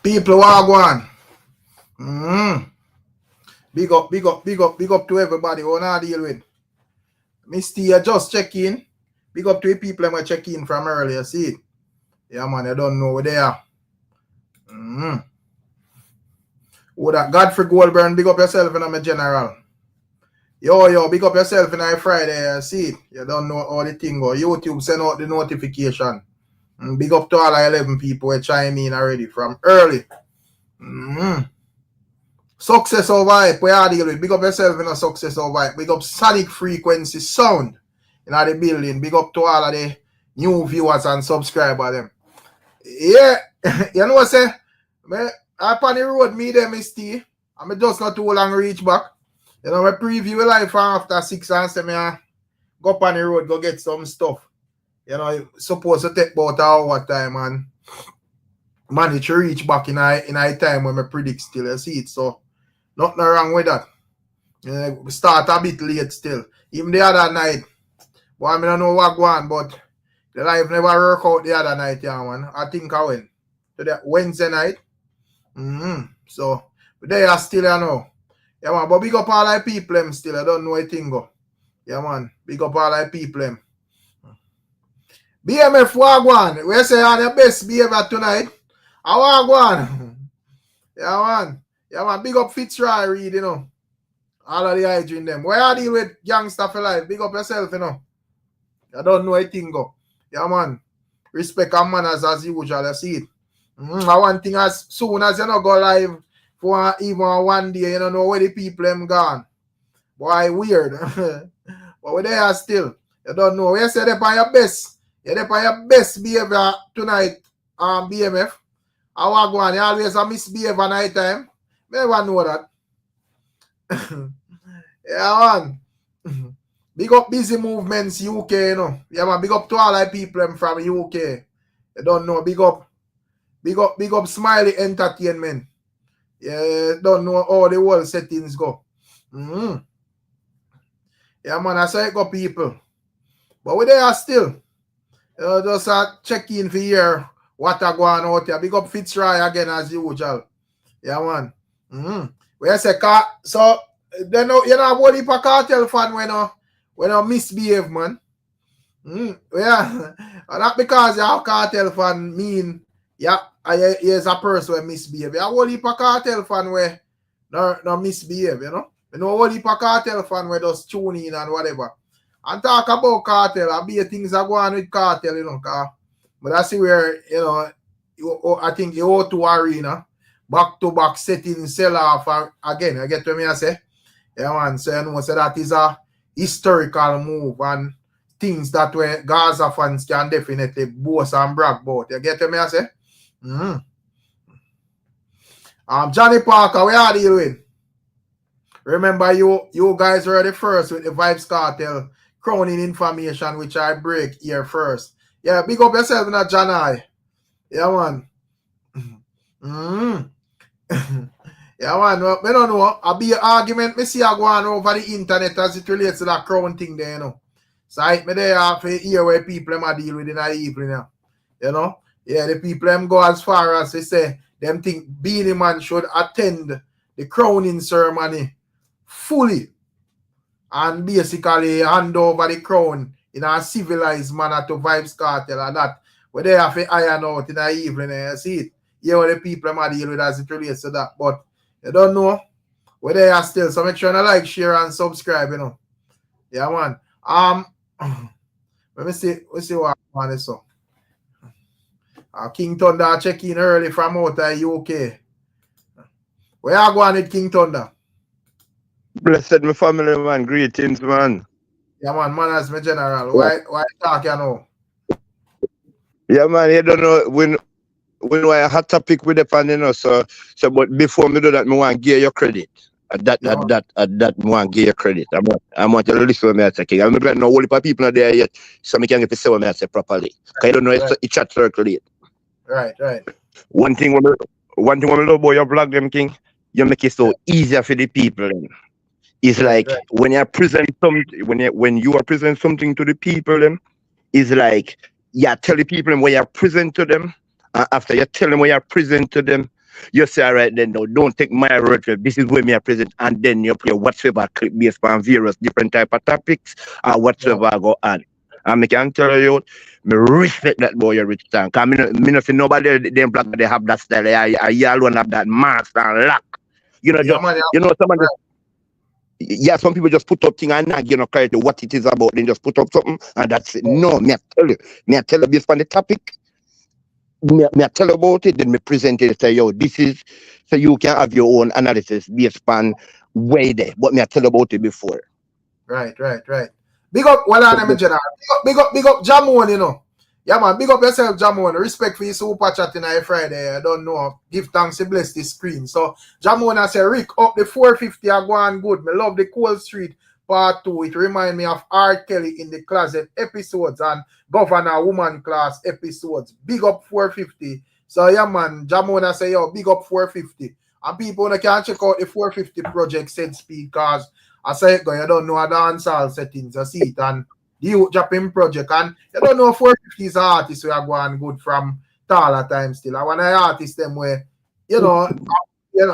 People are going. Big up to everybody who I deal with. Misty, I just check in. Big up to the people I check in from earlier. See it? Yeah, man, I don't know where they are. Oh, that Godfrey Goldburn, big up yourself in my general. Yo, big up yourself in a Friday. See it? You don't know all the thing go. YouTube send out the notification. Big up to all the 11 people who chime in already from early. Success over hype, we are dealing with. Big up yourself in a success over hype. Big up Sonic Frequency Sound in the building. Big up to all of the new viewers and subscribers. Them. Yeah, you know what I say? I on the road, me them is T. I'm just not too long reach back. You know, I preview life after 6 and say me go up on the road, go get some stuff. You know, supposed to take about an hour time and manage to reach back in a time when I predict still. You see it, so nothing wrong with that. We start a bit late still. Even the other night, well, I don't know what going on, but the life never work out the other night, yeah, man. I think I went to that Wednesday night. So, but they are still, you know. Yeah, man, but big up all the people them still. I don't know a thing go. Yeah, man, big up all the people them. BMF Wagwan, we say on the best behavior tonight. I Wagwan. Yeah, man, big up Fitzroy Reed, you know. All of the hygiene them. Where I deal with gangster for life, big up yourself, you know. I don't know a thing go. Yeah, man. Respect and manners as usual, you see it. I want thing as soon as you know go live for even one day, you don't know where the people them gone. Boy, weird. But we there still. You don't know. You say they're on your best. You're on your best behavior tonight, BMF. I want go on. You always a misbehave at night time. Never know that. Yeah, man. Big up Busy Movements UK, you know. Yeah, man. Big up to all the people from UK. You don't know. Big up Smiley Entertainment. Yeah, don't know how the world settings go. Yeah, man, I say it go people. But we there still. Just check in for here. What are going out here. Big up Fitzroy again as usual. Yeah, man. We say so then you know what if a Cartel fan when I misbehave, man. Yeah. And not because you're a Cartel fan mean yeah, here's a person who misbehave. You know what if a Cartel fan where no misbehave, you know? You know what if a Cartel fan where just tune in and whatever. And talk about Cartel and be things are going on with Cartel, you know. But I see where, you know, I think the O2 Arena back-to-back setting sell off again. I get what I say? Yeah, man. So, you know, so that is a historical move and things that way Gaza fans can definitely boast and brag about. You get what I say? Johnny Parker, we are dealing with. Remember, you guys were the first with the Vybz Cartel crowning information, which I break here first. Yeah, big up yourself in that Janai. Yeah, man. Yeah, man. I don't know. I'll be an argument. Me see I go on over the internet as it relates to that crown thing there, you know. So I me there have to hear where people them deal with in the evening now. You know? Yeah, the people them go as far as they say them think Beenie Man should attend the crowning ceremony fully and basically hand over the crown in a civilized manner to Vybz Cartel and that. Where they have to iron out in the evening, you see it. Yeah, what the people them deal with as it relates to that. But you don't know where they are still. So make sure you like, share, and subscribe, you know. Yeah, man. Let me see what I want to say. King Thunder check in early from out of UK. Where are you going with King Thunder? Blessed my family, man. Greetings, man. Yeah, man as my general. Why talk you know? Yeah, man, you don't know when I had topic with the pan, you know, so but before me do that, me want to give you credit. At that me want to give you credit. I want you to listen to me at second. I'm not going to know all the people are there yet, so I can get to say what I say properly. Because I don't know it's chat circulate. Right. One thing when I love about your blog, them King, you make it so easier for the people. It's like when you present something, when you are present something to the people, them, it's like tell the people what you present to them. After you tell them what you present to them, You say, all right, then, no, don't take my word for it. This is where me I present, and then you play whatsoever clip based on various different type of topics or whatsoever I go on. And I can tell you, me respect that boy, Rich Town. Because me no see nobody, them black, they have that style. I alone have that mask and lock. You know, just, you know, somebody. Yeah, some people just put up things and not, you know, clarity what it is about. They just put up something and that's it. No, me I tell you based on the topic. Me I tell you about it, then me present it and say, yo, this is, so you can have your own analysis based on way there. But me I tell you about it before. Right. Big up, well, I'm in general. Big up Jamon, you know. Yeah, man, big up yourself, Jamon. Respect for your super chat tonight Friday. I don't know. Give thanks to bless the screen. So, Jamon, I say, Rick, up the 450 are going good. Me love the Cold Street part 2. It remind me of R. Kelly in the Closet episodes and Governor Woman Class episodes. Big up 450. So, yeah, man, Jamon, I say, yo, big up 450. And people can check out the 450 project said speed because I say, you don't know a dancehall settings, you see it, and you dropping project, and you don't know 450 is artists who are going good from taller time still. I want to artists them where, you know,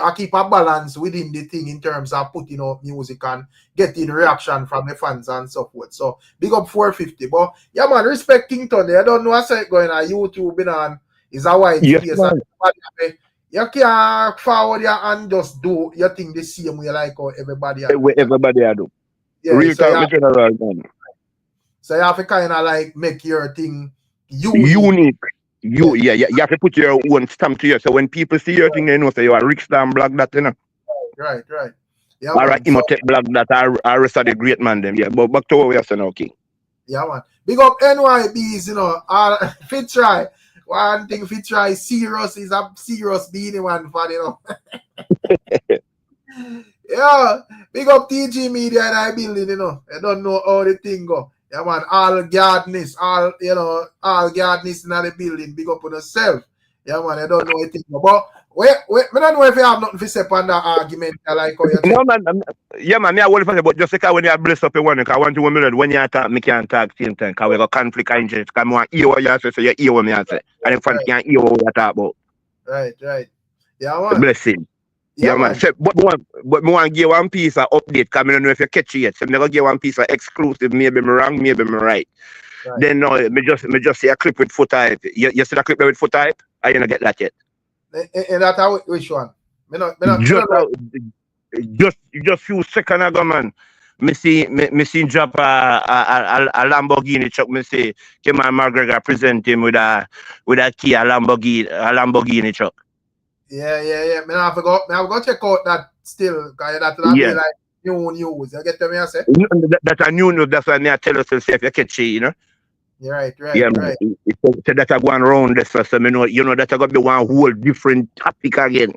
I keep a balance within the thing in terms of putting out music and getting reaction from the fans and so forth. So, big up 450. But, yeah, man, respect Kington. I don't know what's going on YouTube, and is a wide space. You can't forward your and just do your thing the same way like how everybody else. Everybody I do. Yeah, Real so talk, general, man. So you have to kind of like make your thing unique. You have to put your own stamp to you. So when people see your thing, they know say you are Ricstorm black that, you know. Right. Yeah, all right, Imhotep black that I rest of the great man them. Yeah, but back to what we are saying, okay. Yeah, man. Big up VYBZ, you know. Fit try. One thing if you try serious is a serious beanie one for you know. Yeah, big up TG Media and I building, you know. I don't know how the thing go. Yeah, man, all gardeners, all gardeners in the building, big up on yourself. Yeah, man, I don't know anything. But wait, I don't know if you have nothing to say on that argument. Like how you no, man, yeah, man, I want to say, but just because when you are blessed up in one, I want to women when you attack, me can't talk same time, because we got conflict of interest, because I want to hear what you say, so you hear what me say, and the fans can't hear what you talk about. Right. Yeah, man. Blessing. Yeah, man. So, but me want to give one piece of update, because I don't know if you catch it yet, so I'm going to give one piece of exclusive, maybe me wrong, maybe me right. Then no, me just see a clip with foot type. You see the clip with foot type? I didn't get that yet. And that which one? Just few seconds ago, man. Me see drop a Lamborghini truck. Me see Kemal McGregor present him with a Kia Lamborghini truck. Yeah. Me have to go check out that still, because that will be like new news. You get to me? I say that's a new news. That's why I tell us to see if you catch it, you know. Right. Yeah, man. So that I go on around this, so you know that I got to be one whole different topic again.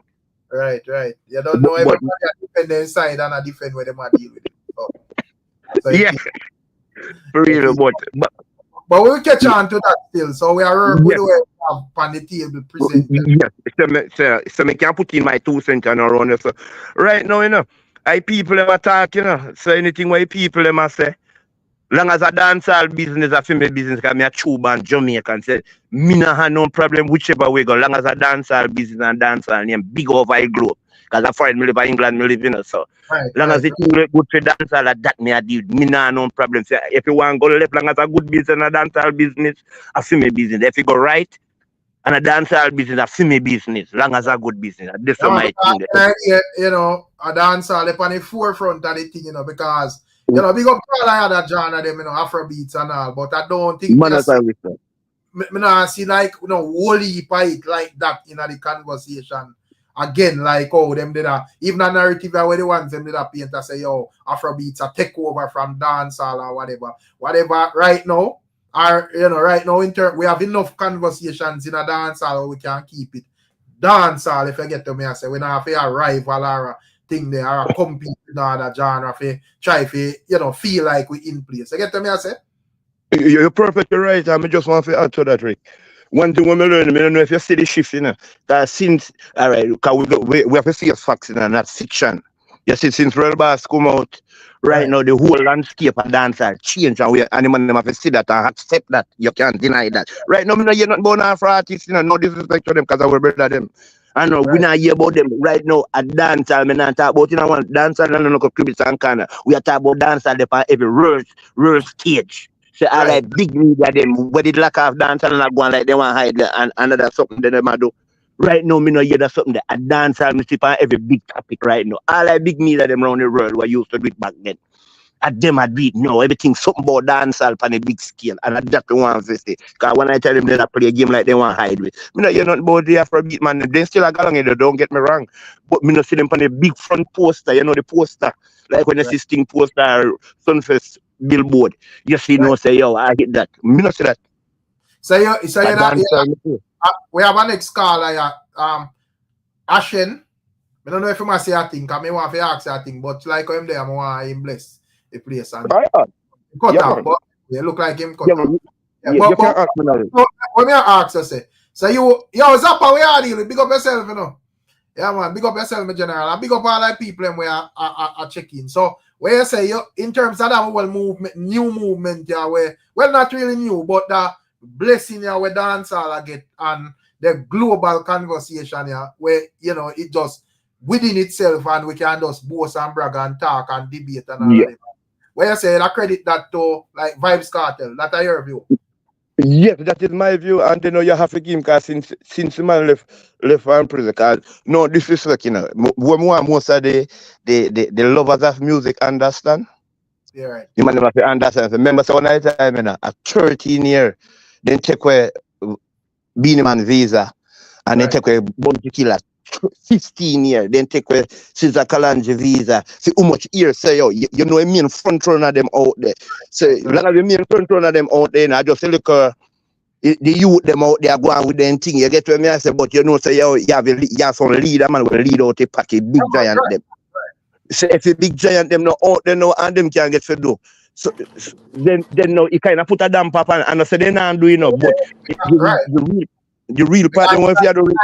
Right. You don't know everybody defend the inside and I defend where they might deal with it. So yeah. For real, but we'll catch on to that still. So we are we have on the table present. Yes. So I can put in my 2 cents around it. So right now, you know, I people ever talk, you know. So anything where people ever say. Long as a dancehall business, a female business, because me a true band Jamaican, say, me no have no problem whichever way go. Long as a dancehall business and dancehall name big over the globe. Because I find me live in England, me live in so. Long as it good for dancehall, that me a deal. Me no have no problem. Say, if you want to go left, long as a good business and a dancehall business, a female business. If you go right, and a dancehall business, a female business, long as a good business. This is my thing. You know, a dancehall up on the forefront of the thing, you know, because you know, big up all I had a genre them, you know, Afrobeats and all, but I don't think me not see like, you know, wholly pipe like that in the conversation again, like them did even a narrative where the ones them did a paint and say, yo, Afrobeats a take over from dancehall or whatever right now, or you know, right now we have enough conversations in a dancehall we can keep it dancehall. If you get to me, I say we don't have a rival or thing there or compete with another genre for try for, you know, feel like we in place. You get to me, I say? You're perfectly right. I just want to add to that, Rick. One thing when we learn, I don't know if you see the shift, you know, that since, all right, because we have to see a facts, you know, not fiction. You see, since Real Bass come out, right now, the whole landscape of dancehall change, and anyone have to see that and accept that. You can't deny that. Right now, you're not born Afro artists, you know, no disrespect to them because I will brother them. I know we not hear about them right now at dancehall. Me not talk about one dancehall and no cribs and corner. We are talking about dancehall there for every rural stage. So I like big media them where they lack of dancehall and not going like they want hide and another something that they might do. Right now, me no hear that something that a dancehall me see on every big topic right now. All like big media them around the world were used to do it back then. At them I do it now. Everything something about dancehall on a big scale. And that's the one to say. Because when I tell them they not play a game like they want to hide with. Me not hear nothing about the Afrobeat man. They still are going in there, don't get me wrong. But me not see them on a big front poster, you know the poster. Like when you see Sting poster, Sunfest billboard. You see no say, yo, I hit that. Me not see that. So we have a next caller, Ashen. I don't know if you must say a thing, because I want to ask a thing, but like him there, I want him bless the place. And cut out, but you look like him cut out. You can ask me now. What me ask you say? So yo, Zappa, where are you? Big up yourself, you know. Yeah, man, big up yourself, in general. And big up all the people where are checking. So, where you say, in terms of that whole movement, new movement, yeah, where, well, not really new, but the blessing, yeah, where dancehall get and the global conversation, yeah, where, you know, it just within itself and we can just boast and brag and talk and debate and all of that. Where you say, I credit that to, like, Vybz Cartel. That's your view. Yes, that is my view, and you know you have to give him because since the man left from prison, because no disrespect, you know, most of the lovers of music understand. Yeah, right. You man never understand. Remember, so one time, you know, at 13 years, then take away BEENIE man visa, and then take away Bounty Killer 15 years, then take away Caesar Kalanje visa. See how much years say you know I mean front runner them out there. So lot of you mean front runner them out there, and I just look the youth them out there going with them thing. You get what me I say, but you know say you have some leader man will lead out a package, big giant them. So if a big giant them no out there no and them can get to do. So then no you kind of put a damp up and I say they not doing no, but the real part of if you do it.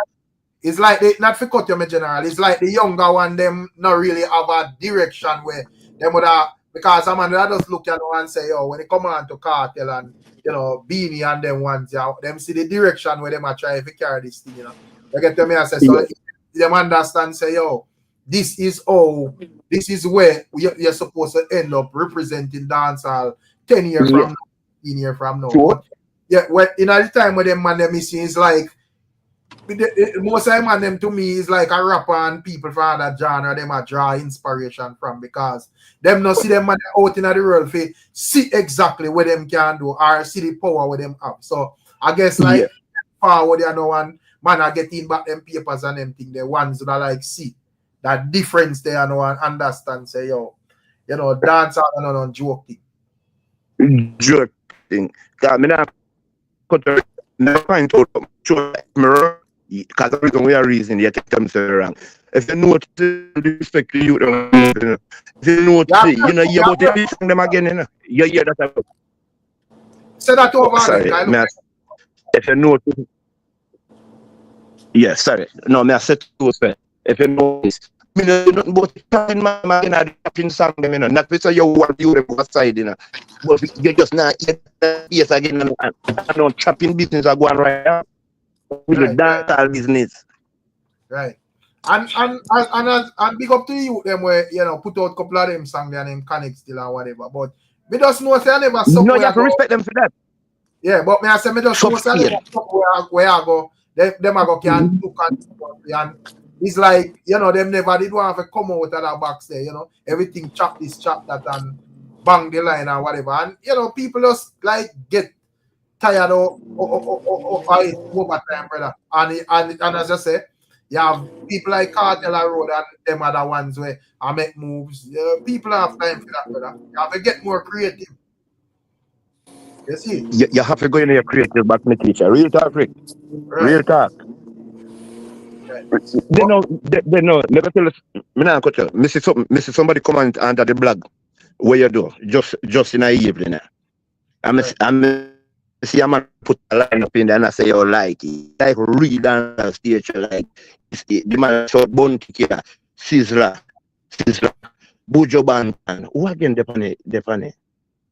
It's like they not for cut your general. It's like the younger one them not really have a direction where them would have, because a man that just look at them and say, yo, when it come on to Cartel and you know BEENIE and them ones, yeah, them see the direction where them are trying to carry this thing, you know. You get to me and say, so them understand, say, yo, this is where you're supposed to end up representing dancehall 10 years from now, 15 years from now. But, yeah, well, in the time when them man them missing is like most of them to me is like a rapper and people from that genre them a draw inspiration from, because them not see them man out in the world for see exactly what them can do or see the power what them have. So I guess like forward you know one man are getting back them papers and them thing, the ones that like see that difference there and one understand say yo, you know, dance out and on joke thing. Joke thing. I mean I find out because the reason we are reason you take them around. If you know to respect the youth, if you know to you know you about to sing them again, you know. You hear that. Say that over again. If you know to sorry. No, me I said to say if you know this. I mean, you nothing but tapping my man and tapping song them, you know. Not because you want you them outside, you know. But you just not yes again and no trapping business are going right now. With the dancehall business. Right. And big up to you them where you know put out a couple of them songs their name connect still or whatever. But me just know say I never no, you have to respect them for that. Yeah, but me I say me just know say where I go, them I go can look and it's like, you know, them never did want to come out of that box there, you know. Everything chop this, chop that and bang the line or whatever. And you know, people just like get tired of over time, brother. And as I say, you have people like Cartel Road and them other ones where I make moves. People have time for that, brother. You have to get more creative. You see? You have to go in your creative back, my teacher. Real talk, Rick. Right. Real talk. Right. They know. Let me tell you. Me not tell. Me see somebody comment under the blog. What you do? Just in the evening. I'm see a man put a line up in there and I say you like it. Like read on the stage like the man short Bounty Killer, Sizzler, Bujo Bantan. Who again the funny?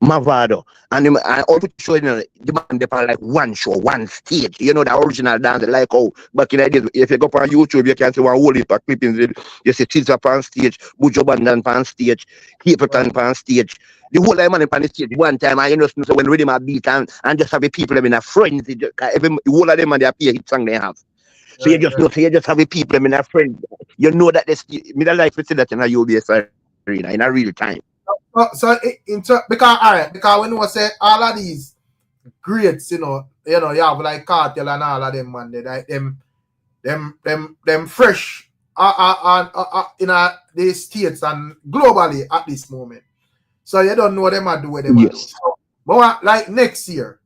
Mavado, and I also show you know, the man they like one show, one stage. You know the original dance, like oh back in the days. If you go on YouTube, you can see one whole heap of clippings. You see Tizza on stage, Bujo Bandan on stage, Capleton on stage. The whole man on the stage one time. I you know so when reading my beat and just have the people them in a frenzy. Every whole of them and they appear hit song they have. So you just know, so you just have the people them in a frenzy. You know that this me that like to see that in a UBS arena in a real time. Because all right, because when we say all of these greats, you know, you have like Cartel and all of them, man, they like them fresh in the states and globally at this moment. So you don't know what them are do with them. Yes. But like next year,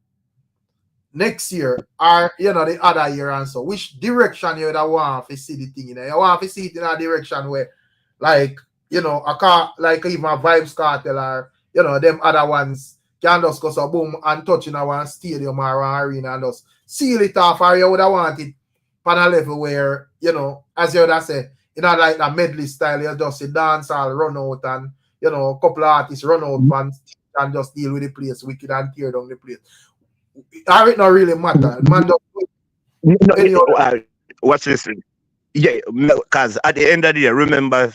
or you know the other year and so, which direction you would want to see the thing in? You want to see it in a direction where, like, you know, a car like even a Vibes Cartel or you know them other ones can just go so boom and touch in a one stadium or an arena and just seal it off, or you would have want it on a level where, you know, as you would have said, you know, like a medley style, you just see dancehall run out and you know a couple of artists run out and just deal with the place wicked and tear down the place. It not really matter. Man What's this? Yeah, because at the end of the day, remember,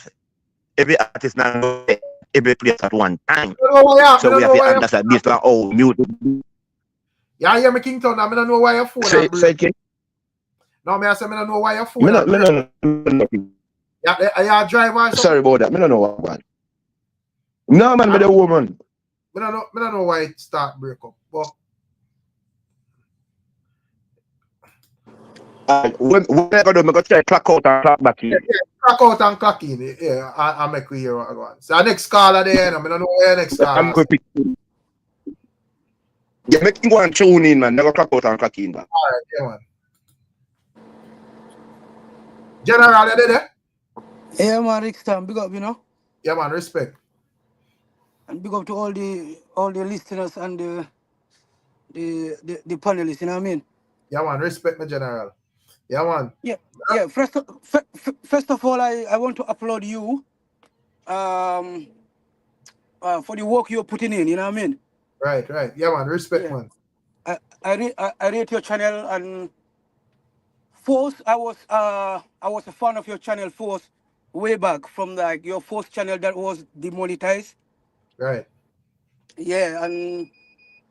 every artist now every place at one time. So we have to understand based on how music. Yeah, I hear me King Town. I don't know why your phone. Say King. No, I say I don't know why your phone. Yeah, driver. Sorry about that. I don't know what. No man, with a woman. I don't know why it start break up. But when I go do, I go try clock out and clock back in. Yeah, clock out and clock in. Yeah, I make we hear what go on. So the next caller there, I don't know where the next caller. I'm going to pick. Yeah, make him go and tune in, man. Never clock out and clock in, man. All right, yeah, man. General, you there? Yeah, man, Ricstorm, big up, you know. Yeah, man, respect. And big up to all the listeners and the panelists, you know what I mean? Yeah, man, respect me, General. Yeah, man. Yeah. First of all, I want to applaud you for the work you're putting in, you know what I mean? Right. Yeah, man, respect, man. I rate your channel, and first I was a fan of your channel first way back from like your first channel that was demonetized. Right. Yeah, and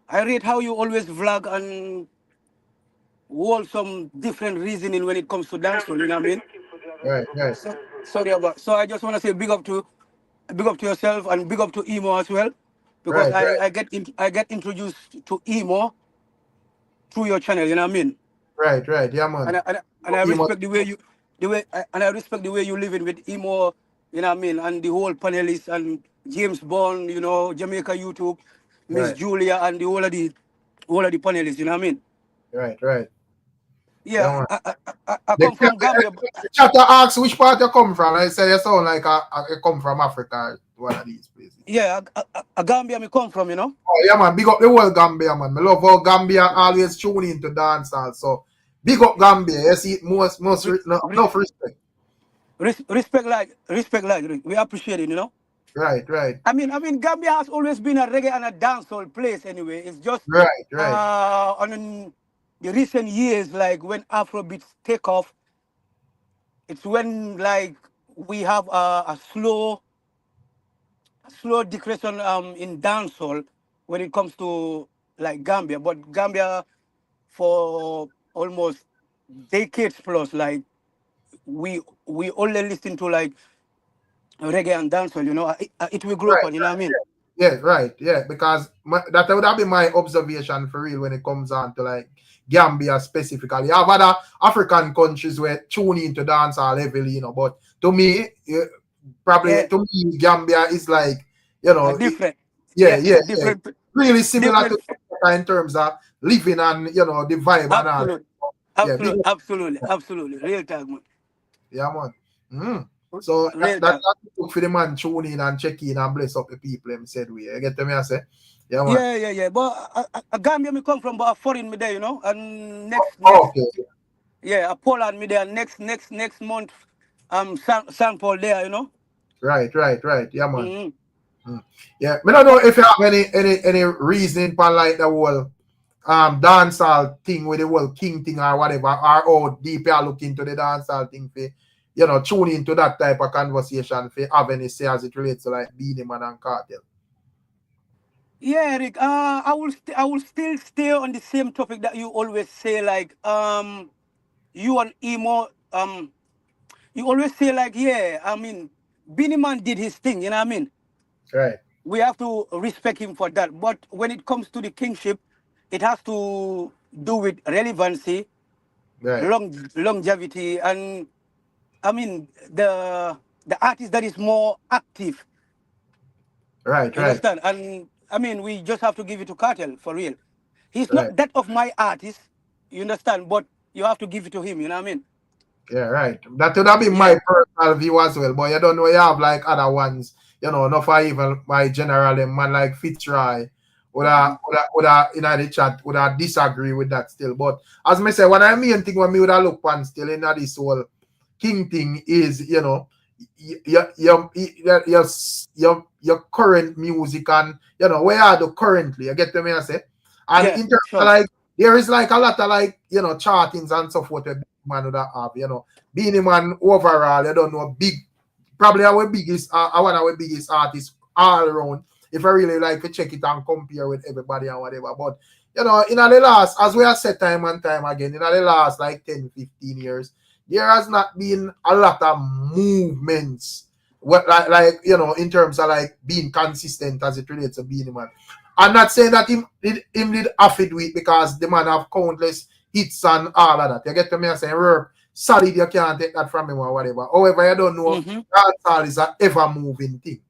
I rate how you always vlog and hold some different reasoning when it comes to dancehall, you know what I mean? Right. So I just want to say big up to yourself and big up to Emo as well, because I get introduced to Emo through your channel, you know what I mean? Right, yeah, man. And I respect I respect the way you living with Emo, you know what I mean, and the whole panelists and James Bond, you know, Jamaica YouTube, Miss Julia, and the whole of the panelists, you know what I mean? Right. Yeah, I come from Gambia. Chatter asks which part you come from. I say you sound like you come from Africa, one of these places. Yeah, Gambia me come from, you know. Oh yeah, man. Big up the whole Gambia, man. I love how Gambia always tune into dancehall. So big up Gambia. You see, enough respect. Respect, like we appreciate it, you know. Right. I mean, Gambia has always been a reggae and a dancehall place. Anyway, it's just right. On the recent years, like when Afrobeats take off, it's when like we have a slow decrease in dancehall when it comes to like Gambia. But Gambia, for almost decades plus, like we only listen to like reggae and dancehall, you know. It will grow up, you know what I mean? Yeah, right. Yeah, because that would have been my observation for real when it comes on to like Gambia specifically. You have other African countries where tune into dancehall heavily, you know. But to me, to me, Gambia is like, you know, different. Different. Really similar to Africa in terms of living and, you know, the vibe and all. Absolutely. Real talk, man. Yeah, man. So that's for the man tune in and check in and bless up the people. Said we. You get to me? I say, yeah, man. Yeah. But Gambia me come from, but a foreign me there, you know. And a Poland me there. Next month, St. Paul there, you know. Right. Yeah, man. Yeah, I don't know if you have any reasoning for like the whole dancehall thing with the whole king thing or whatever, or how deep you look into the dancehall thing for, you know, tune into that type of conversation for have any say as it relates to like Beenie Man and Cartel. Yeah, Rick. I will still stay on the same topic that you always say. Like, you and Emo, you always say like, yeah. I mean, Beenie Man did his thing. You know what I mean? Right. We have to respect him for that. But when it comes to the kingship, it has to do with relevancy, Right. longevity, and I mean the artist that is more active. Right. You Right. understand? And I mean, we just have to give it to Cartel for real. He's Right. not that of my artist. You understand? But you have to give it to him. You know what I mean? Yeah, right. That would have been Yeah. my personal view as well. But you don't know, you have like other ones, you know, not for even my general man like Fitzroy would have in the chat would have disagree with that still. But as me say, what I mean thing when me would have look on still in this whole king thing is, you know, your current music and you know where are the currently, you get to me I say, and Yeah. in terms of Sure. like there is like a lot of like you know chartings and so forth that man would have, you know, Beenie Man overall, you don't know, big, probably our biggest, one of our biggest artists all around. If I really like to check it and compare with everybody and whatever. But, you know, in the last, as we have said time and time again, in the last like 10, 15 years, there has not been a lot of movements, like you know, in terms of like being consistent as it relates to Beenie Man. I'm not saying that him did half it with because the man have countless hits and all of that. You get to me? I say, solid, you can't take that from him or whatever. However, you don't know Mm-hmm. dancehall is an ever moving thing.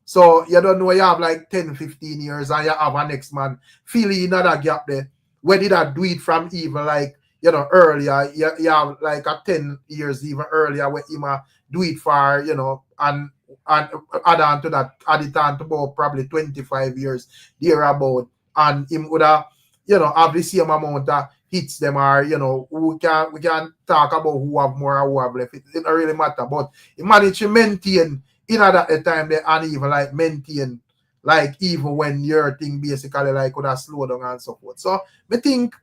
So you don't know you have like 10, 15 years and you have a next man feeling another gap there. Where did I do it from even like, you know, earlier? You have like a 10 years even earlier where him do it for, you know, and add on to that, add it on to about probably 25 years thereabout. And him would have, you know, have the same amount of hits them are, you know, we can talk about who have more or who have left. It don't really matter. But he managed to maintain in at the time they and even like maintain like even when your thing basically like could have slowed down and so forth. So I think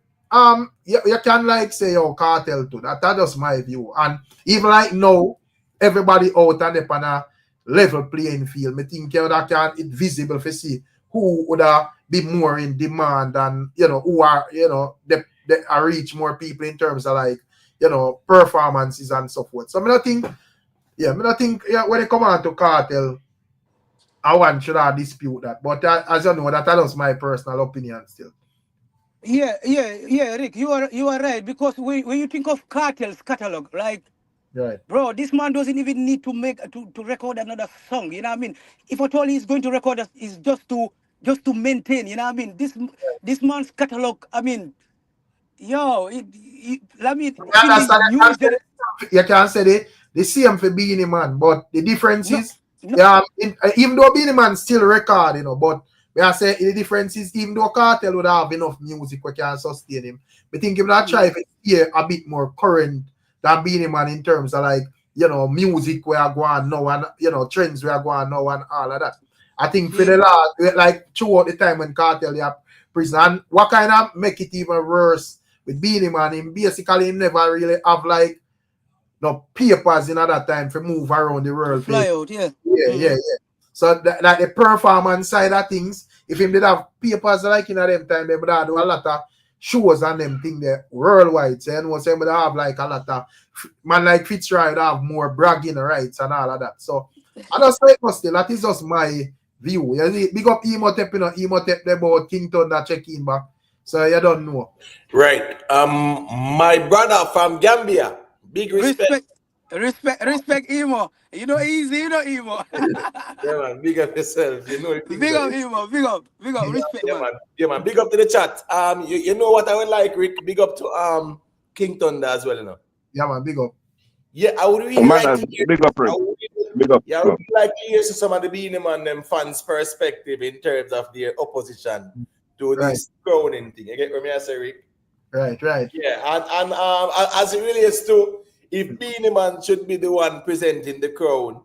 you can like say your cartel too. That's just my view. And even like now, everybody out and up on a level playing field. I think you that can it visible to see who would be more in demand and you know who are you know they reach more people in terms of like you know performances and so forth. So I don't think when it come on to cartel, I want should I dispute that. But as you know, that is my personal opinion still. Yeah, Rick. You are right because when you think of Cartel's catalog, like, Right. bro, this man doesn't even need to make to record another song. You know what I mean? If at all he's going to record, is just to maintain. You know what I mean? This man's catalog. I mean, yo, I mean, I in this understand new generation. you can say the same for Beenie Man, but the difference No, is, no. even though Beenie Man still record, you know, but we are say the difference is even though Cartel would have enough music we can sustain him, we think him not try Mhm. to hear a bit more current than Beenie Man in terms of like, you know, music we are going now and you know, trends we are going now and all of that. I think for the last like throughout the time when Cartel have prison, and what kind of make it even worse with Beenie Man, him basically never really have like no papers in at that time for move around the To world. For, fly out, yeah. yeah. So that the performance side of things, if him did have papers like in at them time, they would have do a lot of shows and them thing there worldwide. So you know, so they would have like a lot of man like Fitzroy would have more bragging rights and all of that. So I just say still that is just my view. You see, big up Emotep, you know, Emotep about King Thunder check-in back. So you don't know. Right. My brother from Gambia. Big respect. Respect, Emo. You know, easy, Emo. Yeah, man. Big up yourself. You know the things Big that up, is. Emo. Big up. Respect, Yeah, man. man. Yeah, man. Big up to the chat. You know what I would like, Rick? Big up to King Thunder as well, you know. Yeah, man, big up. Yeah, I would really Man, like to hear. big up, I Rick. would, Big up. yeah, I would really like to hear some of the Beenie Man them fans' perspective in terms of their opposition to Right. this crowning thing. You get what I say, Rick? Right. Yeah, and as it relates to if Beenie Man should be the one presenting the crown,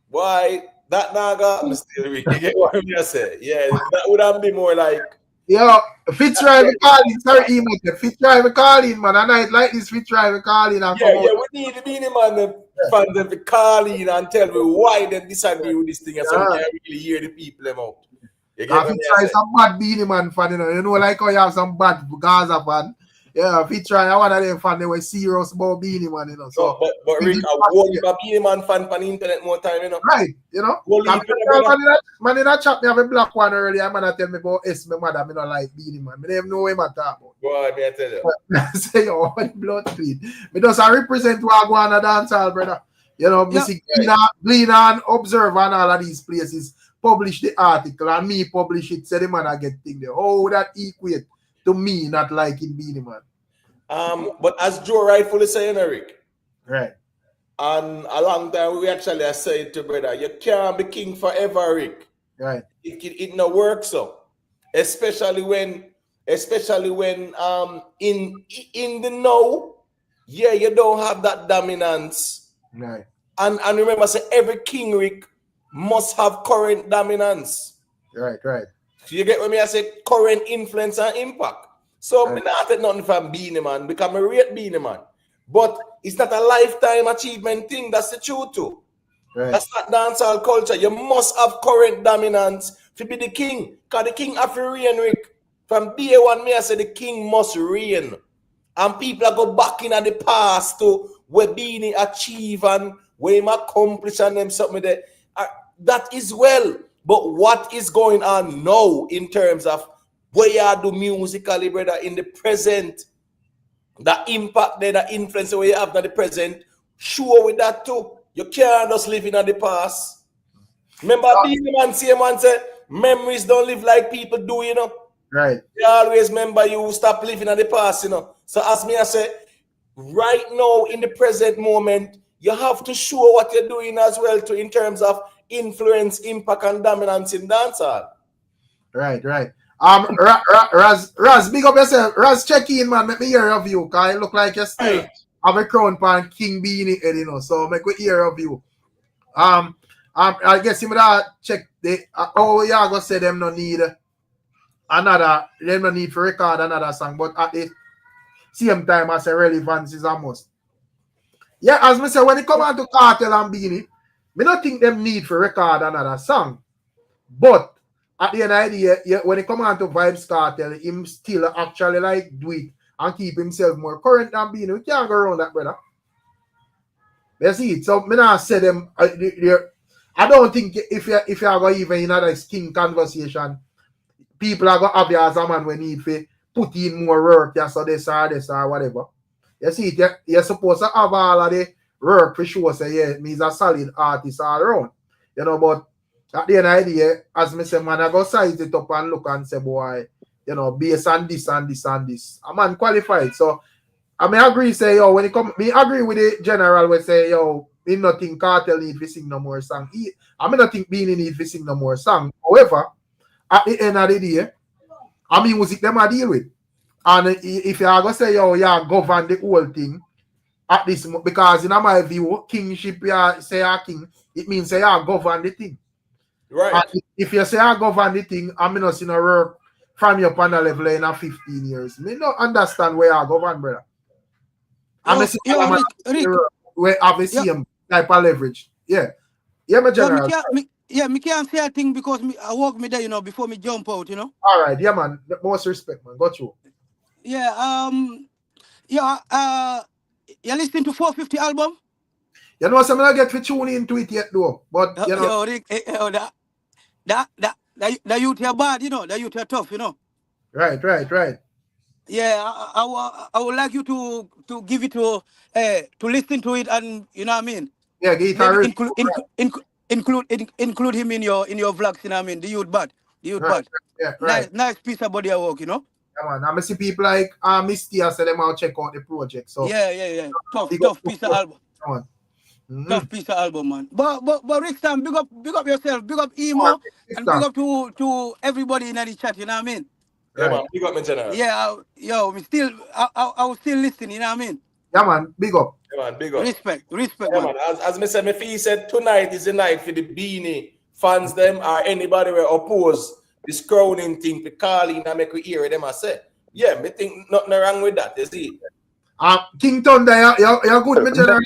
why That naga, I'm still Rick. You get what I say? Yeah, that would have been more like. Yo, Fitzroy calling. Sorry, email. Fitzroy calling, man. And I like this Fitzroy calling. And Yeah, we need the Beenie Man, the fans them to call in and tell me why they disagree with this thing, and so we can really hear the people them out. You get what Fitzroy is a bad Beenie Man fan, you know, like how you have some bad Gaza fan. Yeah, Fitzroy, I one of them fan, they were serious about Beenie Man, you know. So, but Rick, I want a Beenie Man fan on the internet more time, you know. Right, you know. Man in a chat, me have a black one earlier, man, tell me about S, my mother, me not like Beenie Man. Me don't even know him at all. Boy, me I tell you. Say, yo, blood clean. Me just represent what I go on a dancehall, brother. You know, me see Glean and Observe and all of these places publish the article and me publish it, say the man I get thing there. How would that equate to me not liking Beenie Man? But as Joe rightfully saying, Rick, right, and a long time we actually said to brother, you can't be king forever, Rick. Right. It no works so. Especially when in the now, yeah, you don't have that dominance. Right. And remember, say every king, Rick, must have current dominance. Right. So you get what me I say, current influence and impact. So me not take nothing from Beenie Man, because I rate Beenie Man. But it's not a lifetime achievement thing, that's the truth too. Right. That's not dancehall culture. You must have current dominance to be the king. Because the king have to reign, Rick. From day one, me I say the king must reign. And people are go back in the past to where Beenie achieve and where him accomplish and them something there. That is well. But what is going on now in terms of where you do musically, brother, in the present, the impact there, the influence where you have in the present, sure with that too. You can't just live in the past. Remember, Beenie Man say, man said, memories don't live like people do, you know. Right. They always remember you, stop living in the past, you know. So as me I say, right now in the present moment, you have to show what you're doing as well too in terms of influence, impact, and dominance in dancehall. Right. Raz, big up yourself. Raz, check in, man. Make me hear of you, because it look like you still have a crown pan King Beenie head, you know. So make me hear of you. I guess you would check the you gonna say them no need to record another song, but at the same time as a relevance is a must. Yeah, as me say, when it come on to Cartel and Beenie, me not think them need to record another song. But at the end of the day, when it come on to VYBZ Cartel, him still actually like do it and keep himself more current than Beenie. We can't go around that, brother. You see it. So me not say them. I don't think if you are going even in another king conversation, people are going to have you as a man when need to put in more work, yeah, so this or whatever. You see it, you're supposed to have all of the work for sure, say, yeah, means a solid artist all around. You know, but at the end of the day, as me say, man, I go size it up and look and say, boy, you know, based on this and this and this. A man qualified. So I may agree, say, yo, when it come, me agree with the general we say, yo, me not think Cartel need to sing no more song. I mean, not think Beenie need to sing no more song. However, at the end of the day, I mean, music them I deal with. And if you are going to say, yo, yeah, govern the whole thing, at this, because in my view, kingship, yeah, say a king, it means say, yeah, govern the thing. Right. And if you say, I govern the thing, I'm not seeing a work from your panel level in 15 years. Me don't understand where I govern, brother. I'm Rick, where have the same type of leverage. Yeah. Yeah, my general. Me can't say a thing because I walk me there, you know, before me jump out, you know. All right, yeah, man. Most respect, man. Got you. Yeah, you listening to 450 album? You know, some I get to tune into it yet, though. But you know, yo, Rick, the youth are bad, you know. The youth are tough, you know. Right. Yeah, I would like you to give it to listen to it, and you know what I mean. Yeah, include him in your vlogs, you know what I mean. The youth bad. Yeah, right. Nice piece of body work, you know. Yeah, man. I'm see people like Misty and say them out check out the project. So yeah. Tough piece of album. Tough piece of album, man. But Rickstorm, big up yourself, big up Emo, and big up to everybody in the chat, you know what I mean? Yeah, man, big up, my general. Yeah, I was still listening, you know what I mean? Yeah, man, big up. Yeah, man, big up. Respect, yeah, man. As me said, my fee said tonight is the night for the Beenie fans them or anybody will oppose this crowning thing to call in and make we hear them and say, yeah, me think nothing wrong with that, you see. King Thunder, you're good, me general.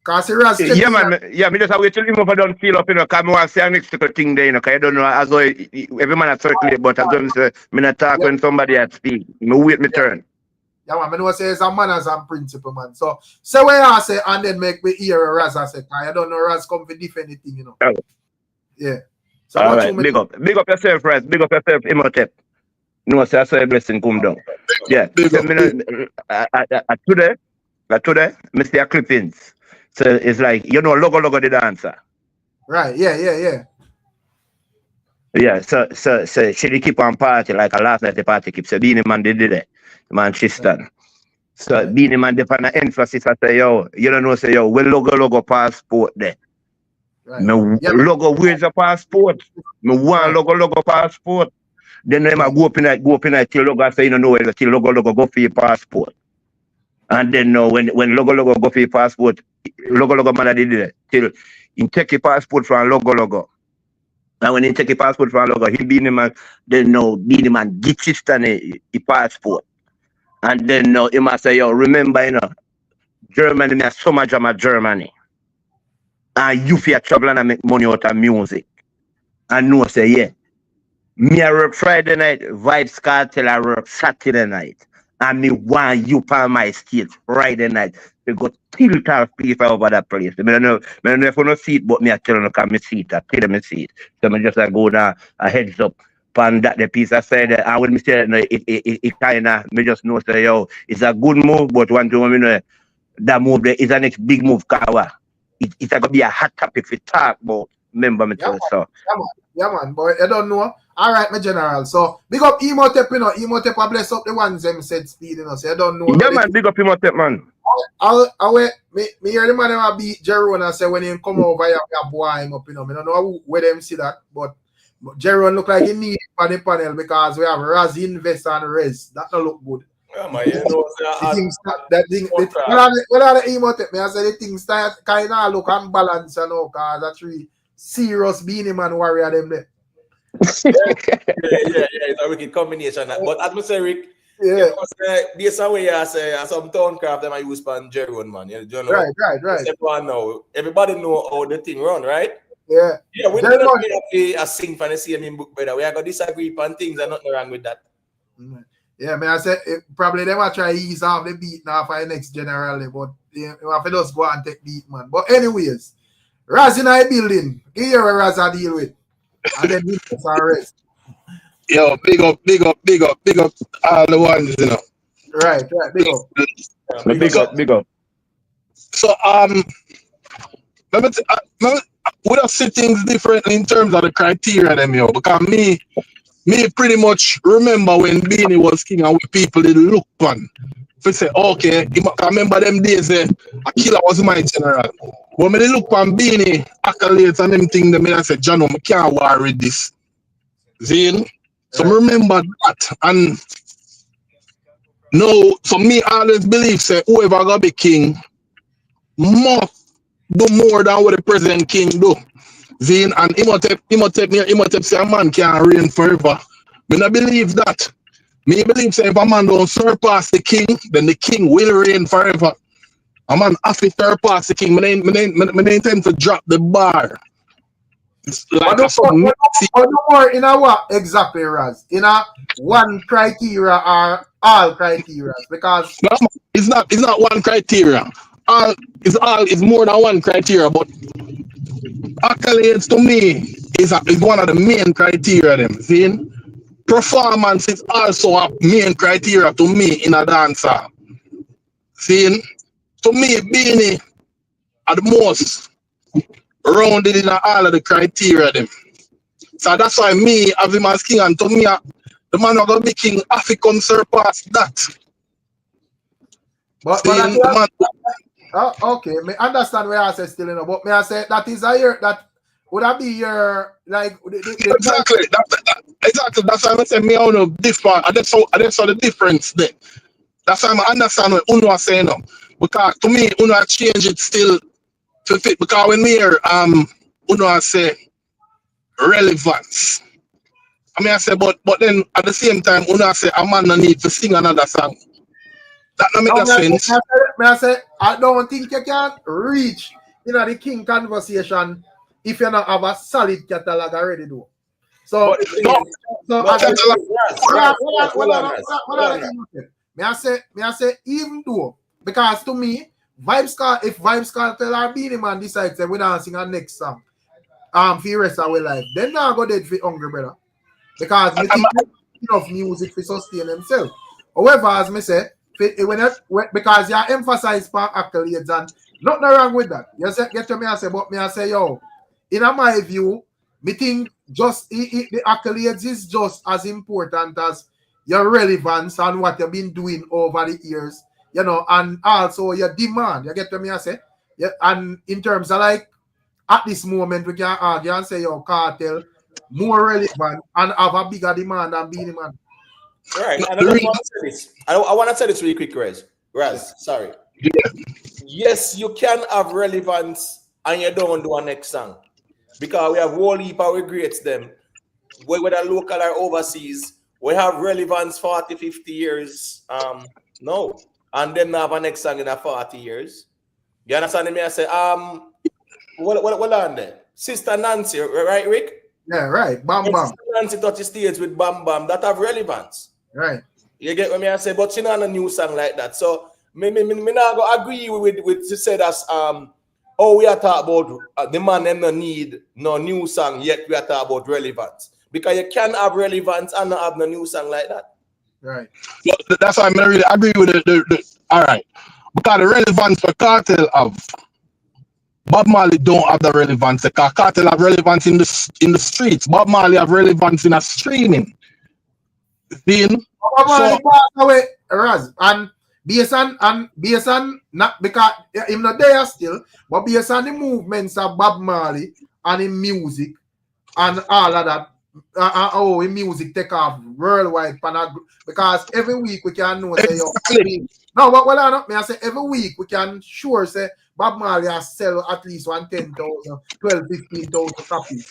Cause Raz yeah, man. Me just wait till him over don't feel up, you know, because I want to say a next little thing there, you know, because I don't know, as though every man has circulate, but as though say, me not talk when somebody had speak. Me wait my turn. Yeah, man, I know say it's a manners and principle, man. So, say what I say, and then make me hear Raz I say, I don't know Raz come to defend anything, you know. Oh. Yeah. So, all right, big up yourself, Raz. Big up yourself, Imhotep. No, say I saw a blessing come down. Yeah. Today, me see a clippings. So it's like, you know, logo the dancer. Right, yeah. Yeah, so she keep on party like a last night the party keep. So BEENIE Man did it. Man, she's done. So BEENIE Man define the emphasis. I say, yo, you don't know, say, yo, we logo passport there. Right. Logo, where's the passport? Me want logo passport. Then them I go up in that till logo say, you don't know where till logo go for your passport. And then when logo go for your passport, logo man did it till he take your passport from logo. And when he take your passport from logo, he BEENIE Man, then BEENIE Man get sister the passport. And then he must say, yo, remember, you know, Germany, me so much of Germany. And you feel traveling and make money out of music. And no say, yeah. Me I work Friday night, VYBZ Cartel I work Saturday night. And me want you on my stage Friday night. They go tilt off people over that place. I don't know if you no see it, but me I tell you come see it. I tell them see it. So I just go down a heads up. And that the piece I said, and when me say it kind of, me just know say, yo, it's a good move, but one thing you know, that move there is a next big move, Kawa. It's going to be a hot topic to talk about. Remember me tell you so. Yeah, man, but I don't know. All right, my general. So, big up Imhotep, you know. Imhotep I bless up the ones them said speed, you know. So, I don't know. Yeah, man, big up Imhotep, man. Me hear the man who beat Jeron and say when he come over here, I boy him up, you know. I don't know where them see that, but Jeron look like he need on the panel because we have Raz Invest and Rez. That don't look good. Yeah, man, you know, that thing, what are the Imhotep? Me I say the things start kind of look unbalanced, you know, because that's really serious BEENIE Man warrior them there. yeah, it's a wicked combination. But as I say, Rick, based on where you say some towncraft them I use for Jeron, man. You know, right. Now, everybody know how the thing run, right? Yeah. Yeah, we don't have a sing for the same book, brother. We are going to disagree on things and nothing wrong with that. Yeah, man, I said probably they might try to ease off the beat now for the next general, but you have to just go and take beat, man. But anyways, Raz in our building. Here where Raz I deal with. And then we rest. Yo, big up all the ones, you know. Right, Big up. So we don't see things differently in terms of the criteria them, yo. Because me pretty much remember when BEENIE was king and we people did look on. We say, okay, I remember them days a killer was my general. When me look on BEENIE accolades and them things, I say, John, I can't war with this. Zine? So remember that. And no, so me always believe say whoever gonna be king must do more than what the present king do. Zine and Imhotep say a man can't reign forever. Me not believe that. Me believe say if a man don't surpass the king, then the king will reign forever. A man have to surpass the king. Me intend to drop the bar. It's like more in a what exactly, Raz? In a one criteria or all criteria? Because no, it's not one criteria. It's more than one criteria, but accolades to me is one of the main criteria them. See? Performance is also a main criteria to me in a dancer. See? To me, BEENIE are the most rounded in all of the criteria them. So that's why me have him as king, and to me the man who gonna be king have to come surpass that. Okay, me understand where I say still, you know, but may I say that is a year that would that be your like exactly. Exactly. That's why I say me I don't know this part. I just saw the difference there. That's why I understand what Uno say now. Because to me, Uno change it still to fit. Because when me hear Uno say relevance. I mean, I say, but then at the same time, when I say a man no need to sing another song, that don't make Now, no sense. I say, I don't think you can reach the king conversation if you not have a solid catalog already, though. So, But the thing No, is, so but as the thing is, what Raz. I say, even though, because to me, if Vibes Cartel or Beenie Man decides that we don't sing our next song, for the rest of our life, then now go dead for hungry, brother. Because me think enough music to sustain themselves. However, as me say, because you emphasize part accolades and nothing wrong with that. You say, get to me and say, but me I say, yo, in my view, me think just the accolades is just as important as your relevance and what you've been doing over the years, and also your demand. You get to me I say, yeah, and in terms of like at this moment we can argue and say, yo, Cartel more relevant and have a bigger demand than Beenie Man. Right, and I just want to say this. I want to say this really quick, Raz, sorry. Yes, you can have relevance and you don't do a next song. Because we have whole heap of regrets them. Whether local or overseas, we have relevance 40, 50 years. No. And then have a next song in a 40 years. You understand me? I say, what on there? Sister Nancy, right, Rick? Yeah, right. Bam Bam. Sister Nancy touch the stage with Bam Bam, that have relevance. Right. You get what I say? But she not a new song like that. So me not go agree with to say that we are talking about the man them no need no new song, yet we are talking about relevance. Because you can have relevance and not have no new song like that. Right. So that's why I really agree with the all right. Because the relevance for Cartel have Bob Marley don't have the relevance. Because Cartel have relevance in the streets. Bob Marley have relevance in a streaming. Then Bob Marley passed away, Raz, and based on not because him not there still, but based on the movements of Bob Marley and in music and all of that, how in music take off worldwide, because every week we can know say no, but well, not me I say every week we can sure say Bob Marley has sell at least 10,000, 12, 15,000 copies.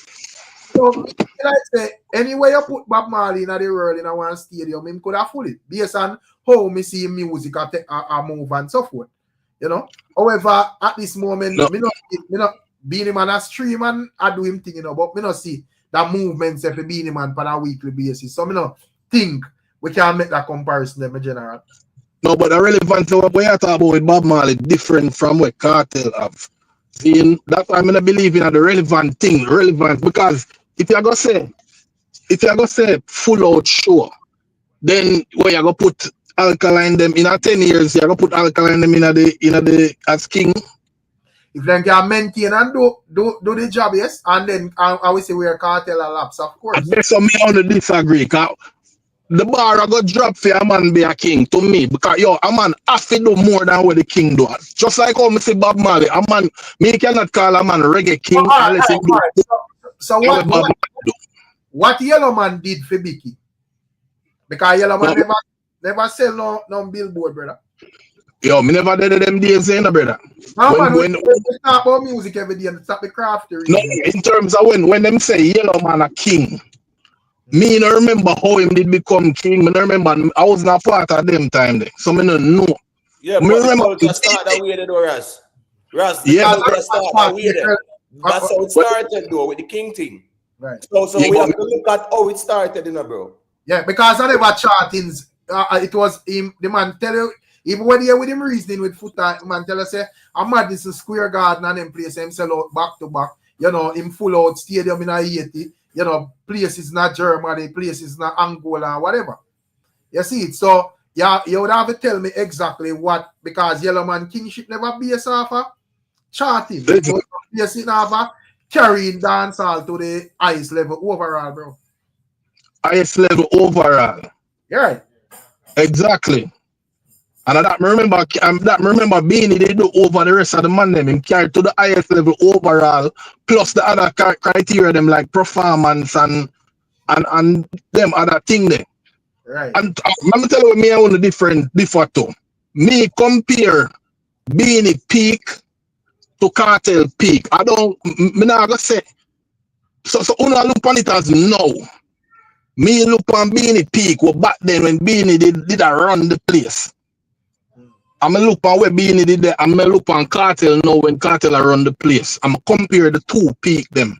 So, like say, anywhere you put Bob Marley in the world in a one stadium, him could have full it based on how me see music a move and so forth. However, at this moment, me not Beenie Man a stream and I do him thing, but me not see that movements if Beenie Man on a weekly basis. So me not think we can make that comparison them in general. No, but the relevance of what we are talking about with Bob Marley different from what Cartel have. See, that's why I'm gonna believe in the relevant thing, because if you go say full out show, then where you go put Alkaline them in a 10 years, you go put Alkaline them in the as king. If they can maintain and do the job, yes, and then I will say we're Cartel a lapse, of course. That's what me on the disagree. Cause the bar I go drop for a man be a king to me, because a man have to do more than what the king do. Just like how me say Bob Marley, a man me cannot call a man reggae king unless he do. So what Yellow Man did for Bicky? Because Yellow Man never sell no billboard, brother. Yo, me never did them days, brother. No, when we talk about music every day and stop the craft. No, in terms of when them say Yellow Man a king, me no remember how him did become king. Me no remember. I was not part of them time there, so me no know. Yeah, me but remember the start that way, Raz. Yeah, start that way. That's how it started, though, with the king thing. Right. So we have to look at how it started, bro. Yeah, because I never chartings. It was him. The man tell you, even when you with him reasoning with foot, the man tell you say, I'm mad this is Square Garden and them place him sell out back to back. Him full out stadium in Haiti. Places not Germany, places not Angola, whatever. You see it. So you would have to tell me exactly what, because Yellow Man Kingship never based off of charting. It was based off of carrying dancehall to the highest level overall, bro. Highest level overall. You're right. Exactly. And that remember Beenie they do over the rest of the man them. Him carry to the highest level overall, plus the other criteria them like performance and them other thing there. Right. And let me tell you me I want to differ too. Me compare Beenie peak to Cartel peak. Me not gonna say So una look on it as no. Me look on Beenie peak or back then when Beenie did a run the place. I'm look on where Beenie did that. I'm look on Cartel now when Cartel run the place. I'm compare the two peak them.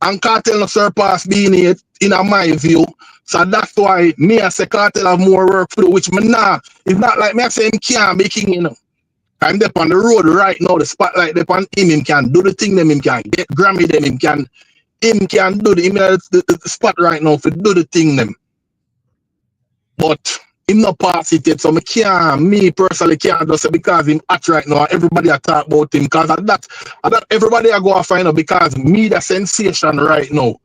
And Cartel no surpass Beenie in my view. So that's why me I say Cartel have more work to do, which me nah. It's not like me I say him can't be king, you know. I'm there on the road right now, the spotlight there on him can do the thing them, him can get Grammy them, him can do the spot right now for do the thing them. But him not pass it yet, so me personally can't just say because him at right now, everybody are talk about him, because of that everybody are going to find out because me the sensation right now.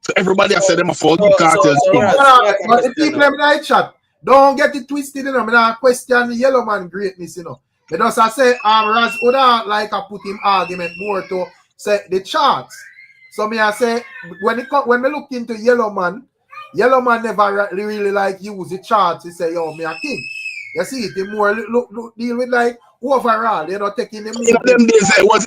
So everybody has said them for Cartel. But the people in the chat, don't get it twisted, you know. I don't question the Yellow Man greatness, you know. Because I say Raz Oda like I put him argument more to say the charts. So me I say when we look into Yellow Man never really like use the charts. He say, yo, me a king. You see it, he more look deal with like overall, you know, taking the move. In them days, was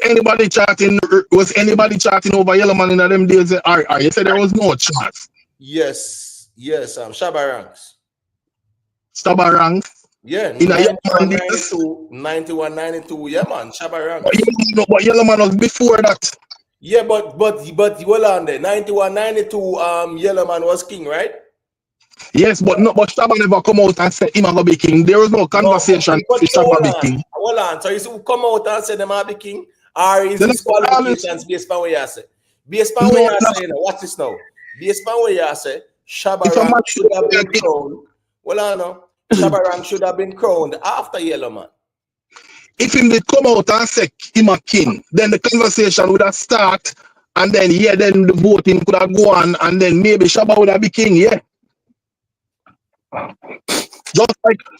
anybody chatting over Yellow Man in them days? You said there was no charts. Yes, Shabba Ranks. Yeah, in 91, 92, yeah, man, Shabba Ranks. But Yellow Man was before that. Yeah, but hold on there. 91, 92, Yellow Man was king, right? Yes, but Shabba never come out and say him a go be king. There was no conversation for Shabba be king. Hold on. So you see who come out and say them a be king? Or is this qualifications based on what you say? Based on what you say, watch this now. Based on what you say, Shabba Ranks should have been crowned. Hold on now. Shabba Ranks should have been crowned after Yellow Man. If him did come out and say him a king, then the conversation would have start, and then then the voting could have gone, and then maybe Shabba would have be king, yeah.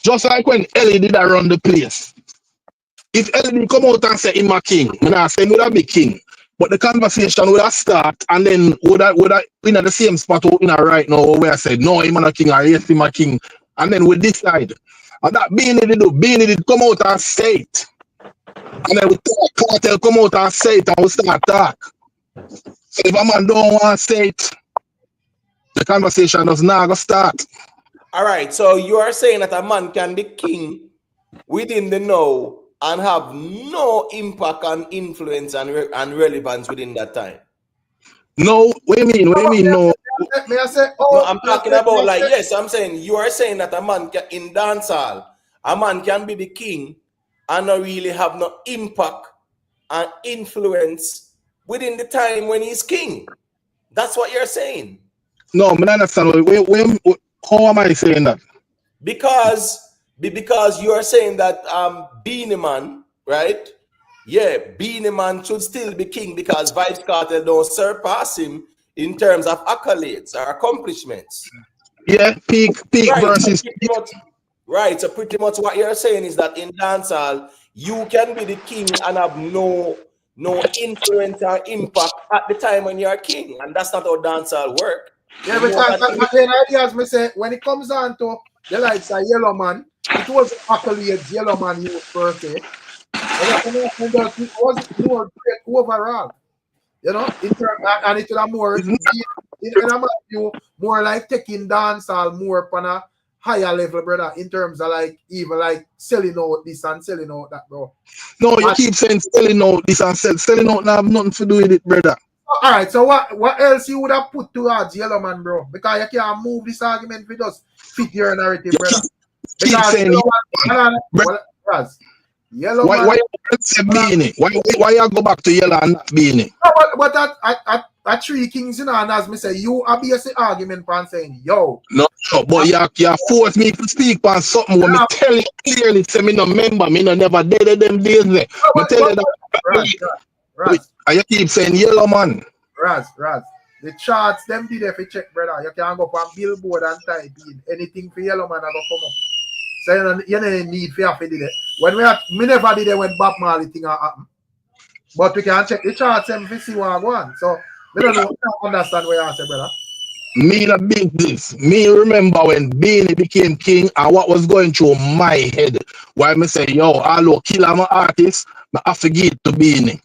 Just like when Ellie did run the place. If Ellie did come out and say him a king, I say him would have be king. But the conversation would have start, and then would have in the same spot in right now where I said no, him a king, or yes, him a king, and then we decide. And that Beenie did come out and say it. And then we talk, Cartel come out and say it, and we start talk. So if a man don't want to say it, the conversation does not go start. All right, so you are saying that a man can be king within the know and have no impact and influence and relevance within that time. No, what do you mean? No. No, I'm talking about like, yes, I'm saying you are saying that a man can, in dancehall, a man can be the king and not really have no impact and influence within the time when he's king. That's what you're saying. No, I don't understand. How am I saying that? Because you are saying that Beenie Man, right? Yeah, Beenie Man should still be king because Vybz Cartel don't surpass him in terms of accolades or accomplishments. Yeah, peak right, versus right. So pretty much what you're saying is that in dancehall, you can be the king and have no influence or impact at the time when you're king, and that's not how dancehall work. Yeah, because ideas me say when it comes on to the likes of Yellow Man, it was accolades Yellow Man used first, eh? It was more great overall, you know. And it was more like taking dancehall more on a higher level, brother. In terms of like even like selling out this and selling out that, bro. No, you keep saying selling out this and selling out. Now have nothing to do with it, brother. All right. So what else you would have put towards Yellow Man, bro? Because you can't move this argument with us fit your narrative, brother. Keep saying Yellow Man. Why you say Beenie? Why you go back to Yellow and not Beenie? No, but that three kings, you know, and as me say, you obviously argument for saying, yo. No, but you force me to speak on something when me tell you clearly, say me no member, me no never did them days there. Me tell you that. You keep saying Yellow Man. Raz. The charts, them did if you check, brother. You can go up on Billboard and type in anything for Yellow Man, I go come up. So you don't need fear for it. When we never did it when Bob Marley thing happened. But we can check the charts and see what I want. So we don't understand what you say, brother. Me the business. Me remember when Beenie became king and what was going through my head. Why me say, yo, hello, kill my artist, I have to give it to Beenie.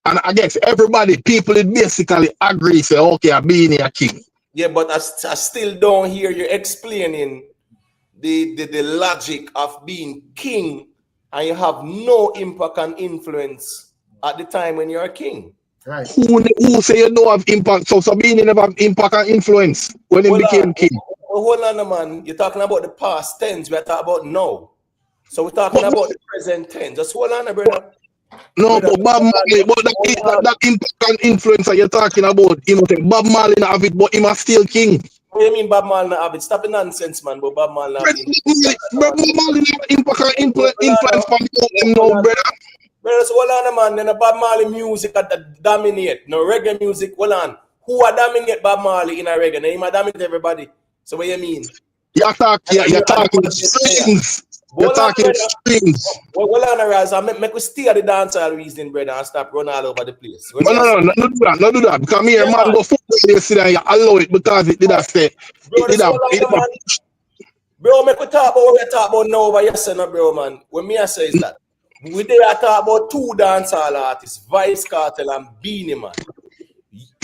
And I guess everybody, people, it basically agree, say, okay, I BEENIE a king. Yeah, but I still don't hear you explaining the logic of being king and you have no impact and influence at the time when you're a king. Right. Who say you don't have impact? So BEENIE never have impact and influence when he became king. Hold on, man. You're talking about the past tense. We're talking about now. So we're talking about the present tense. Just hold on, brother. No, but Bob Marley, but that impact and influence that you're talking about, he must say Bob Marley not have it, but he must still king. What do you mean Bob Marley not have it? Stop the nonsense, man. But Bob Marley not have it. Bob Marley not impact and influence from him now, brother. Brother, so hold on, man. Then the Bob Marley music that dominate. No reggae music. Hold on. Who are dominate Bob Marley in a reggae? Now, he might dominate everybody. So what you mean? You're talking strings. You're talking strings. Well, hold on, Raz. I make we stay at the dancehall reason, brother, and stop running all over the place. No, do that. Because me and man go football, you sit there and you allow it because it did have say. Bro, make we talk about what we talk about now over yesterday, bro, man. What me I say is that we there talk about two dancehall artists, VYBZ Cartel and BEENIE, man.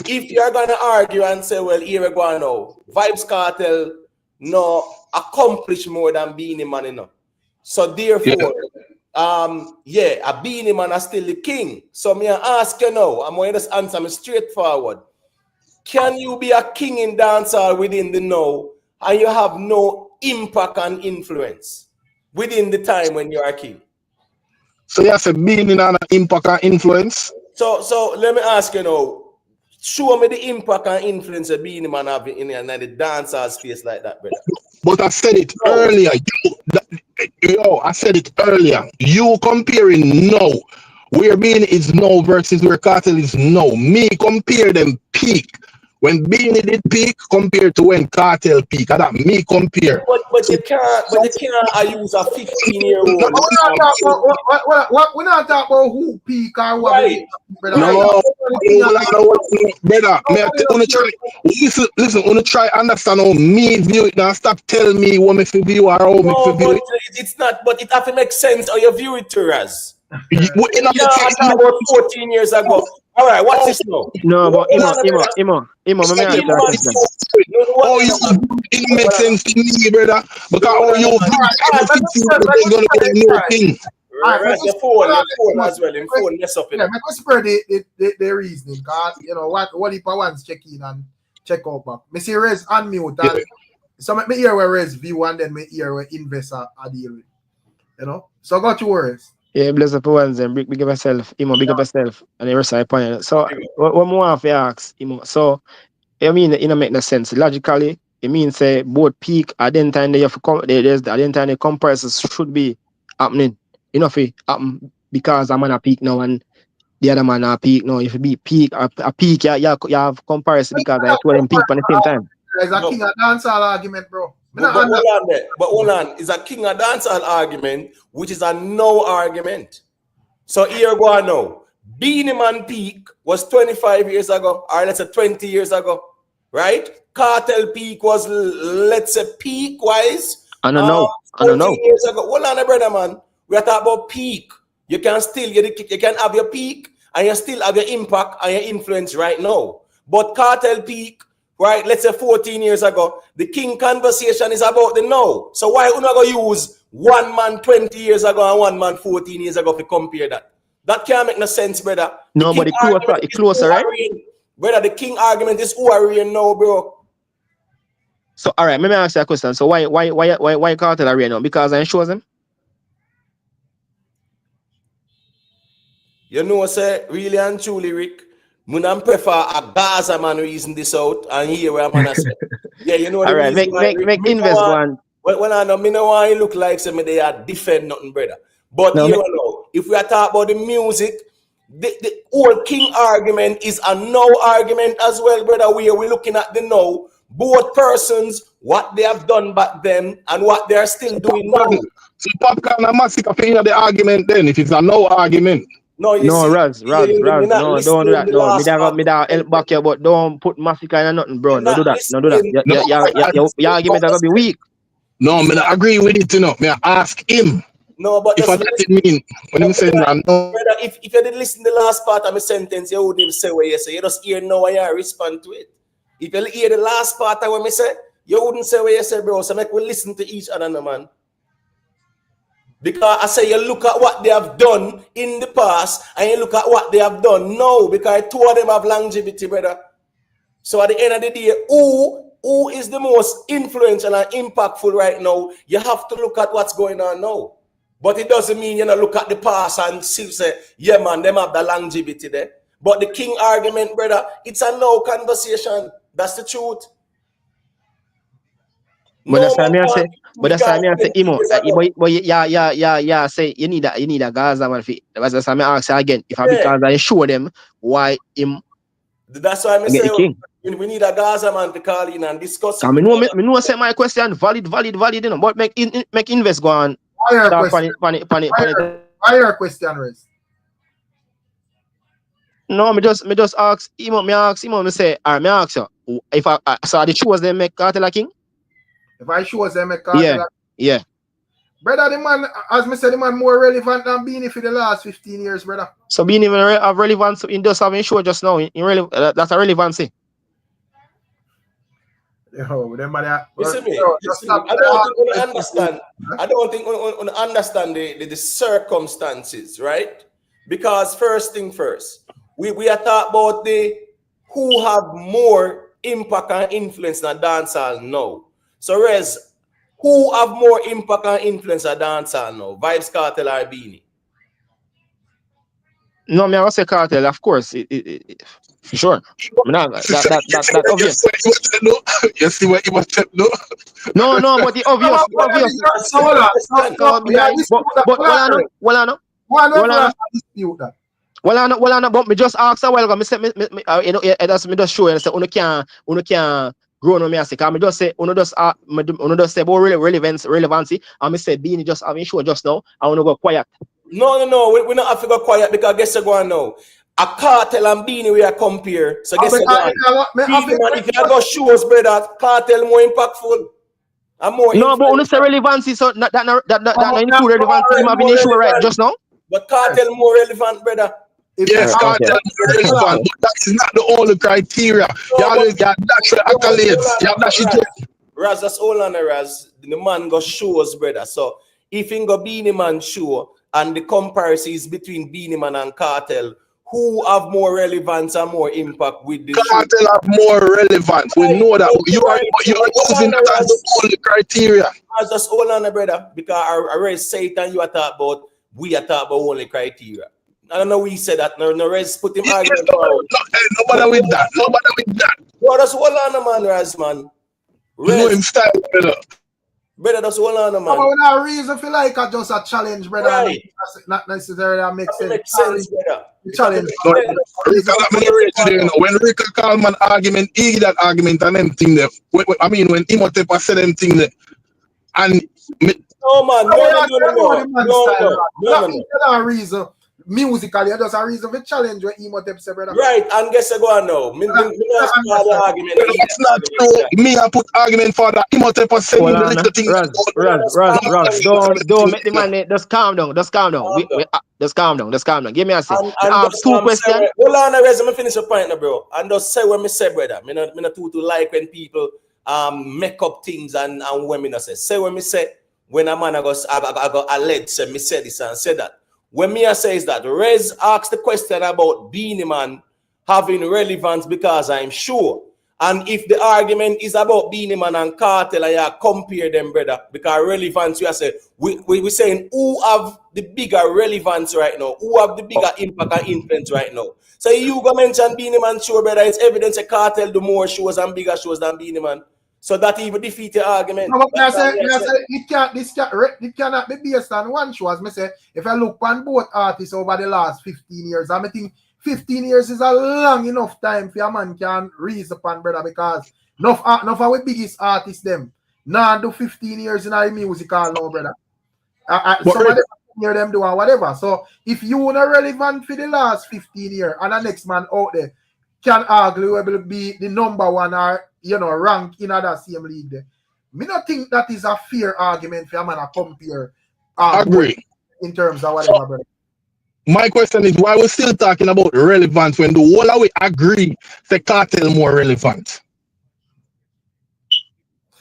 If you're gonna argue and say, well, here we go now, VYBZ Cartel no accomplish more than BEENIE, man, you know. So therefore, a BEENIE man is still the king. So me I ask you now, I'm going to just answer me straightforward. Can you be a king in dancehall within the now and you have no impact and influence within the time when you are a king? So you say BEENIE and impact and influence? So let me ask you now. Show me the impact and influence of BEENIE man have in the dancehall space like that, brother. But I said it earlier. I said it earlier. You comparing now, where BEENIE is now versus where Cartel is now. Me compare them peak. When BEENIE did peak compared to when Cartel peak. That me compare. But you can't use a 15-year-old. We're not talking about who peak or what. Right. No, brother. Listen, wanna try understand how me view it now. Stop telling me what me view or how me view it. It's not, but it have to make sense how you view it to us. About 14 years ago. All right, what's this now? No, but Imo, let me ask you a question. Oh, it makes sense to me, brother. Because how you gonna be a new thing. Right, your phone as well. Your phone mess up. Yeah, make us spread the reasoning, because you know what if I want to check in and check out back. Me see Rez unmute and so me hear where Rez view and then me hear where investor are deal with. You know? So got your words. Yeah, bless up ones and big up yourself, Imo, big up yourself, and the rest of the panel. So, what more have to ask, Imo? So, I mean, it don't make no sense. Logically, it means say both peak at the time they have there's at the time the comparisons should be happening. You know, if it happen because I'm on a peak now and the other man on a peak now. If you be peak a peak, you have comparison because I told them peak at the same time. There's a king of dancehall argument, bro. But hold on. It's a king of dancehall argument, which is a no argument. So here go on now. BEENIE man peak was 25 years ago, or let's say 20 years ago, right? Cartel peak was, let's say, peak-wise. I don't know. Years ago. Hold on, brother, man. We are talking about peak. You can still you can have your peak, and you still have your impact and your influence right now. But Cartel peak, right, let's say 14 years ago, the king conversation is about the now. So why are we not going to use one man 20 years ago and one man 14 years ago to compare that? That can't make no sense, brother. No, but it's closer, right? Brother, the king argument is who are you now, bro? So, all right, let me ask you a question. So, why Cartel are now? Because I shows him? You know, say, really and truly, Rick, I don't prefer a Gaza man reason this out and here where I'm gonna say. Yeah, you know what all right, make invest one. Well, I know me no want look like some they are defend nothing, brother. But no, you know, if we are talking about the music, the old king argument is a no argument as well, brother. We're looking at the no. Both persons, what they have done back then and what they are still doing now. So Popcorn and Massacre for the argument then, if it's a no argument. No, Raz, no, don't do that. No, me da help back you, but don't put Massacre in nothing, bro. Don't do that. Your argument are gonna be weak. No, me not agree with it, you know. Me ask him. No, but If I didn't mean when I'm saying that, no. Brother, if you didn't listen to the last part of my sentence, you wouldn't even say what you say. You just hear now and you respond to it. If you hear the last part of what I say, you wouldn't say what you say, bro. So make we listen to each other, no, man. Because I say you look at what they have done in the past and you look at what they have done now, because two of them have longevity, brother. So at the end of the day, who is the most influential and impactful right now? You have to look at what's going on now. But it doesn't mean you know look at the past and say, yeah, man, them have the longevity there. But the king argument, brother, it's a no conversation. That's the truth. But that's what I say. But that's what I say, Imo. But yeah. Say you need a Gaza man. That's what I ask again. If I because I show them why him. That's why I say we need a Gaza man to call in and discuss. I know say my question valid. You know, but make invest go on. Why your question, Riz? No, me just ask Imo. Me ask Imo. Me say, me ask you. If I saw the shows they make Cartel King. If I show them a Cartel, yeah. Brother, the man, as me said, the man more relevant than BEENIE for the last 15 years, brother. So BEENIE have relevance in just having show just now. That's a relevancy. Yo, them man, listen me. I don't think we understand the circumstances, right? Because first thing first, we are talking about the who have more impact and influence in dancehall now. So Rez, who have more impact and influence in dancehall now? VYBZ, Cartel, or BEENIE? No, me I say Cartel, of course. For sure. That obvious. You see what you must do? No, but the obvious. But me just ask a while ago. Me say, you know, that's me just show and say, uno can grow no me I say. Cause me just say, uno just say about relevancy. And me say, BEENIE just having show just now. I wanna go quiet. No. We not have to go quiet because guess you go on now. A Cartel and BEENIE we are compare. So guess you go on. If you go shows, brother, Cartel more impactful. And more. No, but uno say relevancy. So that include relevancy. You have been show right just now. But Cartel more relevant, brother. Yes, Cartel more relevant, but that is not the only criteria. You always got natural accolades. You have that shit. Raz, that's all on the Raz. The man go shows, brother. So if he go BEENIE man show and the comparison is between BEENIE man and Cartel, who have more relevance and more impact with this? Cartel have more relevance. We know that. You are using that as the only criteria. Raz, that's all on the brother. Because I already say it and you are talking about, we are talking about only criteria. I don't know we said that. No rest put him argument. Nobody with that. Bro, that's all on the man, Raz, man. You know him style, brother. Brother, that's all on the man. No, but not a reason for like just a challenge, brother. Right. Not necessarily that makes sense. Makes sense, brother. Challenge. When Rico call man argument, he that argument and them thing there. I mean, when Imhotep said them thing there, and no man, no. Not reason. Musically, just a reason for challenge when Imhotep said, brother. Right, and guess I go on now. It's not true. Me, I put argument for that. Imhotep said the thing. Raz, don't make the man. Just calm down. Just calm down. Give me a second. I have two questions. Hold on, Raz, let me finish the point now, bro. And just say what me say, brother. Me not too like when people make up things and when me not say. Say what me say. When a man I go alleged say me say this and say that. When me say is that Rez asked the question about BEENIE man having relevance because I'm sure. And if the argument is about BEENIE man and Cartel, and you compare them, brother, because relevance, you say we saying who have the bigger relevance right now, who have the bigger impact and influence right now. So you go mention BEENIE man show, brother, it's evidence a Cartel do more shows and bigger shows than BEENIE man. So that even defeat the argument. No, but I say it cannot be based on one show. As I say, if I look on both artists over the last 15 years, I think 15 years is a long enough time for a man can reason upon, brother, because enough of our biggest artists them now do 15 years in a musical now, brother. Some of them hear them doing whatever. So if you are relevant for the last 15 years and the next man out there can arguably be the number one or rank in other same league there. Me not think that is a fair argument for a man to compare. Agree. in terms of whatever, brother. My question is why we're still talking about relevance when the whole of we agree the cartel more relevant?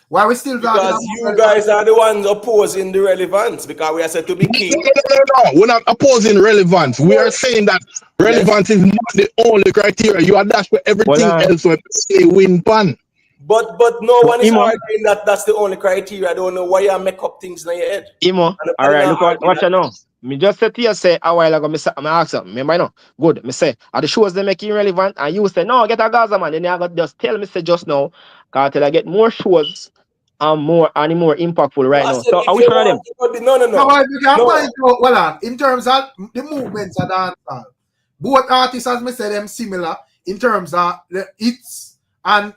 Why we still talking Because you guys are the ones opposing the relevance because we are said to be king. No. We're not opposing relevance. We are saying that relevance is not the only criteria. You are dash for everything else when they win pan. But no one is arguing that that's the only criteria. I don't know why you make up things in your head. Imo, all right, look what you know. Me just said to you, say a while ago, me ask you, remember, no? Good, me say, are the shows they make irrelevant? And you say, no, get a Gaza, man. Then you got just tell me, say just now, Cartel, I get more shows and more impactful right now. So, are we one of them? Well, in terms of the movements of dancehall, both artists, as me say, them similar in terms of the hits and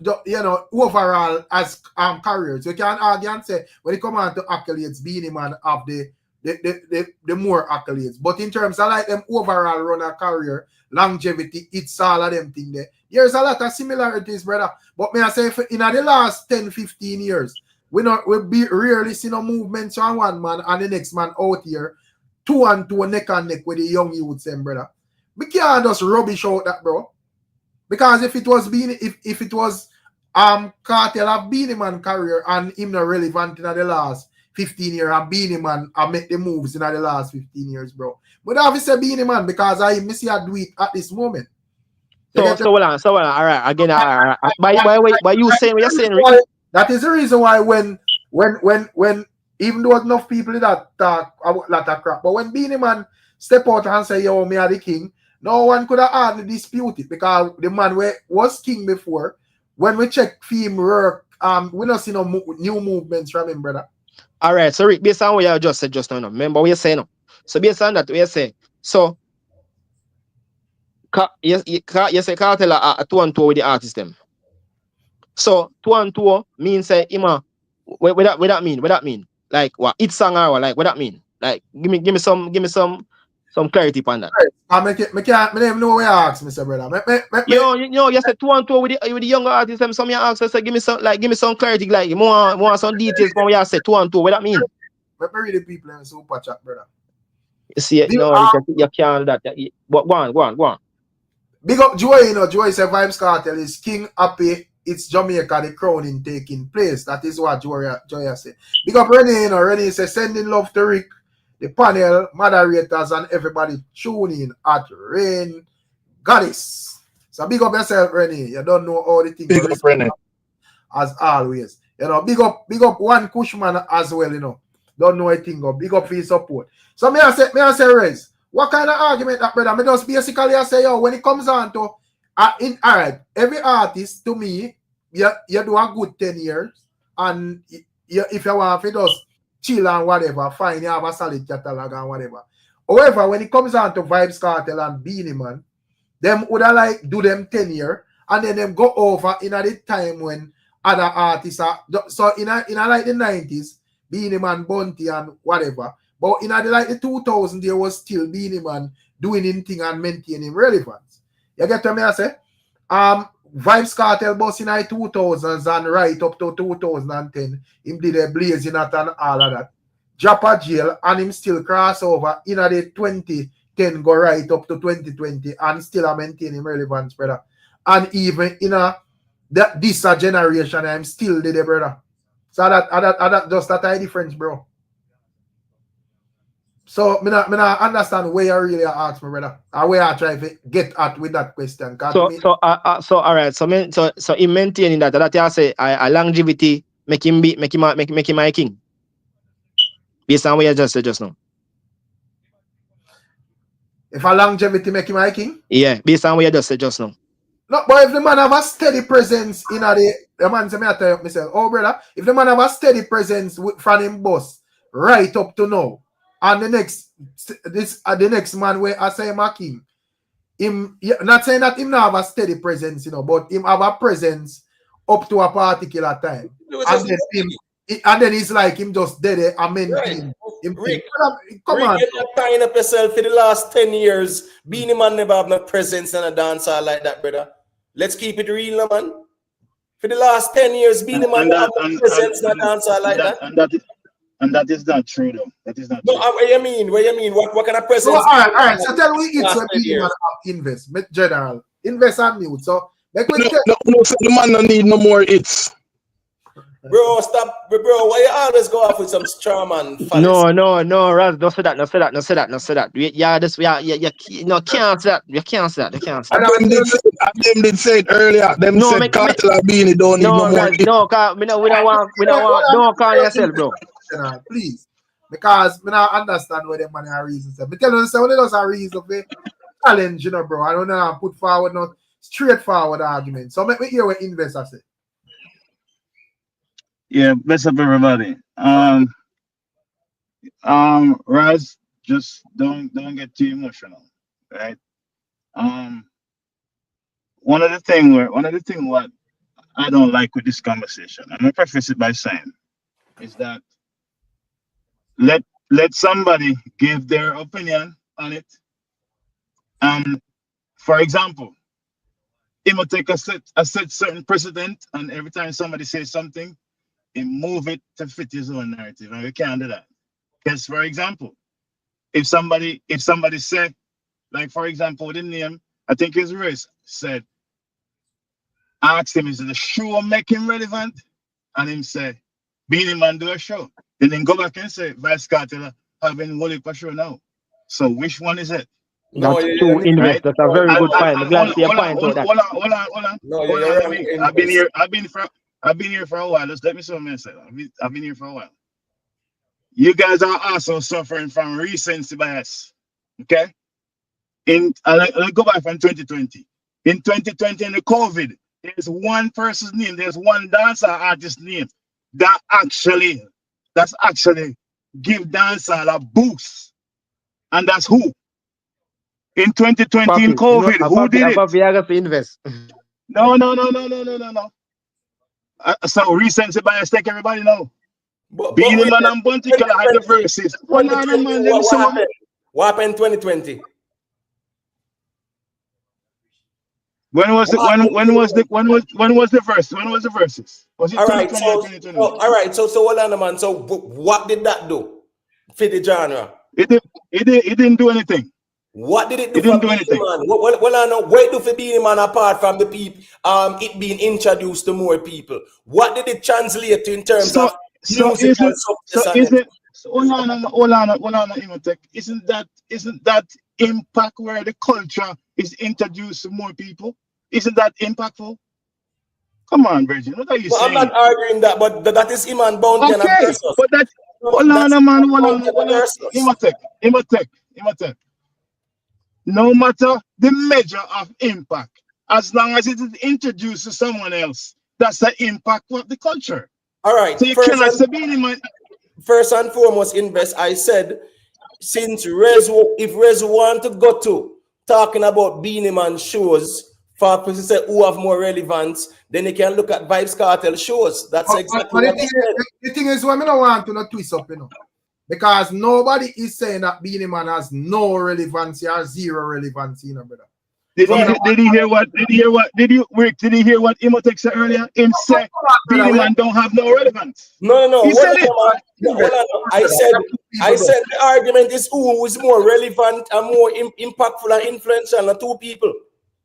overall as careers. You can argue and say when it comes on to accolades, BEENIE Man have the more accolades. But in terms of like them overall run a career, longevity, it's all of them thing there. There's a lot of similarities, brother. But may I say in the last 10-15 years, we rarely see no movements on one man and the next man out here, 2 and 2 neck and neck with the young youths, brother. We can't just rubbish out that, bro. Because if it was Cartel of BEENIE Man career and him not relevant in the last 15 years and BEENIE Man I make the moves in the last 15 years, bro. But obviously BEENIE Man because I miss you do it at this moment. So all right, again, by you saying what you're saying, Rick? That is the reason why when even though enough people that talk about a lot of crap, but when BEENIE Man step out and say, yo, me are the king, no one could have hardly dispute it because the man was king before. When we check film work, we don't see no new movements from him, brother. All right, so Rick, based on what you just said just now, remember what you're saying now. So based on that, what you say, so you say Cartel are 2 and 2 with the artist them. So 2 and 2 means say what that mean? What that mean? Like what? Each song or like what that mean? Like give me some clarity upon that. I can't know where you ask, Mr. Brother. You said 2 and 2 with the younger artists. Some you ask, say give me some clarity, like more some details from what you say 2 and 2. What that mean? Let me read the people in super chat, brother. You see it, you can't do that. But go on. Big up Joy, Joy said Vybz Cartel is king happy. It's Jamaica, the crowning taking place. That is what Joy said. Big up Renee, Renee says sending love to Rick, the panel, moderators, and everybody tuning at Rain Goddess. So big up yourself, Renee. You don't know all the things. Big up, Renee. As always. Big up one Cushman as well, Don't know anything. Big up for your support. So may I say, Rez, what kind of argument that, brother? I just basically I say, yo, when it comes on to all right, every artist to me, you do a good 10 years, and if you want to just chill and whatever, fine, you have a solid catalog and whatever. However, when it comes on to Vybz Cartel and BEENIE Man, them would like do them 10 years, and then them go over in the time when other artists are so in like the 90s, BEENIE Man, Bunty and whatever. But in the 2000s, there was still BEENIE Man doing anything and maintaining relevance. You get what I say? Vybz Cartel bus in the 2000s and right up to 2010, him did a blazing at and all of that. Drop a jail and him still cross over in the 2010 go right up to 2020 and still a maintaining relevance, brother. And even in this generation, I'm still there, brother. So that just that a difference, bro. So me not understand where you really ask me, brother, or where I try to get at with that question. So all right. So in maintaining that you say a longevity make him my king. Based on what you just said just now. If a longevity make him my king? Yeah, based on what you just said just now. No, but if the man have a steady presence in the man say me I tell myself, oh brother, if the man have a steady presence from him boss right up to now. And the next man where I say my king, him not saying that him not have a steady presence, but him have a presence up to a particular time. And then it's like him just dead and maintain. Rick, come on. You're tying up yourself for the last 10 years. BEENIE Man never have no presence in a dancer like that, brother. Let's keep it real, man. For the last 10 years, BEENIE Man never have no presence in a dancer like that. And that is not true, though. That is not No, true. what you mean? What you mean? What kind of presence? So, all right. So tell me it's when Last Beenie Man have invest, general. Invest on mute. So, like we tell No, so the man don't need no more hits. Bro, stop, bro. Why you always go off with some straw man fallacy? No, Raz, don't say that. Can't say that. You can't say that. You can't say that. And them did say it earlier. Them No, said Cartel and Beenie don't need no more Raz, hits. no, cause we don't want. Don't call yourself, bro. please. Because I don't understand where the money are reasons. I tell you, when it does a reason for challenge, you know, bro. I don't know put forward no straightforward argument. So make me hear what investors say. Yeah, bless up everybody. Raz, just don't get too emotional, right? One of the things what I don't like with this conversation, I'm gonna preface it by saying, is that let somebody give their opinion on it. For example, it will take a set certain precedent, and every time somebody says something, it move it to fit his own narrative, and we can't do that. Because, for example, if somebody said, like for example, the name, I think his race said, asked him, is the show making relevant? And him say, Beenie Man do a show. Then go back and say, Vice Cartel having Wally for show now. So which one is it? No, That's true, invest. Right? That's a very good point. I'm glad to see your point Hold out on. No, Hold you're on. wrong. I've been here for a while. Just let me say what I said. I've been here for a while. You guys are also suffering from recency bias. Okay? Let's go back from 2020. In 2020, in the COVID, there's one person's name, there's one dancer artist name that's actually give dancehall a boost. And that's who? In 2020 in COVID, who did it? I got to invest. No. So recency bias, take everybody know. Beenie Man and Bunty can have the verses. What happened in 2020? When was the verse? When was the verses? Was it All right, 2020 so hold on, man. So what did that do for the genre? It didn't do anything. What did it do It for didn't do Beenie anything. Man? Well, I know. What do for Beenie Man apart from the people, it being introduced to more people? What did it translate to in terms of musical success? Hold on, Imotech. Isn't that impact where the culture is introduced to more people? Isn't that impactful? Come on, Virgin. What are you saying? I'm not arguing that, but that is Iman Bounty and Okay, but that hold on, man. Imotech. No matter the measure of impact, as long as it is introduced to someone else, that's the impact of the culture. All right. So you cannot say Beenie Man. First and foremost, invest. I said, since if Rezo want to go to talking about Beenie Man shows for people to say who have more relevance, then they can look at Vybz Cartel shows. That's exactly what I said. The thing is, what I don't want to not twist up, you know. Because nobody is saying that Beenie Man has no relevancy or zero relevancy, you know, brother. Did he hear what Imotech said earlier? Him say Beenie Man don't have no relevance. No. He said it. I said the argument is who is more relevant and more impactful and influential than two people.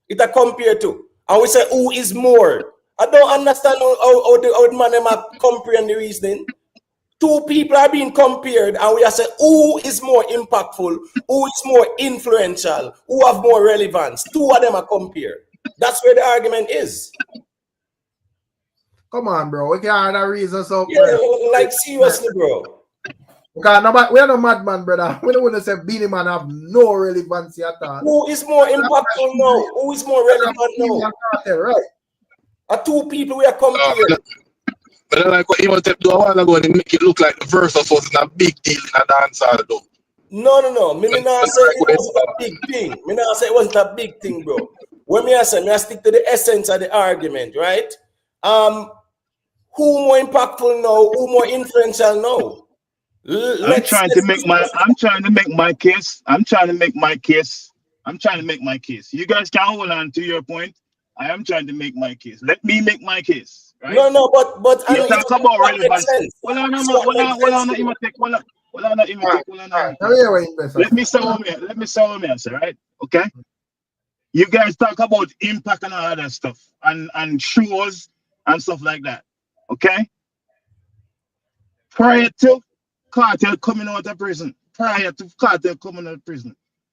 It are compared to. And we say who is more. I don't understand how the man them are comparing the reasoning. Two people are being compared, and we are saying who is more impactful, who is more influential, who have more relevance. Two of them are compared. That's where the argument is. Come on, bro. We can't have a reason. So, yeah, like seriously, bro. Okay, we are no madman, brother. We don't want to say Beenie Man have no relevancy at all. Who is more impactful now? Who is more relevant now? Right. Are two people we are comparing. But I like what you want to do a while ago and make it look like the verse of us in a big deal in a dancehall though. No. Me not say it wasn't a big thing. Me not say it wasn't a big thing, bro. When me I say, me I stick to the essence of the argument, right? Who more impactful now? Who more influential now? I'm trying to make my case. You guys can hold on to your point. I am trying to make my case. Let me make my case, right? No, but you talk about relevance. Let me say what me answer, right? Okay. You guys talk about impact and all that stuff, and shows and stuff like that. Okay. Prior to Cartel coming out of prison,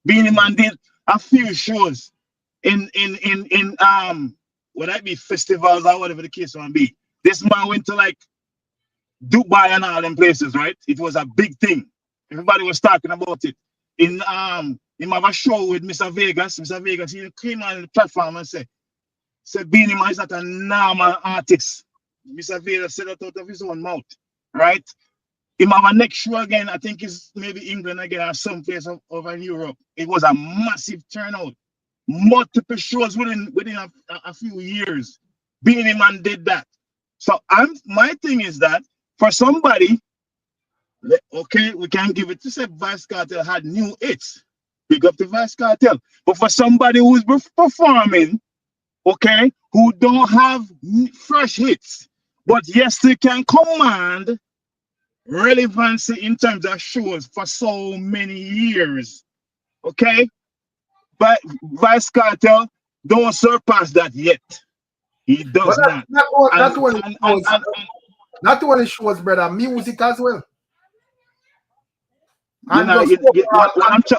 Beenie Man did a few shows in would that be festivals or whatever the case might be. This man went to like Dubai and all them places, right? It was a big thing. Everybody was talking about it. In he have a show with Mr. Vegas. Mr. Vegas, he came on the platform and said Beenie Man is not a normal artist. Mr. Vegas said that out of his own mouth, right? He have a next show again, I think it's maybe England again or someplace over in Europe. It was a massive turnout. Multiple shows within a few years. Beenie Man did that. So my thing is that for somebody, okay, we can give it to say Vice Cartel had new hits. Big up to Vice Cartel. But for somebody who's performing, okay, who don't have fresh hits, but yes, they can command relevancy in terms of shows for so many years, okay? But Vice Cartel don't surpass that yet. He does not. Not only shows, brother, music as well. And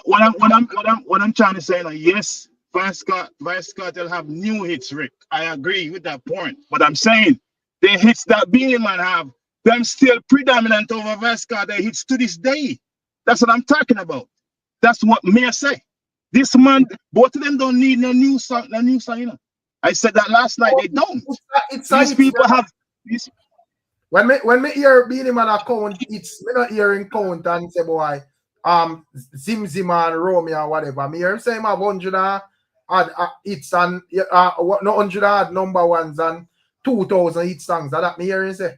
what I'm trying to say now, yes, Vice Cartel have new hits, Rick. I agree with that point. But I'm saying the hits that Beenie Man have, them still predominant over Vice Cartel hits to this day. That's what I'm talking about. That's what me I say. This man, both of them don't need no new song, you know. I said that last night. They don't. These people have this. When me hear Beenie Man account, it's me not hearing count and say boy, Zim Zim and Romeo or whatever. Me hear him say him have 100 hits and no 100 number ones and 2,000 hit songs. That me hear him say.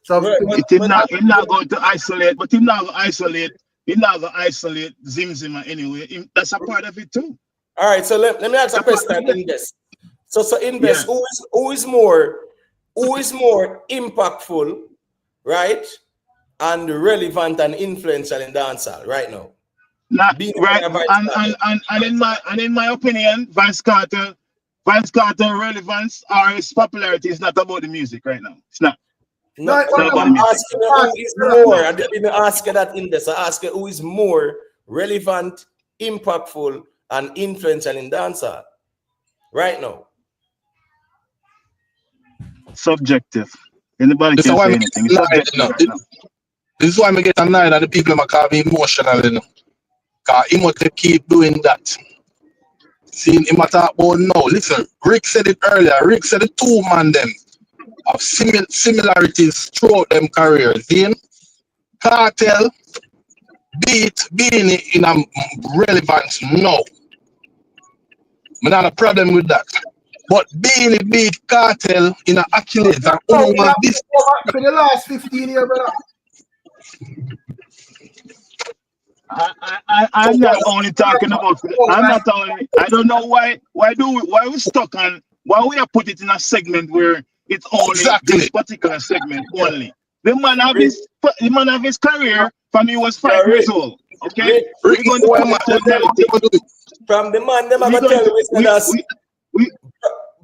So he's not going to isolate, but he's not going to isolate. He's not going to isolate Zim Zim anyway. That's a part of it too. All right, so let me ask a question in this. So in this, who is more impactful, right, and relevant and influential in dancehall right now? Right, and in my opinion, Vice Cartel relevance or his popularity is not about the music right now. It's not. No, I'm asking who is more. I didn't ask you that in this. I ask you who is more relevant, impactful, and influential in dancehall right now. Subjective. Anybody can say anything. This is why I get annoyed at the people who call me emotional, you know. Because he must keep doing that. See, him talk about now. Listen, Rick said it earlier. Rick said the two man them have similarities throughout them careers. Then Cartel beat Beenie in a relevance now. I not a problem with that. But Beenie beat Cartel in an accolades and over this for the last 15 years, brother. I'm not only talking about. I'm not only. I don't know why we stuck on. Why we have put it in a segment where it's only this particular segment only. The man have his career from he was 5 years old. Okay, we're going to from the man. Them are tell we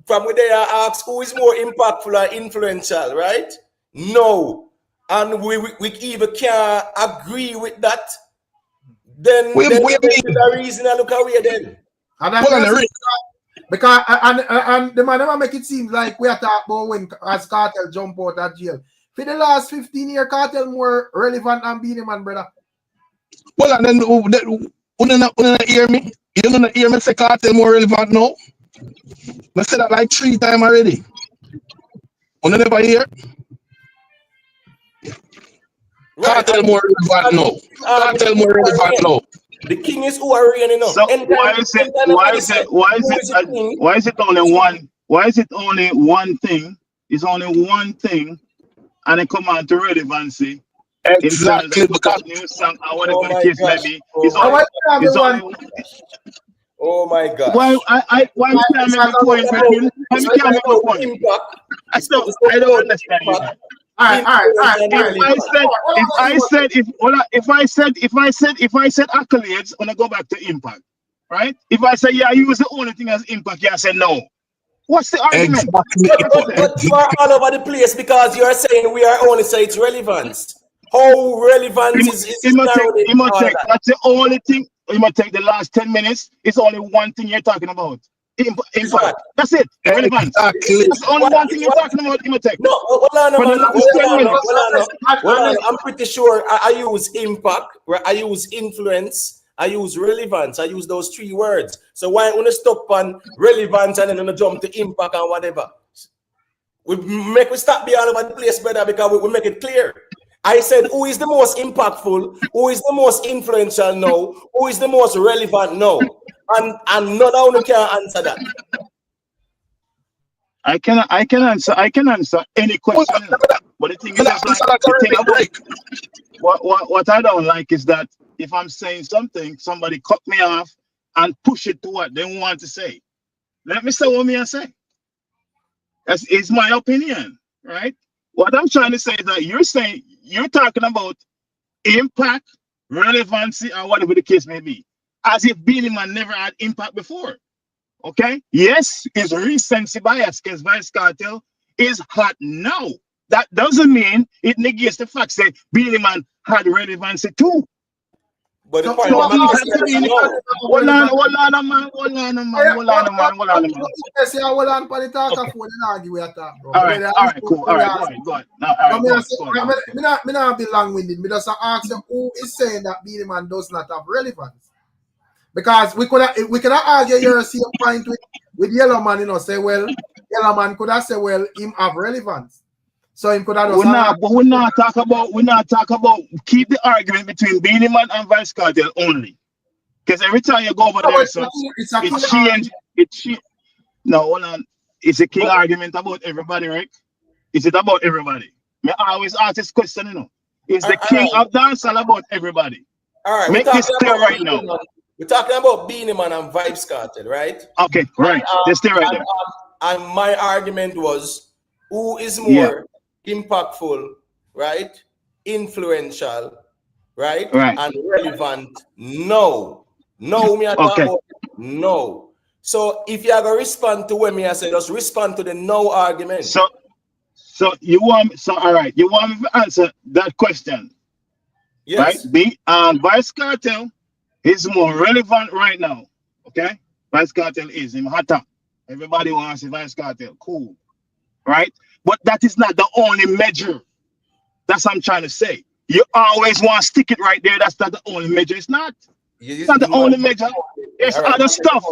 from where they are asked who is more impactful or influential, right? No, and we even can't agree with that. Then the reason I look away then. Because and the man never make it seem like we are talking about when as Cartel jump out of jail. For the last 15 years, Cartel more relevant than Beenie Man, brother. Well, and then you don't hear me? You don't hear me say Cartel more relevant now? I said that like 3 times already. You never hear? Cartel more relevant now. Cartel more relevant now. The king is who are reigning now. So why is it only one? Why is it only one thing? It's only one thing, and it come on to relevancy. Exactly, because new song or whatever the case may be. It's only Oh my gosh. Why can't make a point, brethren? Why me can't make a point? Impact. I don't understand you. All right. If I said accolades, when I go back to impact, right? If I say yeah, use the only thing as impact, yeah, I say no. What's the argument? But you are all over the place because you are saying we are only saying it's relevance. How relevant is Imotech, that's the only thing. Imotech, the last 10 minutes, it's only one thing you're talking about. Impact. That's it. Relevance. Exactly. That's the only one thing you're talking about, Imotech. No, I'm pretty sure I use impact, I use influence, I use relevance. I use those 3 words. So why want to stop on relevance and then gonna jump to impact and whatever? We stop being all over the place, brother, because we make it clear. I said, who is the most impactful? Who is the most influential? No. Who is the most relevant? No. And none of them can answer that. I can answer any question. But the thing is, what I don't like is that if I'm saying something, somebody cut me off and push it to what they want to say. Let me say what I say. It's my opinion, right? What I'm trying to say is that you're talking about impact, relevancy, or whatever the case may be, as if BEENIE Man never had impact before. Okay? Yes, his recency bias against Vice Cartel is hot now. That doesn't mean it negates the fact that BEENIE Man had relevancy too. But the Hold on, man. All right, cool. All right, go on. Me not be long-winded. Me just ask you who is saying that BEENIE Man does not have relevance. Because we could argue your same point with Yellow Man, you know, say, well, Yellow Man could have said, well, him have relevance. So him could have we're not talk about keep the argument between BEENIE Man and Vice Cartel only. Because every time you go over there, so it change. No, hold on. It's a king argument about everybody, right? Is it about everybody? I always ask this question, you know. Is the king of dancehall about everybody? All right, make this clear right now. We're talking about BEENIE Man and Vybz Cartel, right? Okay, right. Just stay right there. And my argument was, who is more impactful, right? Influential, right? And relevant? No. No, me talk about no. So if you are gonna respond to what me I say, just respond to the no argument. So you want all right, you want me to answer that question? Yes. Right? Vybz Cartel is more relevant right now. Okay? Vybz Cartel is him hotter. Everybody wants a Vybz Cartel. Cool. Right? But that is not the only measure. That's what I'm trying to say. You always want to stick it right there. That's not the only measure. It's not. It's not the only measure. There's other stuff.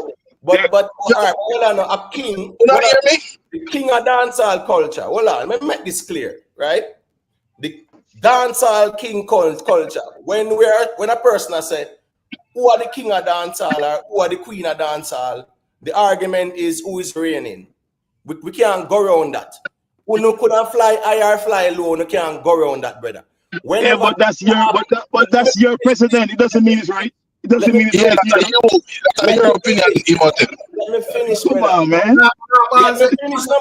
But all right, hold on. A king. The king of dancehall culture. Hold on. Let me make this clear, right? The dancehall king culture. When a person say, who are the king of dancehall or who are the queen of dancehall, the argument is who is reigning. We can't go around that. Who no couldn't fly high or fly low, no can't go around that, brother. Whenever but that's your president. It doesn't mean it's right. It doesn't mean it's right. That's your opinion, Imotech. Let me finish. Come on, man. Let me finish, man.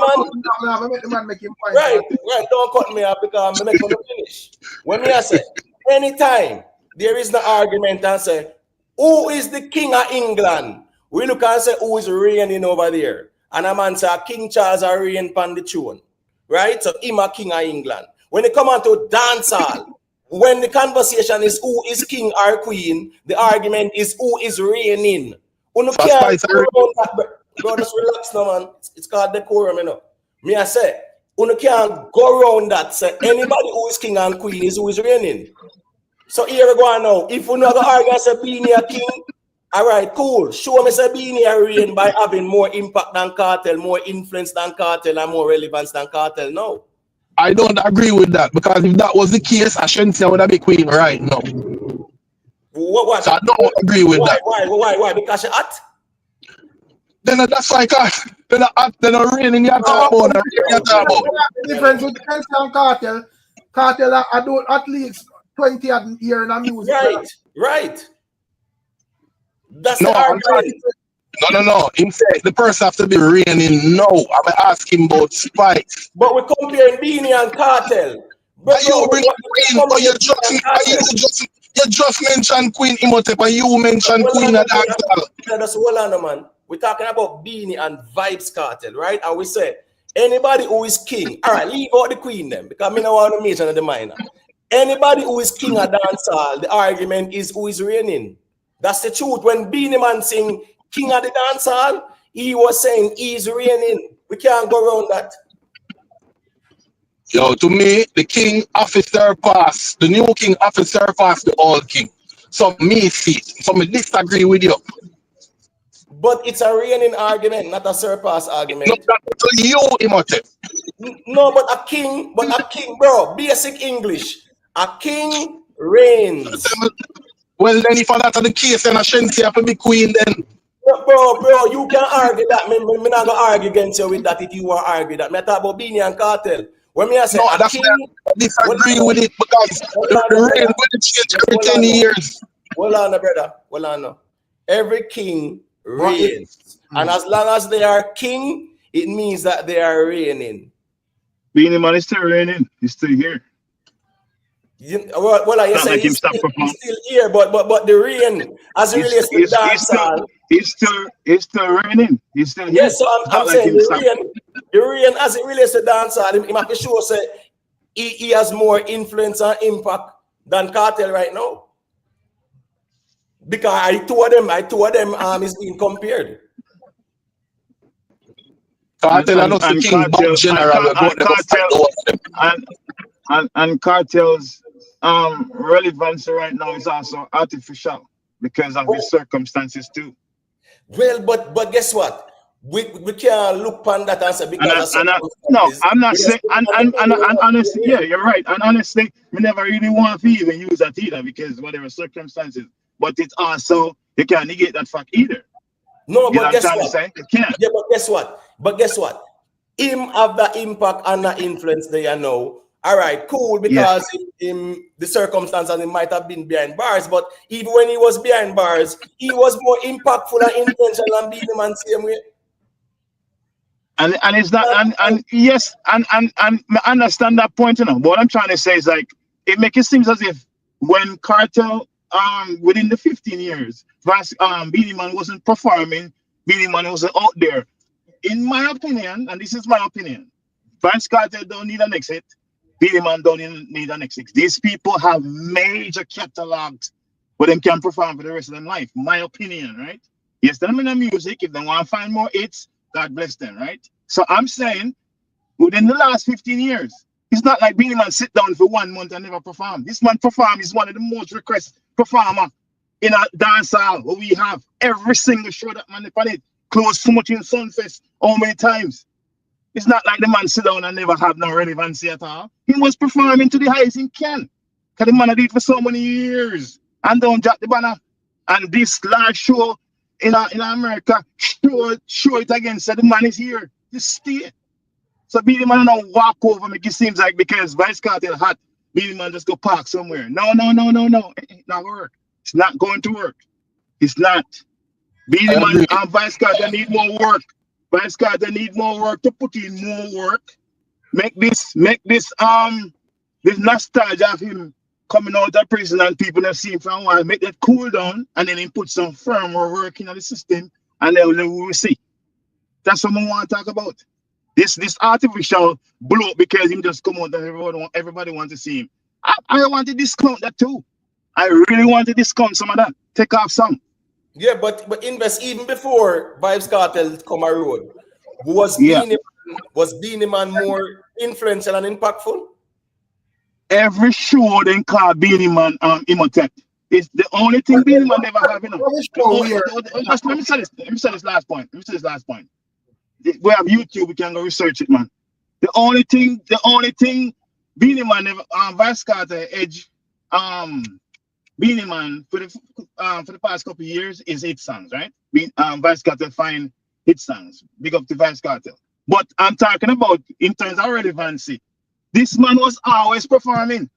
Right. Don't cut me off because I'm making you finish. When me I say, anytime there is no argument and say, who is the king of England? We look and say, who is reigning over there? And a man say, King Charles are reigning upon the throne. Right? So him a king of England. When they come on to dancehall, when the conversation is who is king or queen, the argument is who is reigning. Bro, just relax now, man. It's called decorum, you know. Me I say, you can't go around that. Say anybody who is king and queen is who is reigning. So here we go now. If we not argue say BEENIE a king, all right, cool. Show me say BEENIE a reign by having more impact than Cartel, more influence than Cartel, and more relevance than Cartel. No. I don't agree with that because if that was the case, I shouldn't say I would have been queen right now. What? So I don't agree with that. Why? Because you're hot? Then that's like then a raining you talk about. The difference with Cartel and Cartel I do at least 20 years in music. Right. That's the argument. No. Him say the person have to be reigning now. I'm asking about Spice. But we're comparing Beanie and Cartel. But you bring Queen, but you just mentioned Queen Imhotep, and you mentioned Queen of Dancehall. That's hold on, man. We're talking about Beanie and Vibes Cartel, right? And we say anybody who is king. All right, leave out the Queen then, because I don't want to mention the minor. Anybody who is king of dancehall, the argument is who is reigning. That's the truth. When Beenie Man sing king of the dancehall, he was saying he's reigning. We can't go around that. Yo, to me, the king officer pass, the new king officer pass the old king. So me see it. So me disagree with you. But it's a reigning argument, not a surpass argument. Not to you, Imhotep. No, but a king, bro, basic English. A king reigns. Well, then if that's the case, then I shouldn't have to be queen then. Bro, you can argue that. Me not gonna argue against you with that if you want to argue that. Me talk about Beenie and Cartel. When me I say no, that's king, I disagree with it because the reign will change every 10 years. Hold on, brother. Hold on. Every king reigns. And as long as they are king, it means that they are reigning. Beenie Man is still reigning. He's still here. I say he's still here, but the reign as it relates to dancehall. He's still reigning. He's still here. Yes, so I'm saying the reign as it relates to dancehall, he might be sure say he has more influence and impact than Cartel right now. Because I two of them is being compared. Cartel and the king Cartel, and Cartel's relevance right now is also artificial because of his circumstances too. Well, but guess what? We can't look upon that and say because I'm not saying and honestly, yeah, you're right. And honestly, we never really want to even use that either because whatever circumstances. But it's also you can't negate that fact either. No, but guess what? You can't. Yeah, but guess what? Him have the impact and the influence there now. All right, cool, because in the circumstances it might have been behind bars, but even when he was behind bars, he was more impactful and intentional than Beenie Man same way. And it's not and yes, and I understand that point, you know. But what I'm trying to say is like it makes it seem as if when Cartel within the 15 years, Beenie Man wasn't performing, Beenie Man wasn't out there. In my opinion, and this is my opinion, Cartel don't need an exit. Beenie Man don't need an exit. These people have major catalogs where they can perform for the rest of their life. My opinion, right? Yes, them in the music. If they want to find more hits, God bless them, right? So I'm saying, within the last 15 years, it's not like Beenie Man sit down for 1 month and never perform. This man perform is one of the most requested performer in a dancehall where we have every single show that man upon it. Close so much in Sunfest, how many times? It's not like the man sit down and never have no relevancy at all. He was performing to the highest he can. Because the man did it for so many years. And don't drop the banner. And this large show in America, show it again. So the man is here. Just stay. So Beenie Man don't walk over, make it seems like because Vice Cartel hot, Beenie Man just go park somewhere. No. It's not work. It's not going to work. It's not. Beenie Man and Vice Cartel need more work. Vice Cartel need more work to put in more work. Make this nostalgia of him coming out of prison and people have seen him for a while, make that cool down and then he put some firmer work in the system and then we will see. That's what I want to talk about. This artificial blow because him just come out and everybody want to see him. I want to discount that too. I really want to discount some of that. Take off some. Yeah, but invest even before Vibes Cartel come a road. Was Beenie Man more influential and impactful? Every show they call Beenie Man Imhotep. It's the only thing Beenie Man never have enough. Let me say this last point. We have YouTube, we can go research it, man. The only thing Beenie Man never Vice Cartel edge Beenie Man for the past couple of years is hit songs, right? Vice Cartel find hit songs. Big up to Vice Cartel. But I'm talking about in terms of relevancy. This man was always performing.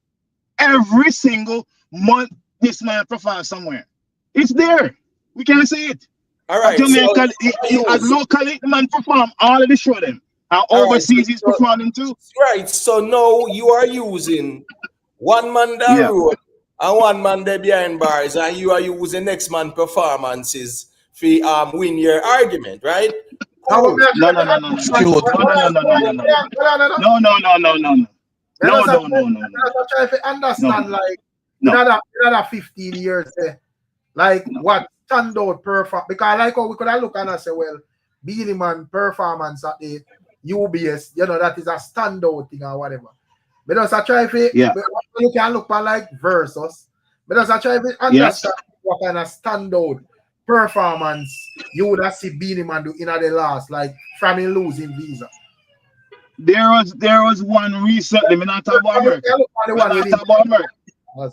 Every single month, this man performs somewhere. It's there. We can see it. All At right. So Jamaica, as locally, the man perform all of the show them. And overseas, he's performing too. Right. So now you are using one man that road and one man there behind bars, and you are using next man performances for win your argument, right? Cool. No. I'm trying to understand, like, another 15 years, like, what standout perform, because like how we could have looked and say, well, Beenie Man performance at the UBS, you know, that is a standout thing or whatever. But also I try to, you can look at like versus, but also I try to understand what kind of standout performance you would have seen Beenie Man do in the last, like from him losing visa. There was one recently. Me not talk about America.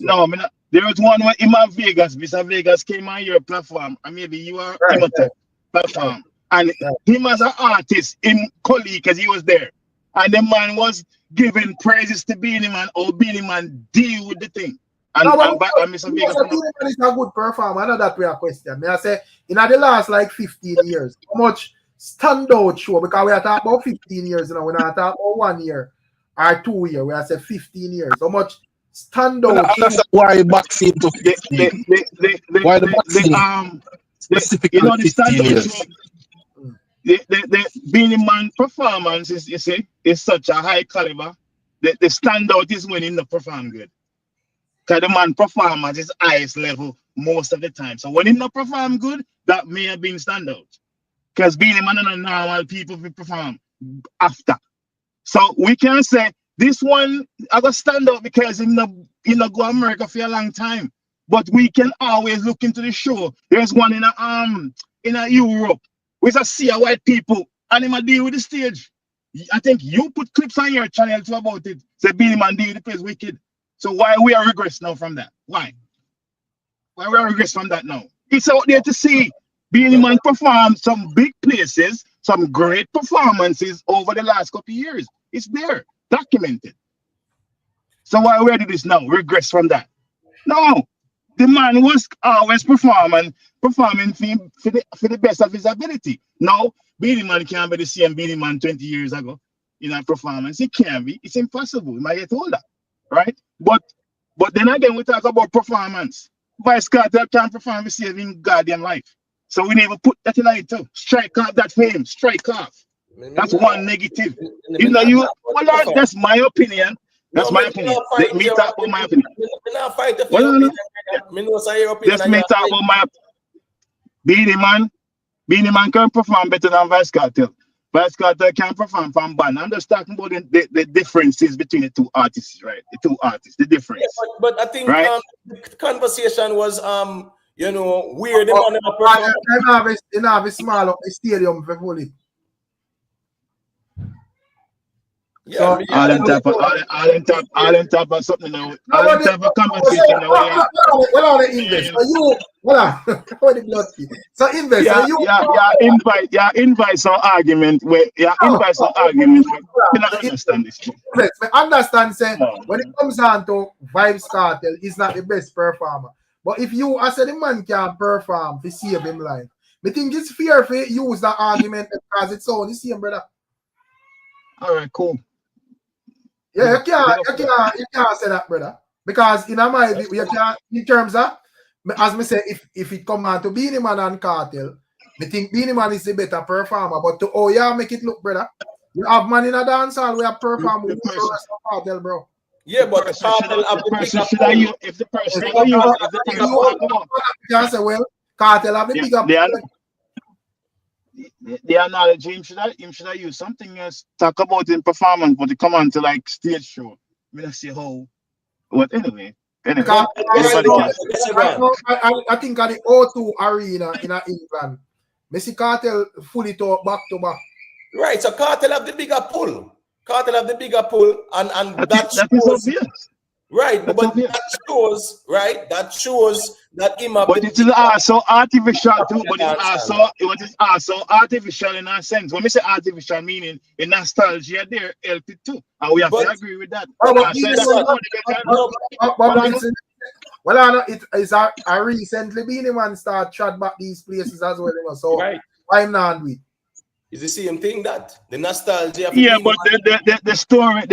No, there was one where in Vegas. Mr. Vegas came on your platform, and maybe you are platform, and him as an artist, him colleague, because he was there, and the man was giving praises to Beenie Man. Or Beenie Man deal with the thing. And Mr. Vegas is a good performer. I know that we are question. I say in the last like 15 years, how much standout show, because we are talking about 15 years now. We're not talking about 1 year or 2 years. We are say 15 years. How much standout show? Why boxing to why the boxing specifically you know, the 15 years? The Beenie Man performance is, you see, is such a high caliber. The standout is when he not perform good. Because the man performance is highest level most of the time. So when he not perform good, that may have been standout. Because Beenie Man and normal people will perform after. So we can say this one I got stand out because he not go America for a long time. But we can always look into the show. There's one in a Europe with a sea of white people and him a deal with the stage. I think you put clips on your channel too about it. Say Beenie Man deal with the place wicked. So why we are regress now from that? Why we are regress from that now? It's out there to see. Beenie Man performed some big places, some great performances over the last couple of years. It's there, documented. So why we do this now? Regress from that? No, the man was always performing for the best of his ability. Now, Beenie Man can't be the same Beenie Man 20 years ago in a performance. It can't be. It's impossible. He might get older, right? But then again, we talk about performance. Vice Cartel can't perform the saving goddamn life. So we never put that in it too. Strike off that fame. Strike off. That's one negative. You know, that's my opinion. That's my opinion. Let me talk about my opinion. Let's me talk about my opinion. Beenie Man can perform better than Vice Cartel. Vice Cartel can perform from band. I'm just talking about the differences between the two artists, right? The two artists, the difference. Yeah, but I think the conversation was you know, weird. They have a small stadium for fully. Yeah, so, all in top of something now. All in top of conversation now. Well, on the invest. So invest. Invite some argument. Invite some argument. I understand this. I understand, say, when it comes down to Vybz Cartel, he's not the best performer. But if you as the man can perform to save him life, I think it's fair for use that argument because it's all the same, brother. All right, cool. Yeah, you can't say that, brother. Because in my view, you can't, in terms of, as me say, if it come on to Beenie Man and Cartel, I think Beenie Man is the better performer. But to make it look, brother, you have man in a dancehall we have perform with the rest of Cartel, bro. Yeah, but Cartel have the can't say, well, Cartel have the bigger. The analogy him should have used something else. Talk about in performance, but it come on to like stage show. I mean, see how. But anyway. I think at the O2 Arena in England, Messi Cartel fully to back. Right, so Cartel have the bigger pull. And that shows, is obvious. Right, but that shows, right? That shows that him. But it is also artificial too. But it is also artificial in a sense. When we say artificial, meaning the nostalgia there helped it too, and we have to agree with that. Well, I know it is a recently BEENIE man start chat back these places as well, you know. So Right. why not do it? It's the same thing that the nostalgia. Of Yeah, BEENIE but man. the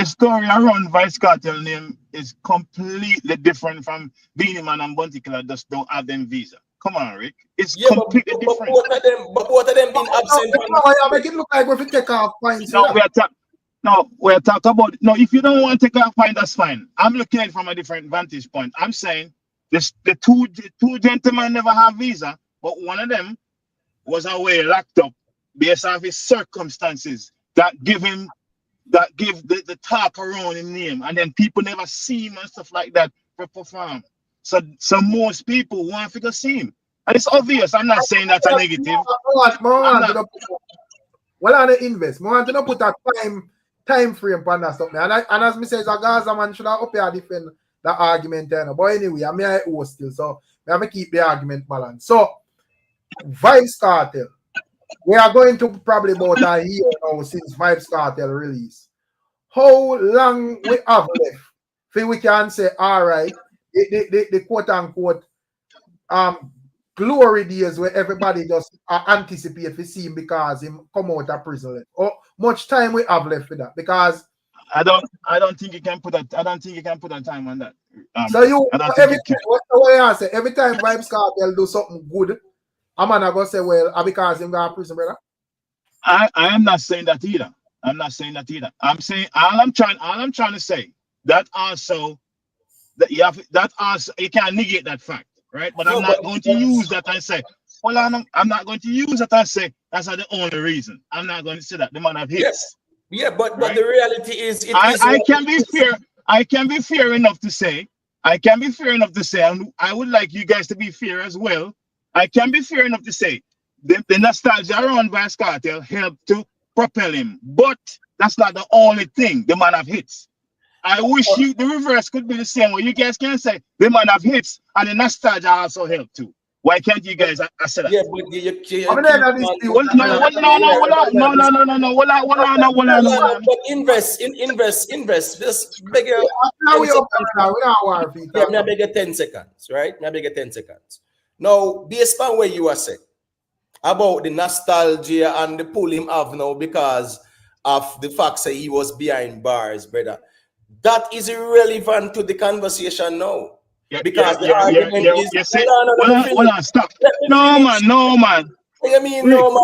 story around Vice Cartel name is completely different from Beenie Man and Bounty Killer. Just don't have them visa. Come on, Rick. It's Yeah, but completely different. both of them been absent. I make it look like if you take off points. No, we're talking about no. If you don't want to take a fine, that's fine. I'm looking at it from a different vantage point. I'm saying this: the two gentlemen never have visa, but one of them was away locked up based off his circumstances that give the talk around his name, and then people never see him and stuff like that for perform. So most people want to go see him, and it's obvious. I'm not saying that's a negative. Well, I invest. I want to put a time frame on that stuff. And as me says, a Gaza man should have up here defend the argument. But anyway, I mean, I host still, so I have to keep the argument balanced. So, Vybz Cartel. We are going to probably about a year now since Vybz Cartel release. How long we have left? So we can say, all right, the quote unquote glory days where everybody just anticipate to see him because him come out of prison. Or much time we have left for that? Because I don't think you can put that. I don't think you can put a time on that. So you every time Vybz Cartel do something good, I'm not gonna say, well, because him got prison, brother. I am not saying that either. I'm not saying that either. I'm saying all I'm trying to say that also that you can't negate that fact, right? But I'm not going to use that and say, well, I'm not going to use that and say that's not the only reason. I'm not going to say that the man have hits. Yeah, but right? the reality is, I can be fair. I can be fair enough to say. And I would like you guys to be fair as well. I can be fair enough to say the nostalgia around Vybz Cartel helped to propel him, but that's not the only thing. The man have hits. I wish the reverse could be the same way. You guys can say the man have hits and the nostalgia also helped too. Why can't you guys say that? Yeah, but but invest. Just beg you. Yeah, me beg 10 seconds, right? Me beg 10 seconds. Now, based on where you are saying about the nostalgia and the pull him off now because of the fact that he was behind bars, brother, that is irrelevant to the conversation now. Because the argument is hold on, stop. No man. I mean, Rick, hold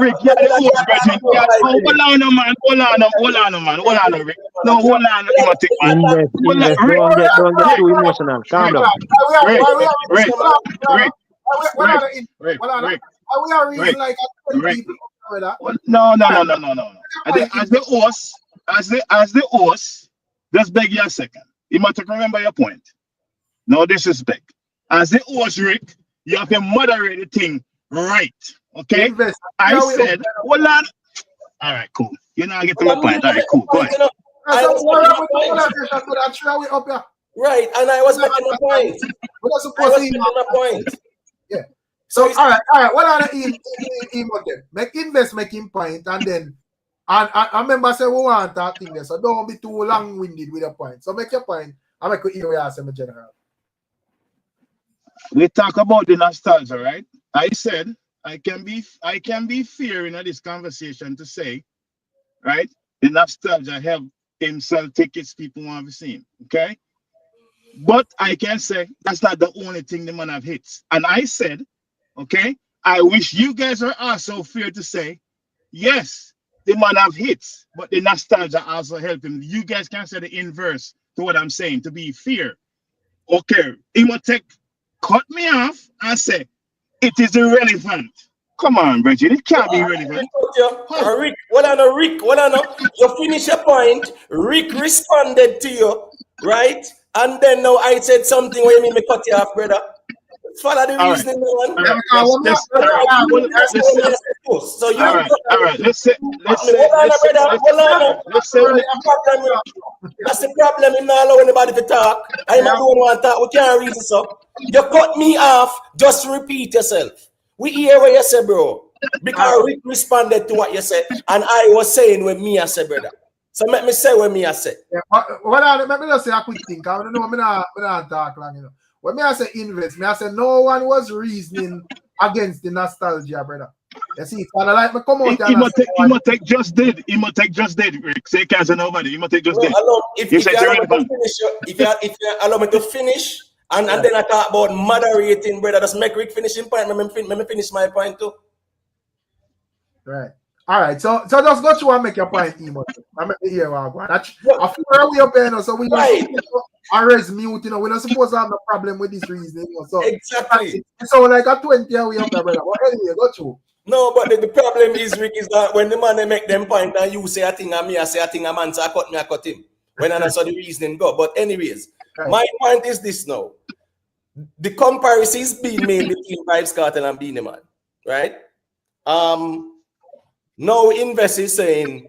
on, man. Rick. No, hold on, Invest. Don't get too emotional. Calm down. Rick. No. As the host, just beg you a second. You must remember your point. No disrespect. As the host, Rick, you have to moderate the thing right. Okay? I said, hold on. All right, cool. You know, I get to my point. All right, cool. Go ahead. Right, and I was making a point. Yeah. So all right. What are the make invest making point, and then I remember say we want that thing there, so don't be too long-winded with your point. So make your point. I make you hear what in general. We talk about the nostalgia, right? I said I can be fair in this conversation to say, right? The nostalgia help him sell tickets people want to see him. Okay. But I can say that's not the only thing the man have hits. And I said, okay, I wish you guys are also fair to say, yes, the man have hits, but the nostalgia also helped him. You guys can say the inverse to what I'm saying, to be fair. Okay, Imotech cut me off and say, it is irrelevant. Come on, Bridget, it can't be irrelevant. Rick, you finish your point. Rick responded to you, right? And then now I said something where you mean me cut you off, brother. Follow the reasoning, man. So you all right. Let's say that's the problem. Him not allow anybody to talk. I'm not doing one talk. We can't reason so. You cut me off. Just repeat yourself. We hear what you say, bro. Because Rick responded to what you said, and I was saying what me I said, brother. So let me say what me I said. Let me just say a quick thing. I don't know. I'm not talk long, you know. when me I say invest, me I say no one was reasoning against the nostalgia, brother. You see, it's kind of like me come out He and must take just did. He must take just did. Rick. Say can't say nobody. He must take just No, did. allow, if You you say allow me to irrelevant. finish, if you allow me to finish, and then I talk about moderating, brother, just make Rick finish his point. Let me finish my point too. Right. All right. So just go through and make your point, Emo. I make the ear one. I feel where we up here, so we Right. arrest mute, we're not supposed to have no problem with this reasoning, So Exactly. so like a 20 we up there, brother. But anyway, go through. No, but the problem is, Rick, is that when the man they make them point and you say a thing and me I say a thing, a man say I cut him. When I saw the reasoning go. But anyways, my point is this now. The comparison is being made between Vybz Cartel and BEENIE Man, right? Now Invest is saying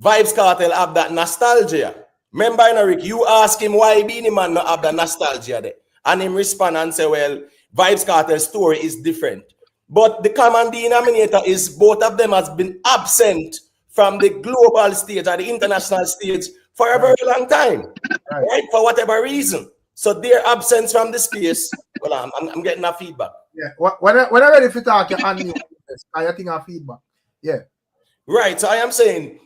Vybz Cartel have that nostalgia. Remember, Rick, you ask him why BEENIE Man not have that nostalgia there. And him respond and say, well, Vybz Cartel's story is different. But the common denominator is both of them has been absent from the global stage or the international stage for a very long time, right? For whatever reason. So their absence from the space, well, I'm getting that feedback. Yeah, when I ready to talk, you unmute. I think our feedback. Yeah. Right, so I am saying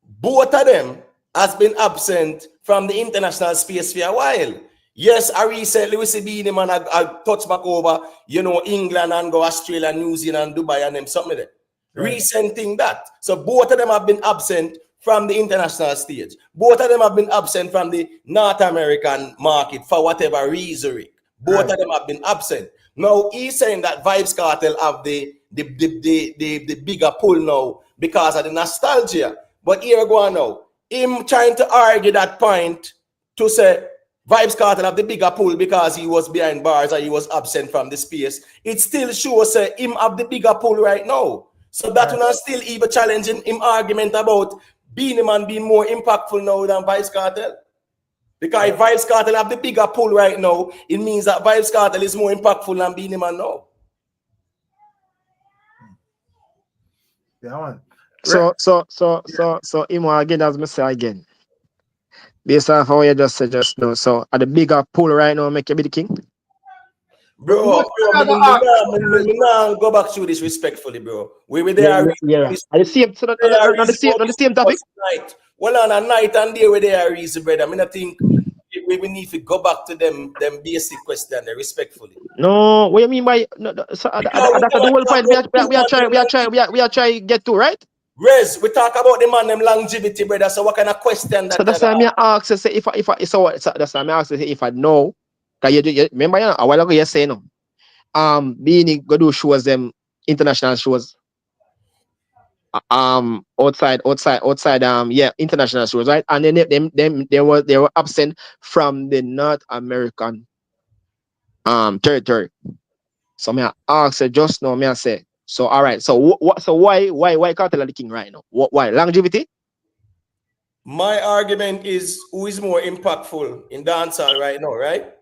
both of them has been absent from the international space for a while. Yes, I recently we see BEENIE Man I touch back over, England and go Australia, New Zealand, Dubai, and them something like that. Right. Recent thing that. So both of them have been absent from the international stage. Both of them have been absent from the North American market for whatever reason. Both of them have been absent. Now he's saying that Vybz Cartel have the bigger pull now because of the nostalgia. But here go on now. Him trying to argue that point to say Vybz Cartel have the bigger pull because he was behind bars or he was absent from the space. It still shows him have the bigger pull right now. So that will not still even challenging him argument about BEENIE Man being more impactful now than Vybz Cartel. Because if Vybz Cartel have the bigger pull right now, it means that Vybz Cartel is more impactful than BEENIE Man now. Yeah, man. So Imo again, as me say again. Based off how you just said just now. So at the bigger pull right now, make you be the king? Bro, go back to this respectfully, bro. We were there. Yeah. At the same, so not the same topic. Well, on a night and day where they are reason, brother. I mean, I think we need to go back to them basic question respectfully. No, what you mean by that's the whole point. We are trying to get to, right? Rez, we talk about the man them longevity, brother. So what kind of question that? So that's why I ask say if that's why I ask if I know. Cause you remember a while ago you say no. BEENIE go do shows them international shows. Outside international shows, right? And then they were absent from the North American territory. So me ask just now, me I say, so all right, so why Cartel the king right now? Why longevity? My argument is who is more impactful in dancehall right now, right?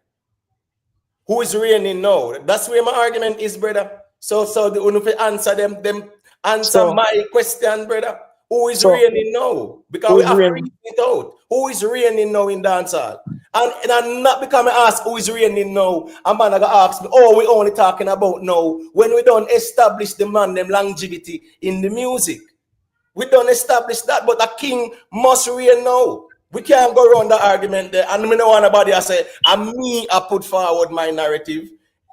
Who is reigning now? That's where my argument is, brother. So the only answer my question, brother. Who is reigning now? Because we have to read it out. Who is reigning now in dancehall? And I'm not becoming asked who is reigning now. A man gonna ask me, oh, we only talking about now when we don't establish the man them longevity in the music. We don't establish that, but a king must reign now. We can't go around the argument there. And me know anybody I say, and me I put forward my narrative.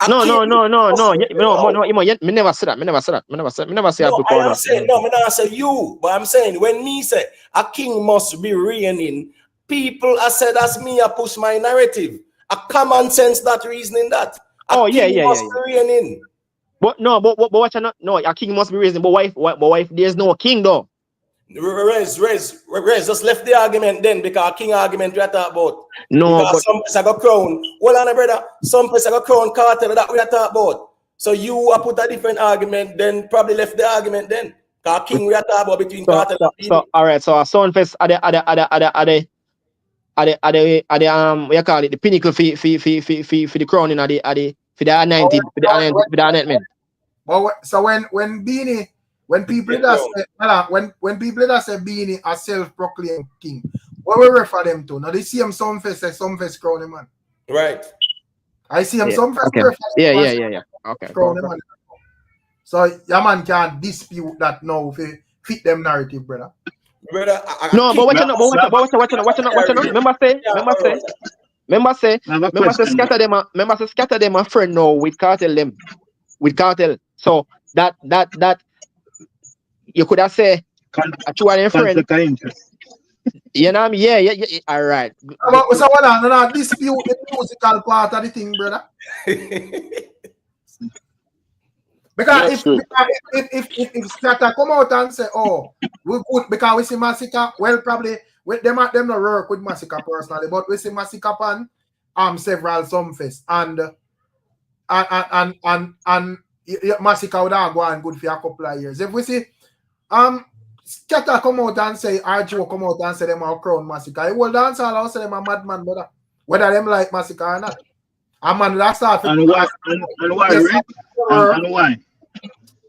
No. Me never say that. Me never say I put forward. Me not say you, but I'm saying when me say a king must be reigning, people I said that's me I push my narrative. A common sense that reasoning that. A king must be reigning. But watch not. No, a king must be reigning. But why if there's no king though? Rez, just left the argument then because king argument we are talking about. No, because but some place I got crown. Well, on brother, some place I got crown Cartel that we are talking about. So you put a different argument, then probably left the argument then. Because king we are talking about between Cartel and BEENIE. So all right, so a Sunfest are the what you call it, the pinnacle for the crowning for the 90 for the announcement. But so when BEENIE, when people that say BEENIE a self-proclaimed king, what we refer them to? Now the same Sunfest say Sunfest crown man. Right. I see him Yeah. some Okay. first Yeah. Okay. Go. So your man can't dispute that now if it fit them narrative, brother. Brother, No, but what you know, Well, Remember say, I have a question. scatter them a friend now with cartel. So that you could have say a true and friend. Conflict of interest. You know what I mean? Yeah. All right. So what on dispute the musical part of the thing, brother. Because if Scatter come out and say, oh, we good because we see Massacre, well probably them not work with Massacre personally, but we see Massacre on several Sumfest and Massacre would have gone good for a couple of years. If we see Scatter come out and say, Joe come out and say them are crown Massacre, he will dance all out say them a madman, brother. Whether them like Massacre or not. A man that's off. And why, Rick? And why?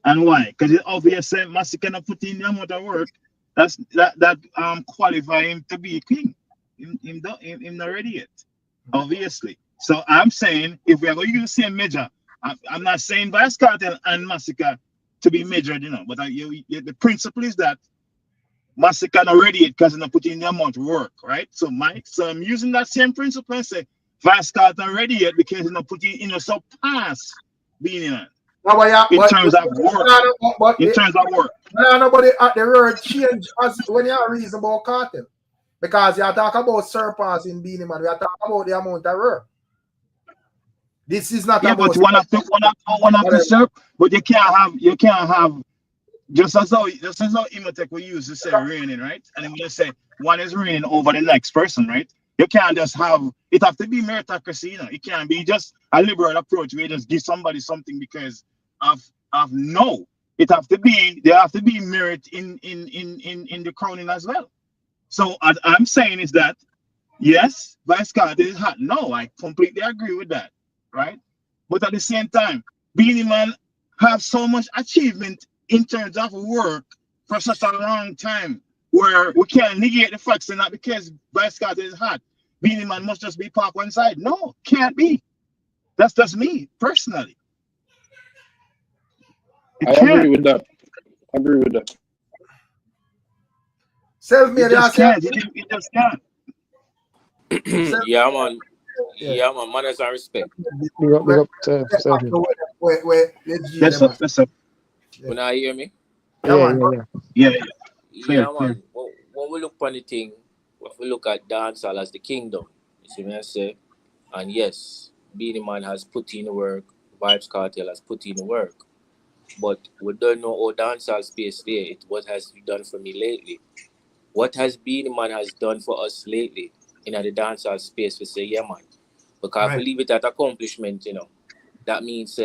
And why? Because it's obvious that Massacre cannot put in the amount of work that qualify him to be king. Him not ready yet. Obviously. So I'm saying if we are going to use the same measure, I'm not saying Vice Cartel and Massacre to be measured, but the principle is that Massacre not ready yet because he's not putting in the amount of work, right? So I'm using that same principle and say Vice Cartel not ready yet because he's not putting in a surpass BEENIE Man. In terms of work. Nobody at the word change as when you are reason about cartel. Because you are talking about surpassing BEENIE Man. We are talking about the amount of work. This is not about but one of the surp, but you can't have just as how Imotech we use to say reigning, right? And then you say one is reigning over the next person, right? You can't just have it have to be meritocracy, It can't be just a liberal approach where you just give somebody something because of no. There have to be merit in the crowning as well. So what I'm saying is that yes, Vice Cartel is hot. No, I completely agree with that, right? But at the same time, BEENIE Man have so much achievement in terms of work for such a long time where we can't negate the facts and not because Vice Cartel is hot. BEENIE Man must just be parked one side. No, can't be. That's just me personally. I agree with that. Self-made, it just can't. It just can't. Yeah, man. Yeah, man. Manners and respect. Big up to That's up. When I hear me? Yeah. Yeah, man. When we look on the thing, if we look at dancehall as the kingdom, you see me I say, and yes, BEENIE Man has put in the work, Vybz Cartel has put in the work, but we don't know how dancehall space there. What has he done for me lately? What has BEENIE Man has done for us lately in the dancehall space? We say, yeah, man, because if we leave it at accomplishment, that means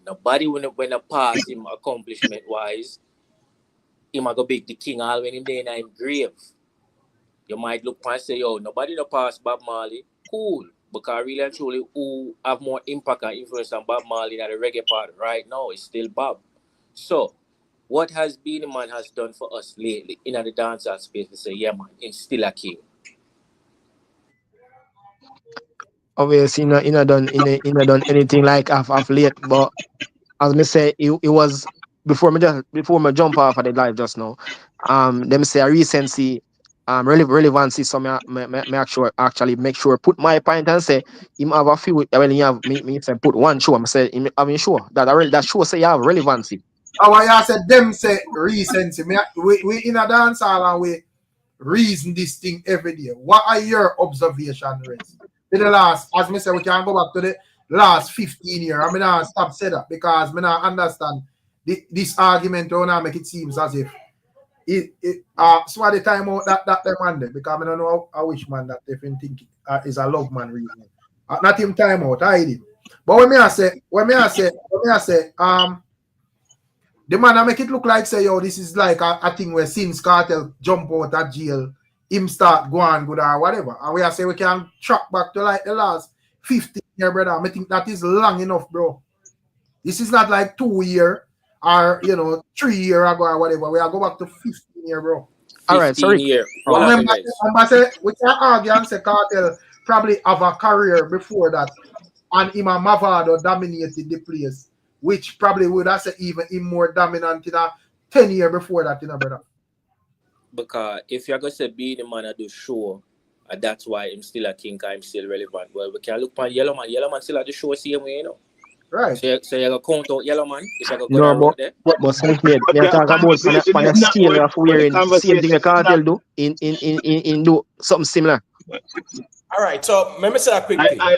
nobody when I pass him accomplishment wise, him a go big the king all when him there in him grave. You might look and say, yo, nobody no pass Bob Marley. Cool. Because really and truly, who have more impact and influence than Bob Marley than the reggae part right now is still Bob. So, what has BEENIE Man has done for us lately in the dancehall space? We say, yeah, man, he's still a king. Obviously, he not done anything like of late, but as me say, it was before me jump off of the live just now. Them say a recency, relevancy. So actually make sure put my point and say him have a few. Well, you have me say put one show. I say I'm sure that show say you have relevancy. I said them say recency. We in a dance hall and we reason this thing every day. What are your observations, Rez? In the last, as me say, we can go back to the last 15 years. I mean, I stop say that because I not understand this argument. Don't make it seems as if so at the time out that man there because I don't know how which man that if you think is a love man reason. Not him time out, I did. But when I say, the man I make it look like say, yo, this is like a thing where since Cartel jump out of jail, him start going good or whatever. And we say we can track back to like the last 15 years, brother. I think that is long enough, bro. This is not like 2 years or 3 years ago or whatever. We are go back to 15 years, bro. All right, sorry. Years. Remember, say we can argue and say Cartel probably have a career before that and him and Mavado dominated the place, which probably would have said even him more dominant in a 10 years before that, you know, brother. Because if you're going to say Beenie Man do show, and that's why I'm still a king, I'm still relevant. Well, we can look at Yellow Man. Yellow Man still at the show same way, you know. Right. So you're going to count out Yellow Man if you're going to go No, down road there. but self-made. But Me the talk about conversation on a is not scale of when the wearing same thing conversation a is cartel not. do in do something similar. All right, so let me say a quick thing. I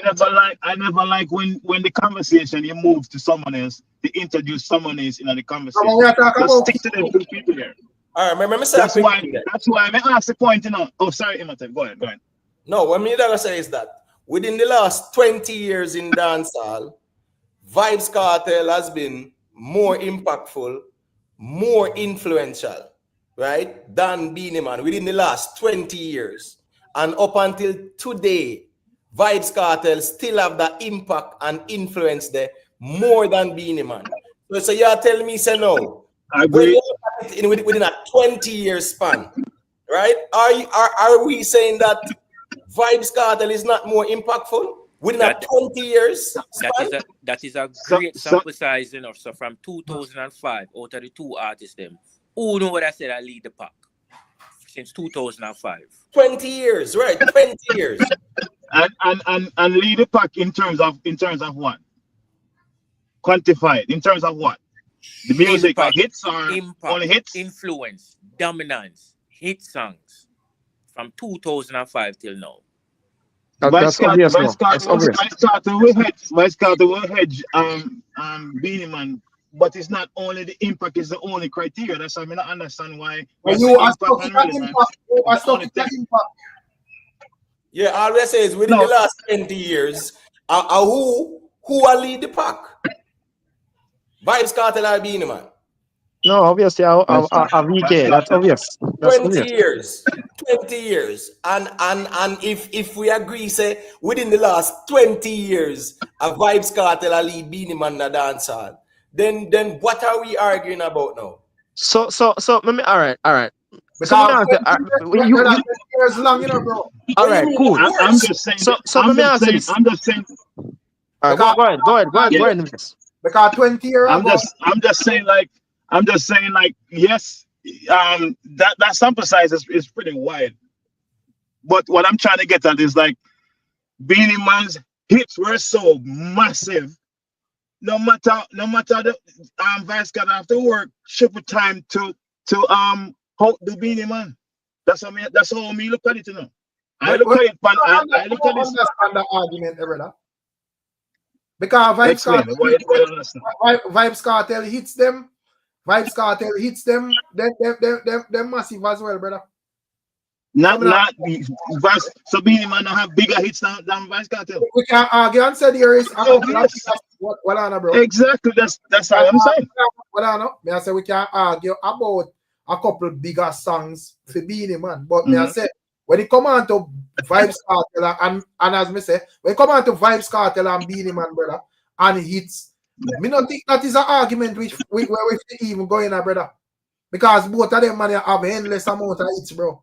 never like when the conversation you move to someone else, to introduce someone else in the So conversation. when we talk Just about stick to them two people there. All right, let me say a quick thing. That's why I ask the point, you know. Oh, sorry, Imhotep. Go ahead. No, what me that I say is that within the last 20 years in dancehall, Vybz Cartel has been more impactful, more influential, right, than Beenie Man within the last 20 years. And up until today, Vybz Cartel still have that impact and influence there more than Beenie Man. So you are telling me, say no. I When agree. you look at it within a 20-year span, right? Are we saying that Vybz Cartel is not more impactful within a 20 years span? That is a great sample size, you know. So from 2005, out of the two artists, them, who know what I said? I lead the pack since 2005. 20 years, right? 20 years. And lead the pack in terms of what? Quantified in terms of what? The music Impact, hits or only hits? influence, dominance, hit songs from 2005 till now. That's obvious now. That's obvious. Vice Carter will hedge Beenie Man, but it's not only the impact is the only criteria. That's why I don't understand why you are stuck in that impact. You are stuck in that impact. Yeah, all I say is within the last 20 years, who will lead the pack? Vybz Cartel or Beenie Man? No, obviously, a VK. That's obvious. That's 20 obvious. years. 20 years. And if we agree, say, within the last 20 years, a Vybz Cartel will lead Beenie Man in the dancehall, then what are we arguing about now? So let me. All right. Because So years long, you know, bro. all right, cool. I'm just saying. So let me answer this. I'm just saying. Go ahead. Because 20 years ago, I'm just saying like yes, that sample size is pretty wide. But what I'm trying to get at is like Beenie Man's hits were so massive. No matter the Vice Cartel have to work triple time to hold the Beenie Man. That's how me look at it, you know. I look at it, man. I look at this. understand the argument, brother. Because Vybz Cartel hits them. Vybz Cartel hits them. They're massive as well, brother. Not so Beenie Man don't have bigger hits than Vice Cartel. We can argue and say there is what on, bro. Exactly, that's what I'm saying. What on, me I say we can argue about a couple bigger songs for Beenie Man, but me I say when it come on to Vybz Cartel and as me say, when it come on to Vybz Cartel and Beenie Man, brother, and hits, me not think that is an argument where we even go in, brother, because both of them man have endless amount of hits, bro.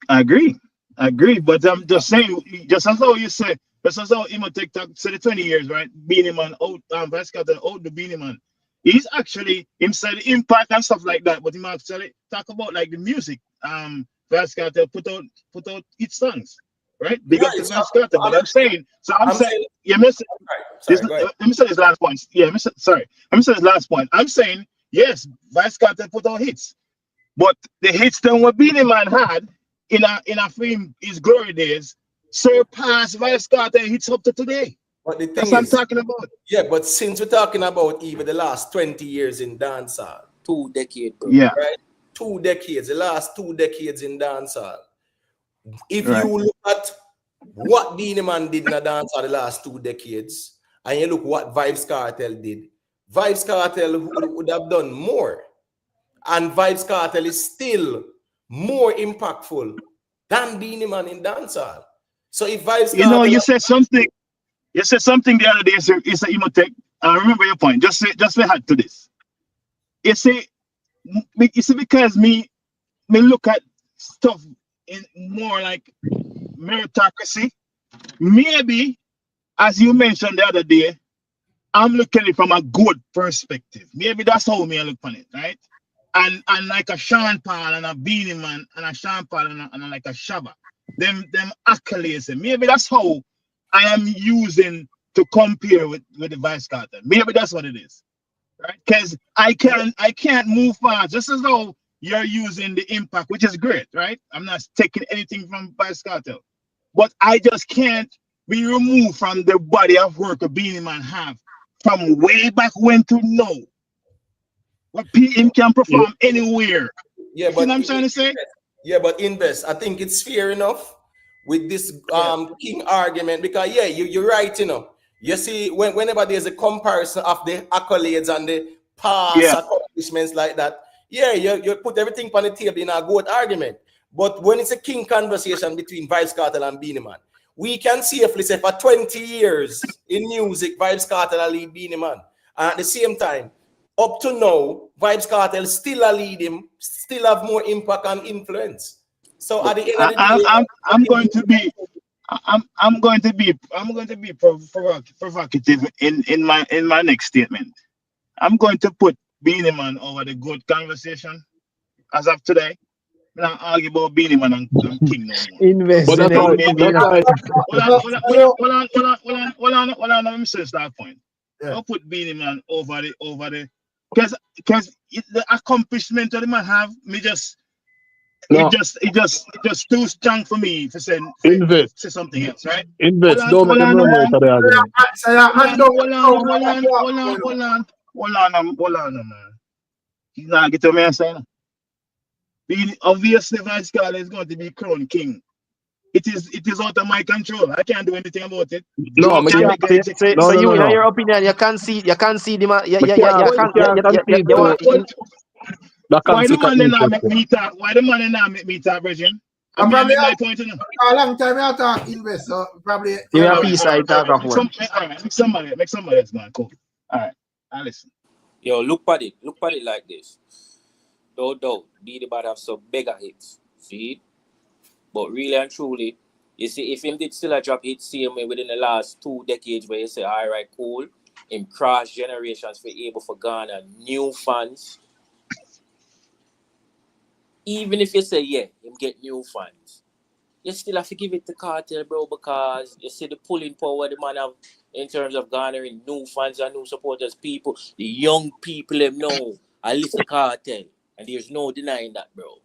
I agree, but I'm just saying, just as how you say, just as how Imhotep say the 20 years, right? Beenie Man out, Vice Cartel out the Beenie Man. He's actually himself the impact and stuff like that, but he actually talk about like the music. Vice Cartel put out its songs, right? Big up to Vice Cartel. But I'm saying, you missed it. Let me say this last point. Yeah, let me say this last point. I'm saying, yes, Vice Cartel put out hits, but the hits that what Beenie Man had in a film his glory days surpassed Vice Cartel hits up to today. But the thing that's what I'm talking about. Yeah, but since we're talking about even the last 20 years in dancehall, 2 decades, bro. Yeah, right? 2 decades, the last 2 decades in dancehall. If you look at what Beenie Man did in the dancehall the last 2 decades, and you look what Vybz Cartel did, Vybz Cartel would have done more, and Vybz Cartel is still more impactful than Beenie Man in dancehall. So if Vybz Cartel, you said something. You said something the other day. It's a Imhotep. I remember your point. Just add to this. You see because me look at stuff in more like meritocracy. Maybe as you mentioned the other day, I'm looking at it from a good perspective. Maybe that's how me I look on it, right? And like a Sean Paul and a Beenie Man and a Sean Paul and like a Shabba, them accolades. Maybe that's how I am using to compare with the Vice Cartel. Maybe that's what it is, right? Because I can't move fast. Just as though you're using the impact, which is great, right? I'm not taking anything from Vice Cartel, but I just can't be removed from the body of work a Beenie Man have from way back when to now. What PM can perform anywhere. Yeah, You but see what I'm trying to say? Yeah, but Invest, I think it's fair enough with this King argument because you're right, you know. You see, whenever there's a comparison of the accolades and the past accomplishments like that, you put everything on the table in a good argument. But when it's a King conversation between Vybz Cartel and Beenie Man, we can safely say for 20 years in music, Vybz Cartel lead Beenie Man. And at the same time, up to now, Vybz Cartel still a lead him, still have more impact and influence. So at the end of the day, I'm going to be provocative in my next statement. I'm going to put Beenie Man over the good conversation as of today. I'm not argue about Beenie Man and King no more. Invest But in that's how it. Hold on, let me say that point. I'll put Beenie Man over the because the accomplishment that the man have, it just too strong for me to say something else, right? Invest, don't make them run away for the argument. Hold on, man. He's not getting me saying. Obviously, Vice Cartel is going to be crowned king. It is out of my control. I can't do anything about it. No, so you, in your opinion, you can't see the man. Why the man not make me talk? Why the man not make me talk, Virgin? I mean, my point, you know. A long time I talk Invest, so probably. You have a piece I talk of one. Make somebody else, man. Cool. All right, I listen. Yo, look at it like this. Though, Beenie Man have some bigger hits, see? But really and truly, you see, if him did still a drop hit same way within the last 2 decades where you say, all right, cool, him cross generations for able for garner new fans. Even if you say, yeah, him get new fans, you still have to give it to Cartel, bro, because you see the pulling power the man have in terms of garnering new fans and new supporters, people, the young people them know, I listen to Cartel, and there's no denying that, bro.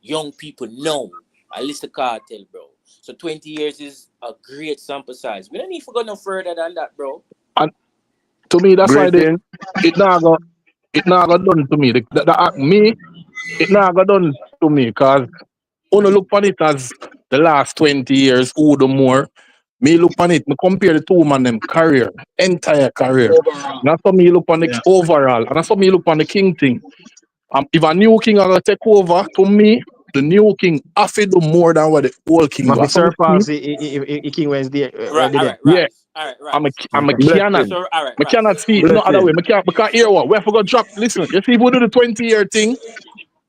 Young people know I listen to Cartel, bro. So 20 years is a great sample size. We don't need to go no further than that, bro. And to me, that's why it not got done to me. It not got done to me because when I look on it as the last 20 years, who the more, me look on it, me compare the two man them career, entire career. Overall. That's how me look on it overall. And that's how me look on the king thing. If a new king are gonna take over, to me, the new king have to do more than what the old king do. Surpass the king was there. Right. I'm a cannot. So, I cannot see it no other way. I can't hear what. We have to go drop. Listen, you see, if we do the 20-year thing,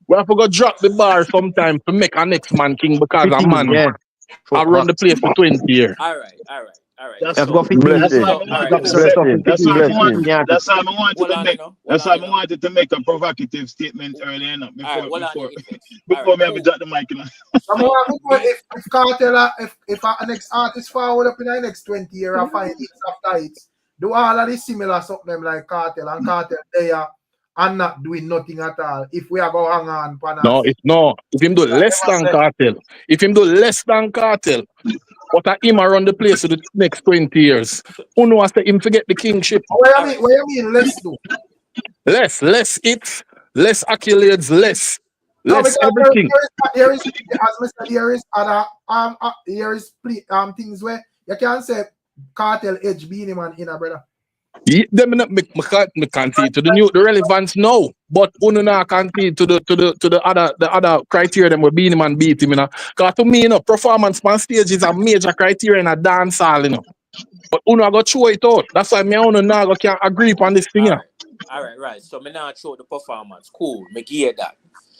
we have to go drop the bar sometime to make a next man king because a man I run the place for 20 years. All right. That's why I wanted to make a provocative statement earlier before me have to drop the mic. If Cartel, if our next artist forward up in the next 20 years, I find hits after hits, do all of this similar something like Cartel and Cartel there and not doing nothing at all. If we are going to hang on, if him do less than Cartel, but him around the place for the next 20 years. Who knows that him forget the kingship? What you mean less do? Less hits, less accolades, less everything. There is other things where you can say Cartel edge Beenie Man in a brother. Yeah, them not me can't see to the relevance now, but uno na can't see to the other criteria them where Beenie Man beat him, you know. Cause to me, you know, performance on stage is a major criteria in a dancehall, you know. But uno I go throw it out. That's why me and uno now can't agree upon this thing. All right. So me now throw the performance. Cool, me gear that.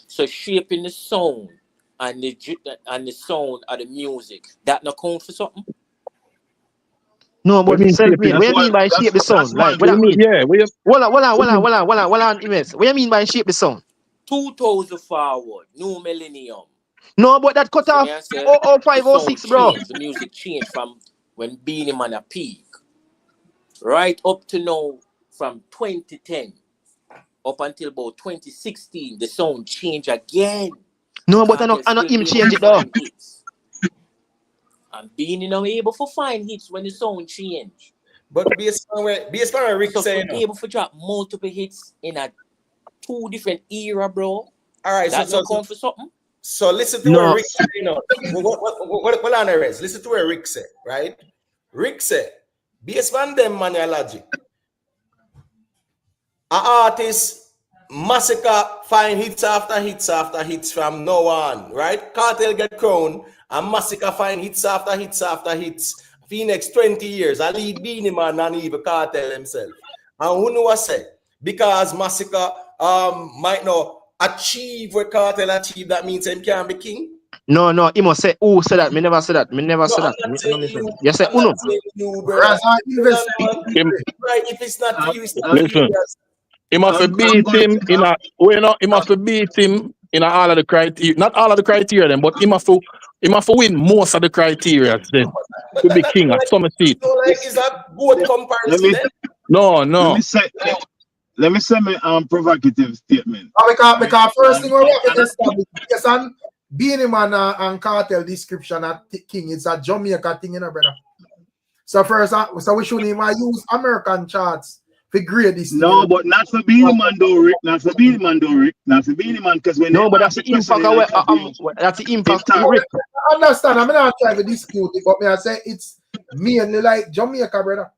So shaping the sound and the sound of the music, that not count for something? No, What but do you mean self-made. shaping? What you mean by shape the sound? Like, what What do that you mean? mean? Yeah, what you Hold on, Imes. What you mean by shape the sound? 2000 forward, new millennium. No, but that cut See off me I say, 05, the sound 06, bro. changed, the music changed from when Beenie Man a peak, right up to now, from 2010 up until about 2016, the sound changed again. No, but Cartel I know still him able to change it though. find hits. And Beenie now able to find hits when the sound change. But based on what Rick So saying, able to drop multiple hits in a 2 different era, bro. all right, That not count for something. So listen to No. what Rick said. You know, what on there is? Listen to what Rick said, right? Rick said, based on them manual logic, an artist massacre find hits after hits after hits from now on, right? Cartel get crowned and massacre find hits after hits after hits for the next 20 years. I lead Beenie Man and even Cartel himself. And who know what say? Because massacre might not achieve what Cartel achieve, that means him can't be king. No, he must say who said that. Me never said that. Me never No, said I'm that. not saying you. You say I'm uno. not saying you, brother. Raz, I invest. Right, if it's not for you, it's not for listen. you. He must I'm beat going him in a he must beat him in all of the criteria. Not all of the criteria then, but he must win most of the criteria then But to be king at some seat. so like is that good let comparison me then? No. let me say my provocative statement. Because first thing we have to establish, yes, and Beenie Man and Cartel description at King, it's a Jamaica thing, you know, brother. So first, so we shouldn't even use American charts to grade this thing. No, but not for Beenie Man though, Rick. Not for Beenie Man though, Rick. Not for Beenie Man, because when No, they but ask that's the the question, impact. they like, That's the impact. It's Rick. I understand. I'm not trying to dispute it, but me I say it's mainly like Jamaica, brother.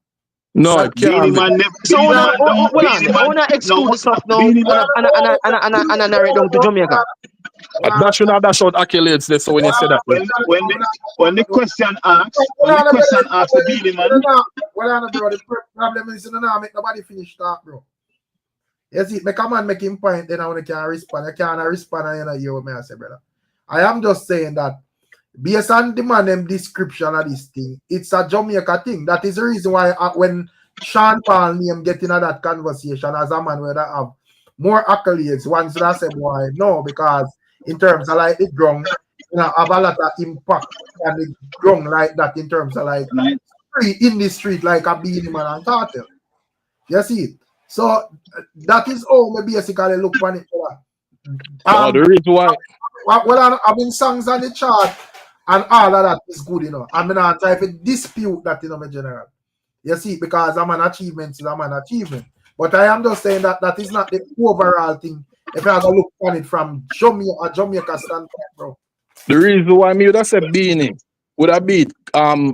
No, That it Beenie can't be. Man never. So Beenie Man I don't. Beenie Man. wanna exclude No, the stuff now Beenie Man. and narrow it down to Jamaica. That should have dash out accolades there, so when you say that. When the question asks, for Beenie Man. Well, bro, the problem is you don't make nobody finish talk, bro. You see, make a man make him point, then I want to respond. I can't respond, and you know, hear what me I say, brother. I am just saying that based on the man description of this thing, it's a Jamaica thing. That is the reason why when Sean Paul name get into that conversation as a man where they have more accolades, ones that say boy, no, because in terms of like the drum, you know, have a lot of impact and the drum like that in terms of like in the street like a Beenie Man and Cartel. You see it? So that is how we basically look on it. The reason why. Well, I mean, songs on the chart and all of that is good, you know. I'm not trying to dispute that, you know, my general. You see, because I'm an achievement is I'm an achievement. But I am just saying that that is not the overall thing. If I look on it from Jamaica standpoint, bro. The reason why me would have said Beenie would have beat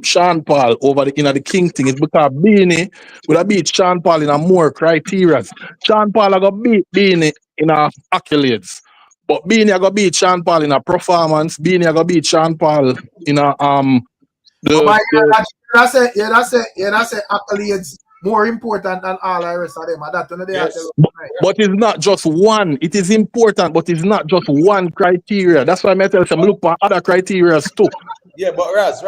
Sean Paul over the King thing is because Beenie would have beat Sean Paul in a more criteria. Sean Paul I got beat Beenie in a accolades. But Beenie I got beat Sean Paul in a performance. Beenie I got beat Sean Paul in a that's it accolades more important than all the rest of them. But it's not just one. It is important, but it's not just one criteria. That's why I tell them look for other criteria too. Yeah, but Raz.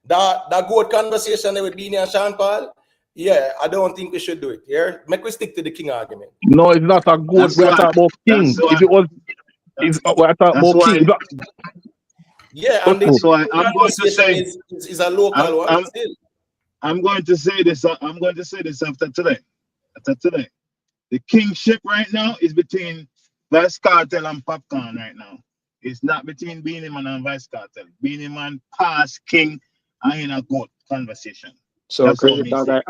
That good conversation there with Beenie and Sean Paul, yeah, I don't think we should do it. Yeah, make we stick to the king argument. No, it's not a good. We're talking about king. If it was, we're talking about king. Yeah, and that's why I'm going to say is a local one still. I'm going to say this. I'm going to say this after today. The kingship right now is between Vice Cartel and Popcorn right now. It's not between Beenie Man and Vice Cartel. Beenie Man past king and in a good conversation. So that's that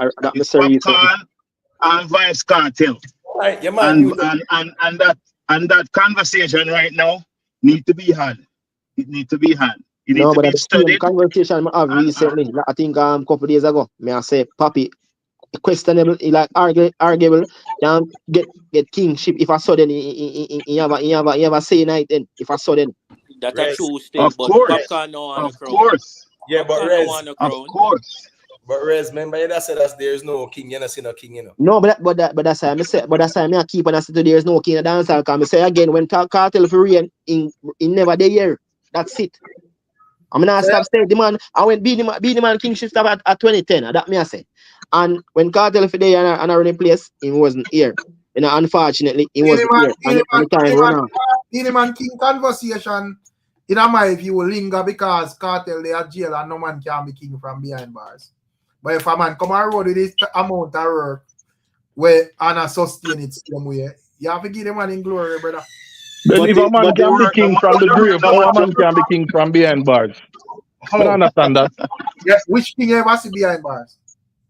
Popcorn and Vice Cartel. Right, yeah, man, and that conversation right now need to be had. It need to be had. No, but the same conversation I have recently, I think a couple of days ago, may I say, Papi, questionable, like arguable, get kingship if I saw then you have a say night then if I saw then. That's a true thing, of but course, Popcorn no on of the crown. course. Yeah, but Rez, of course. But Rez, remember that said that there's no king, you know, see no king, you know. No, but that's why I say, but that's why I keep on saying there's no king in the dancehall. Because I say again, when Cartel for reign in never the year, that's it. I mean, I stop saying the man. I went Beenie Man kingship stop at 2010. That me I say. And when Cartel for there and I run a place, he wasn't here. You know, unfortunately, he wasn't here. And the time run out. Beenie Man King conversation in my view will linger because Cartel they are jail and no man can be king from behind bars. But if a man come and road with this amount of work where Anna sustain it same way, you have to give the man in glory, brother. But if a man can be king from the grave, how a man can be king from behind bars? I don't understand that. Yeah, which king ever see behind bars?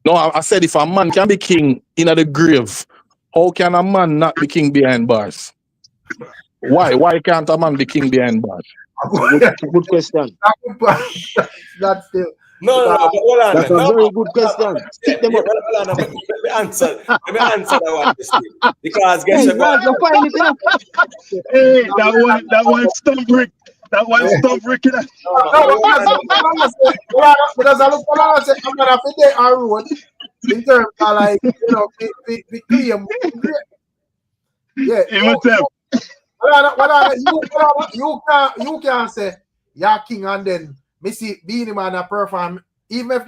No, I said if a man can be king in the grave, how can a man not be king behind bars? Why? Why can't a man be king behind bars? Good question. That's still. No, hold on. That's a very good question. Stick them up. Hold on. Let me answer. Let me answer that one. Because guess what? Hey, that one stump Rick. That one stump Rick. Because I look for I say I'm gonna fit the road in terms of like the claim. Yeah. You can't say you're king and then me see Beenie Man a perform even if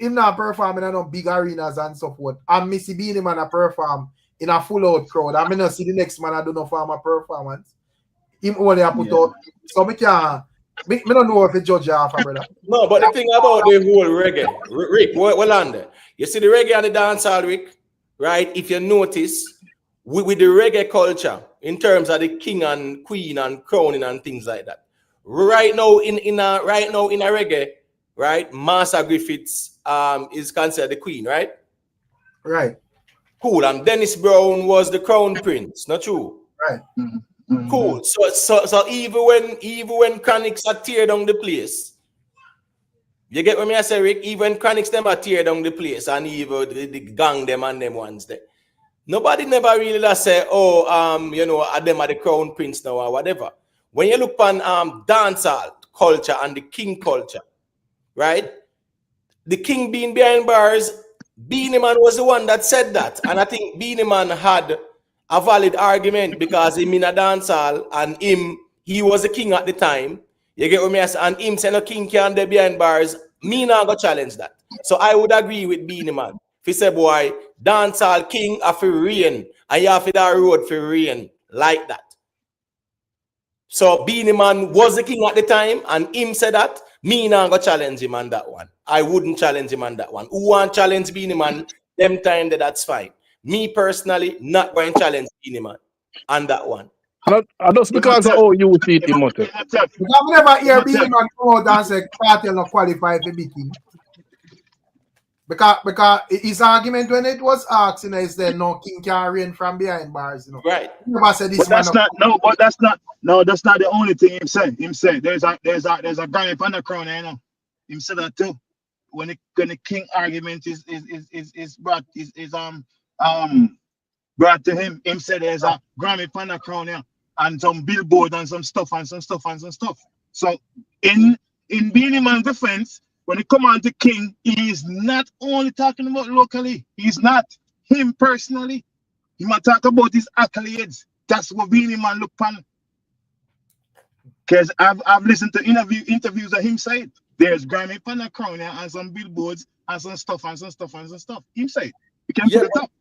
him not performing in no big arenas and so forth. And me see Beenie Man a perform in a full out crowd. And me not see the next man I do no form a performance. Him only a put out. So me can't. Me don't know if it judge half, brother. No, but the thing about the whole reggae, Rick, well on there. You see the reggae and the dancehall, Rick, right? If you notice, with the reggae culture, in terms of the king and queen and crowning and things like that. Right now in a reggae, right? Master Griffiths is considered the queen, right? Right. Cool. And Dennis Brown was the crown prince, not true? Right. Mm-hmm. Cool. So even when Chronics are tear down the place, you get what me I say, Rick? Even Chronics them are tear down the place and even the gang them and them ones there. Nobody never really say, them are the crown prince now or whatever. When you look on dancehall culture and the king culture, right? The king being behind bars, Beenie Man was the one that said that. And I think Beenie Man had a valid argument because him in a dancehall and he was the king at the time. You get what me I say? And him saying no king can't be behind bars, me not go challenge that. So I would agree with Beenie Man. If he say, boy, dancehall king have to reign and you have to that road for reign like that. So Beenie Man was the king at the time and him said that, me not go challenge him on that one. I wouldn't challenge him on that one. Who want challenge Beenie Man, them time that's fine. Me personally, not going to challenge Beenie Man on that one. And just because of how you see it, Imhotep. I've never hear Beenie Man come out and say Cartel not qualified to be king. Because his argument when it was asked, is there no king can reign from behind bars, Right. He never said this. But that's not the only thing him said. Him said there's a Grammy on the crown, Him said that too. When the king argument is brought brought to him, said there's a Grammy on the crown, and some billboard and some stuff. So in Beenie Man's defense, when it come on to king, he is not only talking about locally. He's not him personally. He might talk about his accolades. That's what Beenie Man look upon. Because I've listened to interviews that him said there's Grammy on the crown and some billboards and some stuff. Him said you can put it up.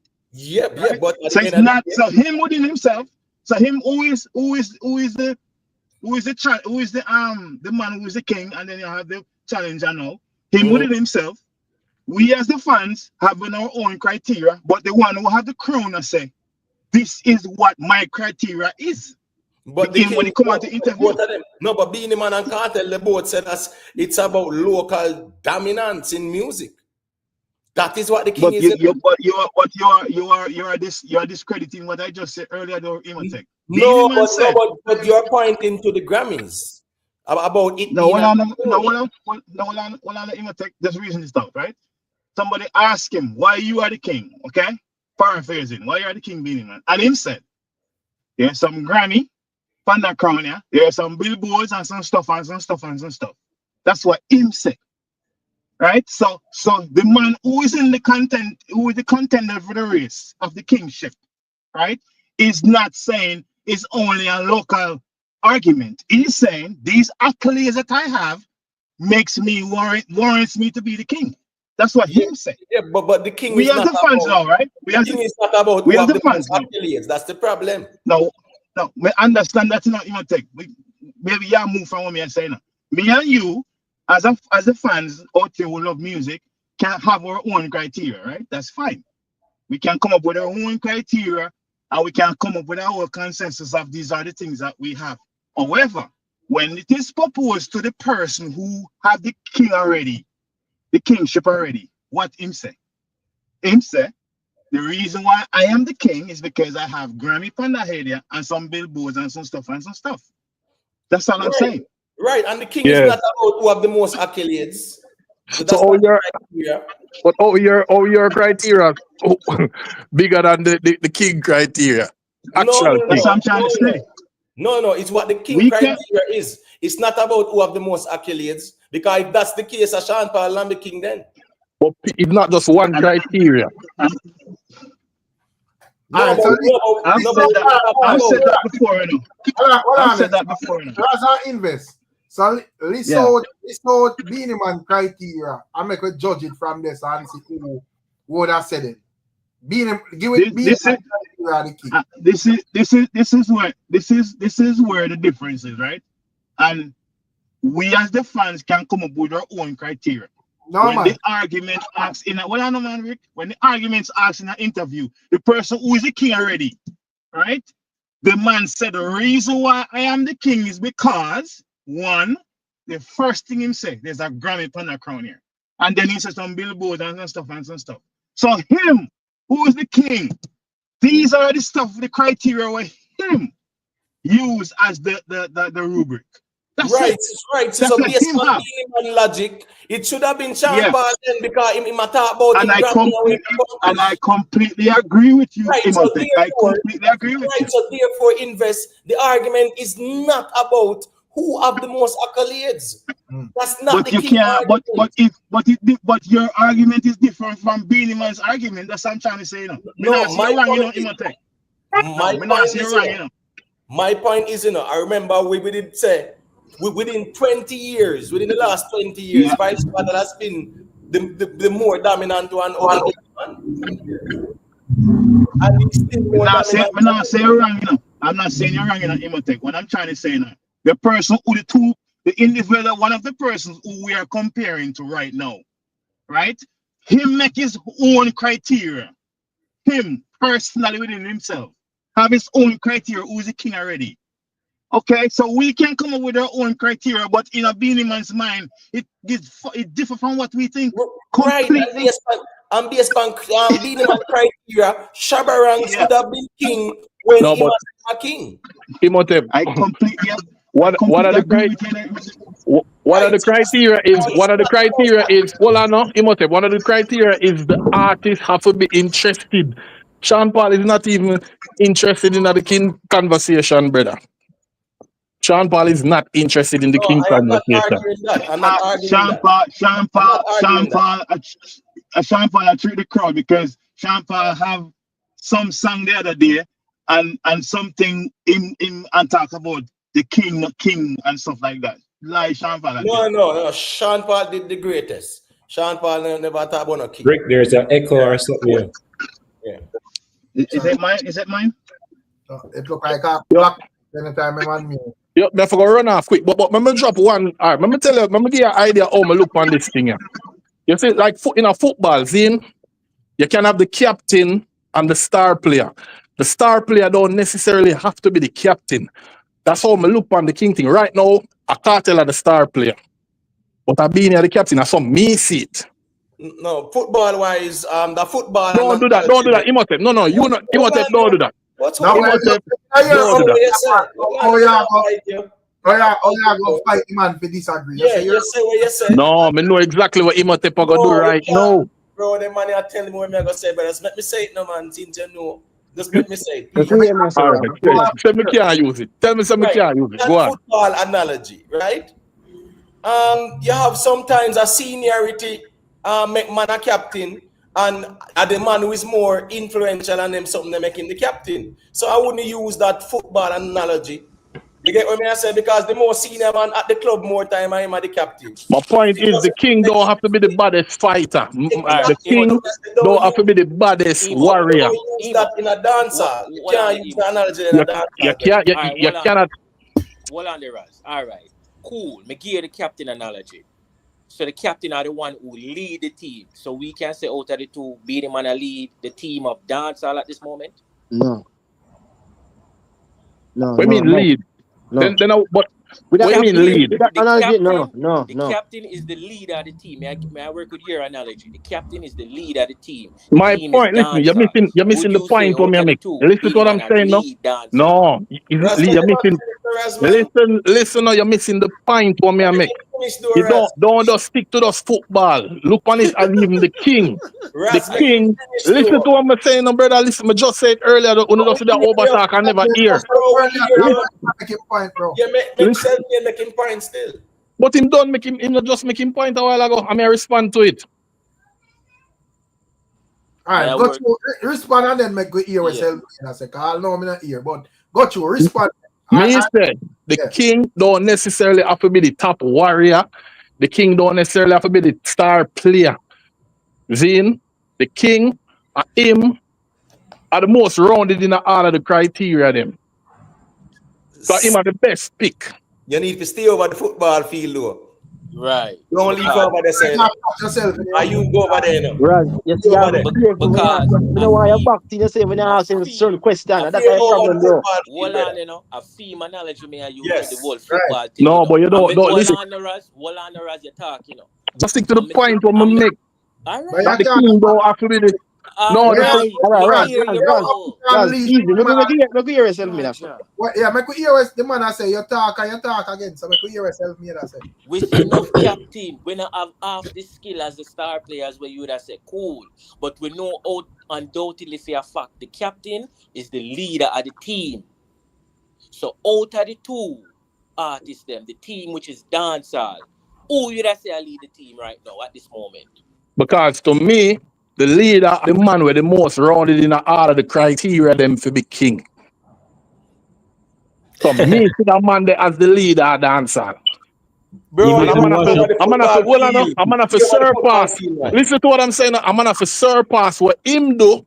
But so it's not so him within himself. So him who is the man who is the king, and then you have the challenger now. Him within himself. We as the fans have our own criteria, but the one who have the crown and say, this is what my criteria is. But when it come out to interview, no, but Beenie Man and Cartel, they both said it's about local dominance in music. That is what the king is. You are discrediting what I just said earlier, though, Imhotep. No, but you're pointing to the Grammys about it. No, Imhotep. There's a reason to stop, right? Somebody asked him why you are the king, okay? Paraphrasing, why you are the king, Beenie Man, and him said, there's some Grammy, Panda Crown, there's some billboards and some stuff. That's what him said. Right, so the man who is in the content, who is the contender for the race of the kingship, right, is not saying it's only a local argument. He's saying these accolades that I have makes me warrants me to be the king. That's what he said. Yeah, but the king We is are not the fans about, now, right? the king is not about we who are have the the fans most now. accolades. That's the problem. No, we understand that's not even take. Maybe you move from what me and say now. Me and you, as the fans out there who love music, can have our own criteria, right? That's fine. We can come up with our own criteria and we can come up with our consensus of these are the things that we have. However, when it is proposed to the person who have the king already, the kingship already, what him say? Him say, the reason why I am the king is because I have Grammy Panda Hedia and some billboards and some stuff. That's all I'm saying. Right, and the king is not about who have the most accolades. So all your criteria bigger than the king criteria. Actual king. That's what I'm trying to say. No, it's what the king criteria is. It's not about who have the most accolades, because if that's the case, Sean Paul and the king then. But it's not just one criteria. I've said that before. I've said that before. Let's invest. So list out Beenie Man criteria and make a judge it from this and see who would have said it. Give it this is where the difference is, right? And we as the fans can come up with our own criteria. No, when man. the argument asks in a when the arguments asked in an interview, the person who is the king already, right? The man said the reason why I am the king is because one, the first thing him say, there's a Grammy Panda crown here. And then he says some billboards and some stuff. So him, who is the king, these are the stuff, the criteria where him use as the rubric. That's right, it. right. So based on Beenie Man logic, it should have been Sean Paul then, because he might talk about and I completely agree with you. Right, so I completely agree with you. So therefore, invest. The argument is not about who have the most accolades. That's not the key argument. But your argument is different from Beenie Man's argument. That's what I'm trying to say now. My point is, I remember we did say within 20 years, within the last 20 years, Vybz Cartel has been the more dominant one over the one. And it's still more dominant. I'm not saying you're wrong, I'm not saying you're wrong in Imotech. What I'm trying to say now, the person who the individual, one of the persons who we are comparing to right now, right? Him make his own criteria. Him personally within himself have his own criteria who's the king already. Okay, so we can come up with our own criteria, but in a Beenie Man's mind, it differs from what we think. Right, and based on Beenie Man criteria, Shabarang should have been king when he was a king. Imhotep, I completely What are the criteria is hold on now, Imhotep. One of the criteria is the artist have to be interested. Sean Paul is not even interested in the king conversation, brother. Sean Paul is not interested in the king conversation. I'm not arguing Sean Paul, I treat the crowd because Sean Paul have some song the other day and something in and talk about the king and stuff like that. Like Sean Paul. No. Sean Paul did the greatest. Sean Paul never talk about no king. Rick, there's an echo or something. Yeah. Is it mine? Is it mine? It look like a block anytime I want me. Yeah, I forgot to run off quick, but let me drop one. All right, let me tell you, let me give you an idea how I look on this thing here. You see, like in a football scene, you can have the captain and the star player. The star player don't necessarily have to be the captain. That's how I look on the king thing. Right now, a Cartel are the star player. But I being the captain, that's how me see it. No, football wise, the football. Don't do that, Imhotep. No, you not Imhotep, don't do that. What's now, Imhotep? Oh, yeah, go fight the man for disagree. Yeah, you say what you say. No, I know exactly what Imhotep are going to do right now. Bro, the man are telling me what I'm going to say, but just let me say it no, man, since you know. Just let me say it. All right, tell me can't use it. Tell me something can't use it. Go on. Football analogy, right? You have sometimes a seniority make man a captain, and the man who is more influential and them something they make him the captain. So I wouldn't use that football analogy You get what I say? Because the more senior man at the club, more time I am at the captain. My point is the king don't have to be the baddest fighter. The king don't have to be the baddest warrior. Use that in a dancer. You can't use the analogy in a dancer. You cannot. Hold on there, Raz. All right. Cool. Me give you the captain analogy. So the captain are the one who lead the team. So we can say out of the two, BEENIE Man lead the team of dancehall at this moment? No. What do you mean lead? No. But what do you mean lead? The captain is the leader of the team. May I work with your analogy? The captain is the leader of the team. My point, listen, you're missing the point what I make. Listen to what I'm saying now. No, you're missing. Listen, no, you're missing the point what I make. You don't just stick to those football. Look on it as even the king. The king. Listen to what I'm saying, no, brother. Listen, I just said earlier that when you see that overtalk, I never hear. Making point still. But him don't make him not just making point a while ago. I may respond to it. Alright, go to respond and then make good ear yourself. I say, Carl, no, I'm not here, but go to respond. Me said the king don't necessarily have to be the top warrior. The king don't necessarily have to be the star player. Zin, the king, him are the most rounded in all of the criteria them. So him are the best pick. You need to stay over the football field though. Right. Don't leave over there yourself. Are you go over there now? Right. You see, because you know why you're back to you say when you ask him certain question. That's a problem, bro. Hold on, you know, a theme analogy may I use the whole football team. No, but you don't listen. Hold on, Raz, you talk, you know. Just stick to the point what we make. All right. That the king don't have to be the. No, right. Look at yourself, me. Yeah, make hear the man I say you talk again. So make hear yourself, me. I say. We see enough captain. We don't have half the skill as the star players where you would have said cool, but we know out undoubtedly for a fact the captain is the leader of the team. So out of the two artists, them the team which is dancehall, who you would say lead the team right now at this moment? Because to me, the leader, the man with the most rounded in all of the criteria them to be king. So me see that man there as the leader of dancehall. Bro, I'm gonna have to surpass. Listen to what I'm saying. I'm gonna have to surpass what him do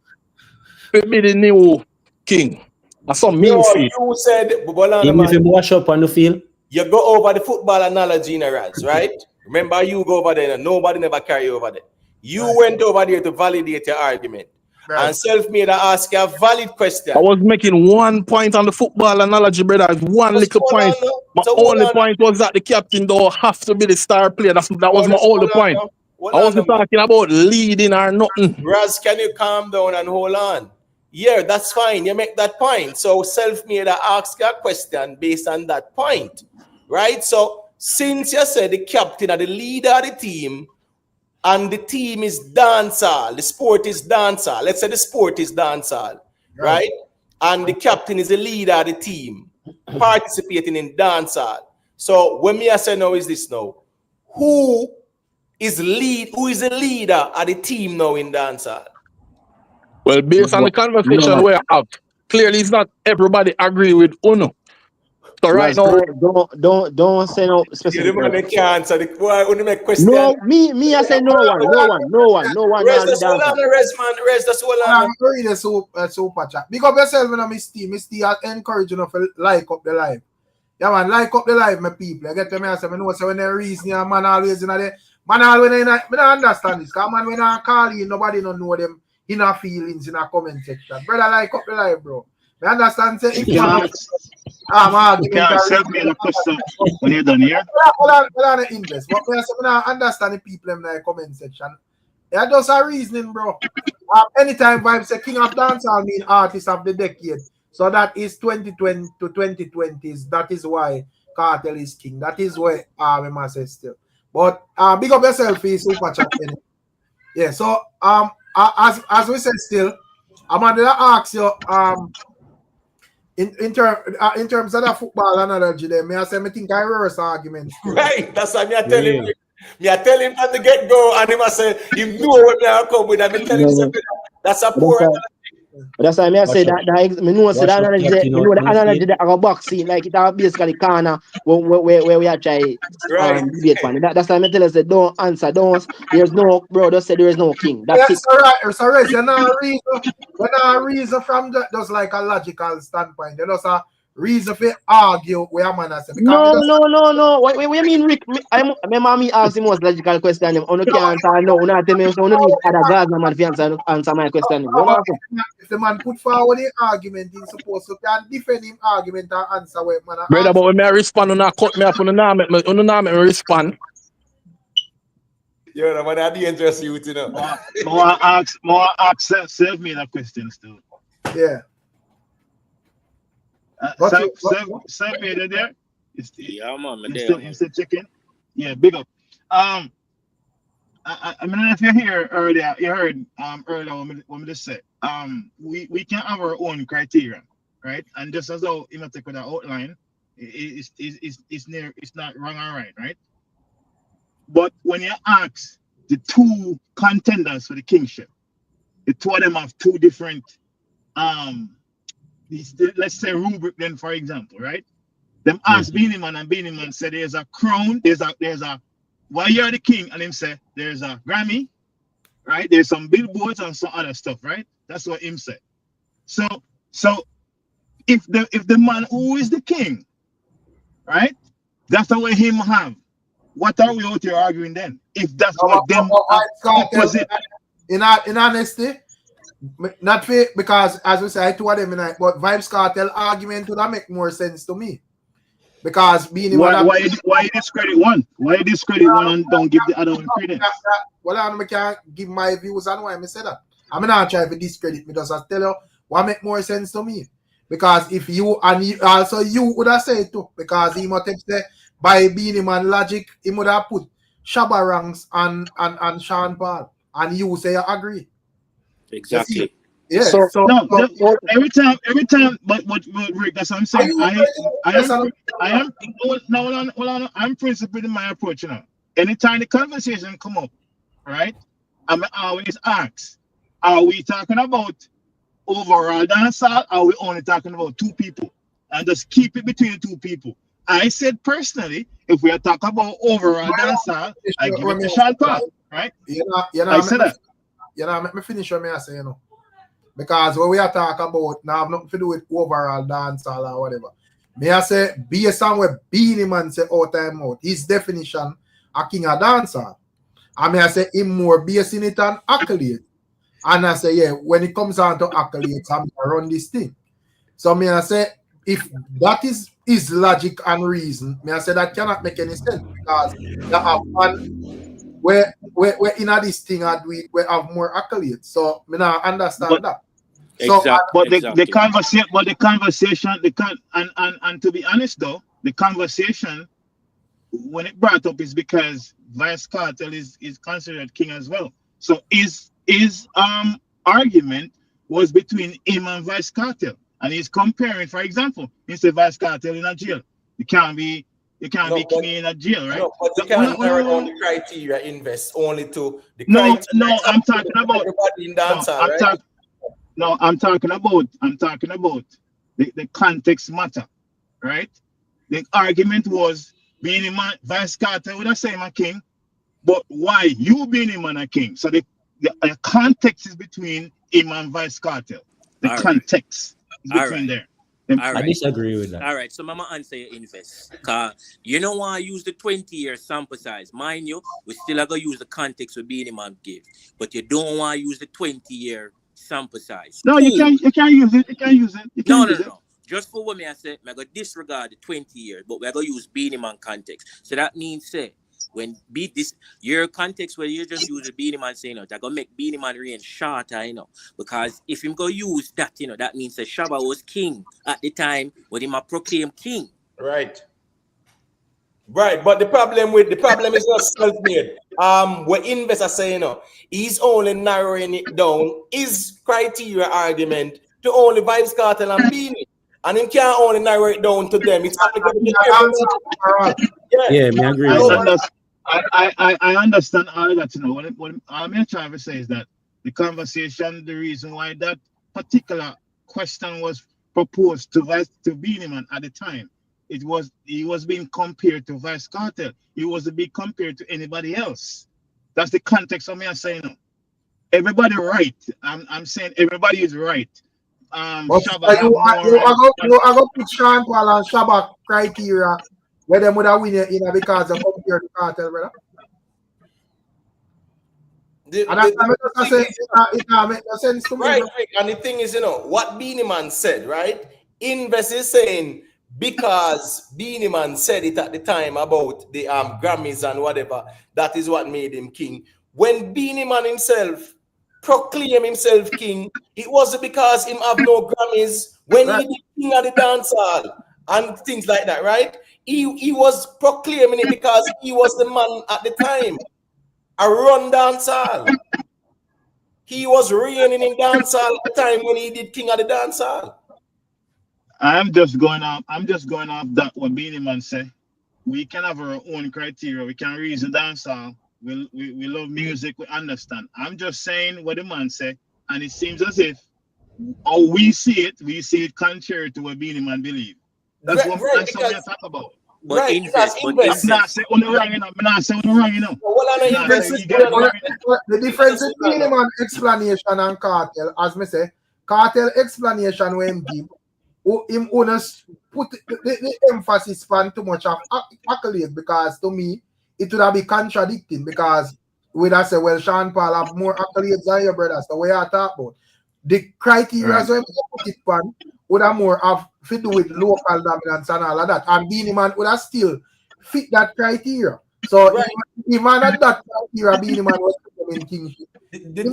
to be the new king. That's what me see. You said, if you wash up on the field, you go over the football analogy in a Raz, right? Remember, you go over there. Nobody never carry you over there. You went over there to validate your argument. Right. And self-made ask you a valid question. I was making 1 point on the football analogy, brother. One little point. My only point was that the captain don't have to be the star player. That was my only point. I wasn't talking about leading or nothing. Raz, can you calm down and hold on? Yeah, that's fine. You make that point. So self-made ask you a question based on that point. Right? So since you said the captain or the leader of the team, and the team is dancehall, the sport is dancehall. Let's say the sport is dancehall, right? And the captain is the leader of the team, participating in dancehall. So when me I say now is this now, who is the leader of the team now in dancehall? Well, based on the conversation we're out, clearly it's not everybody agree with Uno. So right now, don't say no specific. No, me I say no one. Rest that's all on the rest, man. Rest that's all on. I'm read the super chat. Big up yourself when I miss T. I encourage you to like up the live. Yeah, man, like up the live, my people. I get to me, I say, I know, so when they reason, yeah, man, always, you know, man, always, I don't understand this. Because, man, when I call you, nobody don't know them inner feelings in a comment section. Brother, like up the live, bro. I understand, say, if you can't self me a question when you're done here. Hold on, invest. But I understand the people in the comment section. Yeah, just a reasoning, bro. Anytime Vibe say King of Dancehall mean artist of the decade. So that is 2020 to 2020s. That is why Cartel is king. That is why we must say still. But big up yourself is super chat. Yeah, so as we said still, I'm gonna ask you in terms of the football analogy, there, may I say, I think I reverse arguments. Right, that's what I tell him. Me I tell him at the get go, and he must say, you know what me I come with. I tell him something. That's a poor analogy. But that's why I say that me know the analogy that I go boxing like it are basically corner where we are try debate on. That's why I tell us that don't answer, there's no bro, just say there is no king. That's it. So right, you're not reason from just like a logical standpoint. You know, so reason for argue with a man I say. No. What you mean, Rick? My mommy asked the most logical question. You can't answer. No, you not tell me. You need other guys, man, to answer my question. If the man put forward the argument, he's supposed to can defend him argument and answer what man. Brother, but when I respond, you not cut me up. You not make me respond. Yo, the man are dangerous youth, you know. More ask serve me that question still. Yeah. Serve me there. Yeah, man. You still chicken? Yeah, big up. I mean, if you're here earlier, you heard earlier what me just said. We can have our own criteria, right? And just as though you know take with the outline, it's not wrong or right? But when you ask the two contenders for the kingship, the two of them have two different let's say rubric then, for example, right? Them ask Beenie Man, and Beenie Man said there's a crown, there's a why you're the king, and him say there's a Grammy, right? There's some billboards and some other stuff, right? That's what him said. So if the man who is the king, right? That's the way him have. What are we out here arguing then? If that's what them opposite. In honesty, not fair, because as we say, I two of them tonight, but Vybz Cartel argument would make more sense to me. Because being why you discredit one? Why you discredit one and don't give the other one credit? Well, I can't give my views on why I say that. I'm not trying to discredit me, just I tell you what make more sense to me. Because if you and you, also you would have said too, because he might have said by Beenie Man logic, he would have put Shabba Ranks and Sean Paul, and you say you agree. Exactly. Yeah. So every time, but Rick, that's what I'm saying. I'm principled in my approach, you know. Anytime the conversation come up, right? I'm always ask, are we talking about overall dancehall? Or are we only talking about two people? And just keep it between the two people. I said personally, if we are talking about overall dancehall, I give it to Sean Paul, right? I said that. Let me finish what I say, you know. Because what we are talking about now have nothing to do with overall dancehall or whatever. May I say, based on what Beenie Man say all time out, his definition a king of dancehall. I may I say him more based in it on accolade. And I say, yeah, when it comes down to accolades, I'm gonna run this thing. So may I say, if that is his logic and reason, may I say that cannot make any sense, because you have one where in this thing we have more accolades. So me not understand that. So the conversation, and to be honest though, the conversation when it brought up is because Vybz Cartel is considered king as well. So his argument was between him and Vybz Cartel, and he's comparing, for example, he said Vybz Cartel in a jail. You can't be king in a jail, right? No, but you can't narrow down the criteria. Invest only to the no. criteria. I'm talking about everybody in dancehall, right? I'm talking about the context matter, right? The argument was Beenie Man, Vybz Cartel would have said I'm a king, but why you Beenie Man a king? So the context is between him and Vybz Cartel. The context is between there. I disagree with that. All right, so Mama answer your invest. Because you don't want to use the 20-year sample size. Mind you, we still are going to use the context with Beenie Man give. But you don't want to use the 20-year sample size. No, you can't use it. You can't use it. No. Just for what I said, I'm going to disregard the 20 years, but we're going to use Beenie Man context. So that means, say, when your context where you just use the Beenie Man saying, they're going to make Beenie Man reign shorter, you know. Because if him go use that, you know, that means that Shabba was king at the time when him proclaimed king. Right. But the problem is not self-made. What investors say, you know, he's only narrowing it down, his criteria argument to only Vybz Cartel and Beenie. And him can't only narrow it down to them. It's applicable to yeah, me agree. I understand all that, you know. What I'm trying to say is that the conversation, the reason why that particular question was proposed to Beenie Man at the time, he was being compared to Vice Cartel. He wasn't being compared to anybody else. That's the context of me saying no. Everybody right. I'm saying everybody is right. But Shabba have you more. are going to put Sean Paul and Shabba criteria where they would have win it because of compared to Cartel, brother. And it makes no sense to me. Right, and the thing is, what Beenie Man said, right? Invest is saying because Beenie Man said it at the time about the Grammys and whatever, that is what made him king. When Beenie Man himself proclaimed himself king, it wasn't because him have no Grammys. When he did king of the dancehall and things like that, right? He was proclaiming it because he was the man at the time. A run dancehall. He was reigning in dancehall at the time when he did king of the dancehall. I'm just going off that what Beenie Man say. We can have our own criteria. We can reason dancehall. We love music. We understand. I'm just saying what the man say, and it seems as if how we see it contrary to what Beenie Man believe. That's what we talk about. But right, invest. I'm not saying on the wrong, I'm not saying on the wrong, The difference in Beenie Man explanation and Cartel, as me say, Cartel explanation when him give, him honest put the emphasis on too much of accolades, because to me it would have been contradicting, because we have say, well, Sean Paul have more accolades than your brother. So we are talking about the criteria as well put it on would have more have to do with local dominance and all of that. And Beenie Man would have still fit that criteria. So even at that criteria, Beenie Man was in kingship. You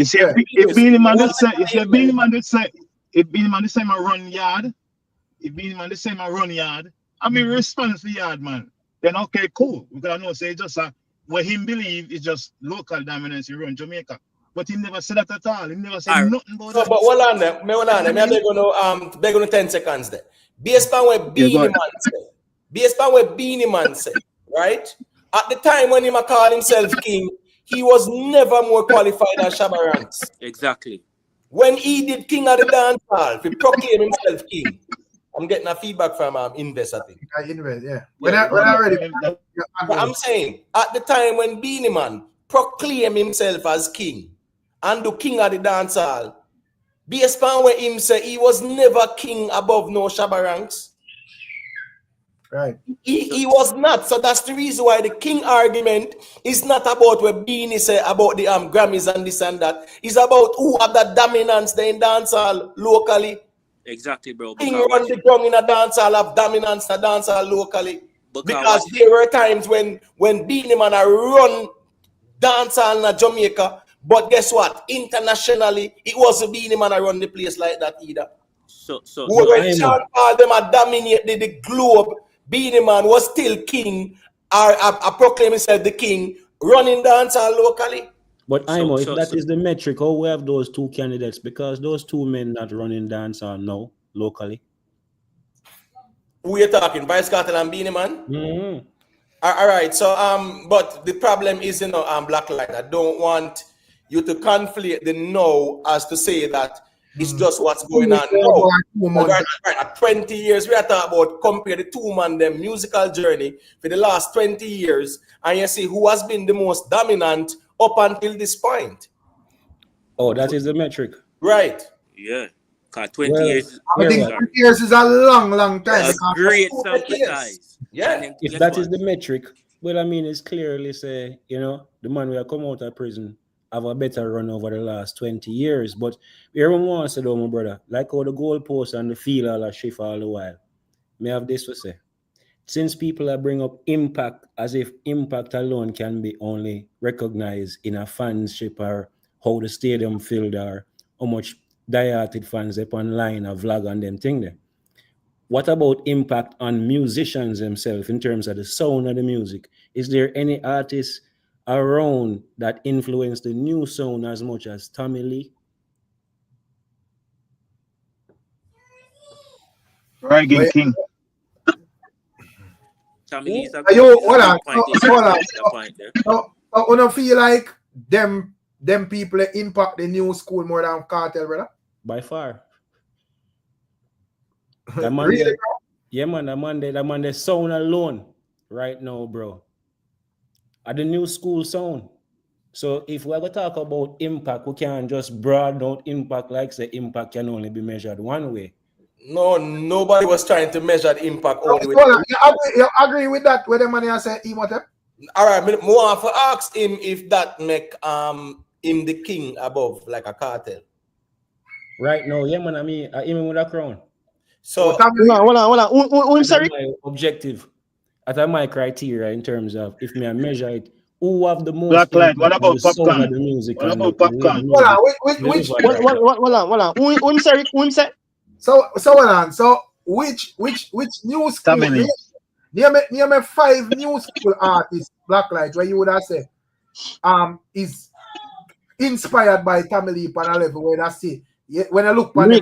see, if Beenie Man did say, if Beenie Man did say my run yard, I mean response for yard, man. Then okay, cool. We gotta know say just what him believe is just local dominance in run Jamaica. But he never said that at all. He never said nothing about that. But hold on there. They're going to 10 seconds there. Based on what Beenie Man said, right? At the time when he called himself king, he was never more qualified than Shabba Ranks. Exactly. When he did king of the dancehall, he proclaimed himself king. I'm getting a feedback from Invest, I think. I'm saying, at the time when Beenie Man proclaimed himself as king and the king of the dancehall, based on what him say, he was never king above no Shabba Ranks. Right. He was not. So that's the reason why the king argument is not about what Beenie say about the Grammys and this and that. It's about who have that dominance there in dancehall locally. Exactly, bro. King run the ground in a dancehall, have dominance in a dancehall locally. Because there were times when Beenie Man run dancehall in Jamaica, but guess what? Internationally, it wasn't Beenie Man run the place like that either. So when Sean Paul them dominate the globe, Beenie Man was still king, or proclaim himself the king, running dancehall locally. But if that is the metric, how we have those two candidates, because those two men not running dancehall now locally. Who you talking? Vice Cartel and Beenie Man? Mm-hmm. All right. So but the problem is, Blacklight, I don't want you to conflate the no as to say that it's just what's going on now. At 20 years, we are talking about compare the two man them musical journey for the last 20 years, and you see who has been the most dominant up until this point. Oh, that is the metric. Right. Yeah. 20 years. I think 20 years is a long time. Great sample size. Yeah. If that is the metric, well, I mean, it's clearly say, the man will come out of prison have a better run over the last 20 years. But everyone wants to know, my brother, like how the goalposts and the field all shift all the while. May I have this to say? Since people are bring up impact as if impact alone can be only recognized in a fanship or how the stadium filled or how much diehard fans up online or vlog on them thing there. What about impact on musicians themselves in terms of the sound of the music? Is there any artist around that influenced the new sound as much as Tommy Lee? Reggae King. Tommy Lee's a hold on. I don't feel like them them people impact the new school more than Cartel, brother? By far. That man Really? there, yeah, man, that man there sound alone right now, bro. At the new school sound. So if we're going to talk about impact, we can't just broaden out impact like say impact can only be measured one way. No, nobody was trying to measure the impact only with. You agree with that? Where the man here say he what? All right, more for ask him if that make him the king above like a Cartel. Right now, yeah, man. I mean, even with a crown. So hold on. Sorry. My objective, at my criteria in terms of if me I measure it, who have the most Blacklight. What about popcorn? of the music? What about popcorn? Hold on. Who say? So hold on. So which new school? Tamale. Near me 5 new school artists, Blacklight, where you would have said is inspired by Tamale on a level where that's it. Yeah, when I look on them,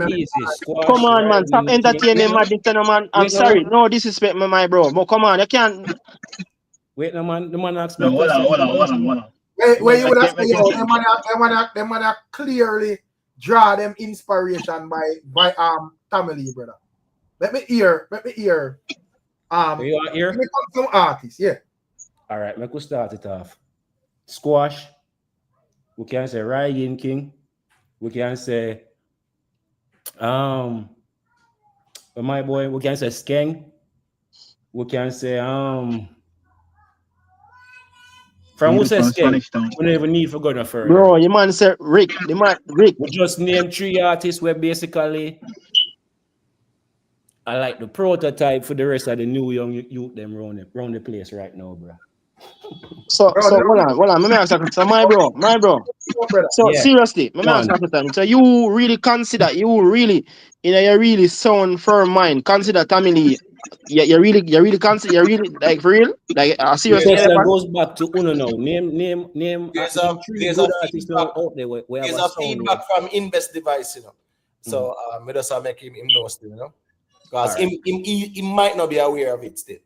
come on, man, stop entertaining man. I'm sorry, no disrespect, my bro. But come on, you can't. Wait, the man asked me. Hold on. Where you would have said, them man clearly draw them inspiration by Tamale, brother. Let me hear. You are here? Some artists, yeah. All right, we could start it off. Squash. We can say Ryan King. We can say my boy, we can say Skeng. We can say from who says Skeng? We don't even need to go no further. Bro, your man said Rick. Rick. We just named 3 artists where basically I like the prototype for the rest of the new young youth them round the place right now, bro. So hold on. Let me ask you. So my bro. So yeah. Seriously, let me ask you. So you really consider, in your really sound firm mind, consider Tamale. You really consider, like for real, like seriously. That goes back to Uno now. Name. There's a feedback from Invest Device, you know. So me just make him know still, you know, because he might not be aware of it still.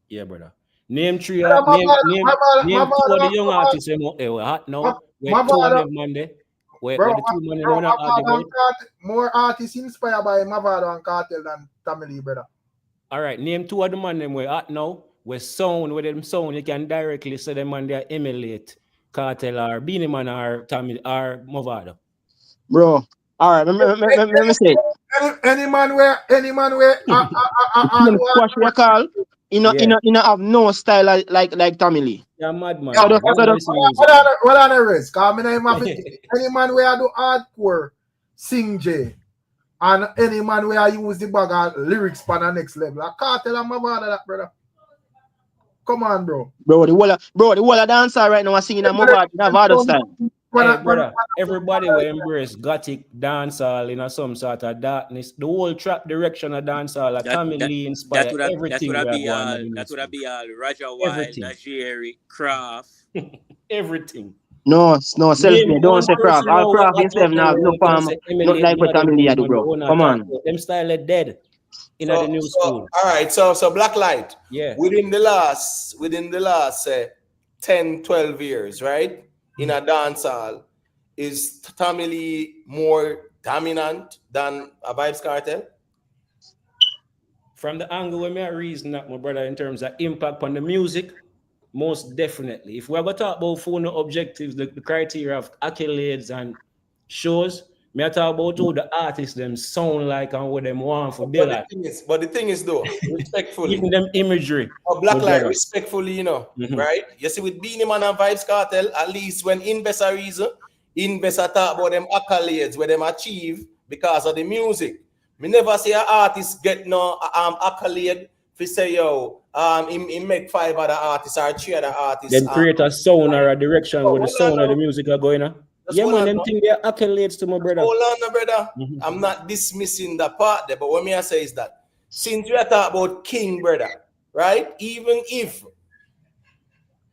Yeah, brother. Name 2 of the young artists hot now. Monday. More artists inspired by Mavado and Cartel than Tamale, brother. All right, name 2 of the man them we hot now. We sound with them sound. You can directly say them man they emulate Cartel or BEENIE Man or Tamale or Mavado. Bro, all right. Let me say. Any man where squash we call. You know, have no style like Tamale. Yeah, madman. What on the risk? Because any man where I do hardcore, sing J, and any man where I use the bag of lyrics for the next level. I can't tell my father that, brother. Come on, bro. Bro, the whole of dancer right now are singing a Mavado style. Hey, brother, everybody will embrace gothic dancehall in some sort of darkness. The whole trap direction of dancehall, Tamale inspired everything. That would be all Roger Wild, Najeri, Craft. Everything. No, self-made. Don't say Craft. All Craft yourself now, no farm, not like what Tamale do, bro. Come on. Them style are dead in the new school. All right, so Blacklight. Yeah. Within the last 10, 12 years, right? In a dancehall, is Tamale more dominant than a Vybz Cartel? From the angle where I reason that, my brother, in terms of impact on the music, most definitely. If we're going to talk about phone objectives, the criteria of accolades and shows, me talk about who the artists them sound like and what them want for their life. But the thing is though, respectfully. Giving them imagery. Blacklight, respectfully, you know, right? You see with BEENIE Man and Vybz Cartel, at least when Invest a reason, Invest a talk about them accolades, where them achieve because of the music. Me never see an artist get no accolade if say, yo, he make 5 other artists or 3 other artists. Then create a sound or a direction where the sound of the music are going on. Yeah, man, them think they're accolades to my brother. Hold on, brother. I'm not dismissing the part there, but what me I say is that since we are talking about King, brother, right? Even if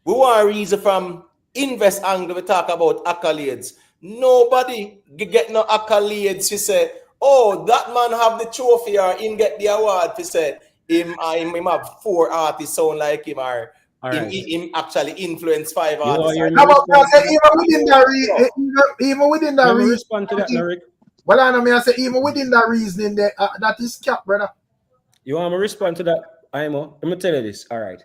we want a reason from Invest angle, we talk about accolades. Nobody get no accolades. She said, oh, that man have the trophy or him get the award. She said, him have 4 artists sound like him or him actually influence 5 You want artists. to hear me No, but respond to that? even within the Let me reason. respond to that, Narek. Well, I know me, I say even within the reasoning there, that is cap, brother. You want me to respond to that, Imo? Let me tell you this. All right.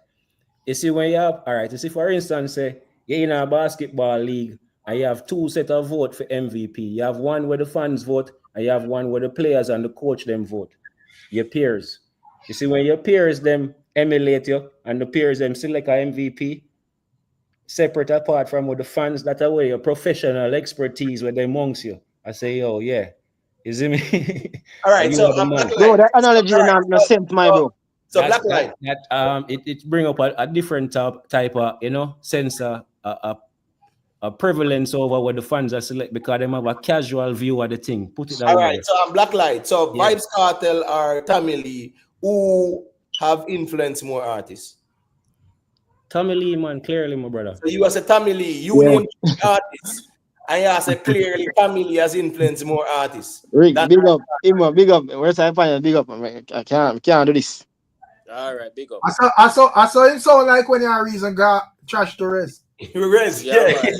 You see, when you have, all right, you see, for instance, say, you're in a basketball league and you have 2 sets of vote for MVP. You have one where the fans vote and you have one where the players and the coach them vote. Your peers. You see, when your peers them emulate you and the peers them select a MVP, separate apart from what the fans that are where your professional expertise with them amongst you. I say, yo, yeah. You see me? All right, you so are the man. Bro, that analogy All right, not no sense, my bro. So Black Line. It bring up a different type of sense of a prevalence over what the fans are select because they have a casual view of the thing. Put it that All way. right, so I'm Black Light. So Yeah. Vybz Cartel or Tommy Lee, who have influenced more artists? Tommy Lee, man, clearly, my brother. So you as a Tommy Lee, you name artists, and you say clearly Tommy Lee has influenced more artists. Rick, big up. Imo, big up. Where's I find big up? I can't do this. All right, big up. I saw him sound like when you are reason got trash to rest. Rest, Yeah, yeah.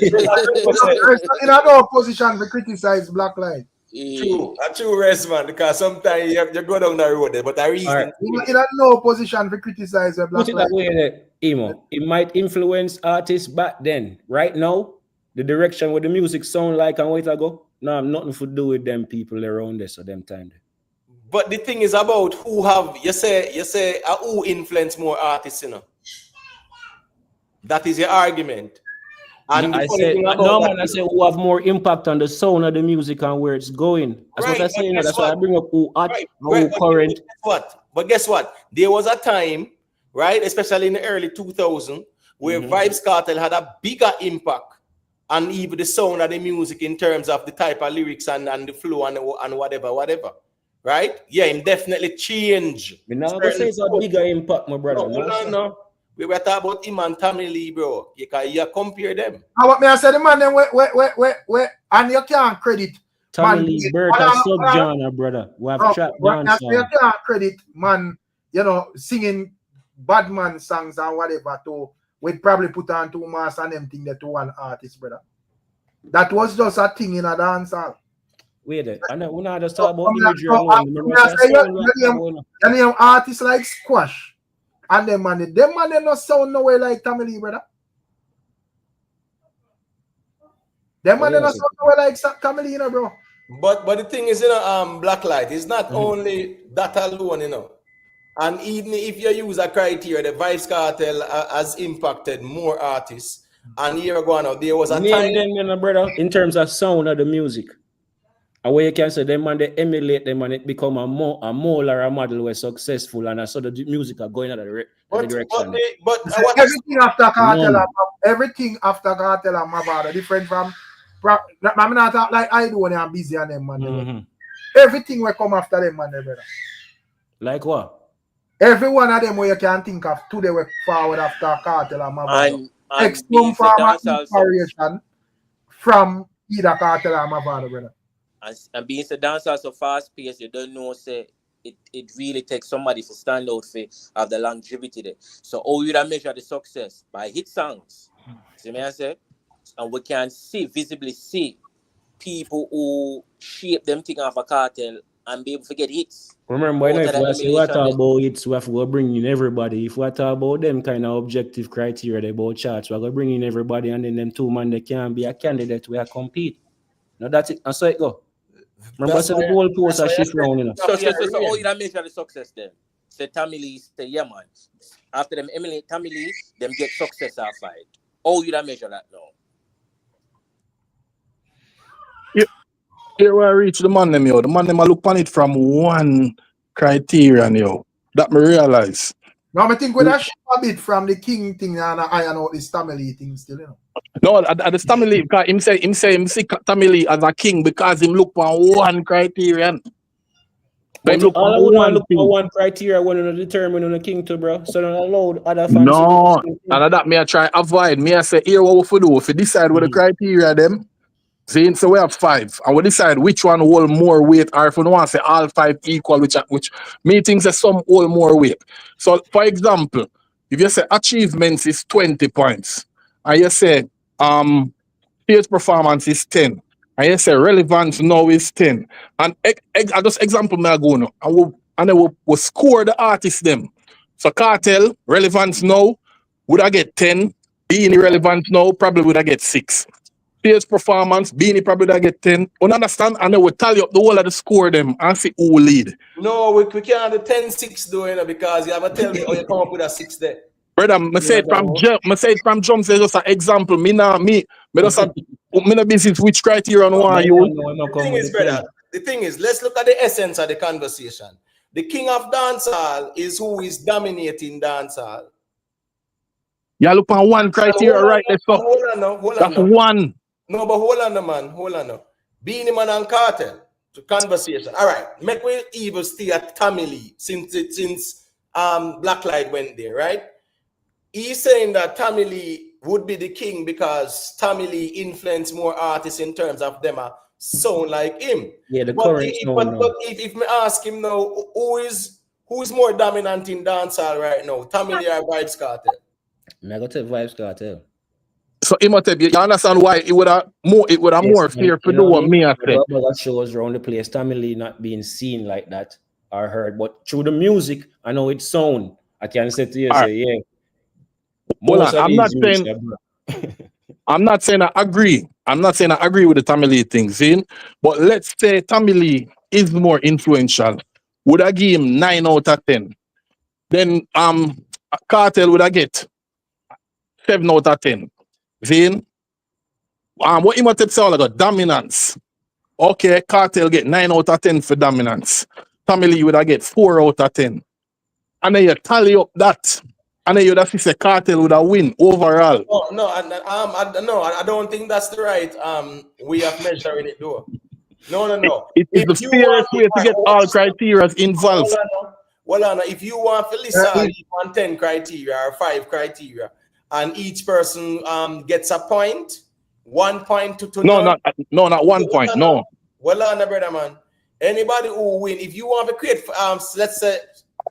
In a no position to criticize Black Light. True, a true rest, man, because sometimes you go down the road there, but the reason. Right. In a no position to criticize Black Put it Light. that way, that Imo. It might influence artists back then. Right now, the direction where the music sound like and where it go, no, nothing to do with them people around there, so them time there. But the thing is about who have you say who influence more artists, That is your argument. And I say who have more impact on the sound of the music and where it's going. That's what I say. That's why I bring up who current. But guess what? There was a time, right, especially in the early 2000s, where Vybz Cartel had a bigger impact on even the sound of the music in terms of the type of lyrics and the flow and whatever. Right? Yeah, him definitely change. We're not gonna say it's a bigger impact, my brother. No. We were talking about him and Tommy Lee, bro. You compare them. What me I said, the man them where and you can't credit Tommy Lee birth a subgenre, brother. We have trap dance. You can't credit man, singing bad man songs and whatever to we'd probably put on 2 masks and them thing that to one artist, brother. That was just a thing in a dance hall. Wait, we're not just talking about imagery. And artists like Squash and them man not sound no way like Tommy Lee, brother. Them man not sound no way like Tommy Lee, bro. But the thing is, Black Light is not only that alone, And even if you use a criteria, the Vybz Cartel has impacted more artists. And here go now, there was a time. Them, brother, in terms of sound of the music. And where you can say them and they emulate them and it become a mold or a model where successful and so the music are going in the direction. But everything after Cartel and Mavado different from I'm not talk like I do when I'm busy on them, man. Everything will come after them, man, brother. Like what? Every one of them where you can think of today will forward after Cartel and Mavado. Extreme form inspiration from either Cartel or Mavado, brother. And being the dancer so fast paced, you don't know, say it really takes somebody to stand out for have the longevity there. So all you measure the success by hit songs. See me I say? And we can visibly see people who shape them thing off a Cartel and be able to get hits. Remember, if we talk about hits, we have to bring in everybody. If we talk about them kind of objective criteria about charts, we're going to bring in everybody and then them 2 man they can be a candidate where compete. Now that's it. And so it go. Remember, so the whole post are shift round, So all you measure the success then. Say Tommy Lee, say yeah man. After them emulate Tommy Lee, them get success outside. All you measure that now. Here where I reach the man them, yo. The man them I look on it from one criterion, yo. That me realize. Now I think when I shift a bit from the king thing and I know this Tommy Lee thing still, No, the Tommy Lee, because him say him see Tommy Lee as a king because him look on one criterion. But look on one criteria when you determine on the king to, bro. So don't allow other fans. No, and that me I try avoid. Me I say here what we do if we decide what the criteria them. See, so we have 5, and we decide which one hold more weight, or if we don't want to say all 5 equal, which me thinks that some hold more weight. So, for example, if you say achievements is 20 points, and you say stage performance is 10, and you say relevance now is 10, and I just example me I go now, and then we'll score the artists them. So Cartel relevance now would I get 10, Beenie relevance now probably would I get 6. Stage performance, Beenie probably would I get 10. You understand? And then we'll tally up the whole of the score them and see who will lead. No, we can't have the 10-6 though, you know, because you have to tell me how you come up with a 6 there. Brother, I say it from jumps as just an example. Me not business which criteria on one you. The thing is, let's look at the essence of the conversation. The king of dancehall is who is dominating dancehall. You look on one criteria right there. So hold on. That's one. No, but hold on, man. Hold on. Beenie Man and Cartel to conversation. All right, make we even stay at Tommy Lee since Blacklight went there, right? He's saying that Tommy Lee would be the king because Tommy Lee influenced more artists in terms of them sound like him. Yeah, the current sound. But if me ask him now, who is more dominant in dancehall right now, Tommy Lee or VYBZ Cartel? I got to VYBZ Cartel. So you understand why it would have more fear for do what me I say. That shows around the place, Tommy Lee not being seen like that or heard, but through the music, I know it's sound. I can say to you, say, yeah. I'm not saying I agree. I'm not saying I agree with the Tommy Lee thing, see? But let's say Tommy Lee is more influential. Would I give him 9 out of 10? Then Cartel would I get 7 out of 10. See? What you say all about dominance. Okay, Cartel get 9 out of 10 for dominance. Tommy Lee would I get 4 out of 10. And then you tally up that. And then you'd have to say Cartel would have win overall. No, I don't think that's the right way of measuring it though. No. It's the fairest way to get all criteria involved. Well, if you want to listen on 10 criteria or 5 criteria, and each person gets a point, 1 point to not 1 point. No. Well, brother man, anybody who win, if you want to create let's say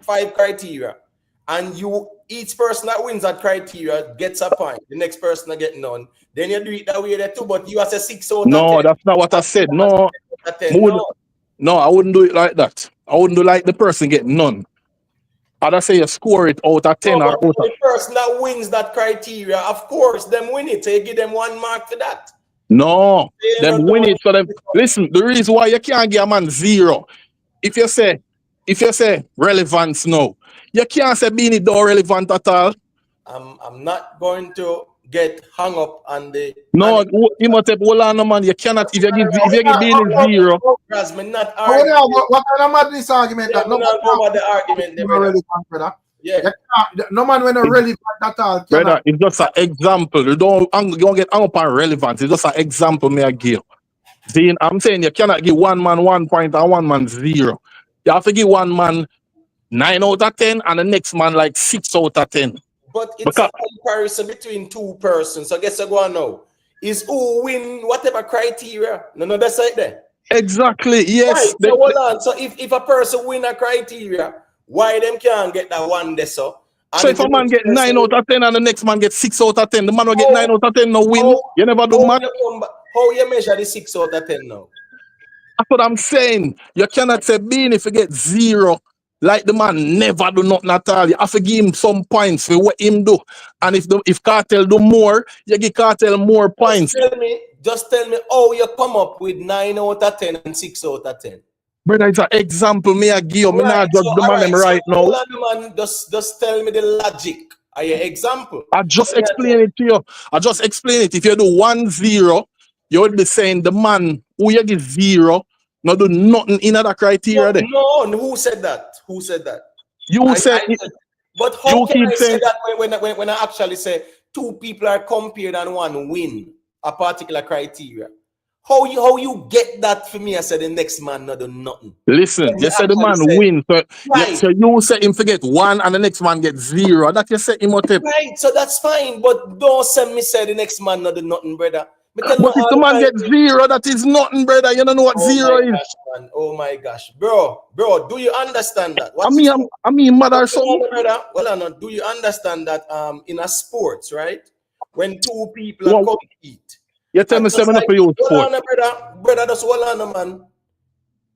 5 criteria, and each person that wins that criteria gets a point, the next person that get none, then you do it that way there too. But you have a 6 out of 10. No, that's not what I said. No, I wouldn't do it like that. I wouldn't do like the person get none. I'd say you score it out of 10 or out of... The person that wins that criteria, of course, them win it. So you give them 1 mark for that. No, them win it. So them listen. The reason why you can't give a man 0, if you say relevance now, you can't say Beenie don't relevant at all. I'm not going to get hung up on the. No, you must have hold on, man. You cannot if you give Beenie 0. What kind of madness argument that? No man over the argument. Yeah. No man when relevant at all. Brother, it's just an example. You don't get hung up on relevance. It's just an example me I give. See, I'm saying you cannot give one man 1 point and one man 0. You have to give one man 9 out of 10 and the next man like 6 out of 10. But it's a comparison between 2 persons. So I guess I go on now. Is who win whatever criteria? No, that's right there. Exactly, yes. Right, so hold on. So if a person win a criteria, why them can't get that one there so? So if a man get 9 out of 10 and the next man get 6 out of 10, the man will get 9 out of 10 no win. You never do math. How you measure the 6 out of 10 now? That's what I'm saying. You cannot say Beenie if you get 0. Like the man never do nothing at all. You have to give him some points for what him do. And if Cartel do more, you give Cartel more points. Just tell me how you come up with 9 out of 10 and 6 out of 10. Brother, it's an example me I give you. Me not judge the man right now. Man, just tell me the logic. Are your example? I just explain it to you. I just explain it. If you do 1-0, you would be saying the man who you give 0 not do nothing in other criteria. No, who said that? Who said that? You said it. But how can I say that when I actually say 2 people are compared and one win a particular criteria? How you get that for me? I said the next man not do nothing. Listen, you said the man win. So, right. So you say him forget 1 and the next man get 0. That you say him out. Right, so that's fine. But don't say me say the next man not do nothing, brother. Me tell you But if all the the man time. get zero, that is nothing, brother. You don't know what Oh zero my is. gosh, man. Oh my gosh. Bro, do you understand that? Watch I this mean, now. mad or something. Well, do you understand that in a sports, right? When two people are Well, compete, you tell me and just 7 up like for your sport. brother, just hold on, man.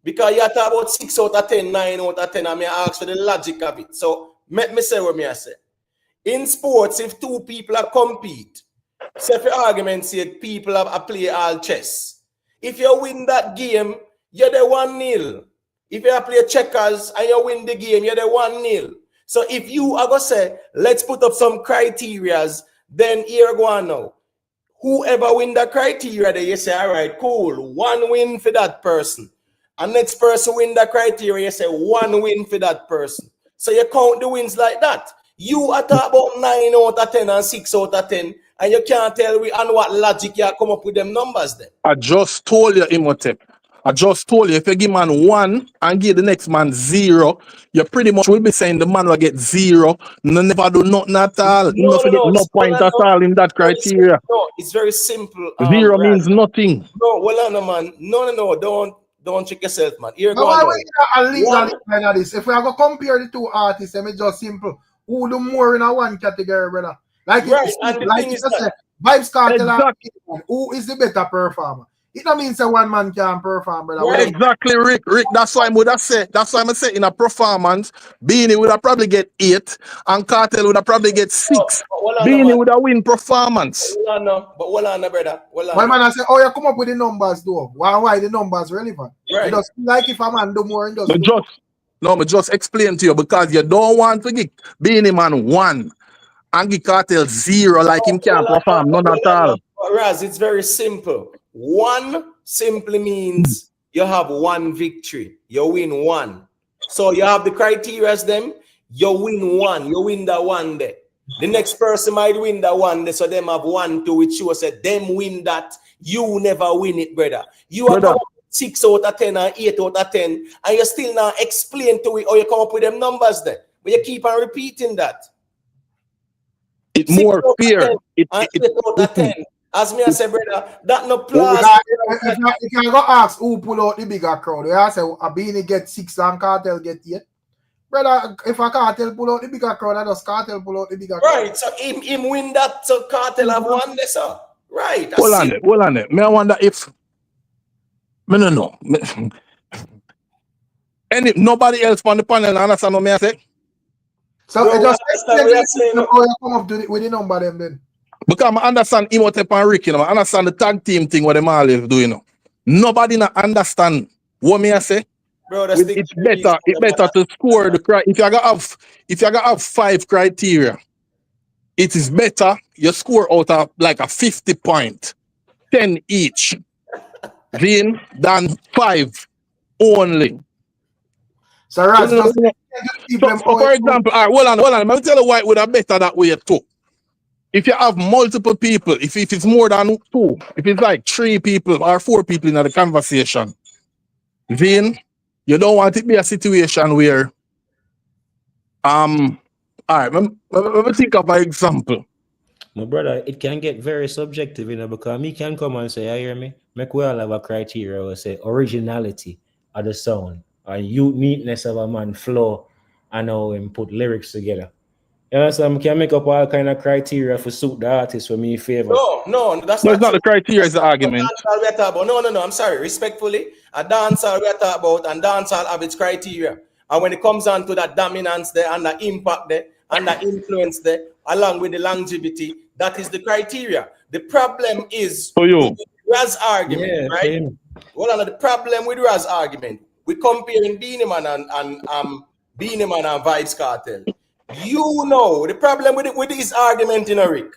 Because you talk about 6 out of 10, 9 out of 10, I may ask for the logic of it. So let me say what me I say. In sports, if two people are compete, say for argument's sake, people have play all chess. If you win that game, you're the 1-0. If you play checkers and you win the game, you're the 1-0. So if you are going to say, let's put up some criterias, then here go on now. Whoever win the criteria, they say, all right, cool, 1 win for that person. And next person win the criteria, you say 1 win for that person. So you count the wins like that. You are talking about 9 out of 10 and 6 out of 10, and you can't tell me on what logic you come up with them numbers then. I just told you, Imhotep. I just told you, if you give man 1 and give the next man 0, you pretty much will be saying the man will get 0. No, never do nothing at all. He not get no point at all in that criteria. No, it's very simple. 0 means nothing. No, well, no, man. No, don't trick yourself, man. Here Now, go why on. we a legal kind of this? If we are going to compare the two artists, it's just simple. Who do more in a one category, brother? Like Right, it's, and the like thing you is just that- said, Vibes Cartel, Exactly. who is the better performer? It don't mean say one man can perform, brother. Right. Exactly, Rick. That's why I would have said. That's why I'm saying in a performance, Beenie would have probably get 8, and Cartel would have probably get 6. Beenie would have win performance. But hold on, brother. Why man I say, oh, you come up with the numbers though? Why the numbers relevant? Right. It just like if a man do more and just But do more. just explain to you because you don't want to give Beenie Man 1 and give Cartel 0 like him can't perform, none at all. Raz, it's very simple. 1 simply means you have 1 victory. You win 1. So you have the criteria as them. You win 1. You win that 1 there. The next person might win that 1 there. So them have 1, 2, which you said them win that. You never win it, brother. You are come up with 6 out of 10 or 8 out of 10, and you still now explain to it or you come up with them numbers there. But you keep on repeating that. It's more fair. As me I say, brother, that no Plus, plus. if you go ask who pull out the bigger crowd, you say a Beenie get 6 and Cartel get 8. Brother, if a Cartel pull out the bigger crowd, I just Cartel pull out the bigger crowd. Right, so him win that, so Cartel have 1 there, sir. Right. Hold on it. Me I wonder if me no know. Nobody else on the panel understand what me I say? So Bro, it just understand what you're saying. how you come up with the number them then. Because I understand Imhotep and Rick, you know, I understand the tag team thing what them always do, you know. Nobody not understand what me I say. Bro, that's It's better to score the cry. If you gotta have 5 criteria, it is better you score out of like a 50 point, 10 each, than 5 only. So Raz, just so for example, all right, hold on. Let me tell you why it would have better that way too. If you have multiple people, if it's more than 2, if it's like 3 people or 4 people in the conversation, then you don't want it to be a situation where all right, let me think of an example. My brother, it can get very subjective, you know, because me can come and say, you hear me? Make we all have a criteria or say originality of the sound or uniqueness of a man flow and how him put lyrics together. You know, so I can make up all kind of criteria for suit the artist for me favor. No, that's not the criteria, is the argument. No, I'm sorry, respectfully. A dancehall we are talking about, and dancehall have its criteria. And when it comes on to that dominance there, and the impact there, and the influence there, along with the longevity, that is the criteria. The problem is Raz argument, right? Well, the problem with Raz argument, we comparing BEENIE Man and BEENIE Man and Vybz Cartel. You know the problem with this argument, you know, Rick.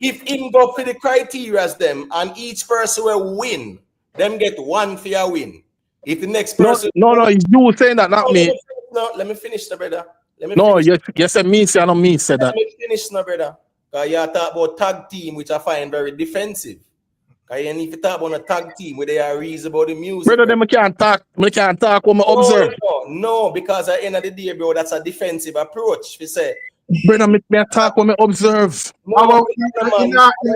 If him go for the criteria as them and each person will win, them get 1 for your win. If the next person no, you saying that, not me. Let me finish, brother. You said me say, I don't me said that. Let me finish, brother. Because you talk about tag team, which I find very defensive. Because if you talk about a tag team where they are reason about the music. Brother, them can't talk when I observe. No, because at the end of the day, bro, that's a defensive approach. We say, Brother, me talk when me observe.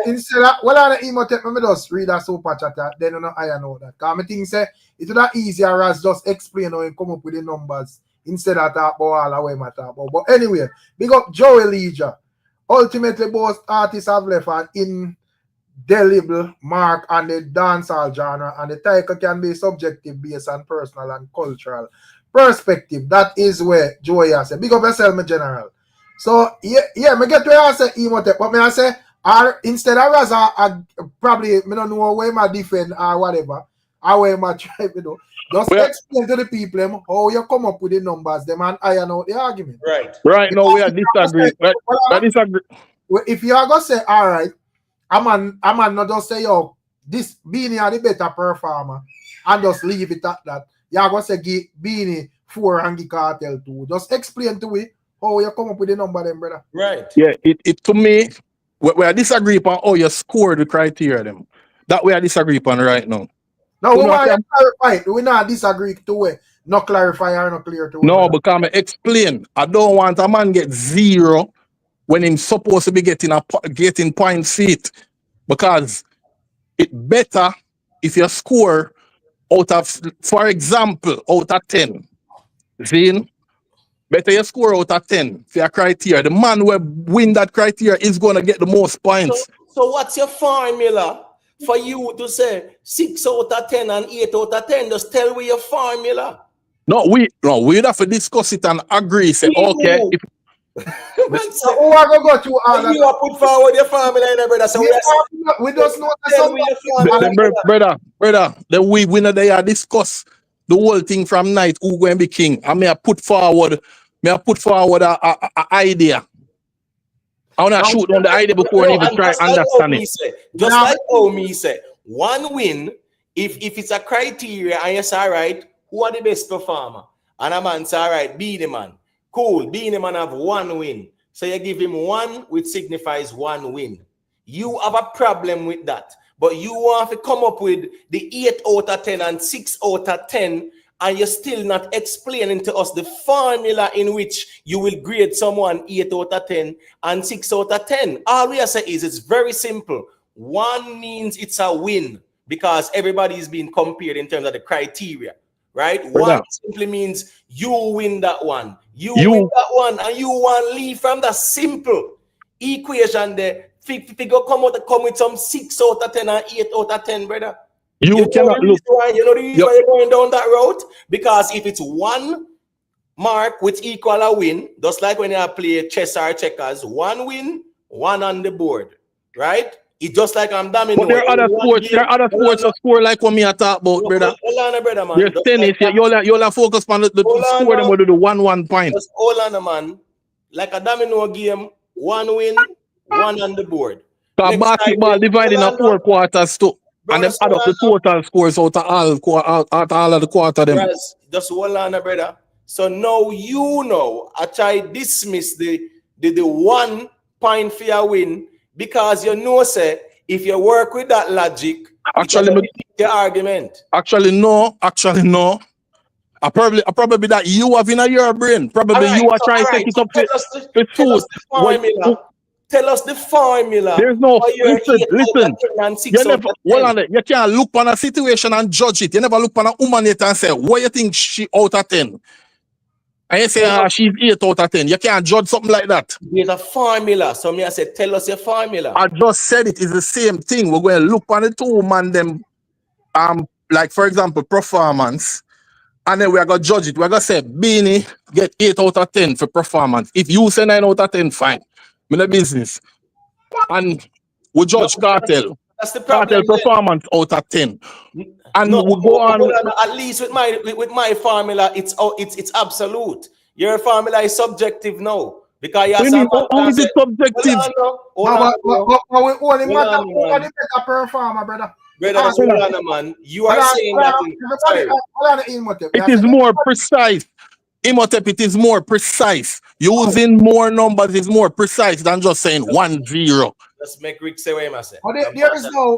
Instead of, well, I email take me just read a super chat, then I know that. Because I think say it's not easier as just explain how you come up with the numbers instead of talk about all the way I talk about. But anyway, big up Joey Leisure. Ultimately, both artists have left an indelible mark on the dancehall genre, and the title can be subjective based on personal and cultural perspective. That is where Joey has said. Big up yourself, my general. So yeah, me get where I say Emotep, but me I say instead of as I probably me don't know where my defend or whatever, or where my try to do. Just explain to the people how you come up with the numbers, them and iron out the argument. Right now we are disagreeing. If you are gonna say all right, I'm not just say yo, this Beenie are the better performer and just leave it at that. You are gonna say give Beenie 4 and give Cartel 2. Just explain to it. Oh, you come up with the number then, brother. Right. Yeah, it to me, we are disagree upon how you score the criteria them. That we are disagree upon right now. No, we want to clarify. We not disagree to it. Not clarify or not clear to it. No, because I explain. I don't want a man get 0 when he's supposed to be getting point seat. Because it better if you score out of, for example, out of 10. Zine. Better you score out of 10 for your criteria. The man who win that criteria is going to get the most points. So what's your formula for you to say 6 out of 10 and 8 out of 10? Just tell me your formula. No, we'd have to discuss it and agree. Say, okay. If, so who are going to go to all that? You are put forward your formula, brother. So we just know brother, then we winner they are discuss the whole thing from night who going to be king. I may have put forward a idea. I want to shoot on the idea before I even try understand it. Just like how me say, one win, if it's a criteria and you say, all right, who are the best performer? And a man say, all right, Beenie Man. Cool, Beenie Man have 1 win. So you give him 1, which signifies 1 win. You have a problem with that. But you want to come up with the 8 out of 10 and 6 out of 10, and you're still not explaining to us the formula in which you will grade someone 8 out of 10 and 6 out of 10. All we say is it's very simple. 1 means it's a win because everybody is being compared in terms of the criteria, right? 1 simply means you win that one. You win that one, and you want to leave from that simple equation there. Figure come with some 6 out of 10 and 8 out of 10, brother. You cannot look. You know the reason why you're going down that route? Because if it's 1 mark which equal a win, just like when you play chess or checkers, 1 win, 1 on the board, right? It's just like I'm damning. But there are other sports. There are other sports that score like what me I talk about, brother. Hold on, brother, man. There's tennis. You'll focus on the score them will do the 1-1 point. Just hold on, man. Like a domino game, 1 win, 1 on the board. So basketball divided in 4 quarters too. And then add up the total scores out of all of the quarter them. Just hold on, brother. So now you know I try dismiss the 1 point for your win because you know say if you work with that logic, actually the argument. Actually no. I probably that you have in your brain. Probably you are trying to take it up to food. Tell us the formula. There's no listen. You can't look on a situation and judge it. You never look on a woman yet and say, what you think she out of 10? And you say she's 8 out of 10. You can't judge something like that. There's a formula. So me I said, tell us your formula. I just said it is the same thing. We're going to look on the 2 man them like for example performance. And then we are going to judge it. We're going to say Beenie get 8 out of 10 for performance. If you say 9 out of 10, fine. In the business, and we judge Cartel. That's the problem. Cartel performance out of 10, and we go on. At least with my formula, it's absolute. Your formula is subjective now because you how is it subjective? But we only matter who are the better performer, brother. Brother, hold on, man. You are saying that it is more precise. Imotep, it is more precise. Using more numbers is more precise than just saying 1-0. Let's make Rick say what I say.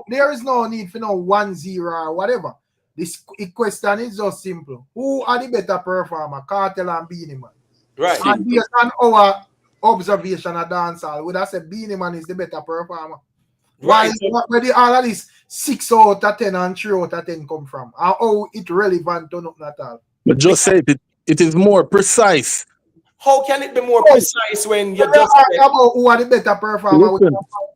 There is no need for no 1-0 or whatever. This question is just simple. Who are the better performer, Cartel and Beenie Man? Right. And based on observation of dancehall, would I say Beenie Man is the better performer? Right. Where the all of this 6 out of 10 and 3 out of 10 come from? And how it relevant to nothing at all? But just say it is more precise. How can it be more precise when you We just are about who are the better performer?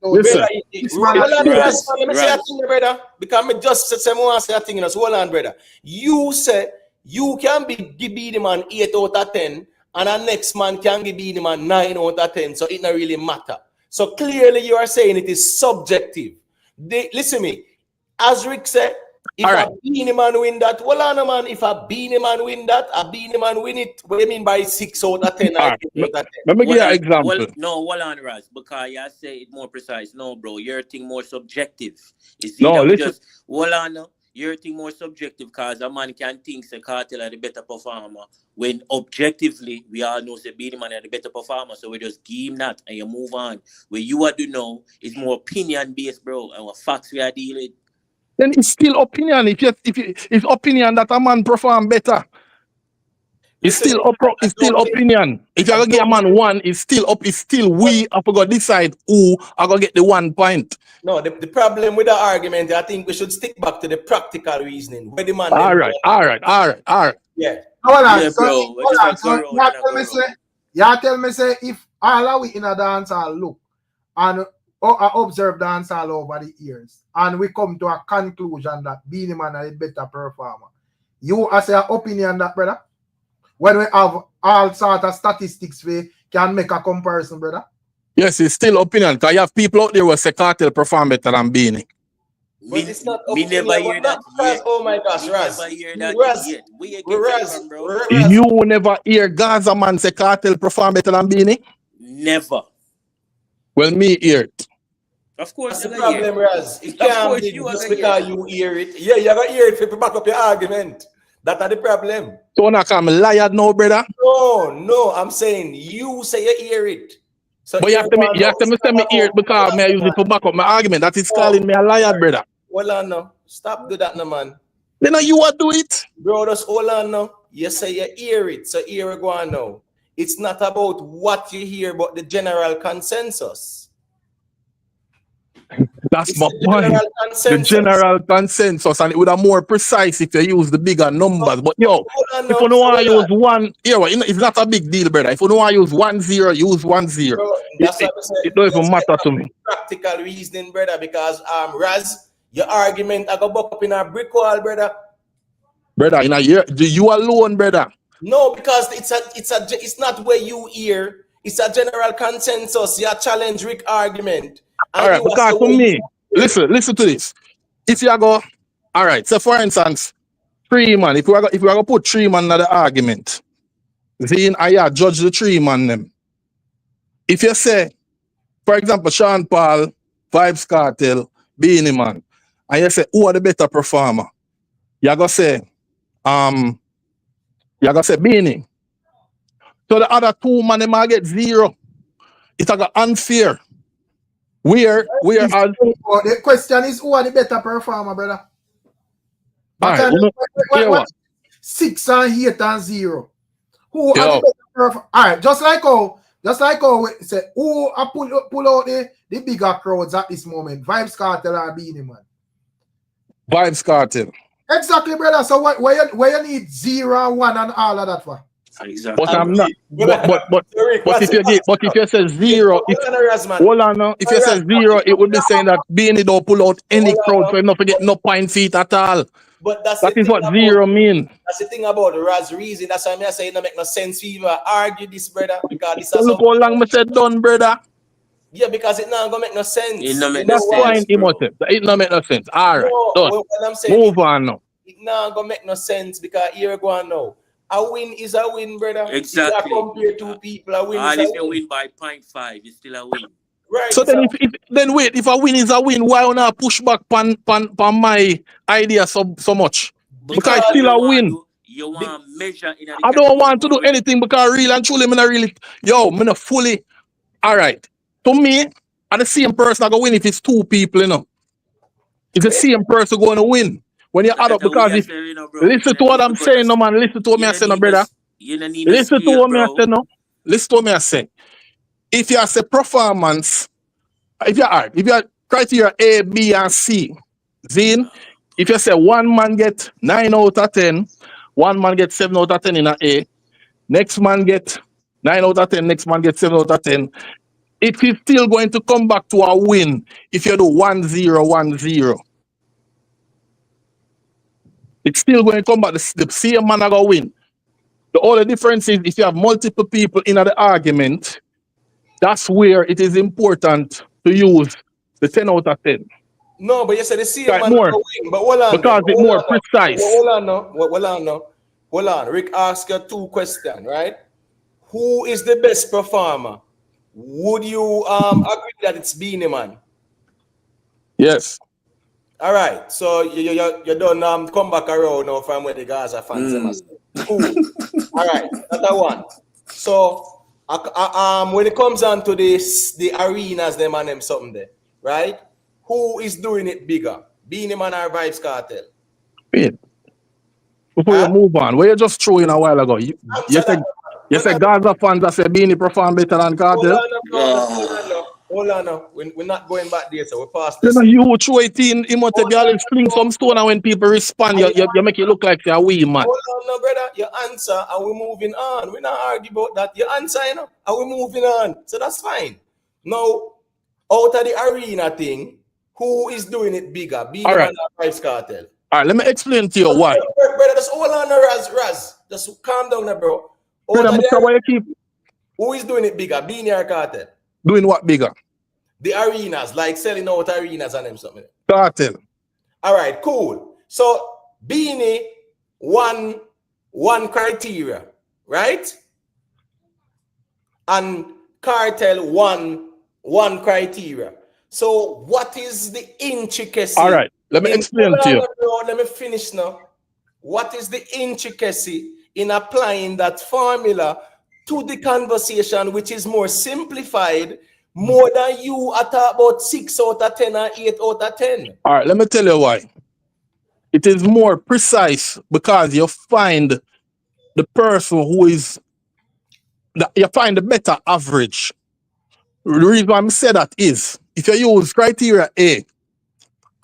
Listen. Let me say a thing, brother. Because I just say more say a thing. Hold on, brother. You say you can give the man 8 out of 10, and the next man can give the man 9 out of 10. So it not really matter. So clearly you are saying it is subjective. Listen to me. As Rick said, if a Beenie Man win that, well, on man, if a Beenie Man win that, a Beenie Man win it. What do you mean by 6 out of 10? Let me give you an example. Hold on, Raz, because you say it more precise. No, bro, your thing more subjective. Hold on, your thing more subjective because a man can think the Cartel are the better performer when objectively we all know the Beenie Man are the better performer, so we just give him that and you move on. Where you are to know is more opinion based, bro, and what facts we are dealing with. Then it's still opinion. If it's opinion that a man perform better, it's still opinion. If you're gonna get a man 1, it's still we have to go decide who are gonna get the 1 point. No, the problem with the argument, I think we should stick back to the practical reasoning. Where the man all right. Yeah. Hold on, Yeah, so, bro. hold on. So you tell me say if all of we in a dancehall look and observe dancehall over the years, and we come to a conclusion that Beenie Man is a better performer, you as your opinion that, brother? When we have all sort of statistics, we can make a comparison, brother. Yes, it's still opinion. Because you have people out there who say Cartel perform better than Beenie. But it's not me never hear that yet. Oh my gosh, Raz. Never hear that yet. Where you get that from, bro? You never hear Gaza man say Cartel perform better than Beenie? Never. Well, me hear it. Of course, that's the problem, Raz. It can't be just because you hear it. Yeah, you gotta hear it to back up your argument. That's not the problem. So now I'm liar now, brother. No, I'm saying you say you hear it. So but you have to tell me hear it because I use it to back up my argument. That is calling me a liar, brother. Hold on now. Stop do that now, man. Then you what do it? Bro, just hold on now. You say you hear it, so here we go on now. It's not about what you hear, but the general consensus. That's my point. The general consensus, and it would have more precise if you use the bigger numbers. But if you don't want to use 1, it's not a big deal, brother. If you don't want to use 1 0, use 1 0. Bro, it don't even matter to me. Practical reasoning, brother, because Raz, your argument I go buck up in a brick wall, brother. Brother, in a year, you alone, brother. No, because it's not where you hear. It's a general consensus. Your challenge Rick argument. All right, because for me, listen to this. If you go, all right, so for instance, 3 man, if we are going to put 3 man in the argument, then I judge the 3 man them. If you say, for example, Sean Paul, Vybz Cartel, Beenie Man, and you say, who are the better performer? You're going to say, Beenie. So the other 2 man, they might get 0. It's unfair. The question is who are the better performer, brother? What? 6 and 8 and 0. Who are the better performer? All right, just like how we say who are pull out the bigger crowds at this moment, Vybz Cartel or Beenie Man? Vybz Cartel. Exactly, brother. So where you need 0 and 1 and all of that for? Exactly. But I'm not. But if you say 0, hold on now. If you say 0, it would be saying that Beenie don't pull out any crowd, so you not get no point feet at all. But that is what 0 mean. That's the thing about the Raz reason. That's why I say it don't make no sense to even argue this, brother. Because this so look how long I said done, brother. Yeah, because it not gonna make no sense. That's fine, emotive. It not make no sense. All right, done. What I'm saying, move on now. It not gonna make no sense because here we go on now. A win is a win, brother. Exactly. If you compare 2 people, a win is a win. If win. you win by 0.5, it's still a win. Right. So then, if a win is a win, why not push back pan my idea so much? Because it's still a win. You want to measure in I don't want to do anything because really and truly, I'm not fully. All right. To me, I'm the same person I go win if it's 2 people, It's the same person going to win. When you add up, because if listen to what I'm saying, no man, listen to what I say, no brother. Listen to what I say, no. Listen to what I say. if you say performance, if you criteria A, B, and C, then if you say one man get 9 out of 10, one man get 7 out of 10 in a A, next man get 9 out of 10, next man get 7 out of 10, it is still going to come back to a win if you do 1-0, 1-0. It's still going to come back, the same man are going to win. The only difference is if you have multiple people in the argument, that's where it is important to use the 10 out of 10. No, but you said the same Right, man more, will win. But hold on. because it's more precise. Hold on. Rick asked you 2 questions, right? Who is the best performer? Would you agree that it's Beenie Man? Yes. All right. So you don't come back around now from where the guys are fans. Cool. All right. That's one. So when it comes down to this, the arenas, them and them something there, right? Who is doing it bigger? Beenie Man or Vybz Cartel? Wait. Before you move on, where you just threw in a while ago, you said Gaza fans that say Beenie perform better than Cartel. Hold on. We're not going back there, so we're past this. You throw it in, you fling some stone, and when people respond, you make it look like you're a wee man. Hold on, no, brother. Your answer, and we're moving on. We're not arguing about that. Your answer, and we're moving on. So that's fine. Now, out of the arena thing, who is doing it bigger? Beenie Man or Vybz Cartel? All right, let me explain to you why. Brother, just hold on, Raz. Just calm down, bro. Who is doing it bigger? Beenie or Cartel? Doing what bigger? The arenas, like selling out arenas and them something. Cartel. All right, cool. So Beenie one criteria, right? And Cartel one criteria. So what is the intricacy? All right, let me explain to you. Let me finish now. What is the intricacy in applying that formula to the conversation, which is more simplified, more than you at about 6 out of 10 or 8 out of 10? All right, let me tell you why. It is more precise because you find the person who is, you find the better average. The reason why I say that is, if you use criteria A,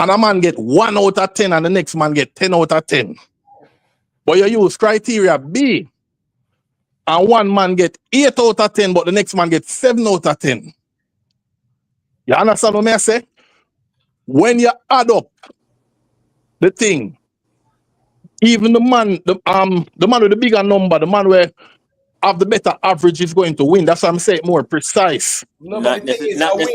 and a man get 1 out of 10 and the next man get 10 out of 10, but you use criteria B, and one man get 8 out of 10, but the next man get 7 out of 10. You understand what I say? When you add up the thing, even the man with the bigger number, the man where have the better average is going to win. That's why I'm saying more precise. No, but the thing is, a win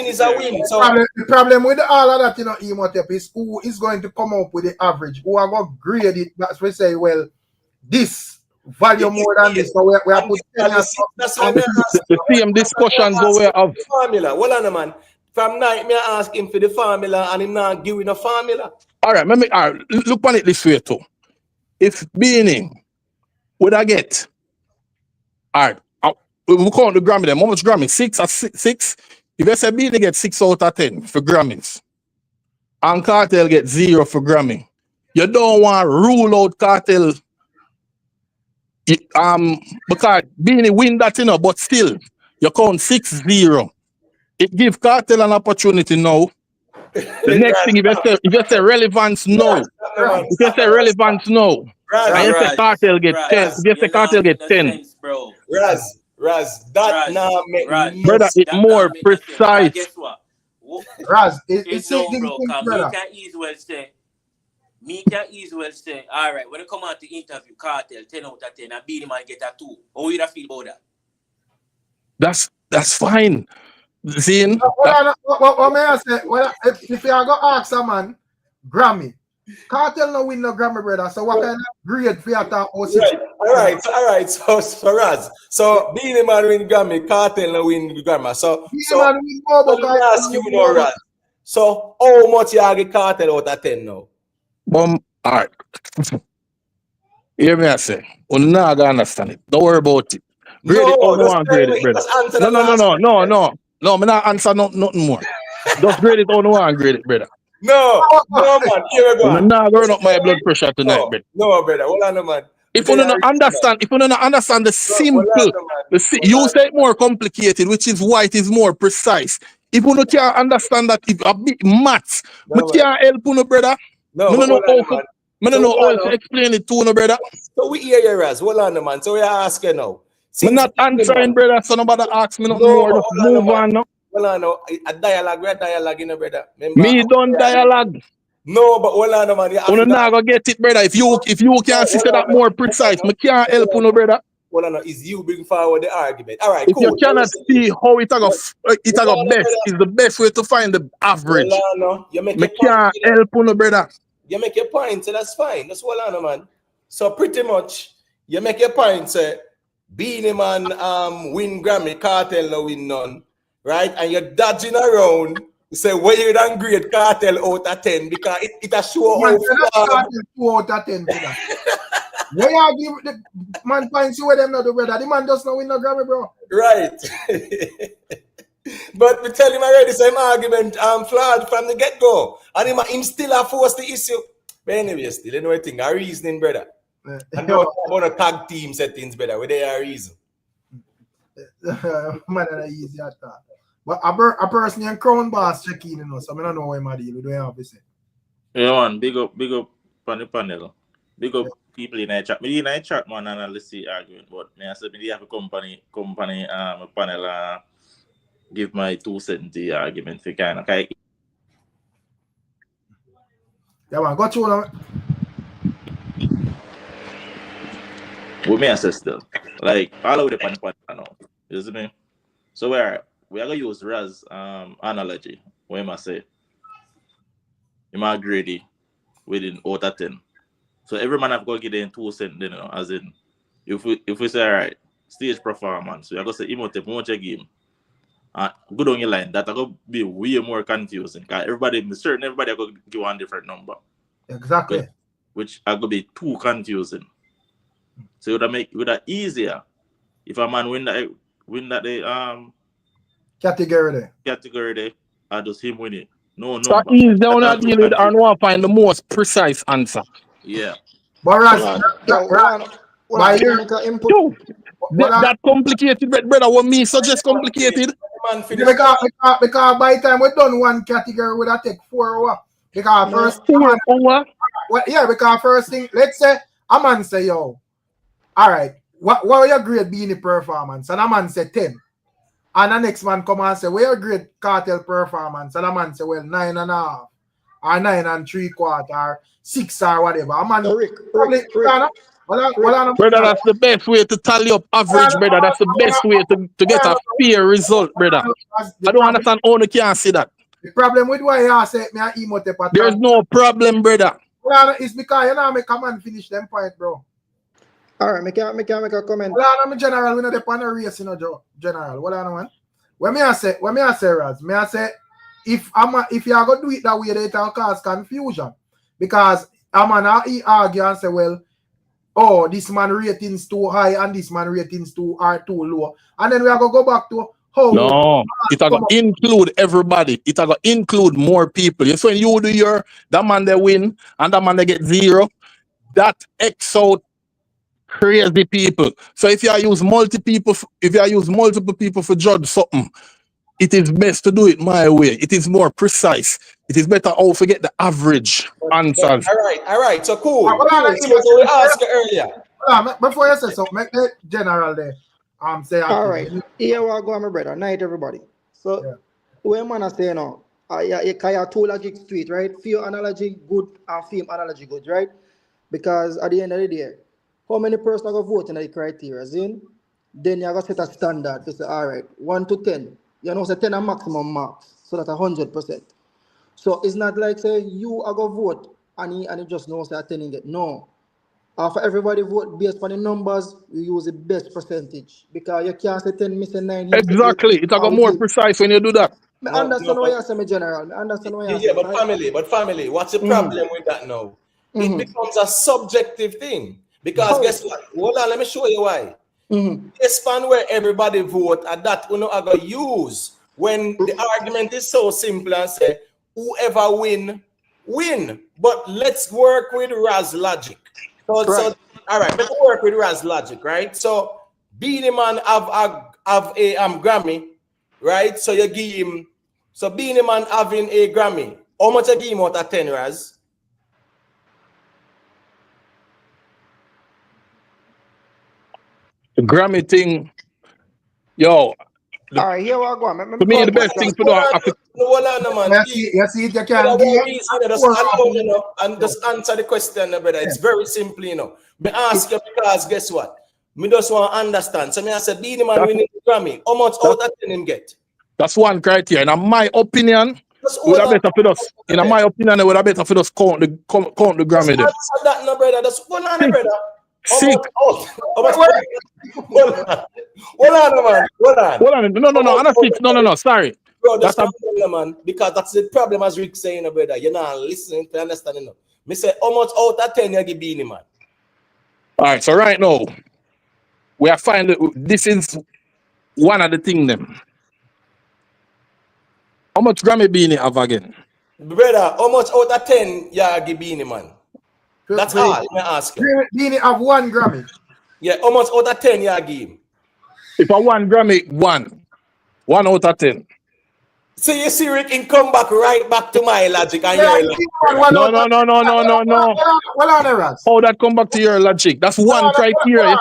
is a win. So the problem with all of that, Emotep, is who is going to come up with the average? Who are going to grade it? That's why say, well, this value more than this. So we are put that's why the same discussions go where of formula. Well, on man. From night, me ask him for the formula, and him not giving a formula. All right, look on it this way too. If Beenie would I get, all right, we count the Grammy then. How much Grammy? 6 or 6? If I say Beenie get 6 out of 10 for Grammys, and Cartel get 0 for Grammy, you don't want to rule out Cartel. Because Beenie win that, but still, you count 6-0. It gives Cartel an opportunity now. The next thing, if you say relevance, no. If you say relevance, no. And you say Cartel get 10. If you say Cartel get 10. Raz, that now make brother, it's more precise. Guess what? Raz, it's no, bro. Me can easily say, all right, when I come out to interview Cartel, 10 out of 10, and Beenie Man get a 2. How you feel about that? That's fine. Zine. What may I say? Well, if you are going to ask a man, Grammy, Cartel no win no Grammy, brother. So what kind of grade for you talk about? All right. So Raz, so Beenie Man win Grammy, Cartel no win Grammy. So Man win more, but let me ask you now, Raz. So how much you get Cartel out of 10 now? All right. Hear me I say. We're not gonna understand it. Don't worry about it. Grade it or no one grade it, brother. No, I'm not answer nothing more. Just grade it or no one grade it, brother. No, man. Here we go. I'm not going up my blood pressure tonight, brother. No, brother. Hold on, man. If you don't understand, the simple, you say it more complicated, which is why it is more precise. If you can't understand that, if a bit maths, I can't help you, brother. No, I don't know how to explain it to you, brother. So we hear you, Raz. Hold on, man. So we are asking now. I'm not answering, brother, so nobody ask me nothing more. Just move on now. Hold on, no. A dialogue, we're dialoguing, brother. Remember, Me don't dialogue. No, but hold on, man. You not gonna get it, brother. If you can't see that more precise, I can't help you, brother. Well, no, is you bring forward the argument. All right, if cool. you cannot see how it best, is the best way to find the average. No, you make I can't help you, brother. You make your point, so that's fine. That's what I know, man. So pretty much, you make your point, say, Beenie Man win Grammy, Cartel no win none, right? And you're dodging around. You say, where you don't grade Cartel out of 10 because it a show man, off. 2 out of 10 for that. Where you give the man points you with them not do, brother? The man does not win no Grammy, bro. Right. But we tell him already, same argument flawed from the get-go. And him still have forced the issue. But anyway, still, you know what thing, a reasoning, brother. And don't about a tag team settings, brother, where they are reason. Man, that's easy at that. But a person named Crown Boss check in, you know, so I don't know why my deal. We don't have to say. Yeah, man, big up on the panel. Big up people in the chat. Me in the chat, man, and let's see argument. But me I said me have a company a panel give my 2 cents the argument for kind of okay. Yeah, man, go through now. What me I say still, like all over the panel now. You see me? So we are gonna use Raz analogy. What am I say? You might grade within out of 10. So every man have got to get in 2 cents, you know, as in if we say all right, stage performance, we are gonna say emotive more check game. Good on your line, that are gonna be way more confusing. Because everybody are gonna give one different number. Exactly. Which are gonna be too confusing. So it would have easier if a man win that category there, I just him win it. No so easy down to deal with and want to find the most precise answer. Yeah. But that complicated, brother. What me suggest complicated? Because by the time we done one category, we take 4 hours. Because first 4 hours. Well, yeah, because first thing, let's say a man say, yo, all right, what will your grade Beenie performance? And a man say 10. And the next man come and say, where your grade Cartel performance? And a man say, well, 9.5 or 9 3/4 or 6 or whatever. A man Rick. Brother, that's the best way to tally up average, brother. That's the best way to get a fair result, brother. I don't understand how you can't see that. The problem with why you say me and emote. There's no problem, brother. It's because you know make a man finish them point, bro. All right, make a comment. Well, I'm general, we know the panel race, you know, general. What I know, man. When I say, Raz, I say, if you are going to do it that way, it will cause confusion. Because a man argue and say, well, oh, this man ratings too high and this man ratings are too low. And then we are going to go back to how. No, it are going to include everybody. It are going to include more people. So when you do that man they win and that man they get 0, that X out crazy people. So if you use multiple people for judge something, it is best to do it my way. It is more precise. It is better to forget the average answers. All right. So cool. So we asked you earlier. Before you say something, make the general there. Say all right. Here we go, my brother. Night, everybody. So when man say now, you have 2 logic street, right? Few analogy good and film analogy good, right? Because at the end of the day, how many persons are going to vote in the criteria? Then you have to set a standard to say, all right, 1 to 10. You know, say 10 are maximum marks, so that's 100%. So it's not like say you are going to vote and you just know say 10 get. No. For everybody vote based on the numbers, you use the best percentage. Because you can't say 10 missing 9. Exactly. It's going more precise when you do that. I understand why you say me general. I understand why you say. But family, what's the problem with that now? It becomes a subjective thing. Because guess what? Hold on, let me show you why. This span where everybody vote and that we are going to use when the argument is so simple and say whoever win. But let's work with Raz logic. So all right, let's work with Raz logic, right? So Beenie Man have a Grammy, right? So you give him, so Beenie Man having a Grammy. How much you give him out of 10, Raz? The Grammy thing, yo. All right, here we go. To me, the best thing to do. Hold on, man. You see it, you can Just alone, you know, and just answer the question, brother. It's very simple, you know. Me ask you because guess what? Me just want to understand. So me I say, Beenie Man winning the Grammy. How much out of 10 him get? That's one criteria. In my opinion, would have better for us. In my opinion, it would have better for us count the Grammy there. Answer that, no, brother. Just hold on, brother. Sick. Hold on, man. Hold on. No. I'm not sick. No. Sorry. Bro, that's a man. Because that's the problem, as Rick saying, brother. You're not listening to understand. You know. Me say, how much out of 10 you give Beenie Man? All right. So right now, we are finding this is one of the things them. How much Grammy Beenie have again? Brother, how much out of 10 you give Beenie Man? That's all. Let me ask you. Beenie have 1 Grammy. Yeah, how much out of 10 you give him? If I 1 Grammy, 1 out of 10. So you see, Rick, can come back right back to my logic and your logic. No. Hold on, Raz. How that come back to your logic? That's one criteria.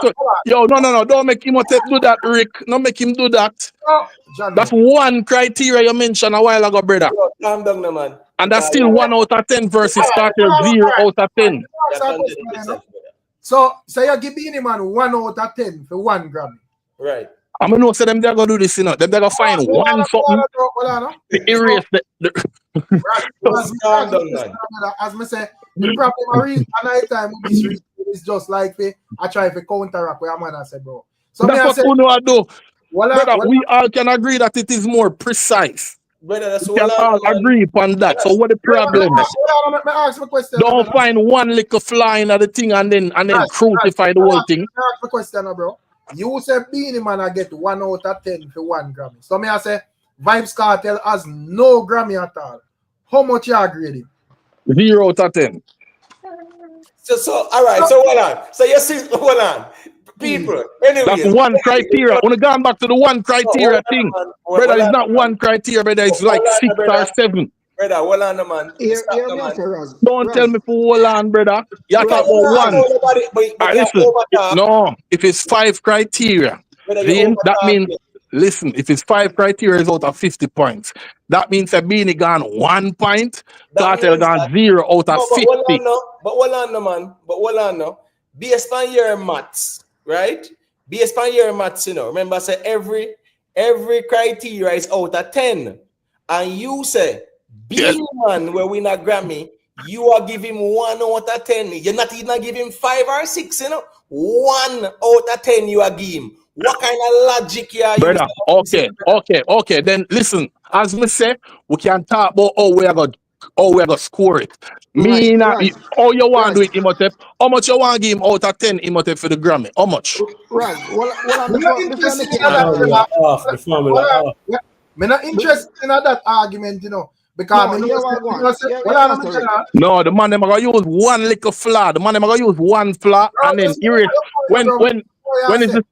Yo, no. Don't make him do that, Rick. Don't make him do that. That's one criteria you mentioned a while ago, brother. Calm down, man. And that's still 1 out of 10 versus Cartel 0 out of 10. So you give Beenie Man 1 out of 10 for 1 Grammy. Right. I'm gonna know say them they're gonna do this, you know. They're gonna find one something to erase the as me say, the problem at night time with this reason is just like I try to counteract what I'm gonna say, bro. So that's what I do. Brother, we all can agree that it is more precise. Brother, that's we can all agree upon that. So what the problem is? Don't find one little flaw in the thing and then crucify the whole thing. Ask the question, bro. You say Beenie Man I get 1 out of 10 for 1 Grammy. So me I say VYBZ Cartel has no Grammy at all. How much you agree? 0 out of 10. So all right. So hold on. So you see, hold on. People, anyway. That's one criteria. When going back to the one criteria thing, brother, it's not one criteria, brother. It's like 6 or 7. Brother, hold on, man. Don't tell me for hold on, brother. You talk about 1. Listen, no, if it's 5 criteria, then that means, listen, if it's 5 criteria is out of 50 points, that means that Beenie gone 1 point, Cartel gone 0 out of 50. But hold on, man. But hold on, no. Based on your maths, right? Based on your maths, you know. Remember, say every criteria is out of 10, and you say Beenie Man where win a Grammy, you are giving 1 out of 10. You're not even giving 5 or 6, you know. 1 out of 10 you are giving. What kind of logic you are brother, okay. Then listen, as me say, we can talk about how we are gonna score it. How you want to do it, Imhotep? How much you want to give him out of 10, Imhotep, for the Grammy? How much? Right. I'm not interested in that argument, you know. Because no, the man them gonna use one little flaw. The man them gonna use one flaw and then erase. When is it?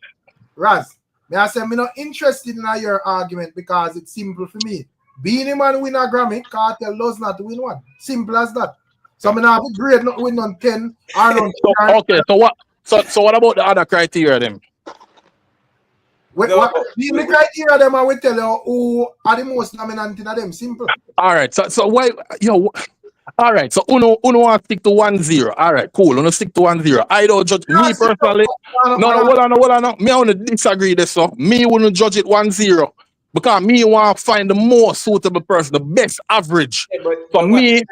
Raz, may I say I'm not interested in your argument because it's simple for me. Beenie Man win a Grammy, Cartel does not win one. Simple as that. So I'm not great not win on 10 or on okay, so what? So what about the other criteria then? The criteria them I will tell you who are the most dominant in them. Simple. All right. So why all right. So Uno want to stick to 1-0. All right, cool. Uno stick to 1-0. I don't judge me personally. No, hold on. Me I want to disagree this. So me wouldn't judge it 1-0. Because me want to find the more suitable person, the best average. So me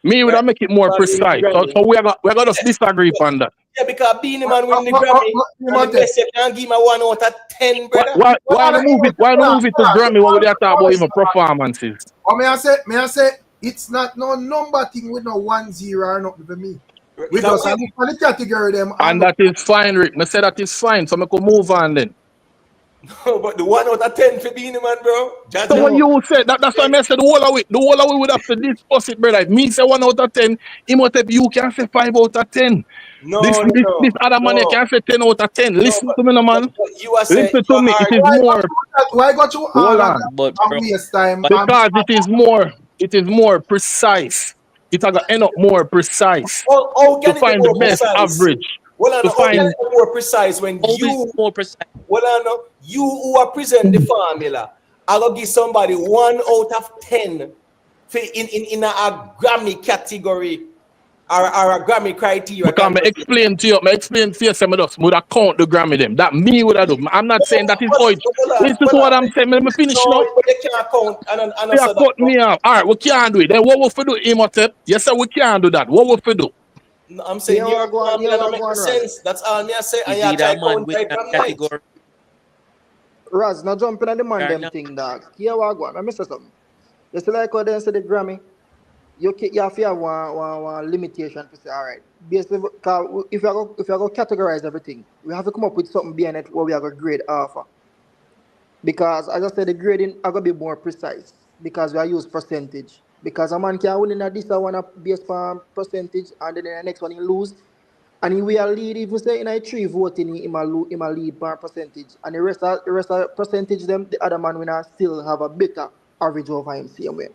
would make it more precise. So we are gonna disagree upon that. Yeah, because Beenie Man win the Grammy, you can't give me 1 out of 10, brother. Why not move it? Why not move it to Grammy when we talk about even performances? Or may I say it's not no number thing with no 1-0 or nothing for me. We just have the category them. And that is fine, Rick. I say that is fine, so I could move on then. No, but the 1 out of 10 for Beenie Man, bro. Judge So what him. you said, that's why I said the whole of we would have to discuss it, brother. If me say 1 out of 10, Imhotep, you can say 5 out of 10. This No, this other man you no, can say 10 out of 10. no. Listen to me, no man. But you are saying Listen you to me. It are is more. Why got you all Hold of on. that But and bro, waste time? but Because it is more precise. It's gonna end up more precise how to can it be find the more best precise? average. Well, I To know, how can find it be more precise when always you, more precise. well, I know, you who are present the formula, I will give somebody 1 out of 10 for in a Grammy category or a Grammy criteria. because I explain to you, some of us would have count the Grammy them. That me would have do. I'm not saying that is how it. Listen to what I'm saying. Let me finish now. No, but they can't count and You so that. cut me off. All right, we can't do it. Then what we for do, Imhotep? Yes, sir, we can't do that. What we for do? No, I'm saying your formula don't make no sense. That's all me I say. And Is you he try that man count with right that from night. category Raz, now jumping on the man or them not? thing, dog. Here we go. Let me say something. Just like what they say the Grammy, you have to have one limitation to say, all right. Basically, if you go categorize everything, we have to come up with something behind it where we are going to grade alpha. Because as I said, the grading are going to be more precise because we are use percentage. Because a man can win in this one based on percentage, and then in the next one he lose. And he will lead, if we say in a 3 voting, he might lead per percentage. And the rest of percentage, them, the other man will still have a better average over him, same way.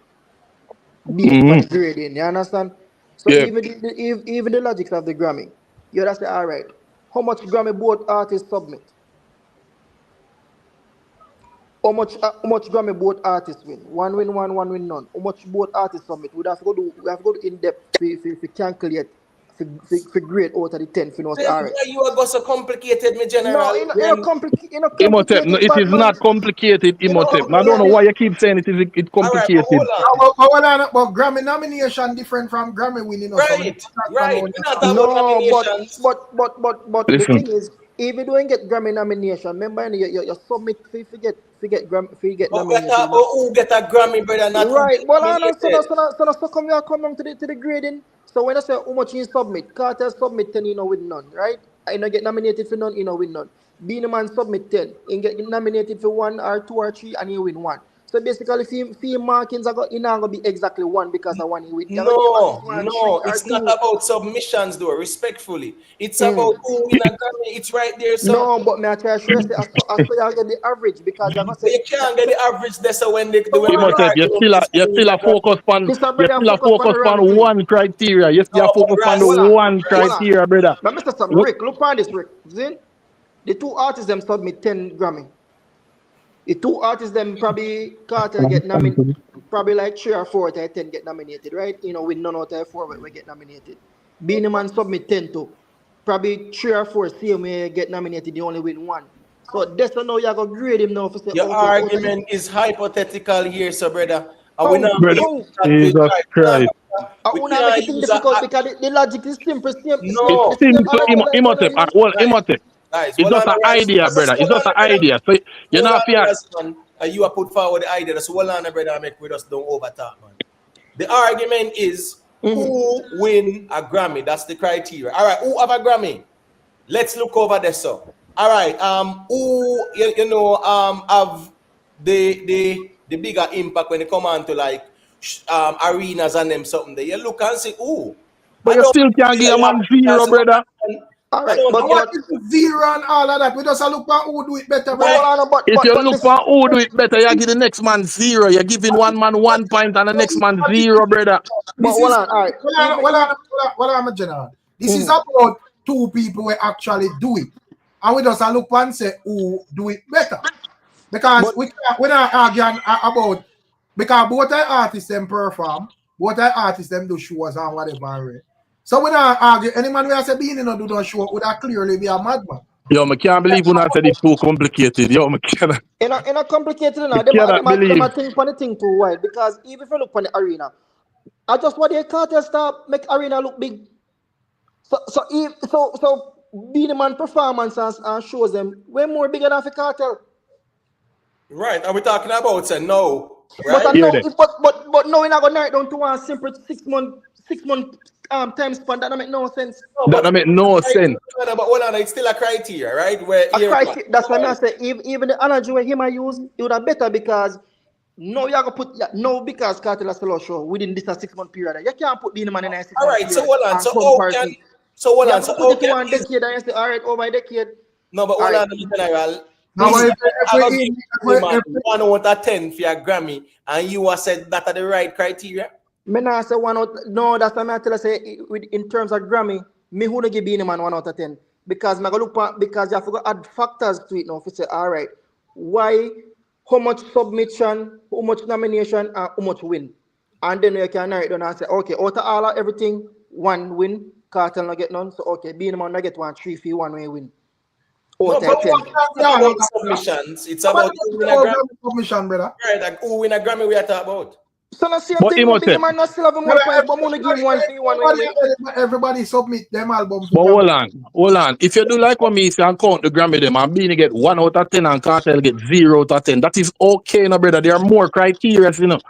Based on the grading, you understand? So Yeah. even the logic of the Grammy, you just say, all right, how much Grammy both artists submit? How much Grammy both artists win? One win one, one win none. How much both artists submit? We have to go in depth to calculate for grade out of the 10 for us. Then All right. why you are go so complicated, me No, general? Imhotep, no, complicated, it is bad man. not complicated, You know, Imhotep. I don't know It why is. you keep saying it's all right, but complicated. hold on. But Grammy nomination different from Grammy winning or something. Right, right. We're not talking about No, nominations. but the Listen, thing is, even though you get Grammy nomination, remember you submit for get But we're nominated. talking about who get a Grammy, brother, not who Right. get Well, I know. nominated. So come here, come down to the grading. So when I say how much you submit, Cartel submit 10, with none, right? I know get nominated for none, with none. Being a man submit 10, you get nominated for 1 or 2 or 3, and you win 1. So basically, fee markings are gonna be exactly 1 because I won you win. You're gonna give at least No, 1, 3 no, or it's not 2. about submissions, though, respectfully. It's about who win a Grammy. It's right there, so. No, but me I try to say I saw you get the average because you're gonna But say you can't get the average there, so when they, so when we hold Imhotep, on. argue you who win still a a Grammy. Mr. you Brother, still a focus on the focus wrong on thing. one criteria. You still a No, but focus on the Raz, Hold on. one Hold on. criteria, brother. Now, Mr. Sam, Rick, look on this, Rick. See? The 2 artists them submit 10 Grammy. The 2 artists them probably Cartel get nominated, probably like 3 or 4 out of 10 get nominated, right? With none out of 4 we get nominated. Beenie Man submit 10 too. Probably 3 or 4 same way get nominated, they only win 1. So that's how now you go grade him now for say your out of the, argument is hypothetical here, so brother. And we how not Brother, use how that with Jesus right. Christ. I We wanna make can't it thing use difficult because the logic is simple, It's the no, same simple, algorithm like what I Imhotep. use. Well, guys, Imhotep. guys. It's Hold just on, an Raz. idea, Just brother. It's hold just on, an brother. idea. So you're Hold not on, fear. Raz, man. You have put forward the idea. Just hold on, brother. Make we just don't over talk, man. The argument is who win a Grammy. That's the criteria. All right, who have a Grammy? Let's look over this. So, all right. Who have the bigger impact when it come on to like arenas and them something there. You look and say, ooh, But I you don't still can't give a man zero, brother. All I right, don't And care. what is the zero and all of that? We just a look at who do it better, but brother. Right. hold on, If you but look this for who do it better, you give the next man zero. You're giving one man 1 point and the next man zero, brother. but This hold is on, all right. well, I'm a general. This is about 2 people who actually do it, and we just a look and say who do it better. Because But we not arguing about because both the artists them perform, both the artists them do shows and whatever. Right? So we not argue. Any man we say Beenie no do no show would that clearly be a madman. Yo, I can't believe when I said it's too complicated. Yo, I cannot, in a complicated I now, cannot them believe. are think funny thing too wide because even if you look on the arena, I just want the Cartel start make arena look big. So Beenie Man performance and shows them way more bigger than the Cartel. Right. Are we talking about say no? But I right? know, but now we're not gonna narrow it down to one simple 6 month time span. That don't make no sense. No, That but don't make no sense. but hold on, it's still a criteria, right? Where A here, criteria. That's why I say even the analogy where him I use, it would have better because no, you gonna put no because Cartel has still show within this a 6 month period. You can't put Beenie Man in a 6 all month right. So period hold on. and So some how can person. so hold You on. gonna So put how it to can one decade and you say, all right, over a decade. no, but All hold right. on, general. Now, Me say, if I we got in, give man 1 out of 10 for your Grammy, and you have said that are the right criteria. Me not say one out. No, that's why I tell you say in terms of Grammy, me who give Beenie Man 1 out of 10 because me go look because you have to go add factors to it now. If you say all right, why, how much submission, how much nomination, and how much win, and then you can narrow it down and say okay, out of all of everything, one win, Cartel not get none. So okay, Beenie Man not get 1 3 for 1 way win. No, Out but of 10. it's not about submissions. It's about who win a Grammy. submission, brother. Right, like who win a Grammy we are talking about. So the same But thing, no Beenie Imhotep, Man not still have more points, but I'm gonna give him 1 for 1 way win. Everybody submit them album to but Grammy. hold on. If you do like what me say and count the Grammy them and Beenie get 1 out of 10 and Cartel get 0 out of 10, that is okay, no brother. There are more criteria, you know.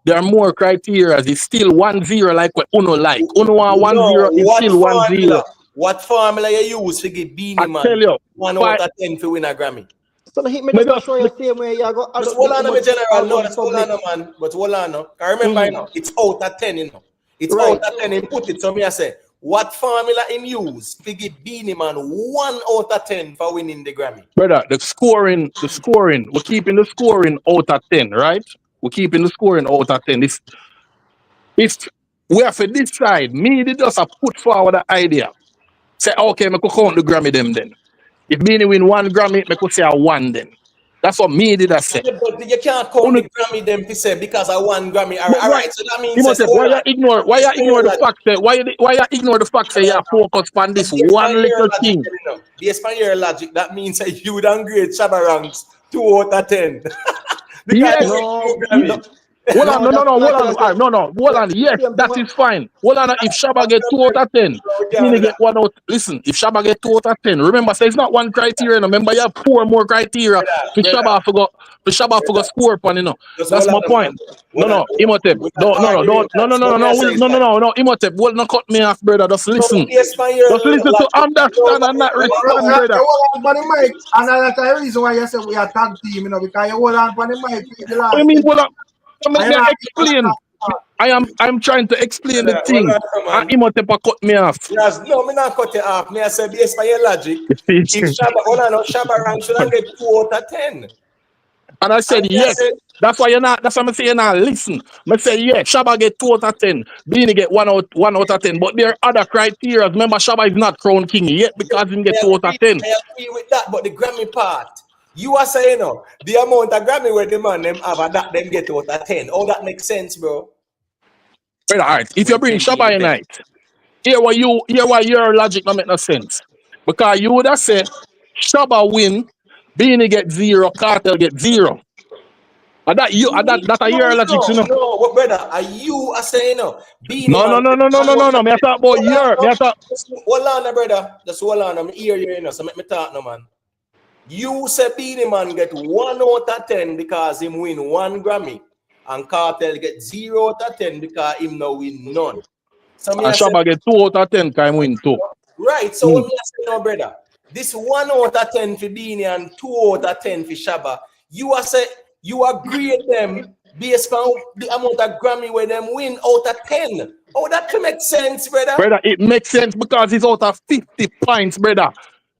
There are more criteria. It's still 1-0 like what Uno like. Uno want 1-0 is What still 1-0. formula? What formula you use to give I Beenie tell Man you, 1 out of 10 for win a Grammy? So the hit me me just to just show you the same way you go add Just up hold the how on, my much general. No, album just hold on, submit. man. But hold on. No. I remember, you know, it's out of 10, you know. It's Right. out of 10 and put it. So me I say, what formula him use to give Beenie Man 1 out of 10 for winning the Grammy? brother, the scoring, we're keeping the scoring out of 10, right? We're keeping the scoring out of 10. It's we have to decide. Me, they just have put forward the idea. Say, okay, I could count the Grammy them then. If Beenie win 1 Grammy, I could say a 1 then. That's what me did I say. Yeah, but you can't count Uno, the Grammy them to say because I won Grammy. but All right, so that means Imhotep, hold why you on. ignore the fact that why you ignore the fact that you focus on this Based one on your little logic, thing? you know, based on your logic, that means that you would upgrade Shabba ranks 2 out of 10 because Yes. No, Grammy. Hold on, no, that's hold like on. I said. Hold on. Yes, Same thing. that is fine. Hold on, if Shabba get 2 out of 10, Beenie get 1 out. Listen, if Shabba get 2 out of 10, remember, say it's not one criteria. No, remember, you have 4 more criteria. For Brother, Shabba forgot score upon, you know. just That's hold my on, man. point. Hold on. Imhotep. We're not arguing that. So me I say is that Imhotep. Will not cut me off, brother. Just no, listen. based on your Just listen to logic, understand and not Brother, respond, you brother. hold on for the mic, and that's the reason why you say we are tag team, you know, because you hold on for the mic for the I last mean, 10 hold on. Let and me you're not explain. I'm trying to explain the hold thing. on, And man. Imhotep cut me off. Yes, no, me not cut it off. Me I say based on your logic, if Shabba, hold on, no, Shabba rank shouldn't get 2 out of 10. And I And said, me I yes. say, That's why you're not, that's why I'm saying now, listen. I say, yeah, Shabba get 2 out of 10. Beenie get 1 out of 10. But there are other criteria. Remember, Shabba is not crowned king yet because he get 2 out of 10. I agree with that, but the Grammy part, you are saying, no, the amount of Grammy where the man them have, that them get out of 10. Oh, that makes sense, bro. All right. If you bring Shabba in night, hear what your logic don't make no sense. Because you would have said, Shabba win, Beenie get 0, Cartel get 0. And that are your logic, you know. No, what brother? Are you are saying no? Beenie No. man. Me I talk about your. Me I talk. Hold on, brother. Just hold on. I'm here, you know. So make me talk, no man. You say Beenie Man get 1 out of 10 because him win 1 Grammy, and Cartel get 0 out of 10 because him no win none. So me And I say, Shabba get 2 out of 10 time win 2. right. So what me I say now, brother? This 1 out of 10 for Beenie and 2 out of 10 for Shabba. You are say you agree them based on the amount of Grammy where them win out of 10. Oh, that can make sense, brother. Brother, it makes sense because he's out of 50 points, brother.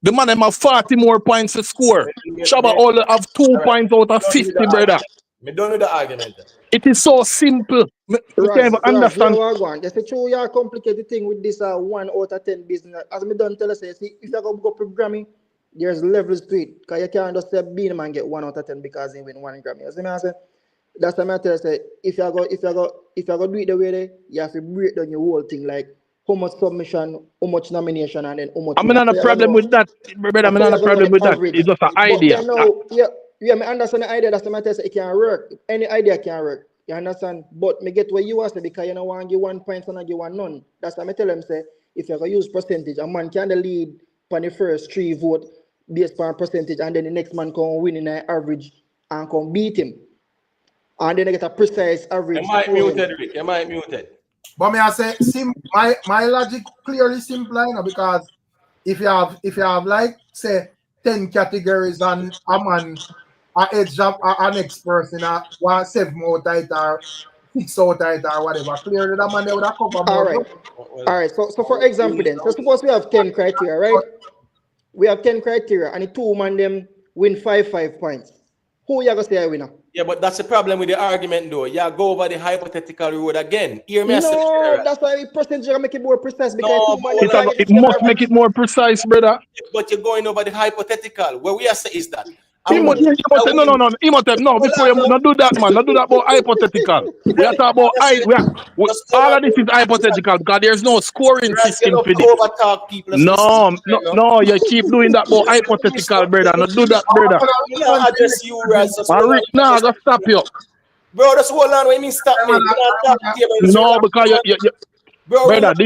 The man them have 40 more points to score. Shabba only have 2 points out of 50, brother. Me done with the argument. It is so simple. We can't even Raz, here understand. we go. Just a true, you complicated thing with this 1 out of 10 business. As me done tell us, see, if you go programming, there's levels to it. Because you can't just say Beenie Man get 1 out of 10 because he win 1 Grammy. You see me I say? That's why I tell you, if you go do it the way they, you have to break down your whole thing, like how much submission, how much nomination, and then how much I'm win. not a problem with that, brother. I'm So not you're a going to problem get with that. average. It's just an But idea. then now, yeah, I understand the idea. That's the matter. It can work. Any idea can work. You understand? But me get where you are, say, because you don't want to give 1 point and I give 1 none. That's why I tell them, say, if you're going to use percentage, a man can lead on the first 3 vote based on percentage, and then the next man can win in an average and can beat him. and then I get a precise average. Am I score. muted, Rick? Am I muted? But me I say my logic clearly simple, you know, because if you have like say 10 categories and a man a edge of a next person one 7 out tight or 6 out tight or whatever, clearly that man they would have cover more. All right. Well, All right. So for example then, so suppose we have 10 criteria, right? We have 10 criteria and the two man them win 5 points. Who you gonna say a winner? yeah, but that's the problem with the argument though. Yeah, go over the hypothetical road again. Hear me No, that's why percentage make it more precise because It must make it more precise, brother. But you're going over the hypothetical. What we are saying is that No. Before you not do that, man. Not do that about hypothetical. We are talking about all of this is hypothetical because there's no scoring system for this. No, you keep doing that about hypothetical, brother. Not do that, brother. I just you, Raz. Now I gotta stop you. Bro, that's hold on. What you mean stop me? No, because you brother, I'm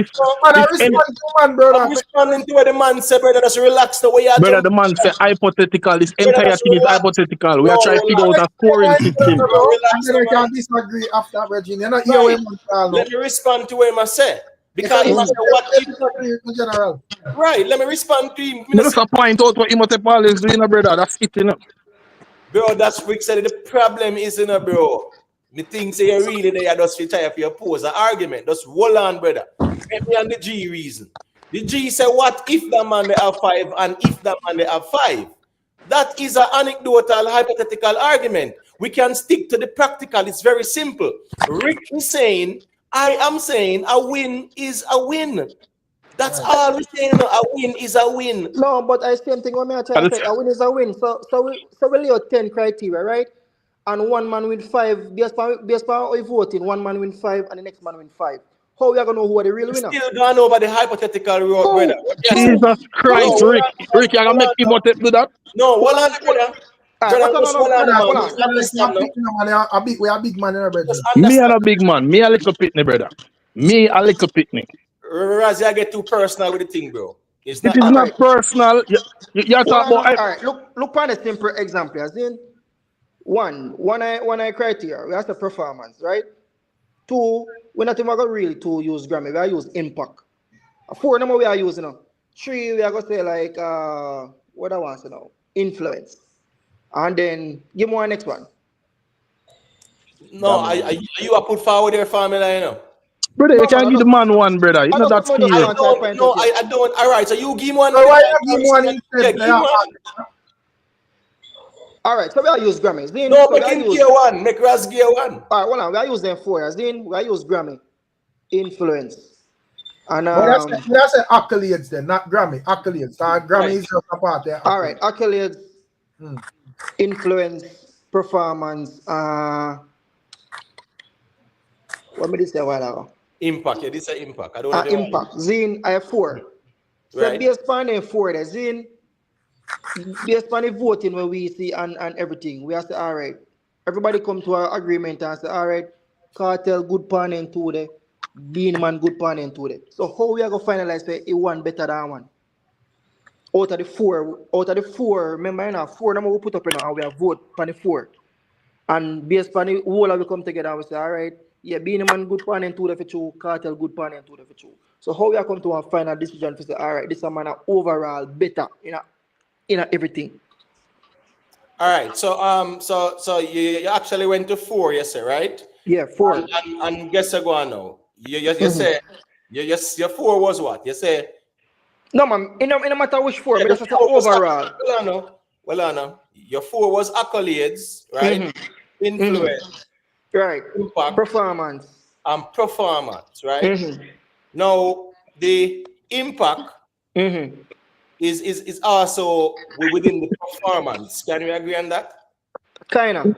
responding to what the man said, brother. Just relax the way you brother, the man said hypothetical. This entire thing is hypothetical. We are trying to figure out a scoring system. I can disagree after Virginia. Let me respond to what I said. Because what in general. Right, let me respond to him. Just a point out what Imhotep is doing, brother. That's it, you know. Bro, that's Rick said the problem is, you know, bro. Me think say you really there just to try for your pose an argument. Just hold on, brother. Let me on the G reason. The G say, what if the man they have 5 and if the man they have 5? That is an anecdotal, hypothetical argument. We can stick to the practical. It's very simple. Rick is saying, I am saying a win is a win. That's all we're saying. A win is a win. No, but I same thing when I try to say a win is a win. So we lay out 10 criteria, right? And one man win 5, based on voting, one man win 5 and the next man win 5. How we are gonna know who are the real winner? Still gone over the hypothetical road, brother. Jesus Christ, Rick, you're gonna make people do that? No, hold on, brother. We are big man in our brother. Me and a big man, me a little pitney, brother. Me a little pitney. Razi, I get too personal with the thing, bro. It is not personal. You're talking about. All right, look on a simple example. As in, one I criteria. We have the performance, right? 2, we're not even gonna really to use Grammy. We are use impact. 4 number we are using now. 3 we are gonna say like what I want to know, influence. And then give me one next one. No, you are put forward your formula, you know. Brother, you can't give the man one, brother. You know that's serious. I don't. All right, so you give one. Why you give one instead? All right, so we are use Grammys. No, so make him gear 1. Make Raz gear 1. All right, well, now we are using 4. As in, we are use Grammy, influence, and that's accolades then, not Grammy. Accolades. Grammy is just a part there. All right, accolades, influence, performance. What did I say a while ago? Impact. Yeah, this is impact. I don't know. Impact. Zine, I have 4. So right. Based on the 4, the Zine, based on the voting where we see and everything, we have to say, all right, everybody come to an agreement and say, all right, Cartel good pan and 2 there, BEENIE man good pan and 2 there. So how we are going to finalize say it one better than one? Out of the 4, remember, you know, 4 number we put up in and we have vote on the 4. And based on the whole we come together and we say, all right, yeah, BEENIE man good pan and 2 there for 2, Cartel good pan and 2 there for 2. So how we are come to a final decision to say, all right, this is a man overall better in everything. All right, so you actually went to 4, you say, right? Yeah, 4. And guess what go on now? You say your 4 was what? You say no man, in no matter which 4, but that's just overall. Well, I know. Your 4 was accolades, right? Influence, right? Impact, performance, and performance, right? Now the impact is also within the performance. Can we agree on that? Kinda.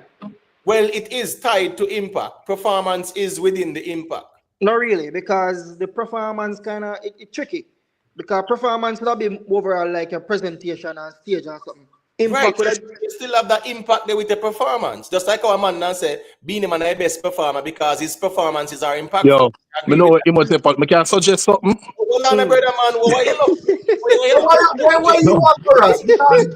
Well, it is tied to impact. Performance is within the impact. Not really, because the performance it's tricky. Because performance will be overall like a presentation and stage or something. Impact Right, with you still have that impact there with the performance. Just like our man now said, Beenie Man is the best performer because his performances are impactful. Yo, me Agree know with what that? Imhotep, but me can suggest something. Hold on, brother man. What you look? So why you No, want for us? Because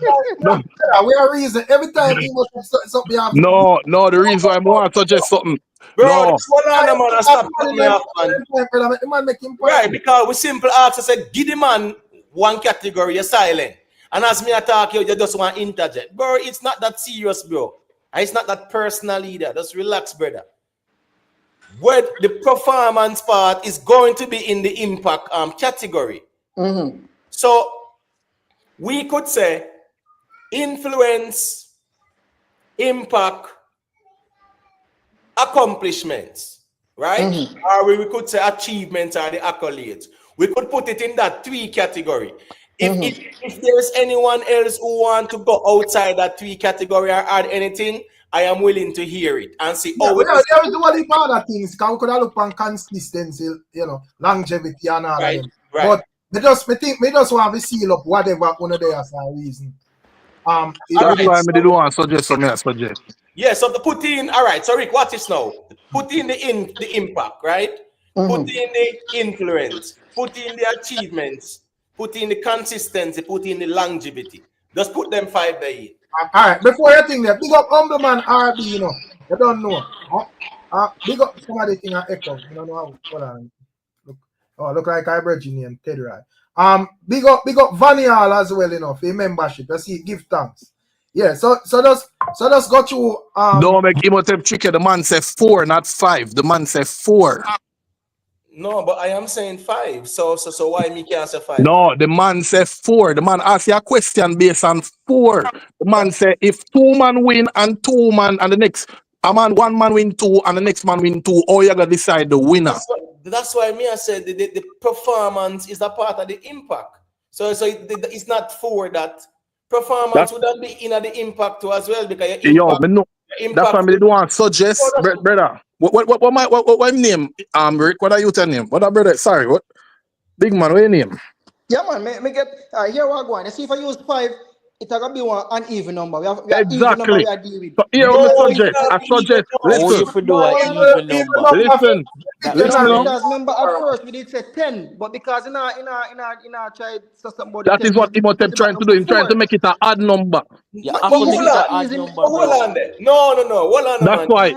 no, we are reason every time he must have something you have to do. no, no. The reason why I want to suggest something. Bro, No, just hold on, man, and stop cutting me off, man. The man make him point. Right, because we simple ask, I said, give the man one category, you're silent. And as me attack you, you just want to interject. Bro, it's not that serious, bro. And it's not that personal either. Just relax, brother. Where the performance part is going to be in the impact category. So we could say influence, impact, accomplishments, right? Or we could say achievements or the accolades. We could put it in that 3 category. If there is anyone else who want to go outside that 3 category or add anything, I am willing to hear it and see Yeah, how it there is. is one heap of other things. Because we could have look on consistency, longevity and all of them. Right. But me just want to seal up whatever one of there for a reason. that's why I did want to suggest something. I suggest. Yeah, so the put in, all right, so Rick, watch this now. Put in the impact, right? Put in the influence, put in the achievements, put in the consistency, put in the longevity. Just put them 5 there. All right, before you think that, big up Humble Man RB, you don't know. Big up somebody thing at Echo. You don't know how. Hold on. Look like I Virginia and Teddy right. Big up Vanial as well, for membership. You see, give thanks. Yeah, so just go through. Don't make Imhotep tricky. The man said 4, not 5. The man said 4. No, but I am saying 5. So why me can't say 5? No, the man said 4. The man asked you a question based on 4. The man said if 2 man win and 2 man and the next one man win 2 and the next man win 2, how you gonna decide the winner? That's why me I said the performance is a part of the impact. So it's not 4 that performance wouldn't be in the impact too as well because your impact, that's why I don't want to suggest, brother. What name? Rick, what are you telling him? What are brother? Sorry, what? Big man, what your name? Yeah, man, me get here what going. See if I use 5, it's gonna be one uneven number. We have even number we are dealing with. So here I suggest. All you for do an even number. Listen. Because remember at first we did say 10, but because in our tried something about that is what Imhotep trying to do. He's trying to make it an odd number. Yeah, hold on there. No. Hold on.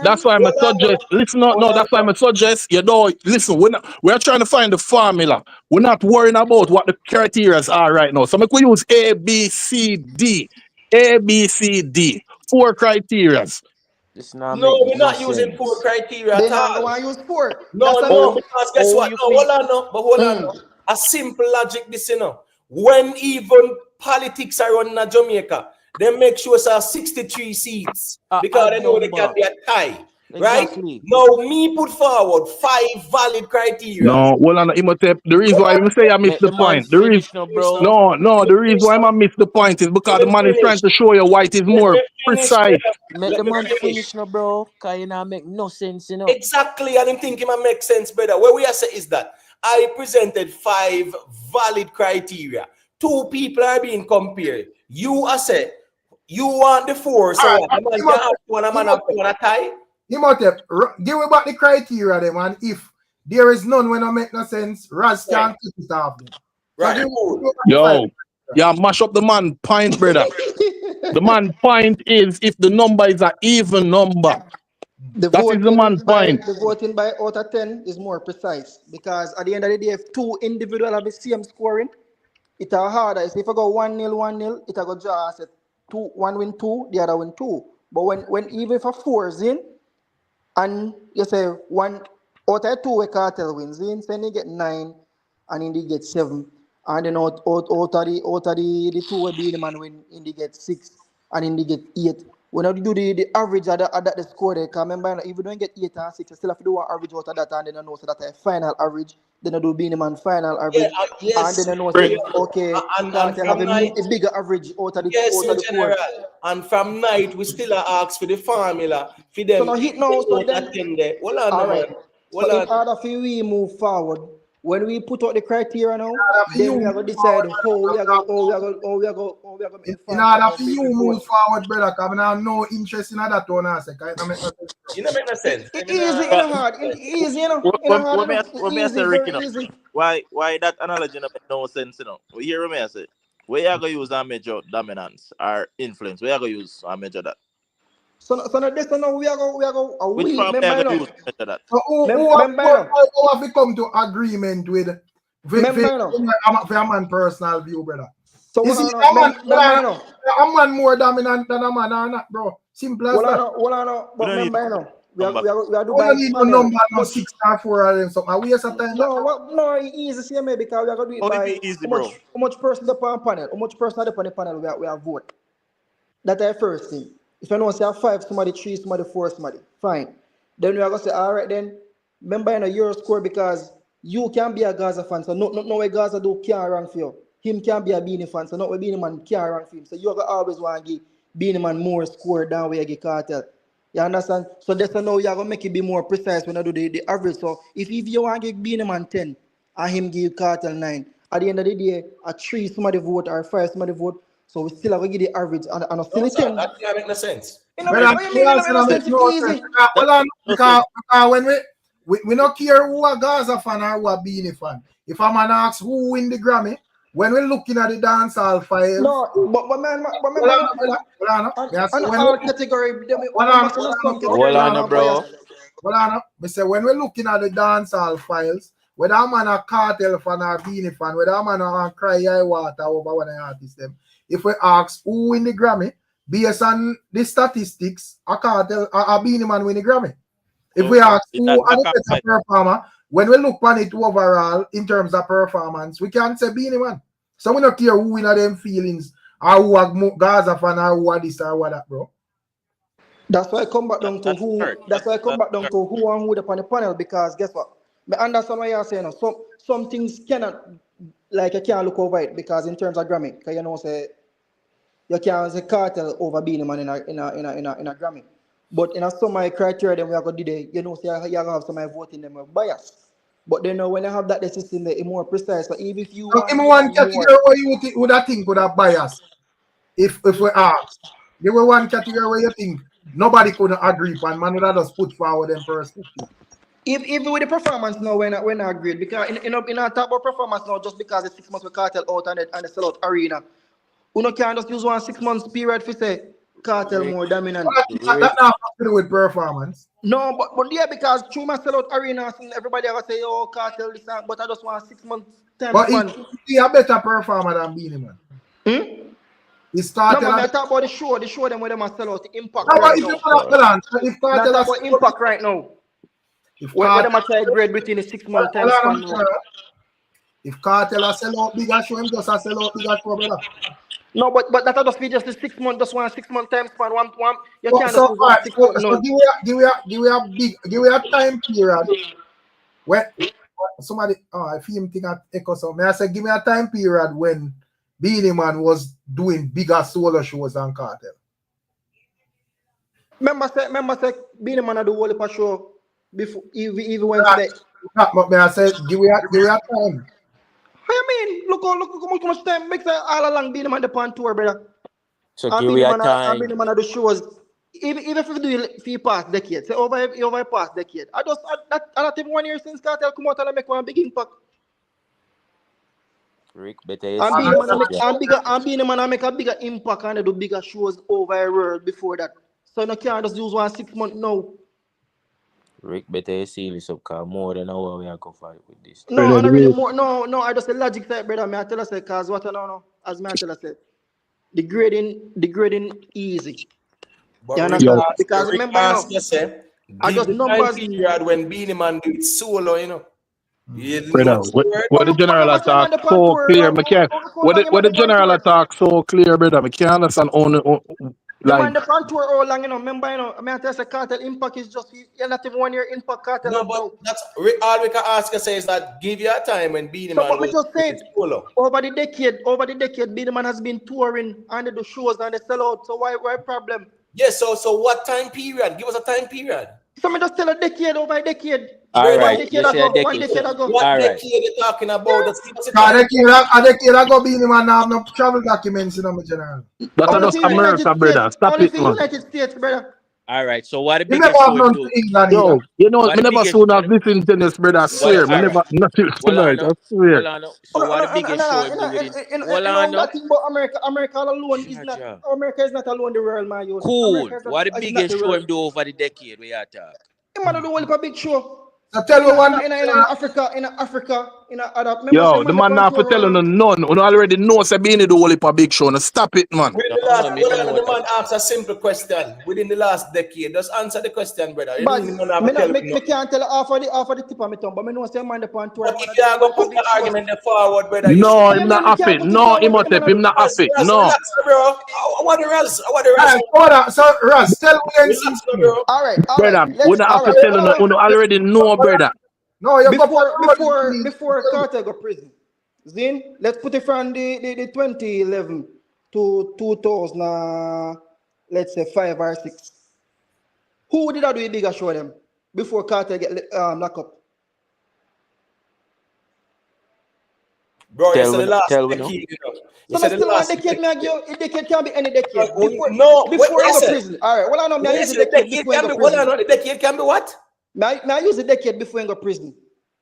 That's why I'm a suggest. Listen, no, that's why I'm a suggest. Listen, we're trying to find the formula. We're not worrying about what the criteria are right now. So we use A, B, C, D. A, B, C, D. 4 criteria. No, we're not using 4 criteria at all. They want to use 4. No, because guess what? Hold on. A simple logic this, when even politics are running in Jamaica, they make sure it's 63 seats because they know they can be a tie. Exactly. Right? Now, me put forward 5 valid criteria. No, well, on Imhotep, the reason why I say I missed the point. The reason why I miss the point is because the man is trying to show you why it is more precise. Make the man finish, bro. Because you not make no sense, Exactly, and I'm thinking it make sense better. What we are saying is that I presented 5 valid criteria. 2 people are being compared. You are said you want the 4, so a man can have 1, a man have 1 a tie. Imhotep, give me back the criteria them, and if there is none when I make no sense, Raz can't keep it off them. Right. Yeah, mash up the man point, brother. The man point is if the number is an even number. That is the man point. The voting by out of 10 is more precise because at the end of the day, if 2 individuals have the same scoring, it's harder. So if I go 1-0, it go draw. Say 1 win 2, the other win 2. But when even if a 4 is in, and you say 1 out of 2 a Cartel wins in, then they get 9, and then they get 7, and then out of the 2 will be the man win, and they get 6, and then they get 8. When you do the average of the score, they can remember if you don't get 8 and 6, you still have to do an average out of that, and then you know so that a final average. Then you do being the man final average, and then you know say okay, Cartel have a bigger average out of the 4. And from night we still ask for the formula for them. So now hit now, so then, all right. So in order for we move forward, When we put out the criteria now, then we are going to decide how we are going to make In fans order about for you people. move forward, brother, because I have no interest in that one. I say, it don't make no sense. You don't make no sense. Easy in a hard, easy, you know, in a hard, What me I say, easy, Rick, you very know, easy. why that analogy don't make no sense, you know? We hear what me I say. Where you gonna use that major dominance or influence? Where you gonna use and measure that? So now this now we are go, Which we form you remember gonna you use to measure that? So who have we come to agreement with for a man personal view, brother? So Is he a man more dominant than a man or not, bro? Simple as that. But remember we are do Oh, by you need no panel. number, no 6 or 4 or them something. We waste of time. No, easy see me because we are gonna do it How by it be easy, bro? how much person the panel, how much person the panel we are vote. That's the first thing. If I know say 5, somebody 3, somebody 4, somebody, fine. Then we are gonna say, all right, then remember your score because you can be a Gaza fan. So no way Gaza do can't run for you. Him can be a Beenie fan. So not way Beenie man can't run for him. So you're gonna always want to give Beenie man more score than we give Cartel. You understand? So that's how now you're gonna make it be more precise when I do the average. So if you want to give Beenie man 10 and him give Cartel 9, at the end of the day, a 3 somebody vote or 5 somebody vote. So we still have to give the average and still No, 10. that can't make no sense. Brother, What you mean? It's easy. Hold on, because when we not care who a Gaza fan or who a Beanie fan. If a man asks who win the Grammy, when we're looking at the dancehall files, No, but man, on all category, Hold on, bro. Hold on, I say when we're looking at the dancehall files, whether a man a Cartel fan or Beanie fan, whether a man a cry eye water over one of the artists them, if we ask who win the Grammy, based on the statistics, a Cartel, a Beanie man win the Grammy. If we ask who are the better performer, when we look on it overall in terms of performance, we can't say Beanie man. So we don't care who win them feelings or who are Gaza fan or who are this or what that, bro. That's why I come back down to who. That's why I come back down to who and who upon the panel because guess what? I understand what you're saying. Some things cannot like you can't look over it because in terms of Grammy, because you know say you can't say Cartel over Beenie man in a Grammy. But in a some my criteria, then we are going to do the, you know, say you have some voting them with bias. But then when you have that the system, it's more precise. So even if you want one category where you would think would have bias, if we ask, there were one category where you think nobody could agree upon, man would have just put forward them perspective. Even with the performance now, we're not great because in our talk about performance now, just because the 6 months we Cartel out and the sellout arena, you know can't just use 1 6 months period for say Cartel more dominant. That not to do with performance. No, but yeah, because through my sellout arena, everybody ever say, oh, Cartel this and, but I just want 6 months time. But he a better performer than Beenie man. He started. No, man, I talk about the show them where they must sell out the impact. No, right now. If Cartel talk about impact right now. Where they must try grade between the 6 month time span. If Cartel a sell out bigger show, him just a sell out bigger show, brother. No, but that just be just the 6 month, just 1 6 month time span. One you can't so, just use 1 6 month. No. Give we a time period where somebody I feel him think I echo so. May I say give me a time period when Beenie man was doing bigger solo shows than Cartel. Remember say Beenie man do whole heap show before even when today. But may I say give we a time. What you mean? Look how much time makes all along Beenie man the pan tour, brother. So give me a time. Beenie man do shows. Even if you do it for past decade, say over past decade. I not even 1 year since Cartel come out and make one big impact. Rick, better Beenie man make a bigger impact and they do bigger shows over the world before that. So you can't just use 1 6 month now. Rick, better see this up because more than hour we are going to fight with this. No, I don't really more. No, I just say logic type, brother. I tell us because what I know, as I tell us, the grading easy. Because remember now, I just numbers period when Beenie man do it solo, you know. Brother, what the general attack so clear, what the general attack so clear, brother. I can't understand only the man the contour all long, you know. Remember, you know, I mean, I tell you, Cartel impact is just you're not even 1 year impact Cartel. No, but that's all we can ask you say is that give you a time when Beenie man. So just say over the decade, Beenie man has been touring and they do shows and they sell out. So why problem? Yes, so what time period? Give us a time period. So me just tell a decade over a decade. All right, One you say a decade decade. ago. What All right. decade you talking about? That's A decade ago, Beenie Man have no travel documents in my general. That's Only just for United America, brother. States. Stop Only it, for man. United States, brother. All right. So what the You never biggest have show him none do? to England either. Yo, you know, What me the never biggest? soon have listened to this, brother. I swear. Me All never, right. nothing Hold on, tonight. I no. swear. Hold on, no. So what the biggest show him do with it? Hold on, no. That thing about America. America alone is not. Jaja. America is not alone the world, my youth. Cool. America is What the not biggest the show world. him do over the decade? We are talk. Him man do only a big show. So tell me one. In Africa, in other. Yo, the man not for telling no none. You already know say Beenie do only for big show. Now stop it, man. Within the No, last, me don't know the that. man asked a simple question. Within the last decade, just answer the question, brother. You But don't even have to tell me. me can't tell half of the tip of my tongue, but me know say man the point tour. But if you are going to put the argument there forward, brother, you No, should. him not happy. No, Imhotep, him not happy. No. Relax, bro. I want the rest. I want the rest. Hold on. So, Russ, tell me then. Relax, bro. All right. Brother, we don't have to tell you, you already know, brother. No, you before Cartel go prison. Zin, let's put it from the 2011 to 2000, let's say 5 or 6. Who did I do a bigger show them before Cartel get locked up? Bro, you Tell said me- the last tell me decade. You know. You So said still the one last decade, me argue, a decade can be any decade. Before what he go is it? prison. All right, well I know me I Yes, use the the decade decade before he can go be. Hold prison. on, the decade can be what? Me I use the decade before he go prison.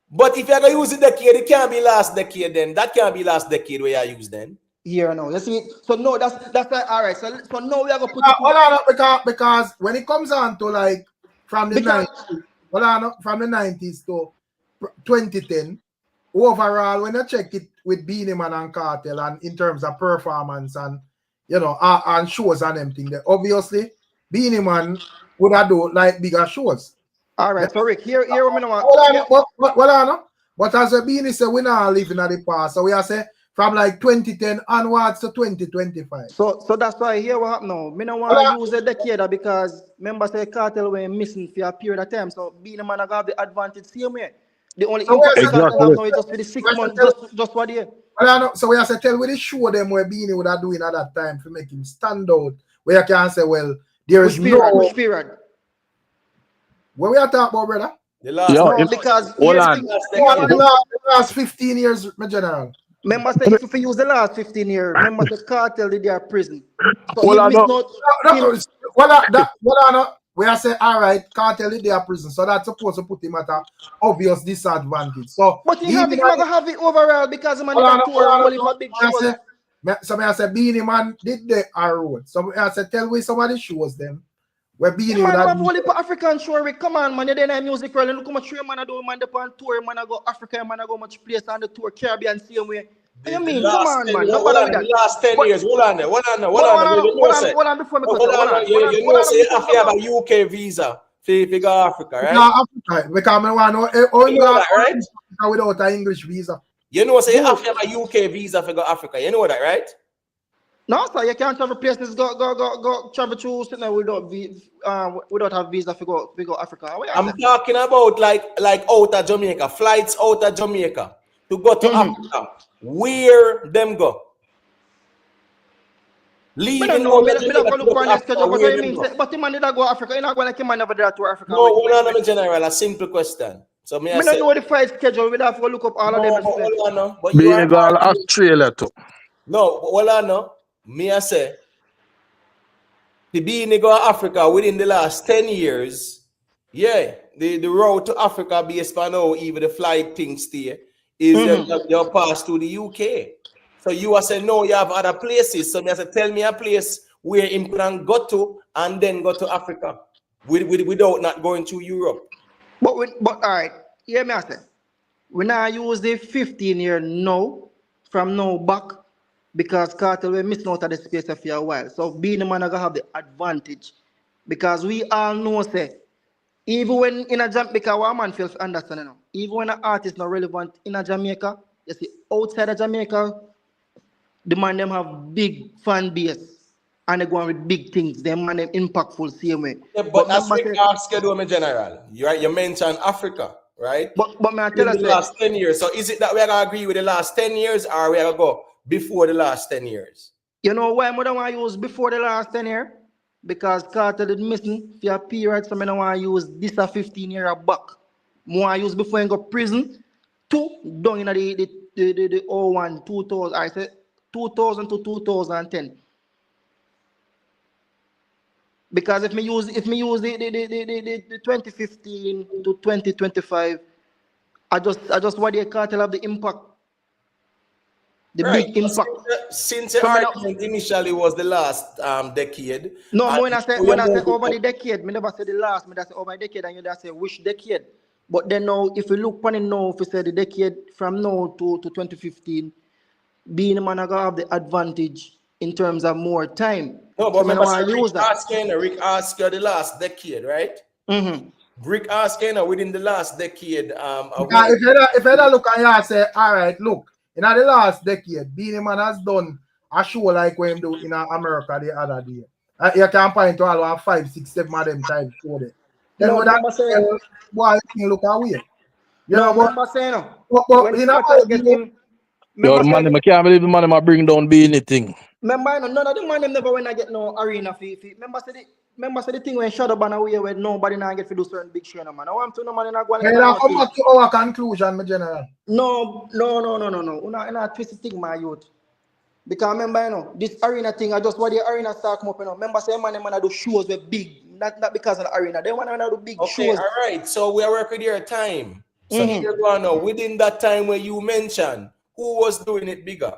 But if you're going to use the decade, it can't be last decade then. That can't be last decade where you use then. Here now, you see. So no, that's like, all right. So now we are gonna put hold on, because when it comes on to like from the 90s, from the 90s to 2010, overall, when you check it with Beenie Man and Cartel and in terms of performance and and shows and everything, that obviously Beenie Man would have do like bigger shows. All right, so Rick, here we know. But as a Beenie say, we not living at the past, so we are say from like 2010 onwards to 2025. So that's why here what happen now. Me no want to use a decade because members say Cartel were missing for a period of time. So Beenie Man have the advantage same way. The only impact Cartel have now is just for the 6 months, just 1 year. So we have to tell with the show them where Beenie would have doing at that time to make him stand out. Where you can say, well, there is which period? What we are talking about, brother? The last because hold on. The last 15 years, my general. Remember say if you use the last 15 years, remember the Cartel did their prison. So we are saying, all right, Cartel did their prison, so that's supposed to put him at an obvious disadvantage. So, but he have it overall because man can tour only for big shows. So I said, Beenie Man did the road. So I said, tell me somebody shows them. Where Beenie man have only for African show. Come on, man. You didn't have music world. Look how much man I do. Man, the on tour. Man, I go Africa. Man, I go much place on the tour. Caribbean, same way. What you mean? Come on, man. Hold on, the last 10 years. Hold on. Before me you know, say you have to have a UK visa to go Africa, right? No, Africa. Because I want to know that, right? Without an English visa. You know, say you have to have a UK visa to go Africa. You know that, right? No, sir, you can't travel places. Go travel through without have visa to go Africa. I'm talking about like out of Jamaica, flights out of Jamaica to go to Africa. Where them go? Leaving but the man did not go Africa. You're not going like him never did to Africa. No, hold on, in general, a simple question. So me I don't know the flight schedule. We have to go look up all of them. Hold on, but you are Australia too. No, hold on, no. Me I say, the Beenie go Africa within the last 10 years, yeah, the road to Africa based on how even the flight thing stay is your pass to the UK. So you are saying no, you have other places. So me I say, tell me a place where him can go to and then go to Africa without not going to Europe. But all right, hear me I say, we now use the 15 year now from now back. Because Cartel were missing out of the space for a while. So Beenie Man gonna have the advantage. Because we all know say, even when in a Jamaica, because one man feels understand now. Even when an artist not relevant in a Jamaica, you see outside of Jamaica, the man them have big fan base and they go on with big things. Them man them impactful same way. Yeah, but that's what I ask you, in general. You mentioned Africa, right? But me I tell in the last 10 years. So is it that we are gonna agree with the last 10 years or we are gonna go before the last 10 years? You know why I don't want to use before the last 10 years? because Cartel is missing for a period, so I don't want to use this a 15 year back. I want to use before I go prison. 2 down in the 01, 2000, I said 2000 to 2010. Because if me use the 2015 to 2025, I just want the Cartel have the impact. The Right. big impact. Since your argument initially was the last decade. No, when I say over the the decade, me never say the last, me just say over the decade, and you just say which decade. But then now, if you look on it now, if you say the decade from now to 2015, being a man, I gonna have the advantage in terms of more time. No, but so remember, Rick Rick asked you the last decade, right? Mm-hmm. Rick asked you within the last decade. If you look and you say, all right, look, in the last decade, Beenie Man has done a show like when him do in America the other day. You can point to all 5, 6, 7 of them times show there. Then No, what remember saying, why you look away? You no, know, remember saying, but when Cartel get him, Yo, the man, I can't believe the man I bring down Beenie thing. remember, none of the man them never when I get no arena fee. Remember the thing when shut up and away where nobody now get to do certain big show, no man. I want to no man not going to come back to our conclusion, my general. No. Una twist the thing, my youth. Because remember, you know, this arena thing, I just want the arena start come up, you know. Remember, say man do shows with big, not because of the arena. They want to do big shows. All right. So we are working your time. So here you go now. Within that time where you mentioned, who was doing it bigger?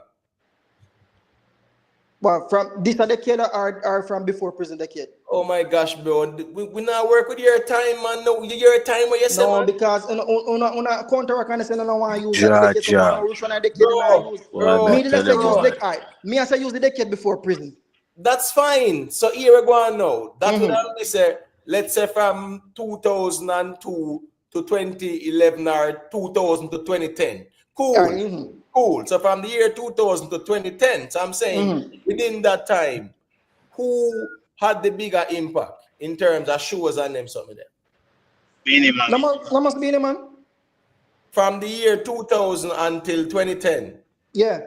Well, from this decade or from before prison decade? Oh my gosh, bro. We not work with your time, man. No, your time where you say, no, man. Because una counteract and say no want to use that decade. So which one decade I use? Me let's say use decade. Me I say use the decade before prison. That's fine. So here we go now. That would have say, let's say from 2002 to 2011 or 2000 to 2010. Cool. Cool. So from the year 2000 to 2010, so I'm saying within that time, who had the bigger impact in terms of shows and them something there? Beenie Man. No must Beenie Man. From the year 2000 until 2010. Yeah.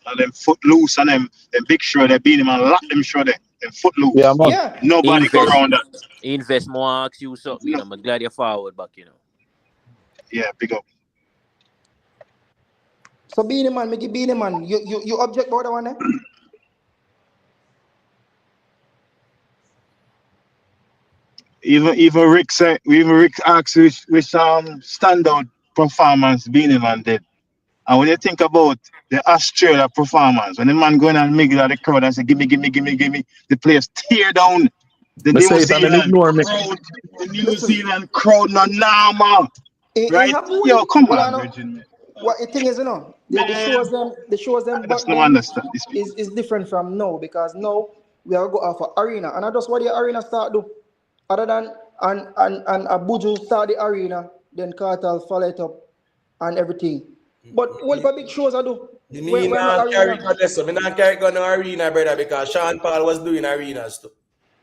And them Footloose and them big show, they Beenie Man lock them show them Footloose. Yeah, man. Yeah. Nobody go around that. Invest more, ask you something, you know. I'm glad you're forward back, you know. Yeah, big up. So Beenie Man, make it Beenie Man. You object about that one, eh? Even Rick said, Rick asked which standout performance Beenie Man did. And when you think about the Australia performance, when the man going and middle of the crowd and say, give me, the players tear down the New Zealand crowd, no normal. Right? Yo, come on, Virgin. What the thing is, you know, the shows them back then is different from now, because now we are go off an arena, and I just what the arena start do, other than and Abuja start the arena, then Cartel follow it up and everything. But what big shows I do? Me not carry on the arena, brother, because Sean Paul was doing arenas too.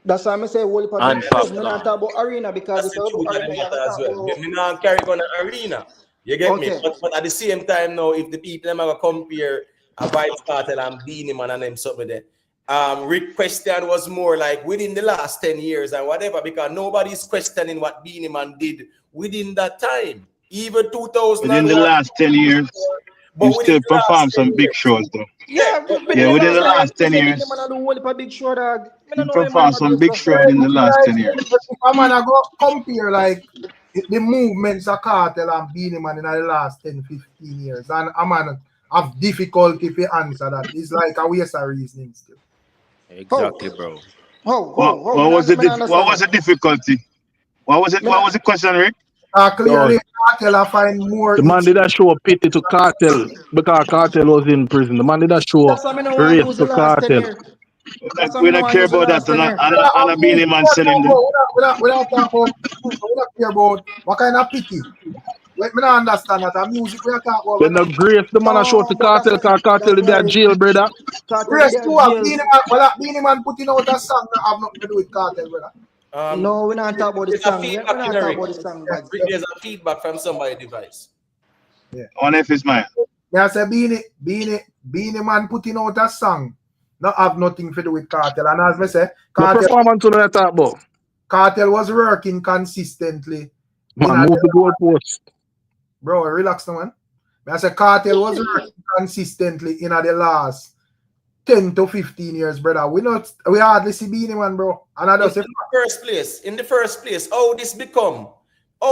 That's why I say whole big shows. Me not talk about arena because that's the truth of the matter as well. Me not carry on the arena. You get me? But at the same time now, if the people them are gonna compare a Vybz Cartel and Beenie Man and them something there, Rick question was more like within the last 10 years and whatever, because nobody's questioning what Beenie Man did within that time. Even 2000. Within the last 10 years, you still perform some big shows though. Yeah, within the last 10 years. You perform some big shows in the last 10 years. I'm gonna go compare like the movements of Cartel and Beenie Man in the last 10, 15 years. And I'm gonna have difficulty to answer that. It's like a waste of reasoning still. Exactly, bro. What was the difficulty? What was the question, Rick? Clearly, Cartel I find more. The man did not show pity to Cartel because Cartel was in prison. The man did not show grace to Cartel. We don't care about that. And a Beenie Man selling them. We don't care about what kind of pity. Let me not understand that. Music we are talking about. Then the grace the man show to Cartel because Cartel is their jail, brother. Grace too. Beenie Man putting out a song that have nothing to do with Cartel, brother. No, we're not talking about the song. We're not talking about the song. There's a feedback from somebody's device. Yeah. On if it's mine. I say Beenie Man putting out a song not have nothing to do with Cartel. And as I say, The performance on that talk about. Cartel was working consistently. Man, move the goalpost. Bro, relax now, man. I say Cartel was working consistently in the last 10 to 15 years, brother. We hardly see BEENIE, man, bro. And I just in the first place, how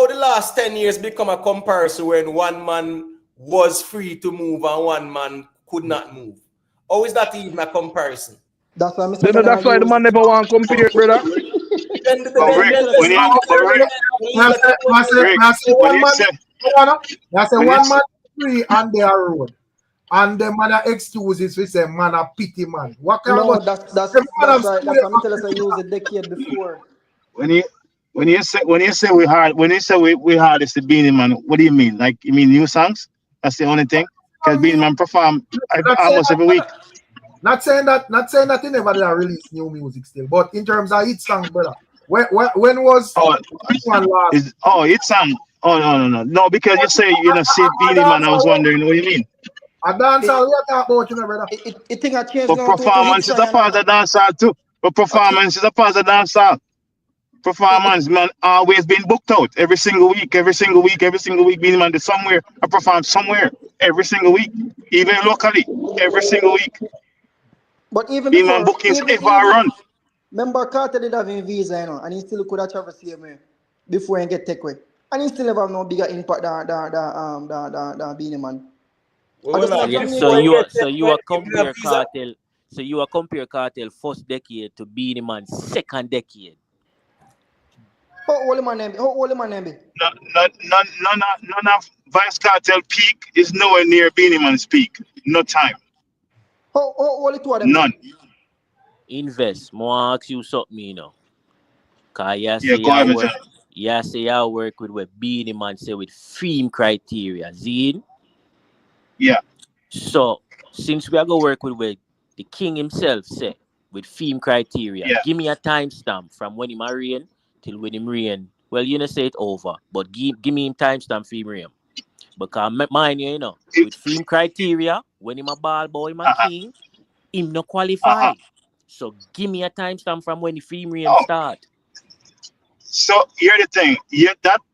the last 10 years become a comparison when one man was free to move and one man could not move? How is that even a comparison? That's why That's why the man never want to compare, brother. I say one man free on their road. And the man excuses we say man a pity man. What kind no, of that's right. That's what I'm telling you. I used a decade before. When you say we hard is the BEENIE man, what do you mean? Like you mean new songs? That's the only thing? Because BEENIE man perform almost every week. Not saying that he never did release new music still, but in terms of hit songs, brother. When was one last? Hit song. No, because you say see BEENIE man, I was wondering what you mean. A dancehall we are talking about, brother. It thing I changed. But performance is a part of dancehall too. But performance is a part of dancehall. Performance, man, always been booked out every single week. BEENIE man is somewhere. I perform somewhere every single week, even locally, every single week. But even BEENIE before, man bookings ever run. Remember, Cartel did have a visa, and he still could have traveled here before he get take away, and he still never have no bigger impact than BEENIE man. So you are compare Cartel. So you are compare Cartel first decade to BEENIE man second decade. How old man name? None of Vice Cartel peak is nowhere near BEENIE man's peak. No time. How old it was them? None. Invest. More ask you something, you know. Cause you say I work with what BEENIE man say with theme criteria. Zine? Yeah. So since we are gonna work with what the king himself say with theme criteria, give me a timestamp from when him reign till when him reign. Well, you know say it over, but give me him timestamp for him reign. Because mine, you know, with theme criteria, when him a ball boy, him a king, him no qualify. So give me a timestamp from when the theme reign start. So here's the thing.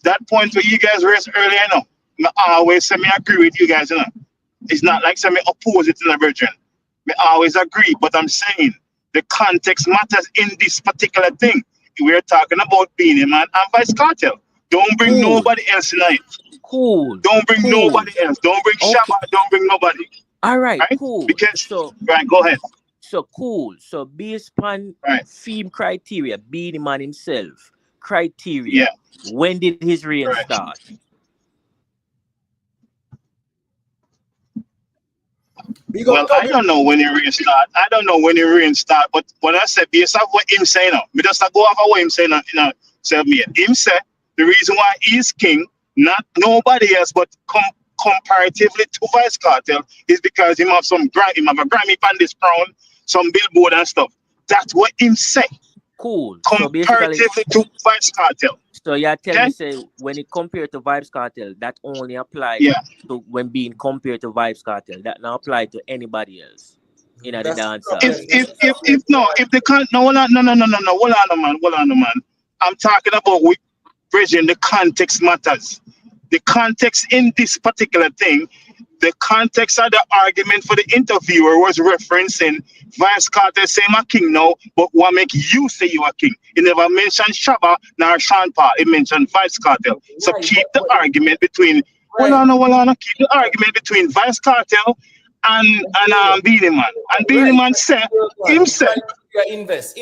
That point where you guys raised earlier, I always say me agree with you guys, It's not like say me oppose it in a virgin. Me always agree, but I'm saying the context matters in this particular thing. We're talking about BEENIE man and Vice Cartel. Don't bring nobody else tonight. Cool. Don't bring nobody else. Don't bring Shabba. Don't bring nobody. All right, cool. Because right, go ahead. So cool. So based upon theme criteria, BEENIE man himself criteria. When did his reign start? Well, I don't know when he restart. But when I say based off what him saying, me just go off of what him saying. Him say the reason why he's king, not nobody else, but comparatively to Vice Cartel, is because him have a Grammy on this crown, some billboard and stuff. That's what him say. Cool. Comparatively to Vice Cartel. So you're telling me say when it compared to Vybz Cartel, that only applies to when being compared to Vybz Cartel. That not apply to anybody else in the dancehall. If they can't hold on, man. I'm talking about with Bridget, the context matters. The context in this particular thing, the context of the argument for the interviewer was referencing Vice Cartel saying I'm a king now, but what make you say you are king? He never mentioned Shabba nor Sean Paul. He mentioned Vice Cartel. So keep the argument between keep the argument between Vice Cartel and BEENIE man. And BEENIE man said himself. Invest.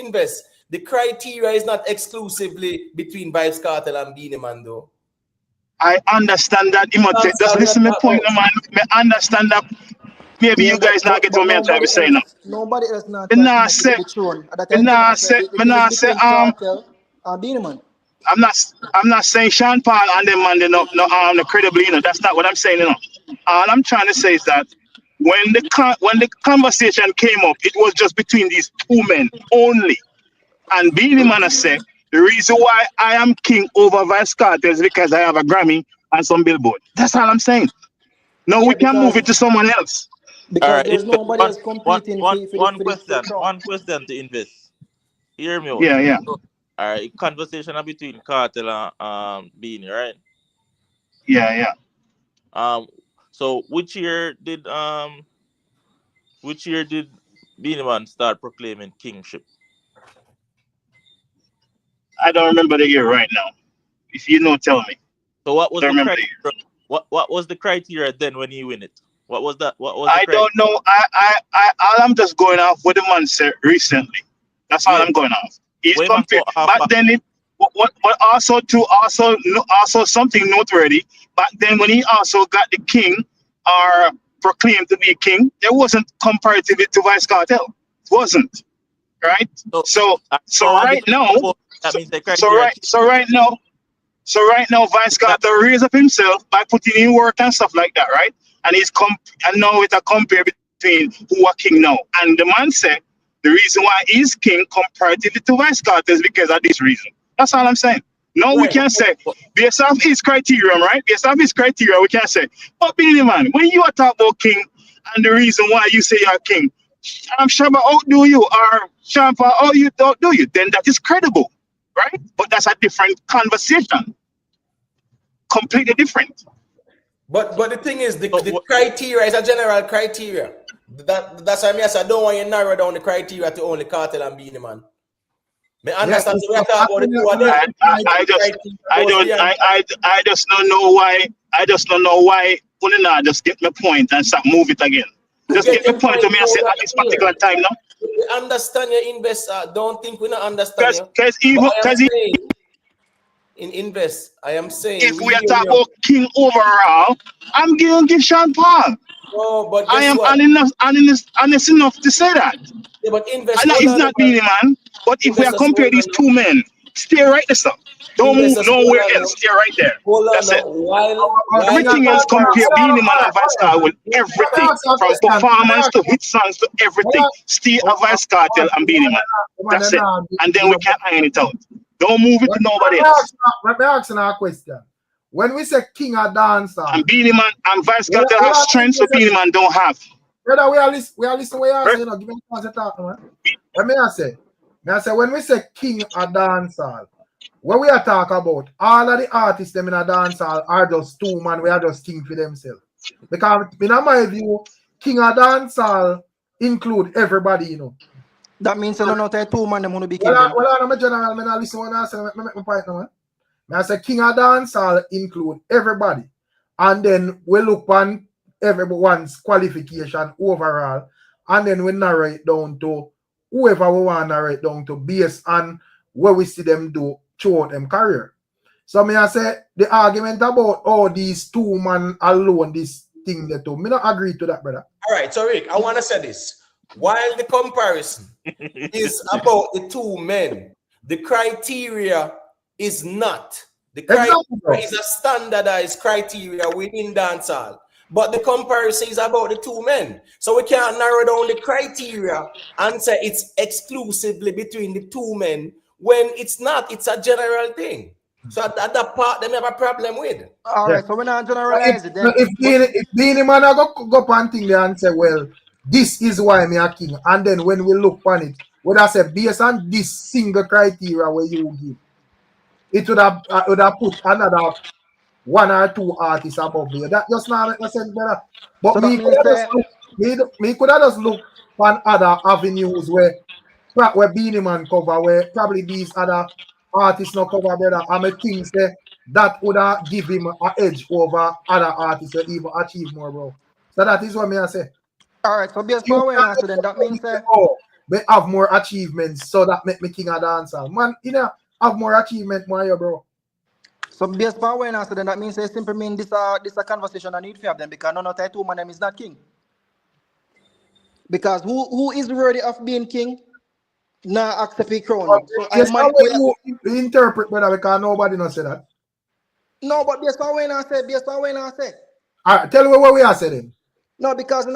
The criteria is not exclusively between Vybz Cartel and BEENIE man though. I understand that. Just listen to my point, man. I understand that. Maybe you guys not get what I'm trying to say now. Nobody else not I'm not saying Sean Paul and them man, they no credibly, That's not what I'm saying, All I'm trying to say is that when the conversation came up, it was just between these two men only. And BEENIE man said, the reason why I am king over Vice Cartel is because I have a Grammy and some billboard. That's all I'm saying. No, we can move it to someone else. All Because right, there's invest. nobody else competing One for the question. crown. One question to invest. Hear me out. Yeah, yeah, All right, conversation between Cartel and Beanie, right? yeah, yeah. So which year did Beanie Man start proclaiming kingship? I don't remember the year right now. If you know, tell me. So what I was don't the remember the year. criteria? What was the criteria then when he win it? What was that? What was the I criteria? don't know. All I'm just going off what the man said recently. That's all Wait, I'm going off. He's wait, man, compared. go off Back back. then, what also too also something noteworthy. Back then, when he also got the king or proclaimed to be a king, there wasn't comparatively to Vice Cartel. It wasn't right. So, So so I so want to right know now, about that so, means the so criteria right change. so right now. So right now, Vice That, Carter raised up himself by putting in work and stuff like that, right? And and now it's a compare between who are king now. And the man said the reason why he's king comparatively to Vice Carter is because of this reason. That's all I'm saying. No, we Right. can say based off his criterion, right? Based off his criteria, we can say, but Beenie Man, when you are talking about king and the reason why you say you're king, Shabba outdo you or Shampa oh you don't do you, then that is credible, right? But that's a different conversation. Completely different. But the thing is, the so, criteria is a general criteria. That's why I say I don't want you to narrow down the criteria to only Cartel and Beenie Man. Me understand we are talking about the two of them. I just don't know why. I just don't know why. Just get my point and start move it again. Just get the point to me and say at this particular time now. We understand you, investor. Don't think we don't understand you. Because In invest, I am saying if we are talking about king overall, I'm going to give Sean Paul. No, but I am honest enough to say that. Yeah, but invest. I know it's not Beenie Man, but if we are comparing these two men, stay right there, sir. Don't move nowhere else. Stay right there. That's it. Everything else compare Beenie Man and Vice Cartel with everything, from performance to hit songs to everything. Stay a Vice Cartel and Beenie Man. That's it. And then we can iron it out. Don't move it to nobody else. Let me ask you a question. When we say king of dancer, and Beenie Man and Vice Cartel have strengths that Beenie Man don't have. Brother, we are listening what you are saying. You know, give me a chance to talk, man. Let me say, when we say king of dancehall, what we are talking about, all of the artists them in a dancehall are just two man, we are just king for themselves. Because in my view, king of dancehall include everybody, you know. That means I don't know that two man them want to be king. Well, I'm a general, I'm not listen what I say, make my point now, man. I say king of dancehall include everybody. And then we look on everyone's qualification overall, and then we narrow it down to whoever we want to narrow it down to based on what we see them do throughout them career. So I say the argument about these two man alone, this thing they do, me not agree to that, brother. All right, so Rick, I want to say this. While the comparison is about the two men, the criteria is not. The criteria is a standardized criteria within dancehall. But the comparison is about the two men. So we can't narrow down the criteria and say it's exclusively between the two men when it's not. It's a general thing. So at that part, they have a problem with. All right, so we're not generalize it. Then, if Beenie Man go up and thing there and say, well, this is why me a king. And then when we look on it, would I say based on this single criteria where you give, it would have put another one or two artists above me. That just not make no sense, brother. But so me could have just look on other avenues where Beenie Man cover, where probably these other artists no cover, brother. And I think that would have give him an edge over other artists who even achieve more, bro. So that is what me I say. All right, so based on when so then that means they have more achievements, so that make me king of dancer. Man, you know, have more achievement, more, bro. So based on when so then that means they simply mean this a conversation I need to have them because none of the two man them is not king. Because who is worthy of being king? Nah, accept the crown. So yes, you interpret, brother, because nobody knows say that. No, but based on when I say. All right, tell me what we are saying. No, because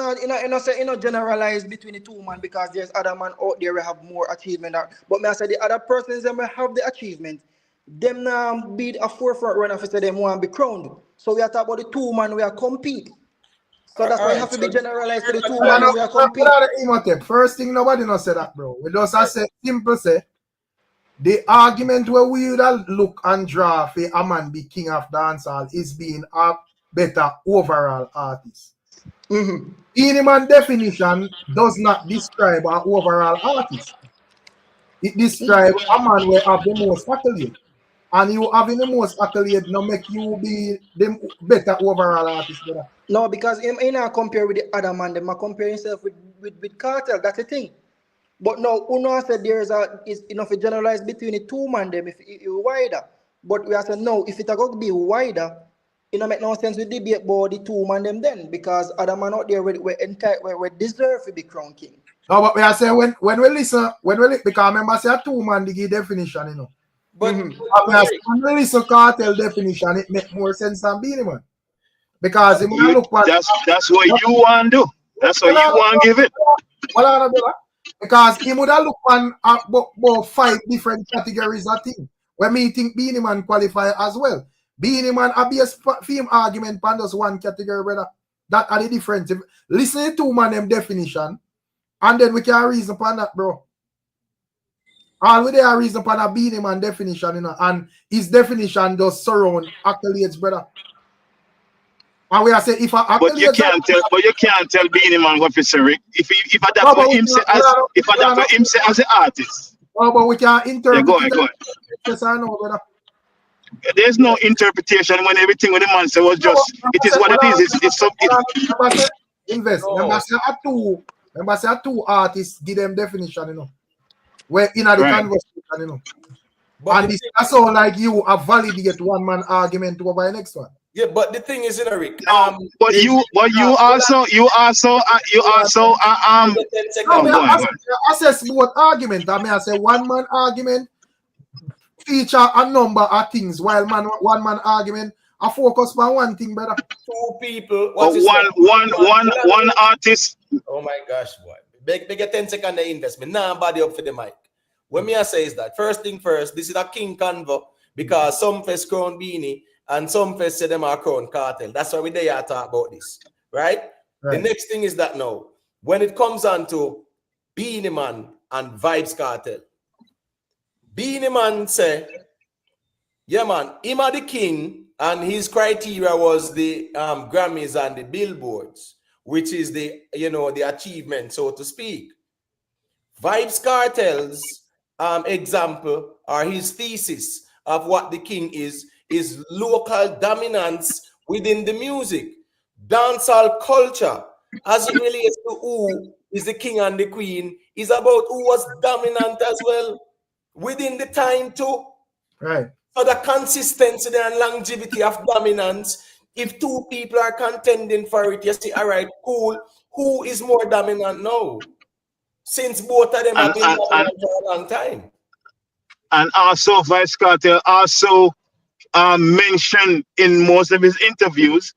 generalize between the two man because there's other man out there who have more achievement. But me I say the other persons them will have the achievement. Them now be a forefront runner for say them want to be crowned. So we are talking about the two man we are compete. So that's why you have to be generalized to the two man we are competing. First thing, nobody not say that, bro. We just say simple say the argument where we would look and draw for a man be king of dancehall is being a better overall artist. Any man definition does not describe an overall artist. It describes a man where have the most accolade. And you having the most accolade now make you be the better overall artist, brother. No, because him not compare with the other man, them compare himself with Cartel. That's the thing. But no, Uno said there is enough generalize between the two man them if it wider. But we have said no, if it going to be wider, it don't make no sense with debate about the two man them then, because other man out there we deserve to be crown king. No, but we are saying when we listen, because remember say a two man they give definition, you know. But when we listen Cartel definition, it make more sense than Beenie Man. Because if you look that's what you want to do. That's what you want to give it. Because he would have looked on about 5 different categories of things. When me think Beenie Man qualify as well. Beenie Man a base theme argument pan just one category, brother. That are the difference. Listen to man them definition, and then we can reason upon that, bro. All we there reason upon a Beenie Man definition, you know, and his definition does surround accolades, brother. And we are saying if but you can't tell Beenie Man what is Rick. If adapt for him say as an artist. Oh, but we can interpret. Go ahead. Yes, I know, brother. There's no interpretation when everything with the man said was just it is what it is. It's something. Invest. Remember say two artists give them definition, you know. Where in the conversation, you know. But and that's all like you validate one man argument over the next one. Yeah, but the thing is, Rick. But you also assess both argument. I mean, I say one man argument feature a number of things, while one man argument I focus on one thing, brother. Two people. One artist. Oh my gosh, boy! Beg a 10 second investment. Nah, body up for the mic. What me I say is that first thing first, this is a king convo because some first crown Beenie and some first say them are crown Cartel. That's why we there talk about this, right? The next thing is that now, when it comes on to Beenie Man and Vybz Cartel, Beenie Man say, yeah man, him are the king and his criteria was the Grammys and the billboards, which is the, you know, the achievement, so to speak. Vybz Cartel's example or his thesis of what the king is local dominance within the music. Dancehall culture, as it relates to who is the king and the queen, is about who was dominant as well within the time too. Right. So the consistency and longevity of dominance, if two people are contending for it, you see, all right, cool, who is more dominant now? Since both of them have been dominant for a long time. And also Vybz Cartel also mentioned in most of his interviews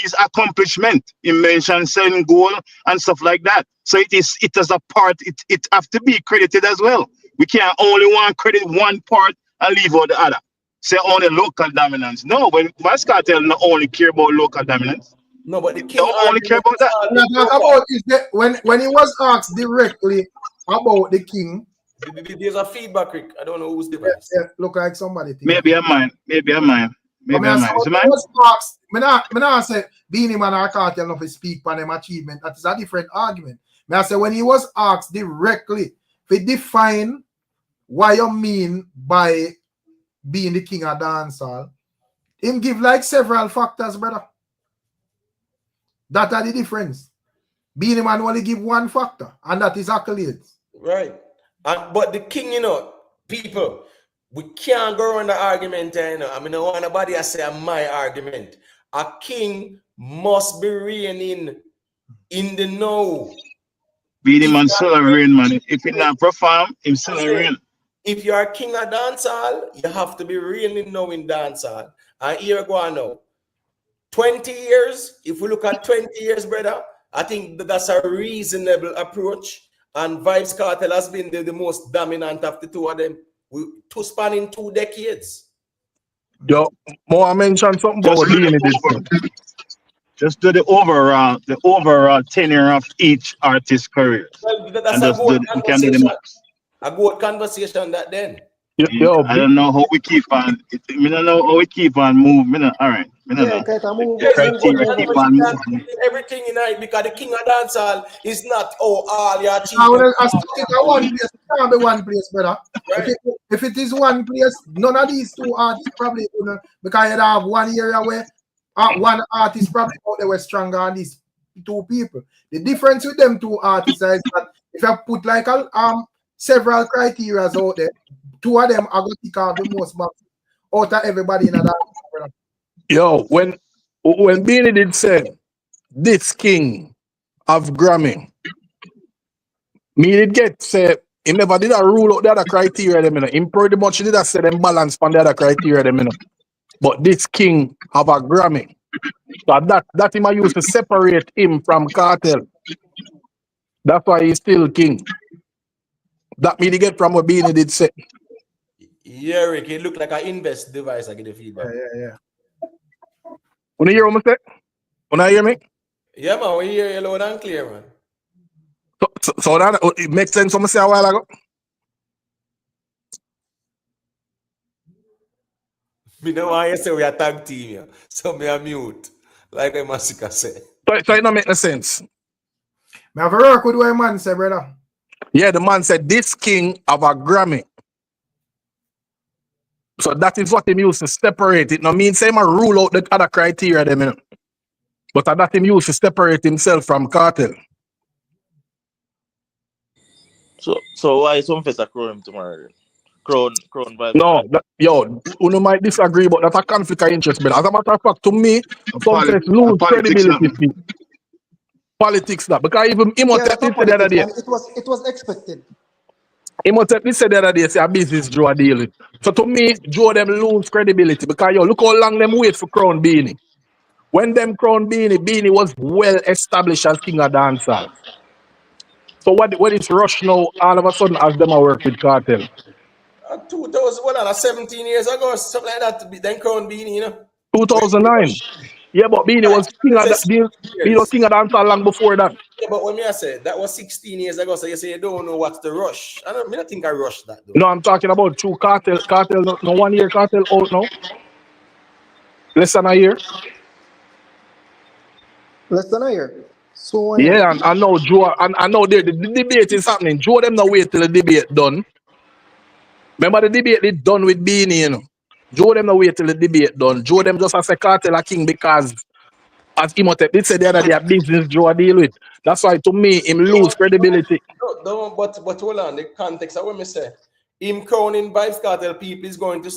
his accomplishment. He mentioned certain goal and stuff like that. So it is a part, it have to be credited as well. We can't only credit one part and leave out the other. Say only local dominance. No, when Vybz Cartel not only care about local dominance. No, but the king don't only care about that. When he was asked directly about the king, there's a feedback, Rick. I don't know who's the best. Yeah, look like somebody. Maybe a mine. I say Beenie Man or Cartel not to speak on them achievement. That is a different argument. I say when he was asked directly to define what you mean by being the king of dancehall, him give like several factors, brother. That are the difference. Beenie Man only give one factor, and that is accolades. Right. But the king, you know, people, we can't go on the argument, you know. I mean, I want nobody to say my argument. A king must be reigning in the know. Beenie Man still a reign, man. If he not perform, him still a reign. If you are king of dancehall, you have to be reigning now in dancehall. And here we go now. 20 years, if we look at 20 years, brother, I think that's a reasonable approach. And Vybz Cartel has been the most dominant of the two of them. Spanning 2 decades. Yo, more I mentioned something about Beenie. Just do the overall tenure of each artist's career. Well, that's And a just do good we can do the conversation. max. A good conversation that then. I don't know how we keep on. I don't know how we keep on moving. All right. I don't Yeah, know. kind of move The up, Yes, move up, criteria move keep up. on you can't moving. do everything in it because the king of dancehall is not all your Now, achievement. I stuck it at one place. It can't be one place, brother. Right. If it is one place, none of these two artists probably, because you have one area where one artist probably out there was stronger than these two people. The difference with them two artists is that if you put like several criteria out there, two of them are going to pick out the most marks out of everybody in that. Yo, when Beanie did say this king of Grammy, me did get say he never did a rule out the other criteria them, you know. Him pretty much did a say them balance on the other criteria them, you know. But this king have a Grammy. So that him I used to separate him from Cartel. That's why he's still king. That me to get from what Beanie did say. Yeah, Rick, it looked like an invest device. I get the feedback. Yeah. When you hear what I say? When I hear me? Yeah, man, we hear you loud and clear, man. So that it makes sense what I say a while ago. Me know why you say we are tag team, yeah. So me a mute. Like a massacre say. So it don't make no sense. I have a work with what man say, brother. Yeah, the man said this king have a Grammy. So that is what him used to separate it. Now mean say him a rule out the other criteria them, you know. But that him used to separate himself from Cartel. So why some face a crown him tomorrow? Crown vibes. No, yo, you might disagree, but that's a conflict of interest. But as a matter of fact, to me, some face lose Politics. credibility. Politics that because even Imhotep Yeah, said the other day. and it was expected. Imhotep said the other day, say a business Joe a deal with. So to me, Joe them lose credibility because yo, look how long them wait for Crown Beanie. When them Crown Beanie was well established as king of dancehall. So what is rush now all of a sudden as them a work with Cartel? 17 years ago, something like that. Then Crown Beanie, you know. 2009. Yeah, but Beanie was king of Beanie was king of dancehall long before that. Yeah, but when me I said that was 16 years ago, so you say you don't know what's the rush. I don't think I rushed that though. No, I'm talking about true Cartel. Cartel, no 1 year Cartel out now. Less than a year. Less than a year. So Yeah, and I know Joe, and I know the debate is happening. Joe them not wait till the debate done. Remember the debate they done with Beanie, you know. Joe them not wait till the debate done. Joe them just as a Cartel a king because as Imhotep did say the other day, a business Joe deal with. That's why to me him lose credibility. No, but hold on, the context of what me say. Him crowning Vybz Cartel people is going to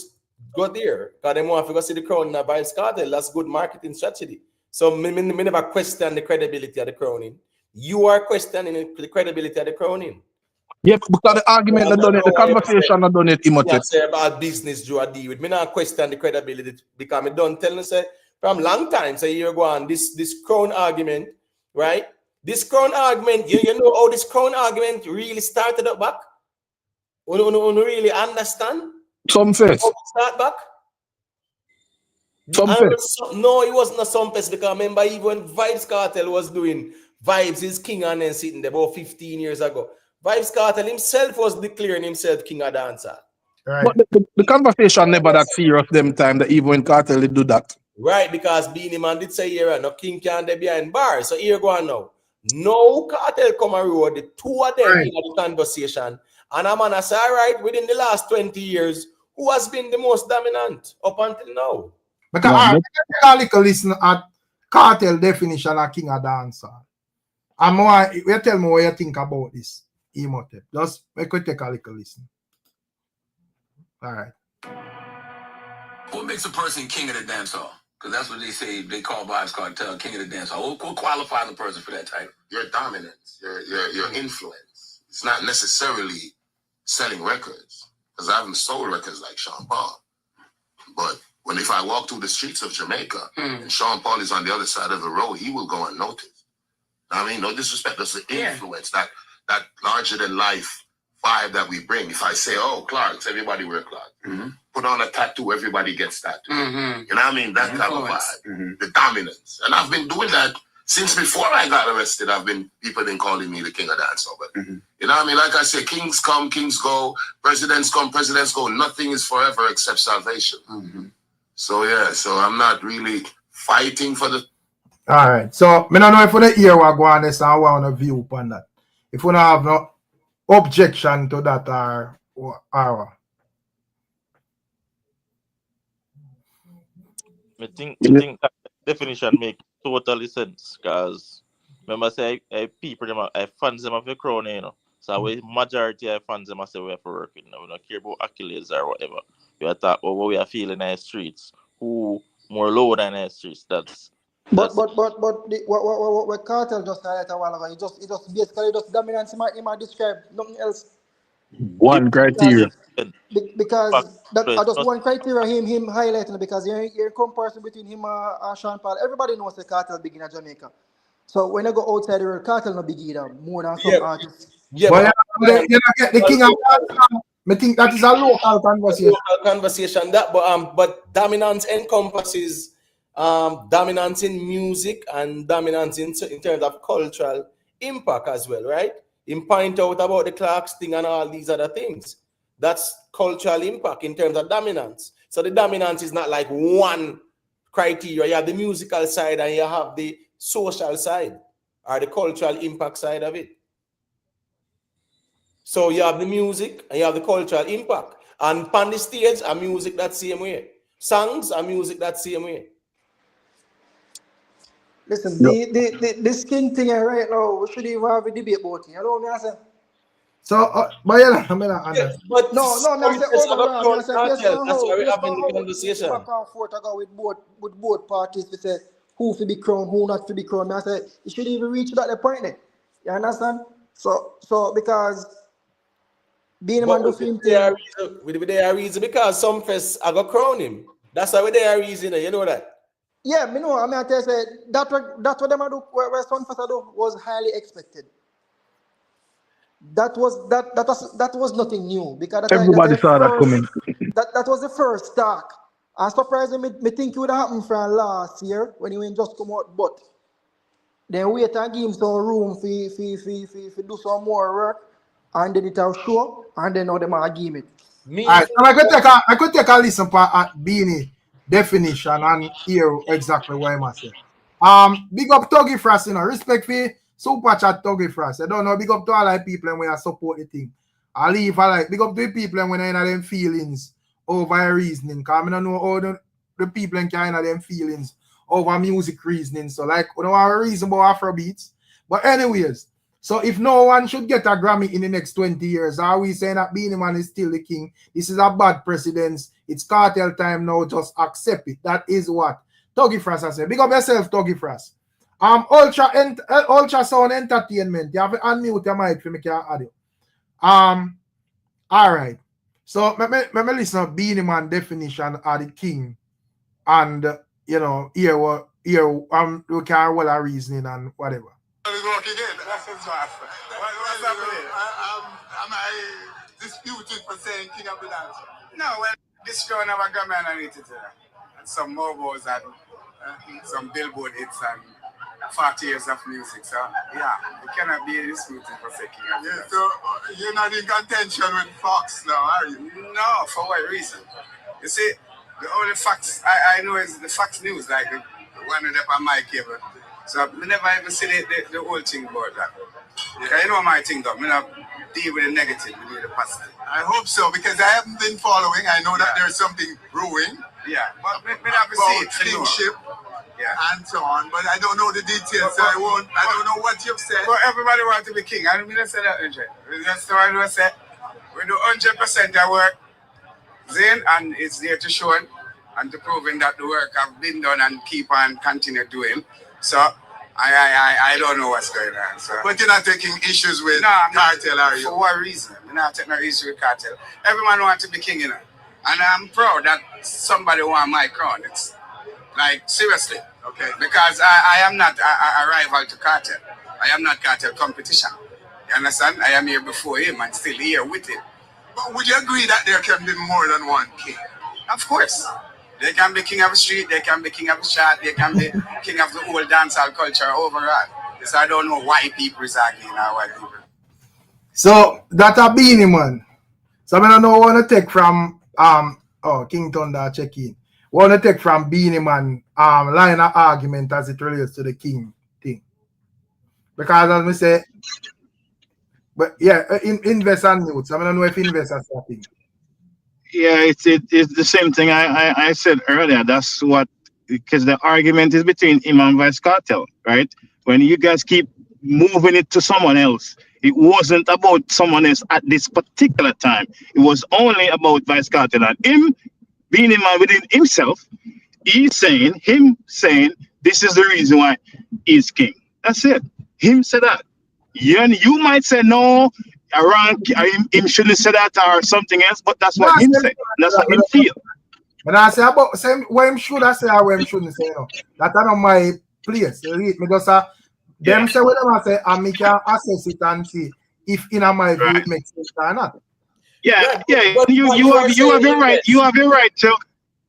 go there. Because they want to go see the crowning of Vybz Cartel. That's good marketing strategy. So me never question the credibility of the crowning. You are questioning the credibility of the crowning. Yeah, because the argument not done it, the conversation not done it, Imhotep. Say about business Joe deal with. Me not question the credibility because me don't tell you say from long time say you're going this crown argument, right? This crown argument, you know how this crown argument really started up back? You really understand? Some face. Start back? Some face. No, it wasn't a some face because I remember even when Vybz Cartel was doing Vybz is king and then sitting there about 15 years ago. Vybz Cartel himself was declaring himself king of dancer. Right. But the conversation never that serious them time that even when Cartel did do that. Right, because Beenie Man did say here, no king can't be behind bars. So here go on now. No Cartel come and road, the two of them in the conversation. And I'm gonna say, all right, within the last 20 years, who has been the most dominant up until now? Because I little listen at Cartel definition of king of dancer. And more, you tell me what you think about this, Imhotep. Just make we take a little listen. All right. What makes a person king of the dancehall? Because that's what they say. They call Vybz Cartel king of the dancehall. What qualifies a person for that title? Your dominance, your influence. It's not necessarily selling records, because I haven't sold records like Sean Paul. But if I walk through the streets of Jamaica and Sean Paul is on the other side of the road, he will go unnoticed. I mean, no disrespect, that's the influence, that larger than life vibe that we bring. If I say, oh, Clarks, everybody wear Clarks. Mm-hmm. Put on a tattoo, everybody gets tattoo. Mm-hmm. You know what I mean? That kind of vibe. Mm-hmm. The dominance. And I've been doing that since before I got arrested. People been calling me the king of dancehall. But you know what I mean? Like I say, kings come, kings go, presidents come, presidents go. Nothing is forever except salvation. Mm-hmm. So yeah, so I'm not really fighting for the. All right. So me don't know if you hear what go on this and want to view upon that. If you don't have no objection to that or I think that definition make totally sense because remember say I people them I fans them of the crown, you know. So we majority of fans them I say we have to work with. You know, we don't care about accolades or whatever. We are talk about what we are feeling in the streets. Who more low than the streets. That's But what Cartel just highlighted a while ago, it just basically just dominance in my describe nothing else. One criteria. Because that I just one criteria him highlighting because you're comparison between him and Sean Paul. Everybody knows the Cartel big in Jamaica. So when I go outside the world, Cartel no big either, more than some artists. Yeah, but you get the king of I think that is a local conversation. But dominance encompasses dominance in music and dominance in terms of cultural impact as well, right? In point out about the Clarks thing and all these other things. That's cultural impact in terms of dominance. So the dominance is not like one criteria. You have the musical side and you have the social side or the cultural impact side of it. So you have the music and you have the cultural impact. And on the stage, a music that same way. Songs are music that same way. Listen, this king thing right now, we should even have a debate about it. You know what I say? So, but yeah, I mean, understand. But no, I say overall. I say based on that's why we're having the how conversation. back and forth I go with both parties. We say who to be crowned, who not to be crowned. I say it should even reach that point there. You understand? So because being a man do film thing. They are reason because some first I got crown him. That's why they are reason. You know that. Yeah, me know. I mean, I tell you, that's what them do. Where some first do was highly expected. That was nothing new because Everybody saw that coming. That was the first talk. I'm surprised me think it would have happened from last year when he just come out, but then wait and give him some room for do some more work, and then it'll show, and then now them are give it. Alright, so I could take a listen for Beenie definition and hear exactly what I must say. Big up Tuggy Frost, you know, respect for super chat Tuggy Frost. I don't know, big up to all the people and when I support the thing. I leave like big up to the people and when I have them feelings over reasoning. Cause I don't know how the people and kind of them feelings over music reasoning. So like we don't have a reason about Afrobeats. But anyways, so if no one should get a Grammy in the next 20 years, are we saying that Beenie Man is still the king? This is a bad precedence. It's cartel time now. Just accept it. That is what Tuggy Frost has said. Big up yourself, Tuggy Frost. Ultra Sound Entertainment. You have to unmute your mic for me to audio. All right. So me listen to Beenie Man definition of the king, and you know here we can well a reasoning and whatever. What's happening? Am I disputed for saying king of the dance? No, well, this show never got me underneath it. And some mobos and some billboard hits and 40 years of music. So, yeah, you cannot be disputed for saying king of the dance. So, you're not in contention with Fox now, are you? No, for what reason? You see, the only facts I know is the Fox News, like the one up on my cable. So I never even see the whole thing about that. Yeah. You know my thing though, I not deal with the negative, we need the positive. I hope so, because I haven't been following. I know that there's something brewing. Yeah, but we have to see it. Kingship, and so on, but I don't know the details. I don't know what you've said. But everybody wants to be king. I don't mean to say that, Andre. That's what I say. We do 100% of work, Zane, and it's there to show it and to proving that the work have been done and keep on continue doing. So I don't know what's going on. So. But you're not taking issues with Cartel, are you? For what reason? You're not taking no issue with Cartel. Everyone wants to be king, you know. And I'm proud that somebody want my crown. It's like seriously. Okay. Because I am not a rival to Cartel. I am not Cartel competition. You understand? I am here before him and still here with him. But would you agree that there can be more than one king? Of course. They can be king of the street, they can be king of the shot, they can be king of the whole dancehall culture overall. So I don't know why people is arguing or why people. So that a Beenie Man. So I don't know what to take from King Thunder check in. What to take from Beenie Man line of argument as it relates to the king thing. Because as we say, but yeah, invest and notes. I don't know if investors are thing. Yeah, it's the same thing I said earlier. That's what, because the argument is between him and Vice Cartel, right? When you guys keep moving it to someone else, it wasn't about someone else at this particular time. It was only about Vice Cartel and him being in mind within himself. He's saying this is the reason why he's king. That's it. Him said that. You might say no, around him shouldn't say that or something else, but that's what him said. That's what him feel. But I say about same what him should I say or what him shouldn't say, That's not my place. Me just them say what them say and me can assess it and see if in my view it makes sense or not. Yeah. You have your right. You have your right to.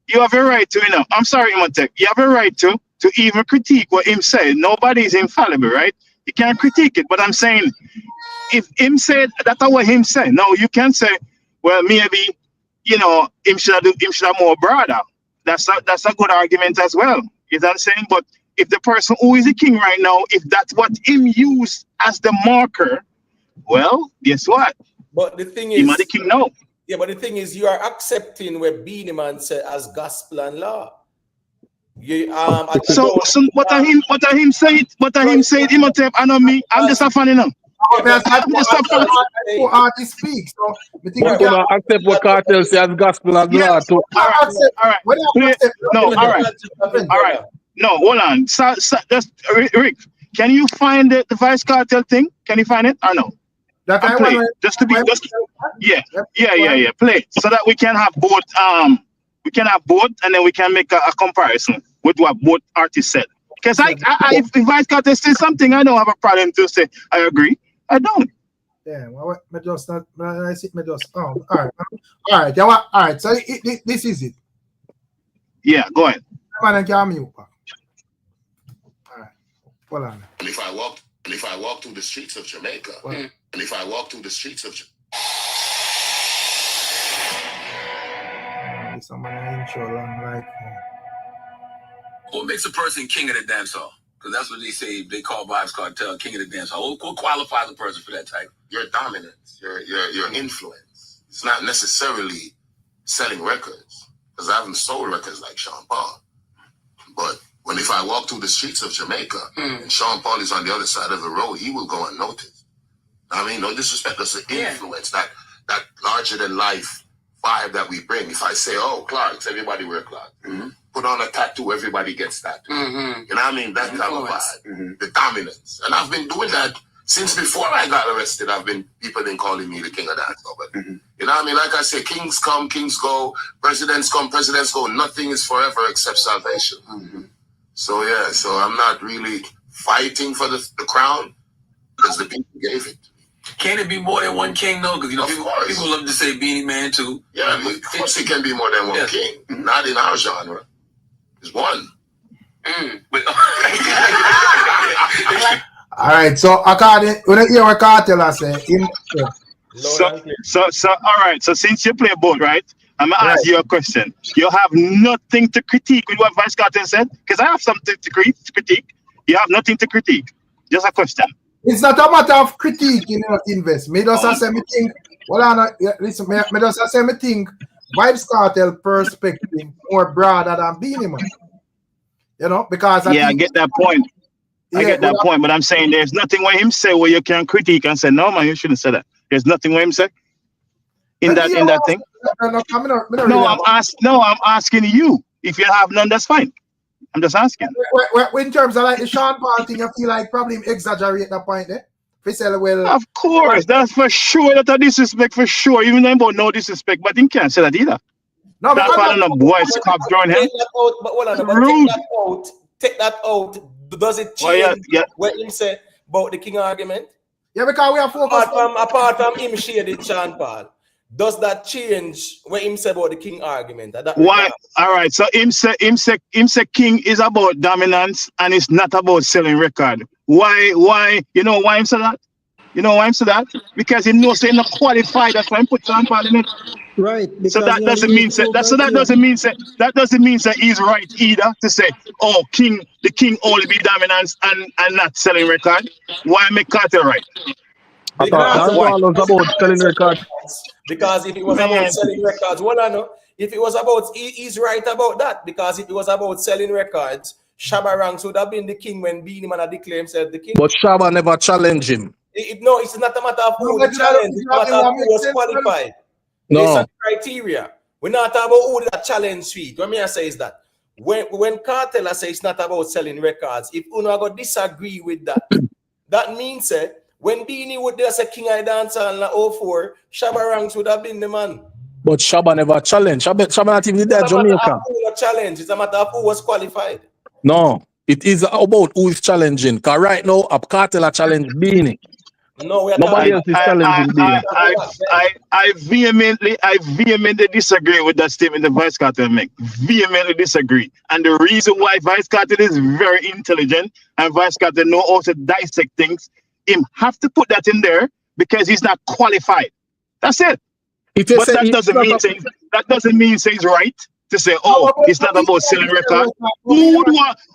You have a right to, I'm sorry, Imhotep. You have a right to even critique what him said. Nobody is infallible, right? You can't critique it. But I'm saying, if him said that's what him said, no, you can say, well, maybe, him should have more broader. That's a good argument as well. You know what I'm saying? But if the person who is the king right now, if that's what him used as the marker, well, guess what? But the thing Him is, the king now. yeah, but the thing is, you are accepting what Beenie Man said as gospel and law. You So what are him saying? What are him saying? Imhotep, I know me. I'm just a fan, I'm just a fan. Who artists speak? So we think we can accept what Cartel says as gospel and law too. All right. No, hold on. So just Rick, can you find the Vice Cartel thing? Can you find it or no? That I play want just to be play so that we can have both and then we can make a comparison with what both artists said. Because if Vice Cartel says something, I don't have a problem to say I agree. I don't. Yeah, well, me just not. I see me just. Oh, all right. Yeah, all right. So this is it. Yeah, go ahead. Man, I can mute. All right. Hold on. And if I walk through the streets of Jamaica, What makes a person king of the dancehall? Because that's what they say. They call Vybz Cartel king of the dancehall. What qualifies a person for that title? Your dominance, your influence. It's not necessarily selling records, because I haven't sold records like Sean Paul. But if I walk through the streets of Jamaica and Sean Paul is on the other side of the road, he will go unnoticed. I mean, no disrespect, that's the influence, that larger than life vibe that we bring. If I say, oh, Clarks, everybody wear Clarks. Put on a tattoo, everybody gets tattoo. You know what I mean? That kind of vibe, the dominance. And I've been doing that since before I got arrested. People been calling me the king of dancehall. But you know what I mean? Like I say, kings come, kings go, presidents come, presidents go. Nothing is forever except salvation. So yeah, so I'm not really fighting for the crown because the people gave it. Can it be more than one king though? Because people love to say Beenie Man too. Yeah, of course it can be more than one king. Not in our genre. It's one. But all right. So according when you hear what Cartel I say, so all right. So since you play both, right? I'm gonna ask you a question. You have nothing to critique with what Vice Cartel said? Because I have something to critique. You have nothing to critique. Just a question. It's not a matter of critique, invest. Me just say me think. Listen, me just say me think. Vybz Cartel perspective more broader than Beenie Man. Because I get that point. I get that point, but I'm saying there's nothing where him say where you can critique and say no, man, you shouldn't say that. There's nothing where him say in that thing. I'm asking you. If you have none, that's fine. I'm just asking. In terms of like the Sean Paul thing, I feel like probably exaggerate that point there. Of course, that's for sure. That's a disrespect for sure. Even though about no disrespect, but he can't say that either. No, that's why the boys cop drawing him. Take that out. Does it change what he said about the king argument? Yeah, because we are focused apart from him shaded Sean Paul. Does that change what him say about the King argument? Why? All right. So him say King is about dominance and it's not about selling record. Why? You know why him say that? You know why him say that? Because he knows they're not qualified. That's why he put Sean Paul in it. Right. So that doesn't mean that doesn't mean that he's right either to say, oh, the King only be dominance and not selling record. Why make Cartel right? because was about selling records. Because if it was about selling records, well, I know if it was about, he's right about that. Because if it was about selling records, Shabba Ranks would have been the king when BEENIE Man had declared himself the king. But Shabba never challenged him. No, it's not a matter of who the challenge. It's a matter of who was qualified. No. Based on criteria. We're not talking about who that challenge sweet. What me I say is that when Cartel I say it's not about selling records, if you not disagree with that, that means when BEENIE would just say King I Dancehall in 04, Shabba Ranks would have been the man. But Shabba never challenged. Shabba not even there, Jamaica. It's a matter of who was qualified. No, it is about who is challenging. Because right now, Cartel a challenge BEENIE. No, nobody else is challenging BEENIE. I vehemently disagree with that statement the Vice Cartel make. Vehemently disagree. And the reason why Vice Cartel is very intelligent and Vice Cartel know how to dissect things, him have to put that in there because he's not qualified. That's it. But that doesn't mean he's right to say, oh, it's not about selling records. Who would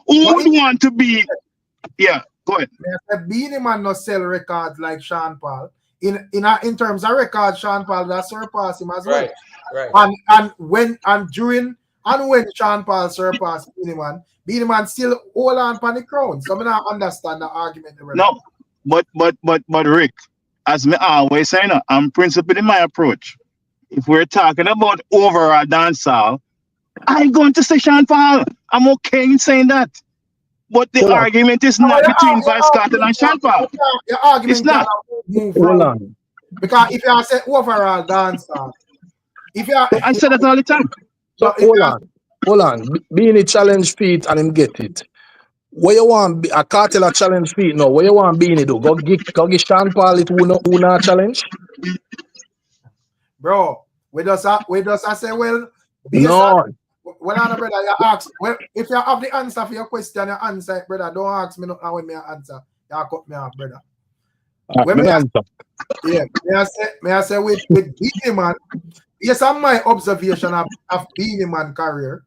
want to be? Yeah, go ahead. BEENIE Man not sell records like Sean Paul. In terms of records, Sean Paul that surpass him as well. Right. And when Sean Paul surpassed BEENIE Man still hold on for the crown. So I don't understand the argument. No, but Rick, as me always say, I'm principled in my approach. If we're talking about overall dancehall, I'm going to say Sean Paul. I'm okay in saying that. But the argument is not between Vice Cartel and Sean Paul. Your argument it's not. Hold on. Because if you say overall dancehall, I say that all the time. So hold on. BEENIE challenge feet and him get it. What you want a Cartel a challenge feet now? What you want BEENIE do? Go give Sean Paul it who not challenge? Bro, we just say, well, no. Well, brother, you ask. Well, if you have the answer for your question, you answer it, brother. Don't ask me nothing when me answer. You cut me off, brother. When me answer. Yeah, may I say with BEENIE Man, yes, on my observation of BEENIE Man career,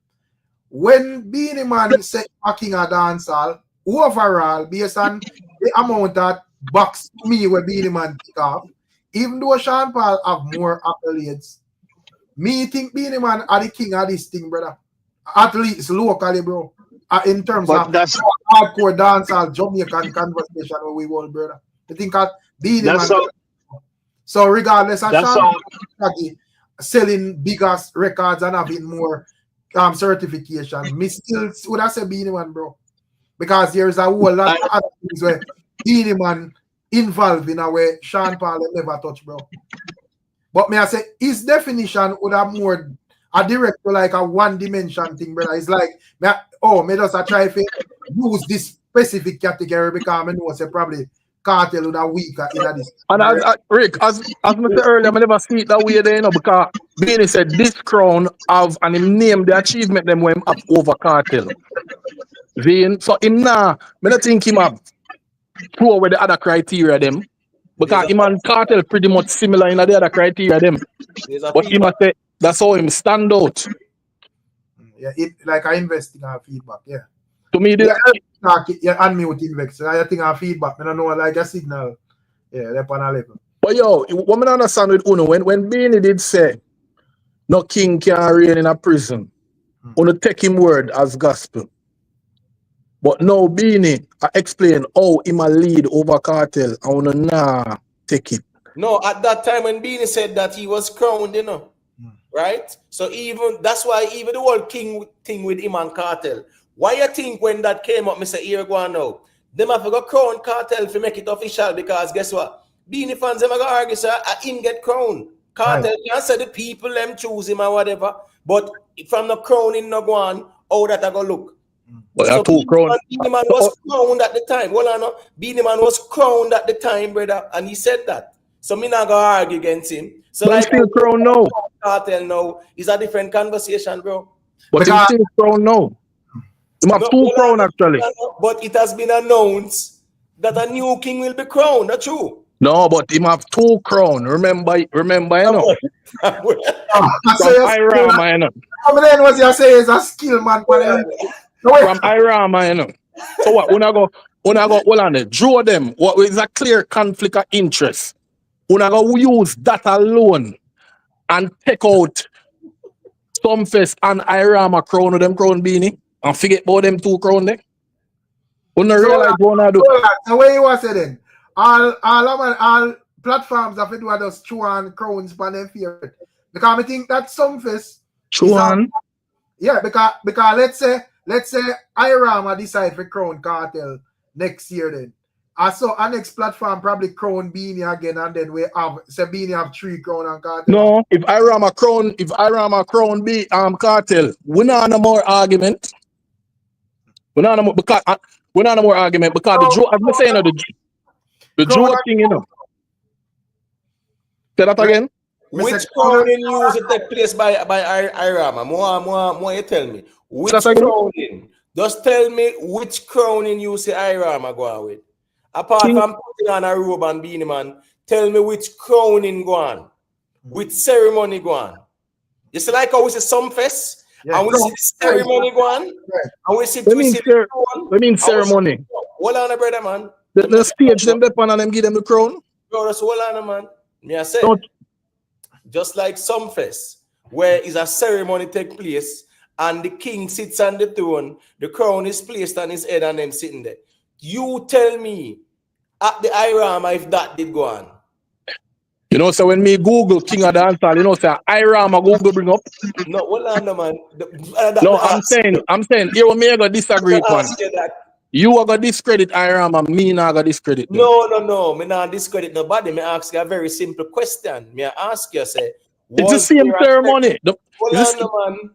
when BEENIE Man say king of dancehall, overall, based on the amount that box me where BEENIE Man kick off, even though Sean Paul have more accolades, me think BEENIE Man are the king of this thing, brother. At least locally, bro. In terms of hardcore dancehall Jamaican conversation where we hold, brother. I think that BEENIE Man. So regardless of Sean selling bigger records and having more certification, me still would I say BEENIE Man, bro. Because there's a whole lot of other things where BEENIE Man involved in a way Sean Paul never touched, bro. But may I say his definition would have more a direct to like a one-dimension thing, brother. It's like me just try to use this specific category because I know say probably Cartel would have weaker in this. And Rick, as I said earlier, I never see it that way there, because BEENIE said this crown have and him name the achievement them when him up over Cartel. So him I don't think him have pro with the other criteria them. Because him and Cartel pretty much similar in the other criteria them. But him say that's how him stand out. Yeah, like I invest in our feedback, yeah. To me, unmute invex. I think our feedback, I don't know, like a signal. Yeah, they're on a level. But yo, what I understand with Uno, when BEENIE did say no king can reign in a prison, Uno take him word as gospel. But now BEENIE I explain how him a lead over Cartel, I wanna nah take it. No, at that time when BEENIE said that he was crowned, right? So that's why even the whole king thing with him and Cartel. Why you think when that came up, Mr. Here go now, them have to go crown Cartel to make it official, because guess what? BEENIE fans them go argue, sir, him get crowned. Cartel can't say the people them choose him or whatever, but from the crowning no go on, how that I go look. But So two crown. Beenie Man was crowned at the time. Hold on, no. Beenie Man was crowned at the time, brother, and he said that. So me not gonna argue against him. So But like still crown now. Cartel now is a different conversation, bro. But he's still crown now. He have two crown actually. But it has been announced that a new king will be crowned. That's true. No, but him have two crown. Remember, you know. From Irama, you know. Then what you say is a skill man. From Irama, you know. So what? When I go, hold on there. Draw them. What is a clear conflict of interest? When I go use that alone and take out Sumfest and Irama crown of them crown beanie and forget about them two crown there. When I realize what I do. So where you was then? All platforms have to do those Chuan crowns for them favorite. Because I think that Sumfest. Chuan. Yeah, because let's say Irama decide for crown Cartel next year then. So our next platform probably crown Beenie again, and then we have Beenie have 3 crown and Cartel. No, if Irama crown be Cartel, we not no more argument. We not no more because the Joe, as I say, you know, the Joe thing, you know. Say that again. Which crowning used to take place by Irama? More you tell me. Which crowning? Just tell me which crowning you say Irama go on with. Apart from putting on a robe and Beenie Man, tell me which crowning go on. Which ceremony go on. You see like how we say Sumfest? Yeah, and we see the ceremony go on. Right. And we see ceremony. Hold on, brother, man. The stage them on and them give them the crown. Bro, that's hold on, man. Me I say, just like Sumfest, where is a ceremony take place and the king sits on the throne, the crown is placed on his head and them sitting there. You tell me at the Irama if that did go on. You know, so when me Google King of Dancehall, you know, say Irama Google bring up. No, hold on, man. I'm saying, here me I got disagree upon. You are gonna discredit Irama, me not gonna discredit them. No. Me not discredit nobody. Me ask you a very simple question. Me ask you, say, it's the same ceremony. Man.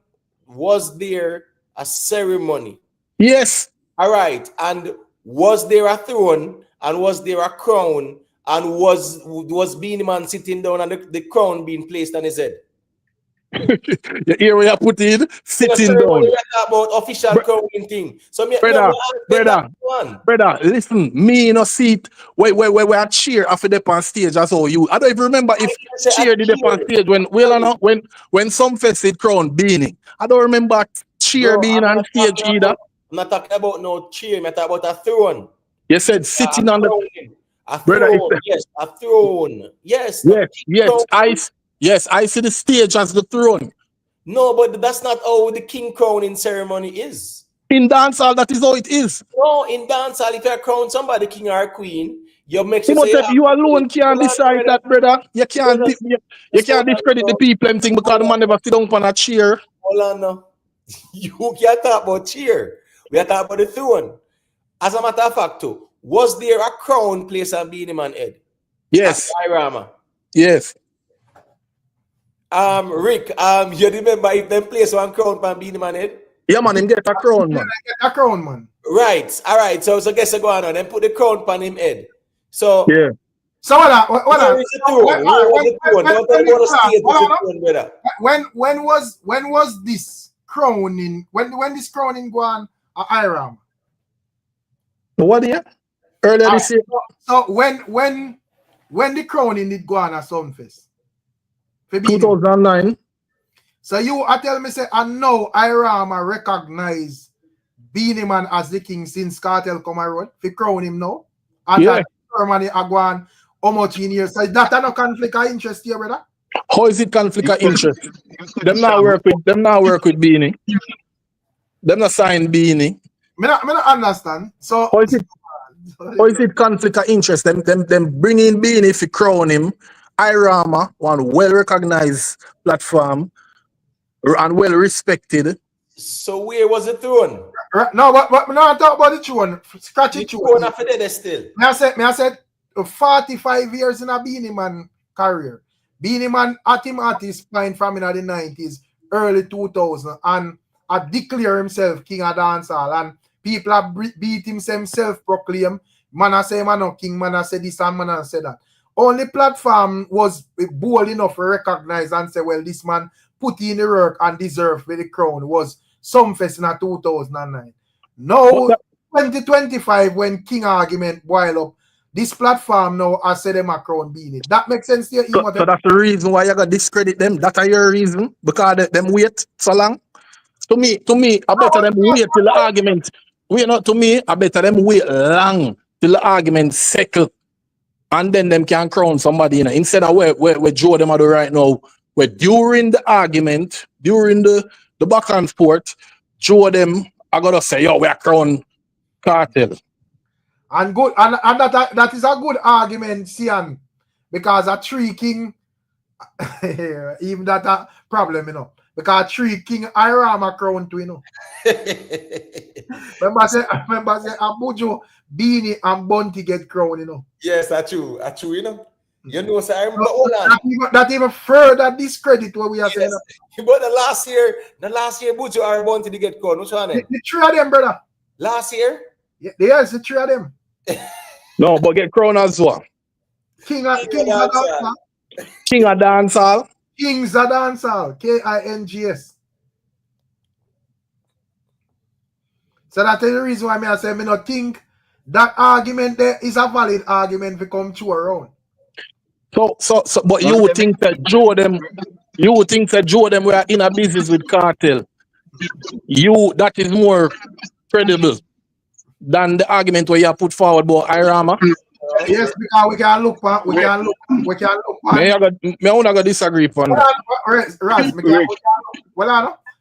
Was there a ceremony? Yes. All right. And was there a throne? And was there a crown? And was Beenie Man sitting down and the crown being placed on his head? The area put in sitting down. We talk about official crowning thing. So brother, listen, me in a seat where I cheer after the on stage as all you. I don't even remember if cheer did on stage when some fested crown Beenie. I don't remember cheer being on stage either. I'm not talking about no cheer, I'm talking about a throne. You said sitting on the a throne, yes, a throne. Yes, I see the stage as the throne. No, but that's not how the king crowning ceremony is. In dancehall, that is how it is. No, in dancehall, if you crown somebody king or queen, you make sure you alone can't decide that, brother. You can't discredit the people and thing because the man never sit down on a chair. Hold on now. You can't talk about chair. We are talking about the throne. As a matter of fact, too, was there a crown placed on Beenie Man head? Yes. Irama. Yes. Rick, you remember if them place one crown on Beenie Man head? Yeah, man, him get a crown, man. Get a crown, man. Right. All right. So guess what going on? Then put the crown on him head. So yeah. So when was this crowning? When this crowning go on Irama? What year? Earlier this year. So when the crowning did go on at Sumfest? 2009. So you are telling me say and now Irama recognize Beenie Man as the king since Cartel come around? If you crown him now? And that ceremony are going how much in years? So that no conflict of interest here, brother? How is it conflict of interest? Them not work with Beenie. Them not sign Beenie. Me not understand. So how is it conflict of interest? Them bring in Beenie if you crown him. Irama, one well-recognized platform and well-respected. So where was the throne? No, but no, I talk about the throne. Scratch the throne. Still. I said 45 years in a Beenie Man career. Beenie Man at him artist playing from in the 90s, early 2000s, and declare himself king of dancehall, and people have beat him self-proclaim. Man I say man no king, man I say this and man I say that. Only platform was bold enough to recognize and say, well, this man put in the work and deserved for the crown was Sumfest in 2009. Now, 2025, when King argument boil up, this platform now has said them a crown BEENIE. That makes sense to you? So that's the reason why you got discredit them. That's your reason? Because them wait so long? To me, I better them wait till the argument. To me, I better them wait long till the argument settle. And then them can crown somebody, you know, instead of where Joe them are do right now, where during the argument, during the back and forth, Joe them are gonna say, yo, we are crown Cartel. And good, and that is a good argument, Sian, because a three king, even that a problem, you know. Because three king Irama crown too, you know. remember say Abujo, BEENIE and Bunty get crown, you know. Yes, that's true, you know. You know, so I remember hold on. That even further discredit what we are saying. But the last year, Buju and Bunty to get crown. Which one? The three of them, brother. Last year? Yeah, yes, the three of them. No, but get crown as well. King of dancehall. King of dancehall. Kings of dancehall. KINGS. So that's the reason why I say me not think that argument there is a valid argument to come to around. So but you would think that Joe them were in a business with Cartel. That is more credible than the argument where you put forward about Irama. Yes, because we can look back. We can look. Me not gonna disagree on that. Raz,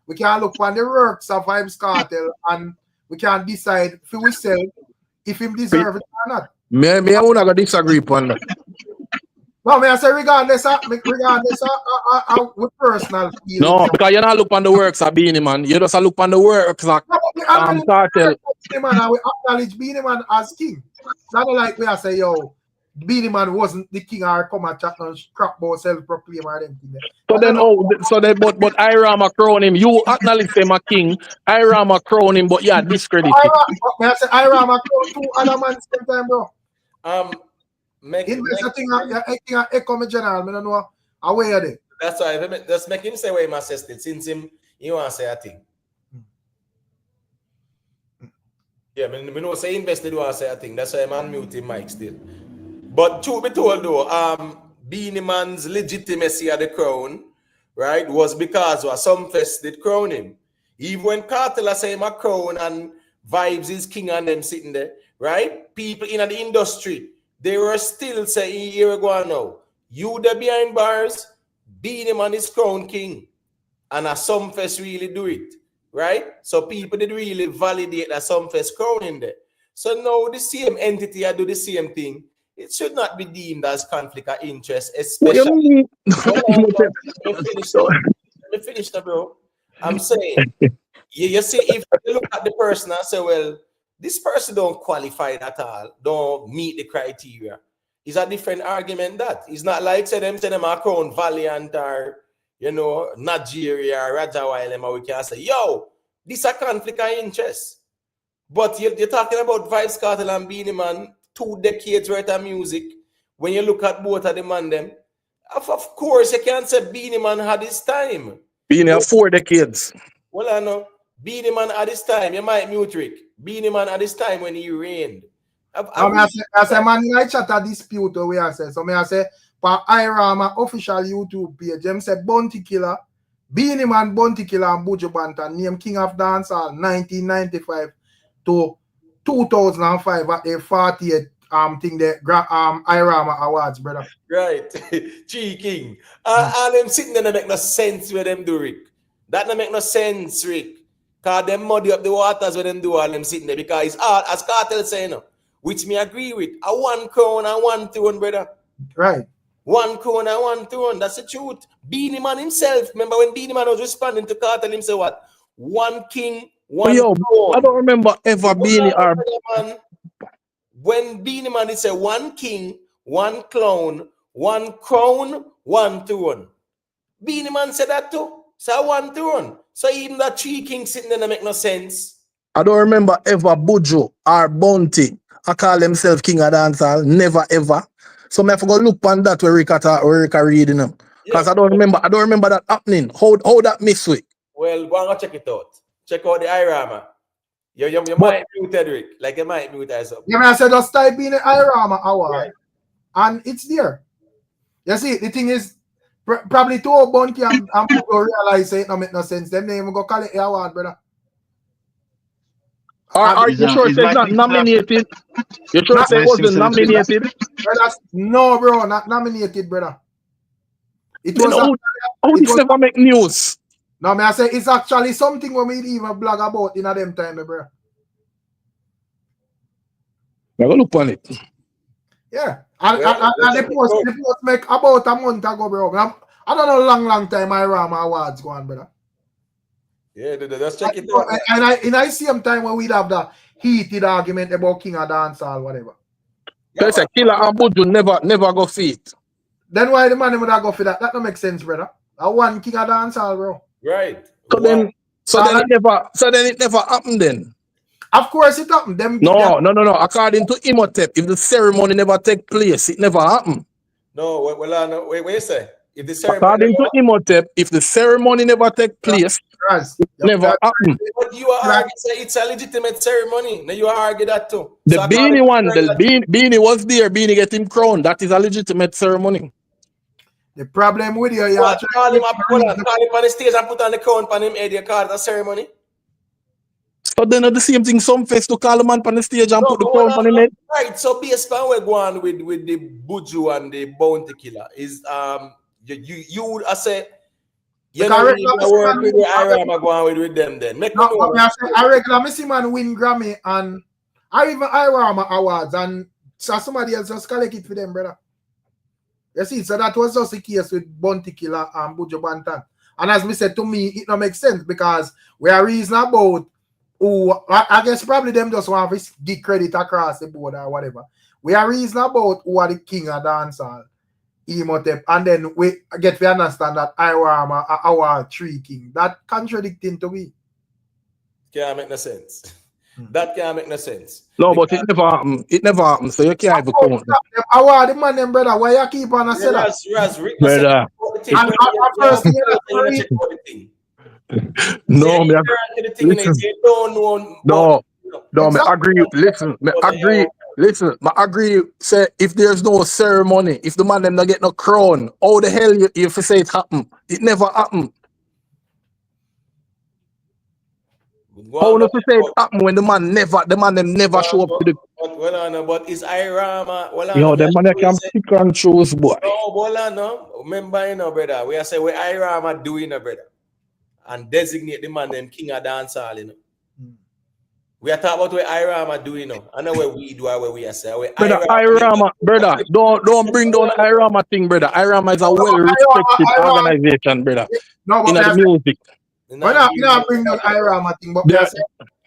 we can look on the works of VYBZ Cartel and we can decide if we sell if him deserve it or not. Me not gonna disagree on that. No, me I say regardless of with personal feelings. No, because you not look on the works of BEENIE man. You just look on the works of Cartel. Man, and we acknowledge BEENIE man as king. It's not like we say, yo, BEENIE man wasn't the king or come and chat and crap about self-proclaim or anything. But Irama crown him. You acknowledge him a king. Irama crown him, but yeah, discredit. I say Irama crown two other man same time, bro. Echo me general, I don't know away of it. That's why just make him say what he must say still. Since he want to say a thing. Yeah, we know say invested want to say a thing. That's why I'm unmuting Mike still. But truth be told though, BEENIE man's legitimacy at the crown, right, was because Sumfest did crown him. Even when Cartel say him a crown and VYBZ is king and them sitting there, right? People in the industry, they were still saying, here we go now. You the behind bars, BEENIE man is crown king. And a Sumfest really do it, right? So people did really validate that Sumfest crown in there. So now the same entity do the same thing. It should not be deemed as conflict of interest, especially. Let me finish now, bro. I'm saying, you see, if you look at the person and say, well, this person don't qualify at all, don't meet the criteria. It's a different argument that. It's not like say them are crown Valiant or, you know, Nigeria or Rajawile, and we can say, yo, this is a conflict of interest. But you're talking about VYBZ Cartel and BEENIE man, 2 decades worth of music. When you look at both of them and them, of course, you can't say BEENIE man had his time. BEENIE have 4 decades. Well, I know. BEENIE man at this time, you might mute Rick. BEENIE man at this time when he reigned. I say, man, I chat a dispute we I say. So I say, for Irama official YouTube page, them say Bounty Killer, BEENIE man, Bounty Killer and Buju Banton, named King of Dancehall 1995 to 2005 at the 40th thing the Irama Awards, brother. Right. Chi King. All them sitting there make no sense where them do, Rick. That don't make no sense, Rick. Because them muddy up the waters when them do all them sitting there. Because it's all, as Cartel saying, which me agree with, a 1 crown and 1 throne, brother. Right. 1 crown and 1 throne. That's the truth. BEENIE man himself, remember when BEENIE man was responding to Cartel, him say what? 1 king, 1 throne. I don't remember ever BEENIE or... When BEENIE man is a 1 king, 1 clown, 1 crown, 1 throne. BEENIE man said that too. So one throne. So even that 3 kings sitting there don't make no sense. I don't remember ever Buju or Bounty I call himself king of dancehall. Never ever. So I have to go look on that where Rika reading them. Because I don't remember that happening. How that miss week? Well, go and check it out. Check out the IRAMA. You might mute Rick. Like you might mute or something. Yeah, I said just type in the IRAMA award and it's there. You see, the thing is probably two Bounty and people realize it don't make no sense. Them name go call it the award, brother. Are you sure it's not nominated? You sure it wasn't nominated? No, bro, not nominated, brother. It was how this never make news? No, I say it's actually something when we even blog about in a them time, bro. I'm gonna look on it. Yeah. And the post make about a month ago, bro. I don't know long time I ram awards going, brother. Yeah, let's check it out. And in the same time when we'd have the heated argument about King of Dancehall, whatever. There's a Killer and Buju never go feet. Then why the man would have go for that? That don't make sense, brother. I want King of Dancehall, bro. Right. So then it never happened then. Of course it happened. No. According to Imhotep, if the ceremony never take place, it never happened. No, wait you say? If the ceremony according to Imhotep, if the ceremony never take place, it never happened. But you are arguing it's a legitimate ceremony. Now you argue that too. The Beenie one, Beenie was there, Beenie get him crowned. That is a legitimate ceremony. The problem with you, call him on the stage and put on the crown on him head, you call it a ceremony. So then the same thing, some face to call a man on the stage and put the crown on him head. Right, so based on we're going with the Buju and the Bounty Killer is you would say you know work with the IRAMA going with them then. Make me know. I regular see man win Grammy and I even IRAMA awards and so somebody else just collect it for them, brother. You see, so that was just the case with Bounty Killer and Buju Banton. And as me said, to me, it don't make sense because we are reasoning about who I guess probably them just want to give credit across the board or whatever. We are reasoning about who are the king of dancehall, Imhotep, and then we get to understand that IRAMA are our 3 king. That contradicting to me. Can't make no sense. That can't make no sense. No, but it never happened. It never happened, so you can't even count. Award the man, them brother. Why you keep on saying that? Brother. No, me agree. Listen, me agree. Listen, I agree. Say if there's no ceremony, if the man them not get no crown, how the hell you say it happen? It never happened. How not to say it happen when the man them never show up to the. But is IRAMA? Yo, the man can pick and choose, boy. No. Remember, you know, brother. We are saying what IRAMA doing, brother, and designate the man them king of dancehall, you know. We are talking about what IRAMA do, you know. I know what we do or what we are saying. Brother, IRAMA, brother, don't bring down IRAMA thing, brother. IRAMA is a well-respected organization, brother. No, in the music. We're not bring down IRAMA thing, but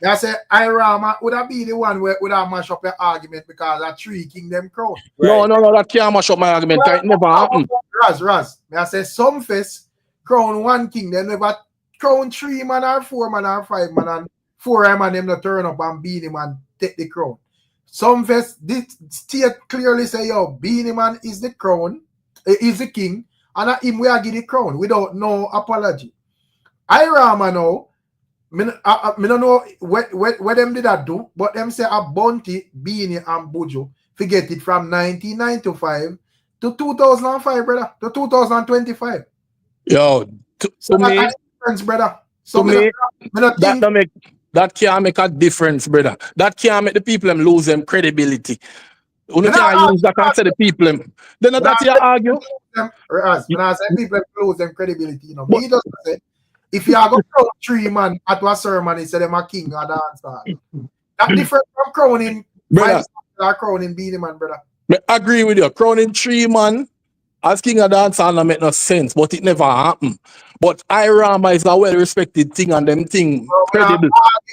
I say IRAMA would have been the one where would have mash up your argument because a 3 kingdom crown. Right. No, that can't mash up my argument. It never happened. Raz. I say some face crown 1 king, they never crown 3 man or 4 man or 5 man and 4 man them not turn up and Beenie Man take the crown. Some face this state clearly say yo Beenie Man is the crown, is the king, and him we are give the crown without no apology. IRAMA now, me don't know what them did that do, but them say a Bounty, Beenie and Buju forget it from 1995 to 2005, brother, to 2025. Yo, to me, difference, brother. So to me, that can't make a difference, brother. That can't make the people them lose them credibility. You can't use that and say the people them. Then that you argue. When I say people lose them credibility, you know, me just say if you are going to crown 3 man at a ceremony, say them a king or dancer. That different from crowning or crowning Beenie Man, brother. I agree with you. Crowning 3 man as king of dancehall don't make no sense, but it never happened. But IRAMA is a well-respected thing and them thing credible.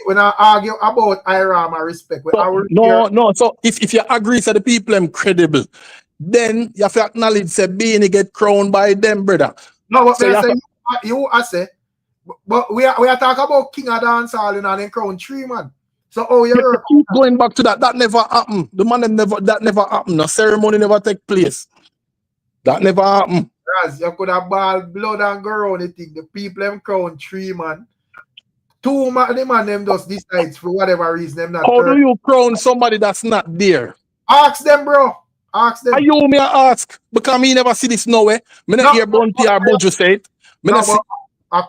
When I argue about IRAMA respect, no. So if you agree to the people them credible, then you have to acknowledge say Beenie get crowned by them, brother. No, but so you say But we are talking about King of Dancehall, you know, and then crown 3 man. So you're keep going back to that. That never happened. The man that never happened. The ceremony never take place. That never happened. Raz, you could have ball blood and go around the thing. The people them crown 3 man. 2 man, the man them just decides for whatever reason them not. How do you crown somebody that's not there? Ask them, bro. Ask them. Are you me ask? Because me never see this nowhere. Me not hear Bunty or Bojo say it. Me not see. A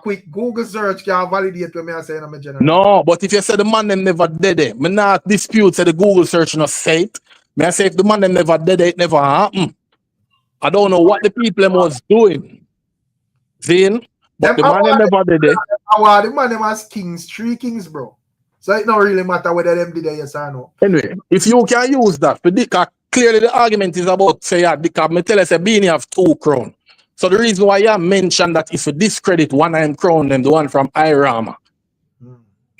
quick Google search can validate what I say in my general. No, but if you say the man them never did it, me not dispute say the Google search not say it. Me I say if the man them never did it never happened. I don't know what the people them was doing. Seeing? But the man them never did it. The man them has kings, 3 kings, bro. So it don't really matter whether them did it yes or no. Anyway, if you can use that, because clearly the argument is about say because me tell us a BEENIE have 2 crown. So the reason why I mentioned that is to discredit one of them crown them, the one from IRAMA.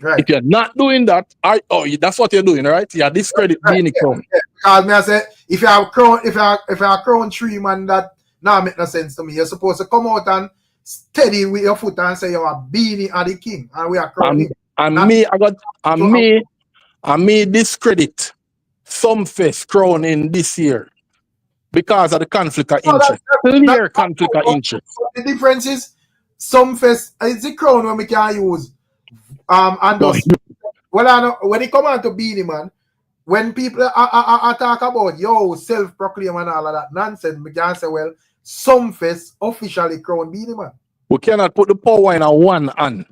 Right. If you're not doing that, that's what you're doing, right? You discredit BEENIE crown. Because me I say if you have crown 3 man, that now make no sense to me. You're supposed to come out and steady with your foot and say you are BEENIE and the king, and we are crowning. And me discredit some face crowning this year because of the conflict of interest. Clear conflict of interest. The difference is some face is the crown when we can use and those well I know when it come on to BEENIE man, when people are talk about self-proclaim and all of that nonsense, we can say well some face officially crown BEENIE man. We cannot put the power in a one hand.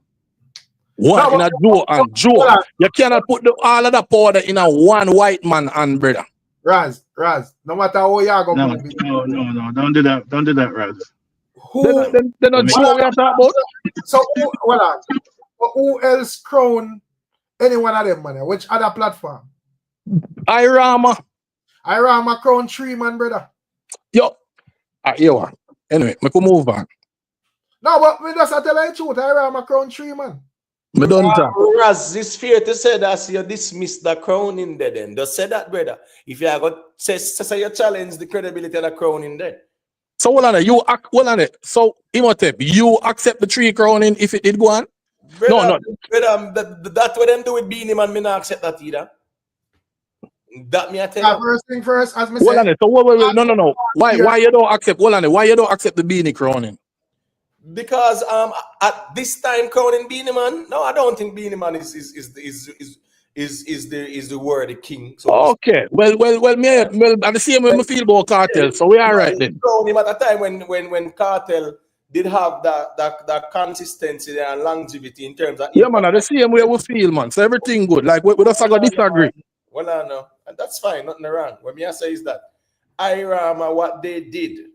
One in a Joe and Joe. You cannot put all of the powder in a one white man hand, brother. Raz, no matter how you are going no, don't do that. Don't do that, Raz. They're not Joe we are talking about. So who else crown any one of them, man? Which other platform? IRAMA crown 3 man, brother. Yo. Anyway, we can move on. No, but we just tell you the truth. IRAMA crown 3 man. Raz, it's fair to say that you dismiss the crown in there then. Just say that, brother. If you are going to say you challenge the credibility of the crown in there. So hold on it. So Imhotep, you accept the 3 crowning if it did go on? Brother, that's what them do with BEENIE man, me not accept that either. That me I tell you. First thing first, as me hold say. On it. So wait. No. Why you don't accept why you don't accept the BEENIE crowning? Because at this time crowning BEENIE man, no, I don't think BEENIE man is the word the king. So okay. Well, at the same way I feel about Cartel, so we are right then. Crown him at a time when Cartel did have that consistency and longevity in terms of man, at the same way we feel, man. So everything good. Like we just got disagree. Well, I know, and that's fine, nothing wrong. What me I say is that IRAMA, what they did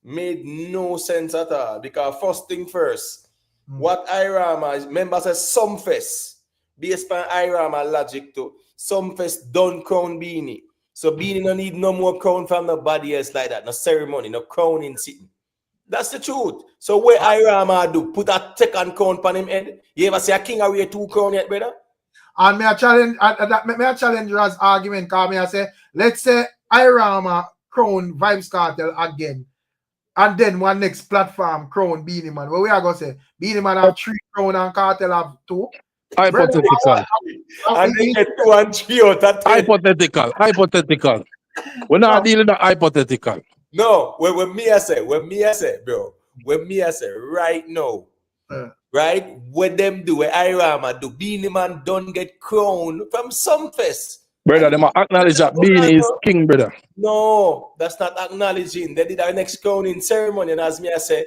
made no sense at all, because first thing first, what IRAMA is, members say some fest based on IRAMA logic to some fest don't crown BEENIE. So BEENIE no need no more crown from nobody else like that, no ceremony, no crowning sitting. That's the truth. So what IRAMA do? Put a second crown on him head? You ever see a king wear 2 crown yet, brother? And me a challenge Raz's argument, because me I say, let's say IRAMA crown Vybz Cartel again. And then one next platform crown BEENIE man. What we are gonna say? BEENIE man have 3 crown and Cartel have 2. Hypothetical. And they get 2 and 3 out of 10. Hypothetical. We're not dealing with hypothetical. No, when me I say, bro, when me I say right now, right, what them do, what IRAMA do, BEENIE man don't get crowned from some fest. Brother, they must acknowledge that BEENIE is king, brother. No, that's not acknowledging. They did our next crowning ceremony, and as me I say,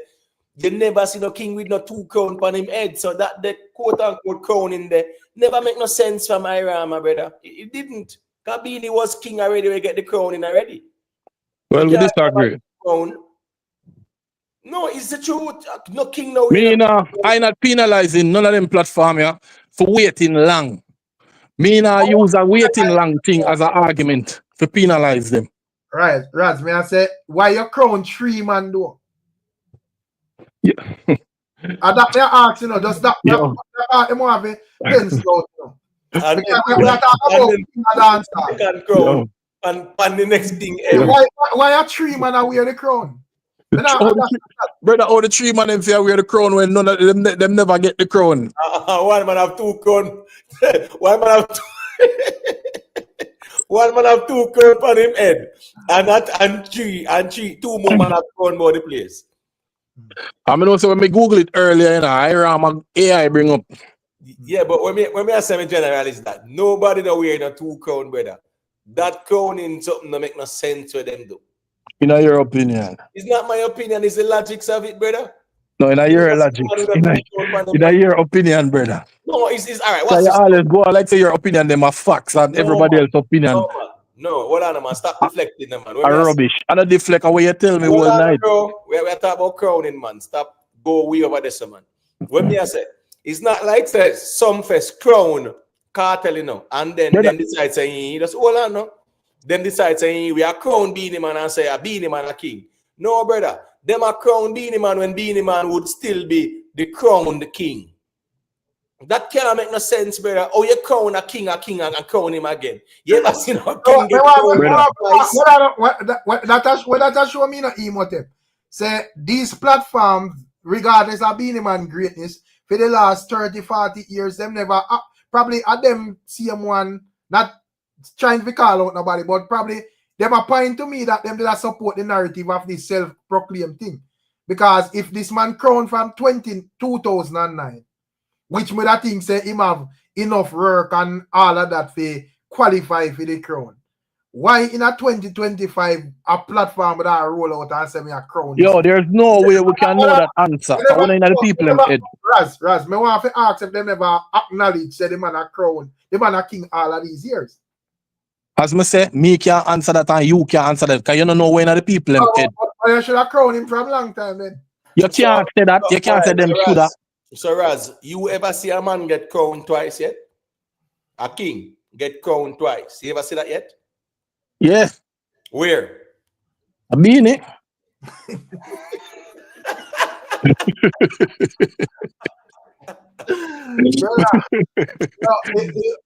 you never see no king with no 2 crown on him head. So that the quote-unquote crown in there never make no sense from IRAMA, brother. It didn't. Because BEENIE was king already, we get the crown in already. Well, we disagree. No, it's the truth. No king, no. I not penalizing none of them platform here for waiting long. Me not use a waiting long thing as an argument to penalize them. Right, Raz, may I say, why you crown 3 man do? Yeah. And that may I ask, just that part more of a tense out, And because we are talking about second crown and the next thing why are 3 man wear the crown? Brother, all the three man them say wear the crown when none of them never get the crown. One man have 2 crown. One man have 2. One man have 2 crown on him head, and 2 more man have crown more the place. I mean, also when me Google it earlier, you know, AI bring up. Yeah, but when I say in general is that nobody know wearing a 2 crown, brother. That crown in something that make no sense for them do. In your opinion? It's not my opinion. It's the logics of it, brother. No, in your logic. In your opinion, brother. No, it's all right. So What's you this? always go like say your opinion, them are facts, and everybody else's opinion. No, hold on, man. Stop deflecting them, man. Rubbish. I don't deflect away you tell me all night. Bro. We're talking about crowning, man. Stop go way over this, man. When me I say, it's not like say some first crown cartel, you know, and then decide saying just hold on, no. Then decide saying we are crown Beenie Man and say a Beenie Man a king. No, brother. Them are crown Beenie Man when Beenie Man would still be the crowned king. That cannot make no sense, brother. Oh, you crown a king and crown him again. You ever seen a king get crowned twice? That show me no emotive. Say these platforms, regardless of Beenie Man greatness, for the last 30, 40 years, them never probably at them same one, not trying to call out nobody, but probably them a point to me that them did support the narrative of this self-proclaimed thing. Because if this man crowned from 2009, which me that think say him have enough work and all of that for qualify for the crown. Why in a 2025 a platform that roll out and say me a crown? Yo, there's no way we can know that answer. I want to know the people in head. Raz, me want to ask if they never acknowledge say the man a crown, the man a king all of these years. As me say, me can't answer that and you can't answer that because you don't know when the people in head. You should have crowned him from a long time then. You can't say that. You can't say them should have. So Raz, you ever see a man get crowned twice yet? A king get crowned twice. You ever see that yet? Yeah. Where? A Beenie.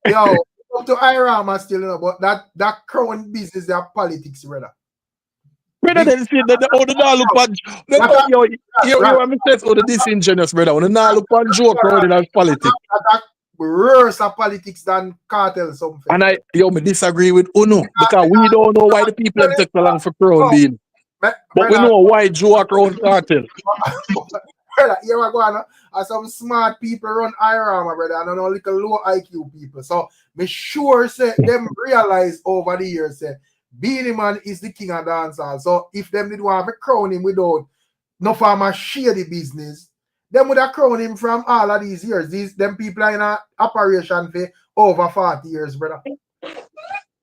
Yo, up to IRAM still, you know, but that crown business, that politics, brother. Brother, they see the now look on. You want me to say the disingenuous, brother. When now look on joke crowd in politics. That worse of politics than cartel something. And me disagree with Uno because we don't know why the people have taken along for crown being. But we know why joke around cartel. Brother, here we go on. Some smart people run IRAM, brother. I don't know, little low IQ people. So me sure say them realize over the years say Beenie Man is the king of dancehall. So if them did want to crown him without no farmer shady business, them would have crowned him from all of these years. Them people are in a operation for over 40 years, brother.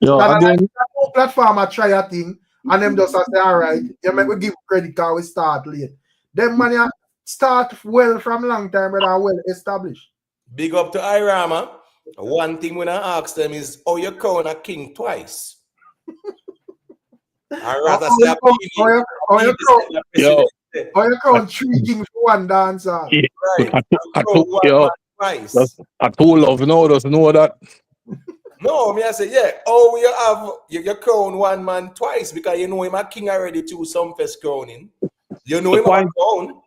Yo, again, no platform try a thing and them just say, all right, you make we give credit because we start late. Them money start well from long time, brother, well established. Big up to IRAM. One thing when I ask them is, oh, you crown a king twice. I rather say you crown 3 kings for one dancer. Right. I told love no doesn't know that. No, me I say, yeah. Oh, you crown one man twice because you know him a king already too, some first crowning. You know him a crown.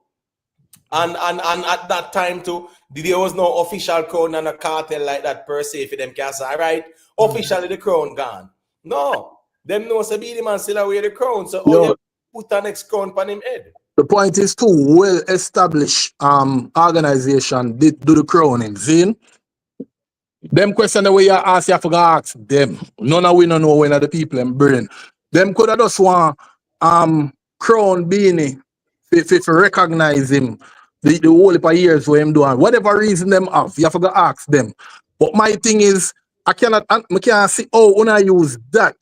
And at that time too, there was no official crown and a cartel like that per se for them can say, all right, officially the crown gone. No. Them know say Beenie Man still wear the crown. So you put an next crown on him head. The point is too well established organization did do the crowning. See? Them question the way you ask, you have to ask them. None of we don't know when the people in brain. Them could have just want crown Beenie if recognize him the whole heap of years for him doing. Whatever reason them have, you have to ask them. But my thing is, I can't see how when I use that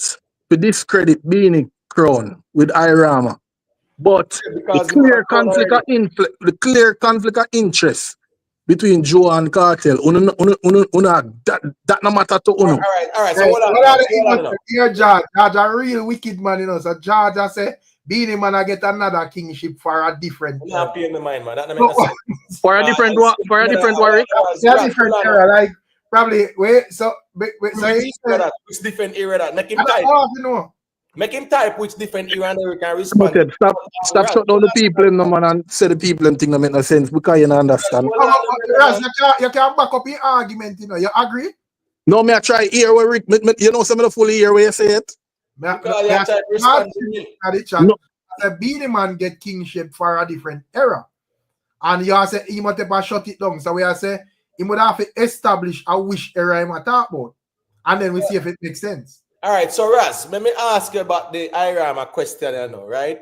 to discredit Beenie crown with IRAM. But the clear conflict of interest between Joe and Cartel, that no matter to Uno. All right. So what on? Here, George a real wicked man, you know. So George I say Beenie Man I get another kingship for a different. I'm not paying the mind, man. That no sense. For a different worry. Yeah, different era, like probably wait. So it's different era that make him die. You know. Make him type which different era and we can respond. Okay, stop shut down the people in the man and say the people and thing that make no sense because you don't understand. Raz, you can't back up your argument, you know. You agree? No, me I try hear where Rick, you know some of the full hear where you say it. Because you have to respond to me. No. The Beenie Man get kingship for a different era. And you say he must have shut it down. So we say he would have to establish a which era he might talk about. And then we see if it makes sense. All right, so Raz, let me ask you about the Irama question, you know, right?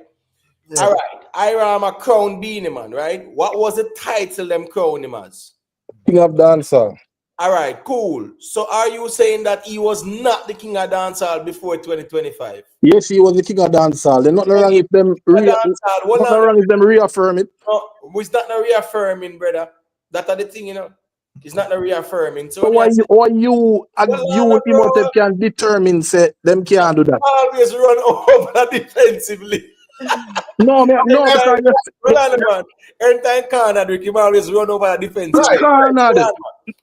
Yeah. All right, Irama crown Beenie Man, right? What was the title them crown him as? King of Dancehall. All right, cool. So are you saying that he was not the king of dancehall before 2025? Yes, he was the king of dancehall. There's nothing wrong if them reaffirm it. No, it's not no reaffirming, brother. That's the thing, you know. It's not no reaffirming. So why you Imhotep can determine say them can't do that? Always run over defensively. No, man. No, man. Every time Carnad, him always run over the defense. Carnad.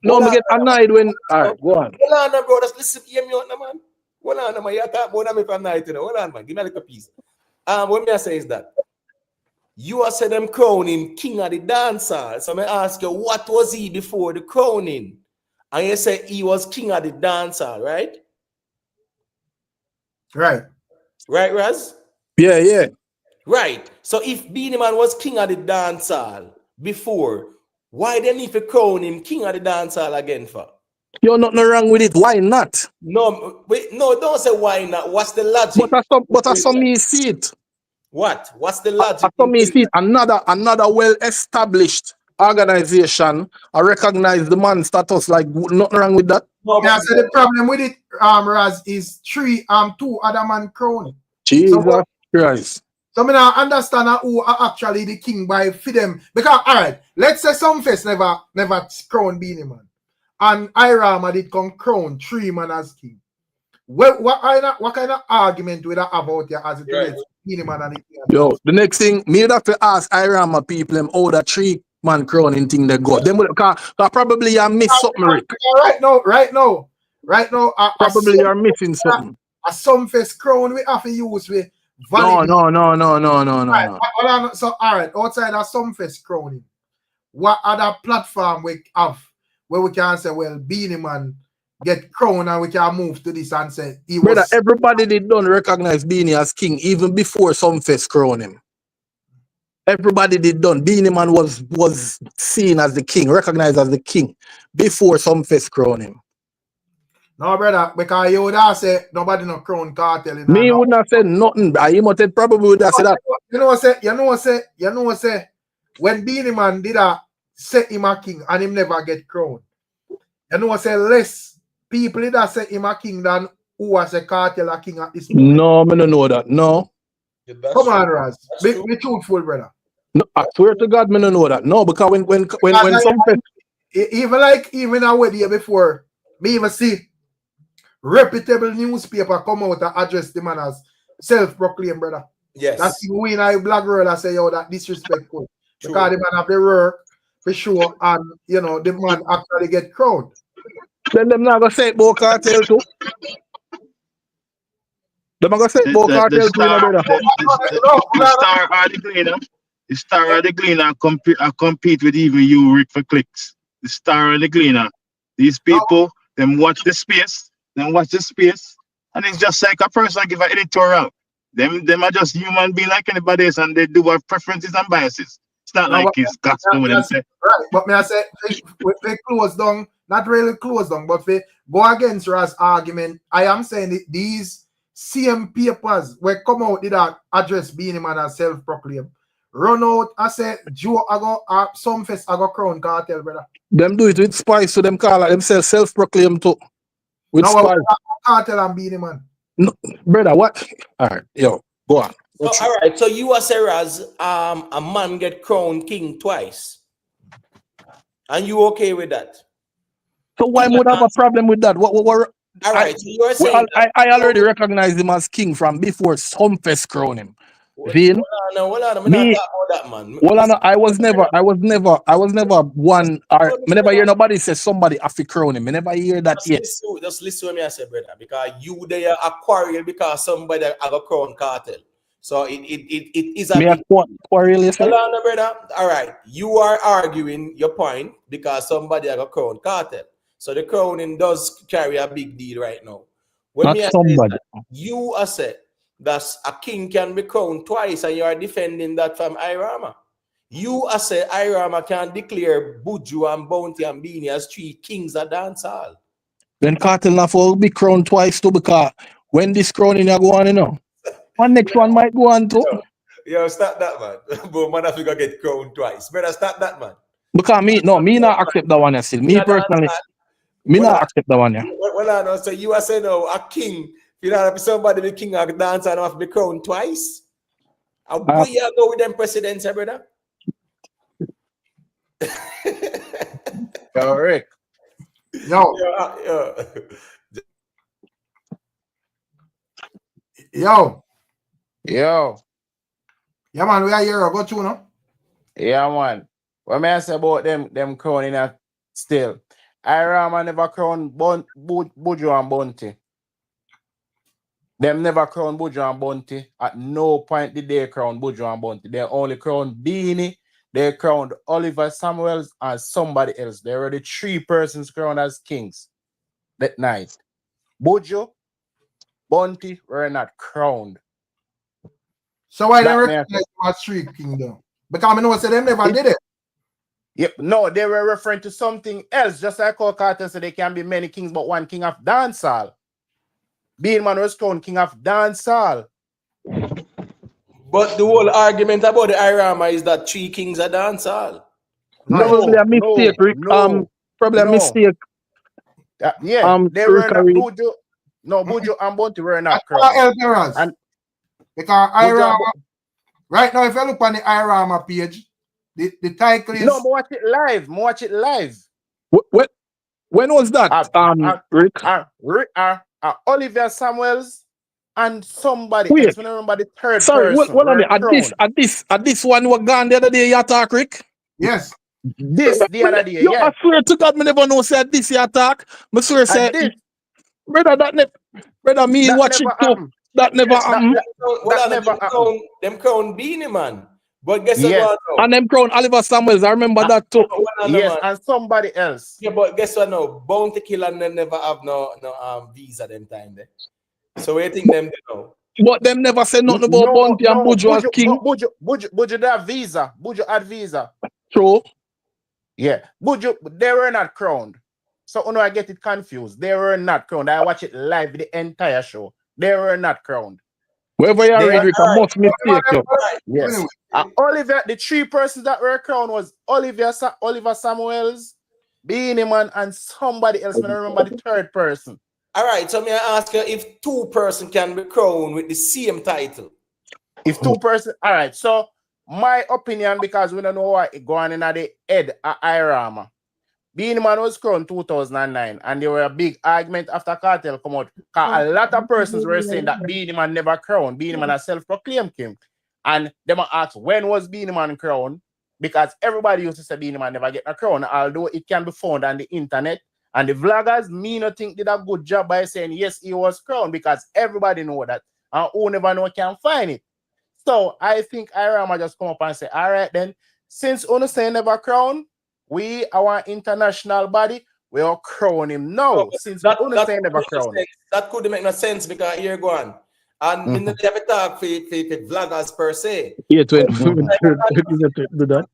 No, I get annoyed when. All right, go on. Hold on, bro. Just listen to me out, man. Hold on, man. You talk about me from night, you know. Hold on, man. Give me a little piece. What me I say is that you are said them crowning king of the dancehall. So I ask you, what was he before the crowning? And you say he was king of the dancehall, right? Right. Right, Raz? Yeah. Right. So if Beenie Man was king of the dancehall before, why then if you crown him king of the dancehall again for? You're nothing wrong with it. Why not? No, wait, no, don't say why not. What's the logic? But I saw me see it. What? What's the logic? I saw me see it. Another well-established organization. I recognize the man status. Like nothing wrong with that. No, yeah, so the problem with it, Raz, is two other man crown. Jesus Christ. So I now understand who are actually the king by for them. Because all right, let's say some face never crown Beenie Man. And Irama did come crown 3 man as king. Well, what kind of argument would I have out here as it relates to Beenie Man and the king? Yo, the next thing, me have to ask Irama people them how the 3 man crowning thing they got. Them probably you miss something, Rick. Right now. Probably you're missing something. A some face crown we have to use with No. So all right, outside of some face crowning, what other platform we have where we can say, well, Beenie Man get crowned and we can move to this and say he was. Brother, everybody did don't recognize Beenie as king even before some face crown him. Everybody did done. Beenie Man was seen as the king, recognized as the king before some face crown him. No, brother, because you would have said nobody no crown Cartel. Me would not say nothing. I probably would have said that. You know, say when Beenie Man did set him a king and him never get crowned. You know, say less people did set him a king than who was a Cartel a king at this moment. No, I don't know that. No. Come on, Raz. Be truthful, brother. No, I swear to God, I don't know that. No, because when some even a wedding before, me even see reputable newspaper come out and address the man as self-proclaimed, brother. Yes. That's the we in a black girl that say, yo, that disrespectful. True. Because the man have the work for sure, and you know, the man actually get crowned. Then them not gonna say it about Cartel too. Them not gonna say it about Cartel too, brother. The star of the gleaner compete with even you, Rick, for clicks. The star of the gleaner. These people, them watch the space, and it's just like a person give an editorial. Them are just human being like anybody else, and they do have preferences and biases. It's not like it's gospel with them say. Right, but may I say they close down, not really close down, but they go against Raz argument. I am saying these same papers where come out did address Beenie Man as self-proclaimed. Run out, I say, Joe, I go, some fest, I go crown Cartel, brother. Them do it with spice, so them call themselves self-proclaimed too. With spice. Cartel and Beenie Man. No, brother, what? All right, yo, go on. So, all right, so you are saying as a man get crowned king twice. And you okay with that? So why would I have a problem with that? What all right, so you are saying I already recognize him as king from before some fest crown him. Vin, Hold on. I'm me, not talking about that, man. well, Listen, I was never one, or me never hear nobody say somebody have to crown him. Me never hear that yet. just listen to me, I say, brother, because you they are a quarrel because somebody have a crown cartel. So it is a Me a big. quarrel, you say? Hold on, brother. All right, you are arguing your point because somebody have a crown cartel. So the crowning does carry a big deal right now. What Not me I say is somebody. that you are said that a king can be crowned twice, and you are defending that from Irama. You are say Irama can declare Buju and Bounty and Beenie as 3 kings of dancehall. Then Cartel not for be crowned twice too, because when this crowning you go on, you know, one next one might go on too. Yo, stop that, man. But man, if you gonna get crowned twice, better stop that, man. Because me not accept that one. Still, me personally, me not accept that one. Yeah. Well, I know. So you are saying, no, a king. You know, if somebody be king of dance and have to be crowned twice. And boy, you go with them presidents, brother. Yo, Rick. Yo. Yeah, man, we are here. Go to, no? Yeah, man. What may I say about them crowning that still? Irama never crown Buju and Bounty. Them never crown Buju and Bounty. At no point did they crown Buju and Bounty. They only crowned Beenie. They crowned Oliver Samuels and somebody else. There were the 3 persons crowned as kings that night. Buju, Bounty were not crowned. So why they recognize as 3 kingdom? Because I know say them never did it. Yep, no, they were referring to something else. Just like how Cartel said there can be many kings, but one king of dancehall. Beenie Man was crowned king of dancehall. But the whole argument about the Irama is that 3 kings are dancehall. Probably a mistake, Rick. Probably a mistake. Yeah, they were not Buju. No, Buju and Bounty were not crowned. Because Irama, right now, if you look on the Irama page, the title is. No, watch it live. Watch it live. When was that? Rick, Olivia Samuels and somebody else. I remember the third Sorry, person. what at this one was gone the other day, you talk, Rick? Yes. This the other day, yeah. I swear to God, me never know said this you talk. I swear said, brother, brother, me that watch it too. That never happened. Them crown Beenie Man. But guess what? And them crown Oliver Samuels. I remember that too. Yes, and somebody else. Yeah, but guess what? No, Bounty Killer never have no visa them time there. So where you think them they know? But them never say nothing about Bounty and Buju as king. Buju had visa. Buju had visa. True. Yeah, Buju, they were not crowned. So I get it confused. They were not crowned. I watch it live the entire show. They were not crowned. Wherever you read, Rick, I must mistake you. Yes. Oliver, the 3 persons that were crowned was Oliver Samuels, Beenie Man, and somebody else. I don't remember the 3rd person. All right, so may I ask you if 2 persons can be crowned with the same title? If 2 persons, all right. So my opinion, because we don't know what going in at the head of Irama. Beenie Man was crowned 2009, and there were a big argument after Cartel come out. A lot of persons were saying that Beenie Man never crowned. Beenie Man has self-proclaimed king. And they might ask, when was Beenie Man crowned? Because everybody used to say Beenie Man never get a crown, although it can be found on the internet. And the vloggers, me not think did a good job by saying, yes, he was crowned, because everybody know that. And who never know can find it. So I think Irama just come up and say, all right then, since Uno say never crowned, we, our international body, we are crown him now. Since Uno say never crowned. That could make no sense because here go on. And in the have a talk for vloggers per se. Yeah, do that.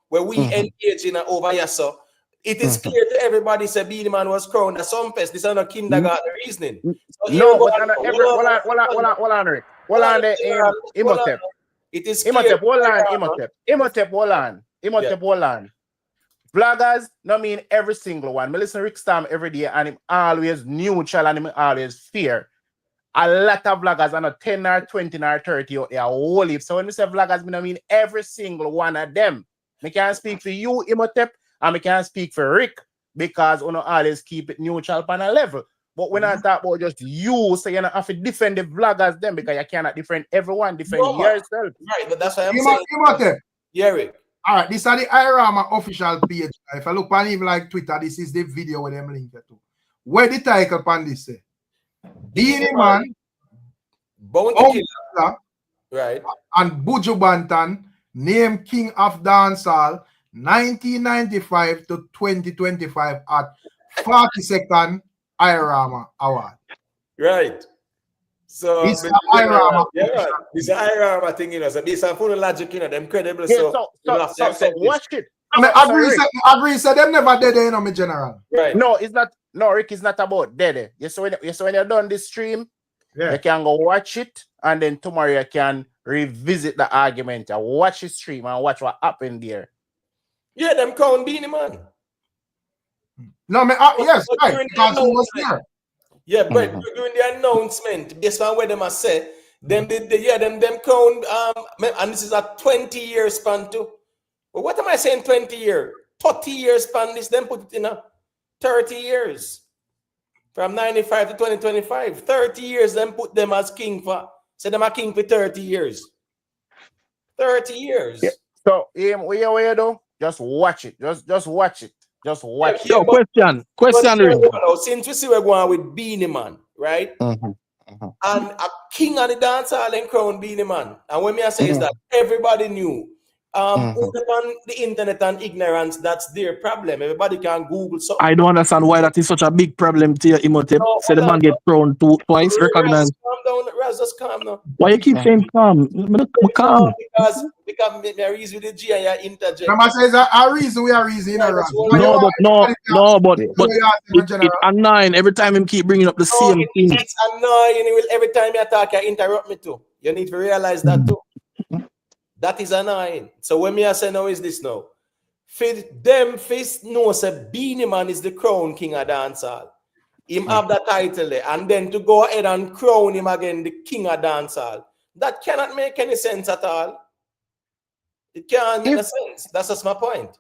Where we engage in over here, so it is clear to everybody say Beenie Man was crowned at some fest. This is not kindergarten reasoning. So no, but hold on, Rick. Hold on there, Imhotep. It is Imhotep, hold on. Vloggers, no mean every single one. I listen to Ricstorm every day and him always neutral and him always fair. A lot of vloggers are not 10 or 20 or 30 out there whole. So when we say vloggers, I mean every single one of them. I can't speak for you, Imhotep, and I can't speak for Rick, because we always keep it neutral on a level. But when I talk about just you, so you don't have to defend the vloggers them because you cannot defend everyone, defend yourself. Right, but that's why I'm saying. Yeah, Rick. All right, this is the IRAMA official page. If I look on even like Twitter, this is the video where them link it to. Where the title on this say? Beenie Man, Bounty Killer, right, and Buju Banton named King of Dancehall 1995 to 2025 at 42nd IRAMA Award. Right. So this is IRAMA. Yeah, this is IRAMA thing, you know. So this is full logic, you know, them credible. Yeah, so watch it. I agree, so them never dead, you know, me general. Right. No, it's not. No, Rick, it's not about dead. Yes, so when you're done this stream, you can go watch it, and then tomorrow you can revisit the argument. You watch the stream and watch what happened there. Yeah, them crown Beenie Man. No, yes, right, because he was there. Yeah, but during the announcement, based on what them I said, them crown and this is a 20-year span too. But what am I saying 20 year? 30 years span, this them put it in a 30 years. From 95 to 2025. 30 years, them put them as king for, say them a king for 30 years. 30 years. Yeah. So, what you do? Just watch it. Just watch it. Just watch it. Yo, question, Rick. Since we see we're going with Beenie Man, right? And a king of the dancehall and crown Beenie Man. And when I say is that everybody knew. On the internet and ignorance, that's their problem. Everybody can Google something. I don't understand why that is such a big problem to your Imhotep. So the man get thrown twice, recognized. Calm down, Raz, just calm now. Why you keep saying calm? Calm. Because I reason with the G and your interject. Number says a reason we are reasoning around. No, but it's annoying every time him keep bringing up the same thing. It's annoying. Every time you talk, you interrupt me too. You need to realize that too. That is annoying. So when me I say now is this now? Them face no say Beenie Man is the crown king of dancehall. Him have the title there, and then to go ahead and crown him again the king of dancehall. That cannot make any sense at all. It can't make sense. That's just my point.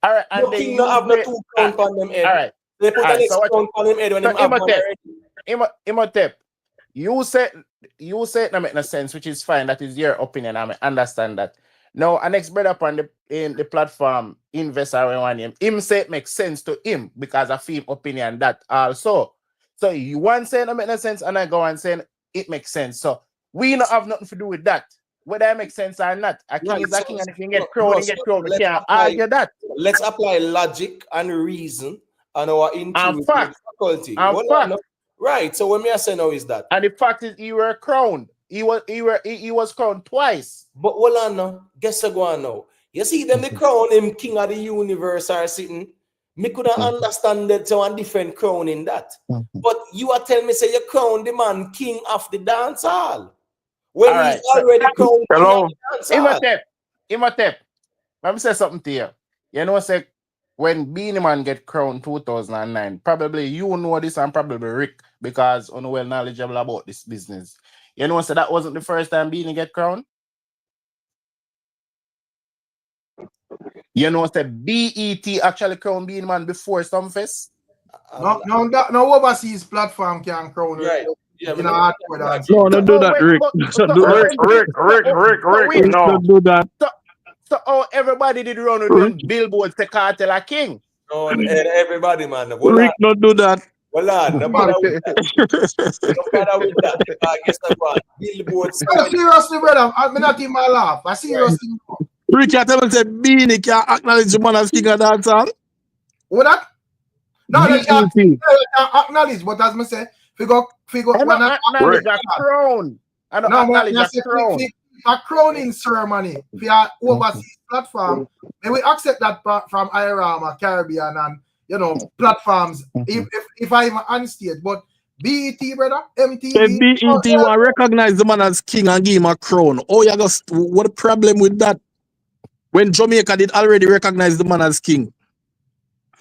All right, and the king not have no two crown on them head. All right. They put an crown on him head when him have one already. Imhotep, you said it not make no sense, which is fine. That is your opinion. I understand that. Now, an next brother upon the platform, investor one him say it makes sense to him because of him opinion that also. So you want say it not make no sense, and I go and say it makes sense. So we not have nothing to do with that. Whether it makes sense or not. A king is a king, and if you get crowned, we can't argue that. Let's apply logic and reason and our intuitive faculty. Right. So what me I say now is that. And the fact is he were crowned. He was crowned twice. But hold on now. Guess what go on now? You see them the crown him king of the universe are sitting. Me could not understand that so a different crown in that. But you are telling me say you crown the man king of the dancehall. When he's already crowned king of the dancehall. Imhotep. Let me say something to you. You know, say when Beenie Man get crowned 2009, probably you know this and probably Rick because you're well knowledgeable about this business. You know, so that wasn't the first time Beenie get crowned. You know, say BET actually crowned Beenie Man before Sumfest. No overseas platform can crown. Right. Yeah, no, don't do that, Rick. Rick. No, don't do that. So everybody did run with them billboards to Cartel a king. No, everybody, man. Rick, don't do that. Well, on, no matter with that. No matter with that. I guess that's what billboards. Seriously, brother, I'm not even laugh. I seriously. Rick, you tell me say Beenie can acknowledge the man as king of dancehall. What that? No, they can't acknowledge, but as I say, figure acknowledge a crown. I don't acknowledge a crown. A crowning ceremony via overseas platform, and we accept that from IRAMA, Caribbean, and platforms. If I'm on stage, but BET, brother, MTV. If BET will recognize the man as king and give him a crown. Oh, you got what the problem with that? When Jamaica did already recognize the man as king.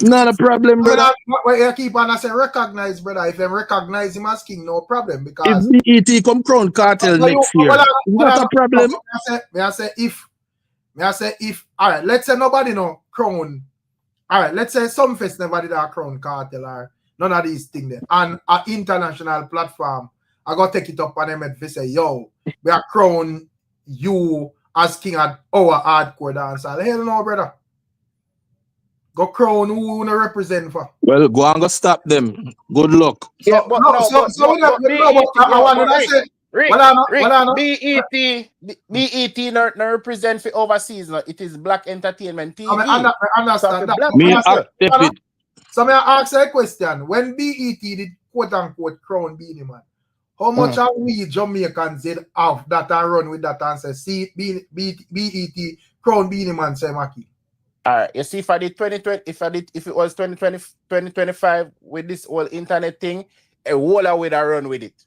Not a problem, brother. You keep on saying recognize, brother. If they recognize him as king, no problem. Because if BET come crown Cartel next year, not a problem. May I say if, all right, let's say nobody no crown. All right, let's say some fest never did a crown Cartel or None of these things there. And an international platform, I got to take it up on them and say, yo, we are crown you as king at our hardcore dancer. Hell no, brother. Go crown who you wanna represent for. Well, go and go stop them. Good luck. So, Yeah, but no, no, so, but, so but, but BET, BET not represent for overseas. No. It is Black Entertainment TV. I understand that. Me accept it. So may I ask you a question? When BET did quote unquote crown Beenie Man, how much are we Jamaicans did have that and run with that and say, see, BET crown Beenie Man, say Maki? All right, you see, if I did 2020, if it was 2020, 2025 with this whole internet thing, a whole way to run with it.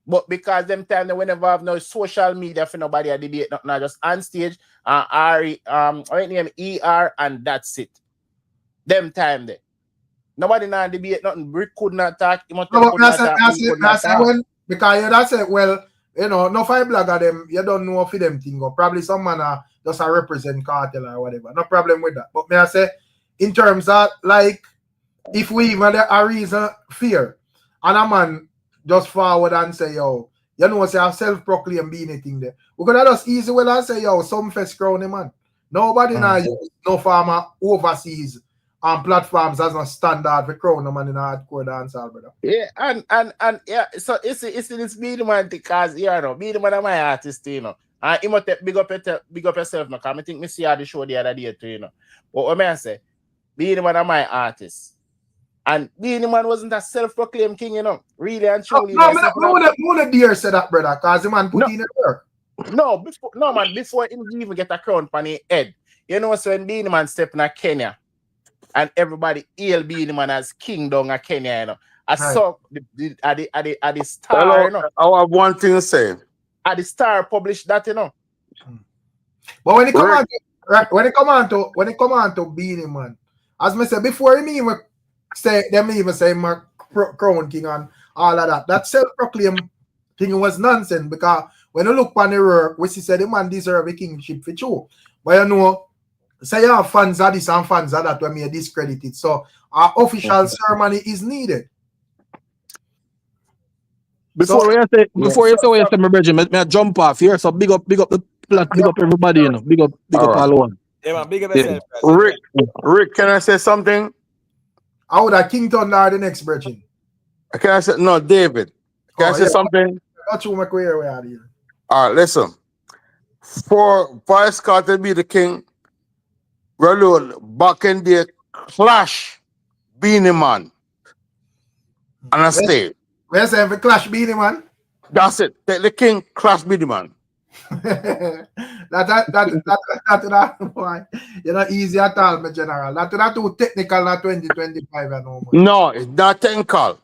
But because them time they whenever have no social media for nobody a debate, not just on stage, right name ER, and that's it. Them time there. Nobody now debate nothing. Rick could not talk. Because you that's it. Well, you know, no five blogger them, you don't know for them thing, or probably some man just a represent Cartel or whatever. No problem with that. But may I say, in terms of like, if we even have a reason fear, and a man just forward and say, yo, you know, say I self-proclaim being anything there. We could have just easy well and say, yo, some fest crown man. Nobody now use no farmer overseas platforms as a standard for crown man in a hardcore dancehall, brother. Yeah, and yeah, so it's this Beenie Man because you know, Beenie Man my artist, you know. And you must big up yourself, no, because I think I see the show the other day too, you know. But what I say, Beenie Man my artist. And Beenie Man wasn't a self-proclaimed king, you know. Really and truly. No, I wouldn't dare say that, brother, because the man put in the work. No, before he even get a crown on his head. You know, so when Beenie Man step in Kenya, and everybody hail Beenie Man as king down in Kenya, you know. I saw the Star, hello, you know. I have one thing to say. At the Star published that, you know. But when it come on to Beenie Man, as I said before, him even say my crown king and all of that. That self-proclaimed thing was nonsense because when you look on the work, we see say the man deserve a kingship for true. But you know, say you have fans of this and fans of that when me discredit it. So our official ceremony is needed. Before you say my brethren, may I jump off here. So big up the plot, big up everybody, you know. Big up all one. Yeah, man, big up yourself. Rick, can I say something? How would a Kington or the next brethren? Can I say no, David? Can I say something? That's my career way out here. All right, listen. For Vice Cartel be the king, well, back in the clash Beenie Man on a stage. Where's the clash Beenie Man? That's it. The king clash Beenie Man. that boy. You're not easy at all, my general. That's too technical, not 2025 and no more. No, it's not technical.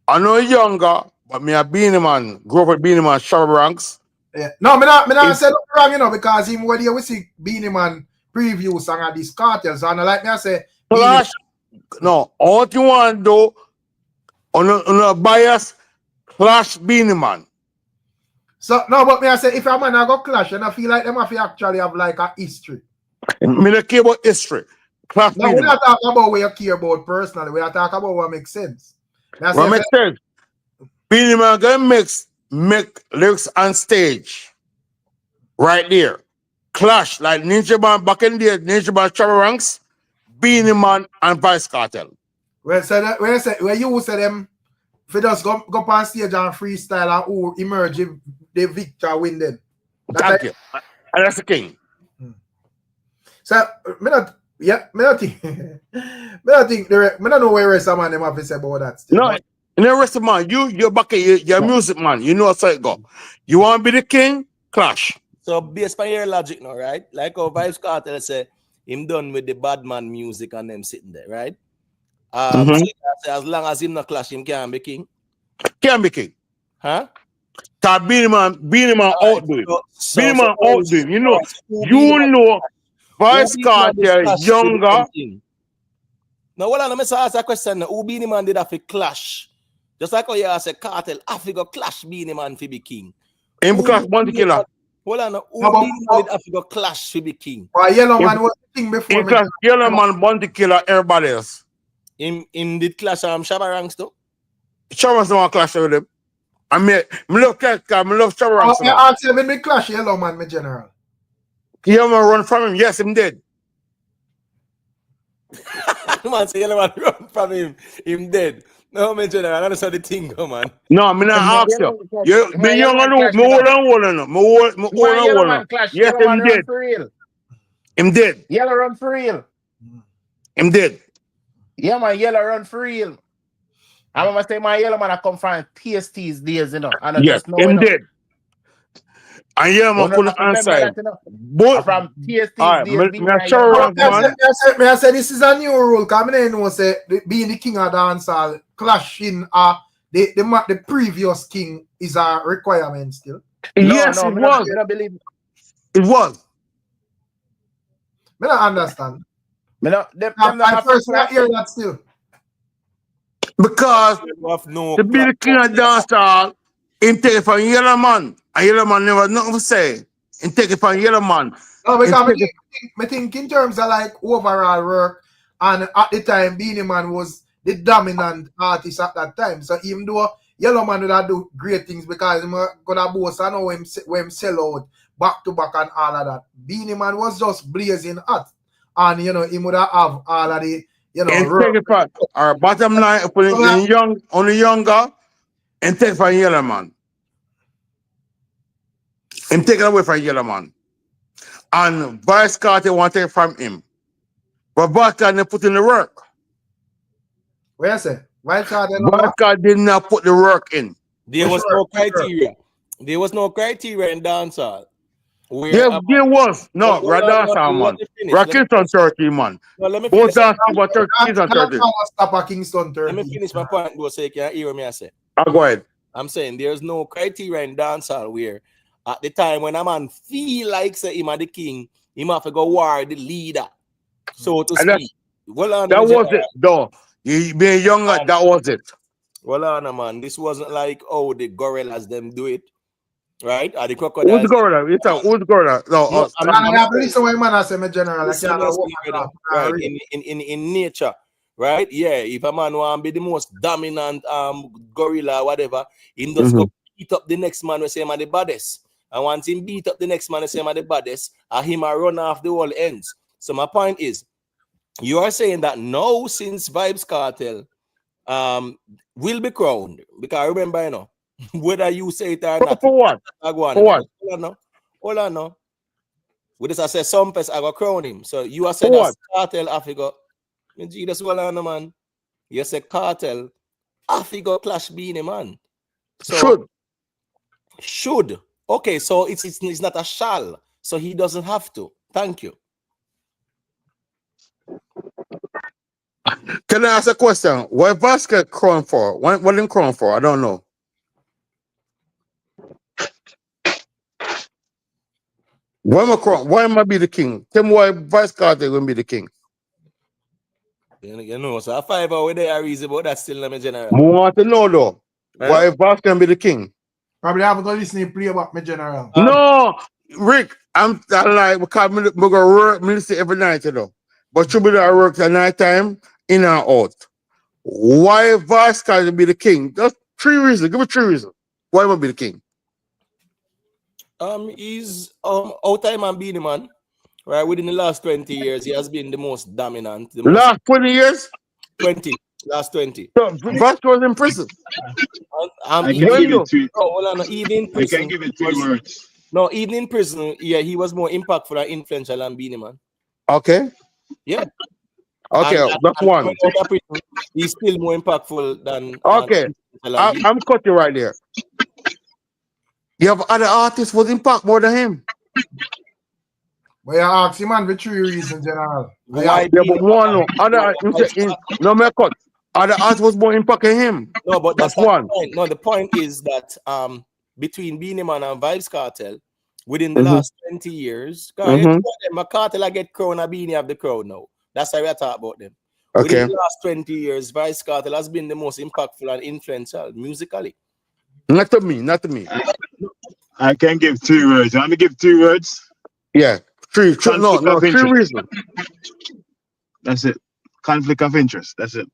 I know younger, but me a Beenie Man, grew up with Beenie Man sharp ranks. Yeah. No, me not say nothing wrong, you know, because even when you see Beenie Man preview song of these cartels, and like me I say, clash. No, all you want to do on a bias, clash Beenie Man. So no, but me I say if a man I go clash, and I feel like them have to actually have like a history. Me don't care about history. Clash no, we're not talking about what you care about personally. We're talking about what makes sense. What makes sense? Beenie Man gonna make lyrics on stage. Right there. Clash like Ninja Man back in there, Ninja Man Travel Ranks, Beenie Man and Vice Cartel. Well, so that, when you say them, if you just go on stage and freestyle and who emerge, the victor win them. Thank you. And that's the king. So, me not think, me don't know where rest of man them have to say about that. Still. No, in the rest of man, you're back you're a music man. You know how it go. You want to be the king? Clash. So based on your logic now, right? Like our Vibes Cartel say, him done with the bad man music and them sitting there, right? So as long as him not clash, him can't be king. Can't be king. Huh? That Beenie Man outdo him. Beenie Man outdo him. You know, Vice Cartel younger. Now, hold on, I'm ask a question. Who Beenie Man did have to clash? Just like how you ask a Cartel, Africa clash Beenie Man to be king. Him clash Bounty Killer. Hold on, who Beenie Man did Africa clash to be king? Yellow Man was the king before. Yellow Man, Bounty Killer, everybody else. him did clash Shabba Ranks too. Shabba Ranks don't clash with him. I mean, I love Shabba Ranks. I asked him in clash Yellow Man, my general. Yellow Man run from him. Yes, him did. Man say Yellow Man run from him. Him dead. No, my general. I don't know the thing, come on. No, I'm not ask you. You me young and old. Me old and old and Yellow Man clash. Yes, Yellow Man him run did. for real. Him did. Yellow run for real. Him did. Yeah, man, Yellow run for real. I must say my Yellow Man I come from TST's days, you know. And I Yes, just know him you know. did. And Yellow Man couldn't answer him. But from TST's alright, days, me Shabba Ranks, man. I said this is a new rule. Because I know say being the king of dancehall clashing the previous king is a requirement still. Yes, it was. I don't believe it was. I don't understand. I first not hear that still. Because to be the king of dancehall, him take it from Yellow Man. And Yellow Man never nothing to say. Him take it from Yellow Man. No, because I think in terms of like overall work, and at the time Beenie Man was the dominant artist at that time. So even though Yellow Man would have do great things because him gonna boast, I know when him sell out back to back and all of that. Beenie Man was just blazing hot. And you know, he would have all of the take it from our bottom line on the younger and take it from Yellow Man. And take it away from Yellow Man. And Vice Cartel want to take it from him. But Vice Cartel put in the work. Where I say? Vice Cartel did not put the work in. There was no criteria. There was no criteria in dancehall. There was. No, dancehall, man. Kingston 30, man. No, let me both finish. dancehall, Kingston 30. Stop at Kingston 30. Let me finish my point, though, so you can hear me. I say. Go ahead. I'm saying there's no criteria in dancehall where at the time when a man feel like say him the king, he have to go war the leader. So to speak. Well, that was it, though. You being younger, that was it. Well, on man, this wasn't like the gorillas them do it, right? Or the crocodiles. Who's gorilla? It's who's gorilla? No, listen what man I say, my general. Right, in nature, right? Yeah, if a man want to be the most dominant gorilla, whatever, he just go beat up the next man. We say him the baddest, and once him beat up the next man, we say him the baddest, and him run off the whole ends. So my point is, you are saying that now since Vybz Cartel will be crowned, because remember, you know, whether you say it or not. For what? Hold on now. We just say some person I go crown him. So you are saying that Cartel Africa. Jesus, hold on, man. You say Cartel Africa clash Beenie Man. So should. Okay, so it's not a shall. So he doesn't have to. Thank you. Can I ask a question? What basket crown for? What in crown for? I don't know. Why am I be the king? Tell me why Vice Cartel going to be the king. You know, so a 5 hour there reason, but that's still not my general. I want to know though. Why Vice can be the king? Probably haven't got listening play about my general. No, Rick, I'm like because I go work ministry every night, you know. But you be there work at night time, in and out. Why Vice can be the king? Just 3 reasons. Give me 3 reasons. Why am I be the king? He's out time and Beenie Man. Right, within the last 20 years, he has been the most dominant. Last 20 years? 20. Last 20. So Vice was in prison. I can give it 2. Even in prison. I can give it 2 words. No, even in prison, yeah, he was more impactful and influential than Beenie Man. Okay. Yeah. Okay, that's one. He's still more impactful than. Okay, I'm cutting you right there. You have other artists who impact more than him. But you ask him man for 3 reasons, general. Why? Yeah, but one no me cut. Other artists was more impact than him. No, but that's one. No, the point is that between Beenie Man and Vybz Cartel, within the last 20 years, Cartel I get crown and Beenie have the crown now. That's how we talk about them. Okay. Within the last 20 years, Vybz Cartel has been the most impactful and influential musically. Not to me. I can give 2 words. I'm gonna give 2 words. Yeah, 3 reasons. That's it. Conflict of interest. That's it.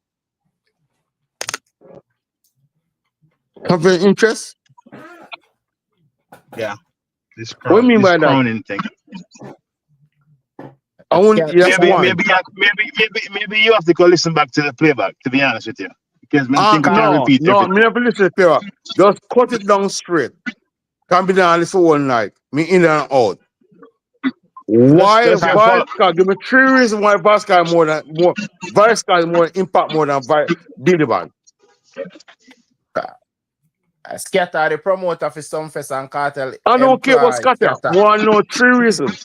Conflict of interest? Yeah. This What do you mean this by that? crowning thing. I want yes, maybe, one. maybe you have to go listen back to the playback, to be honest with you. Because I think we can No, repeat everything. me never listen to pair. Just cut it down straight. Can't be done for one night. Me in and out. Why That's your fault. Vasca? Give me 3 reasons why Vasca is more Vasca is more impact more than Beenie Man. Scatter the promoter for Sumfest and Cartel. I don't care about Scatter. One no 3 reasons.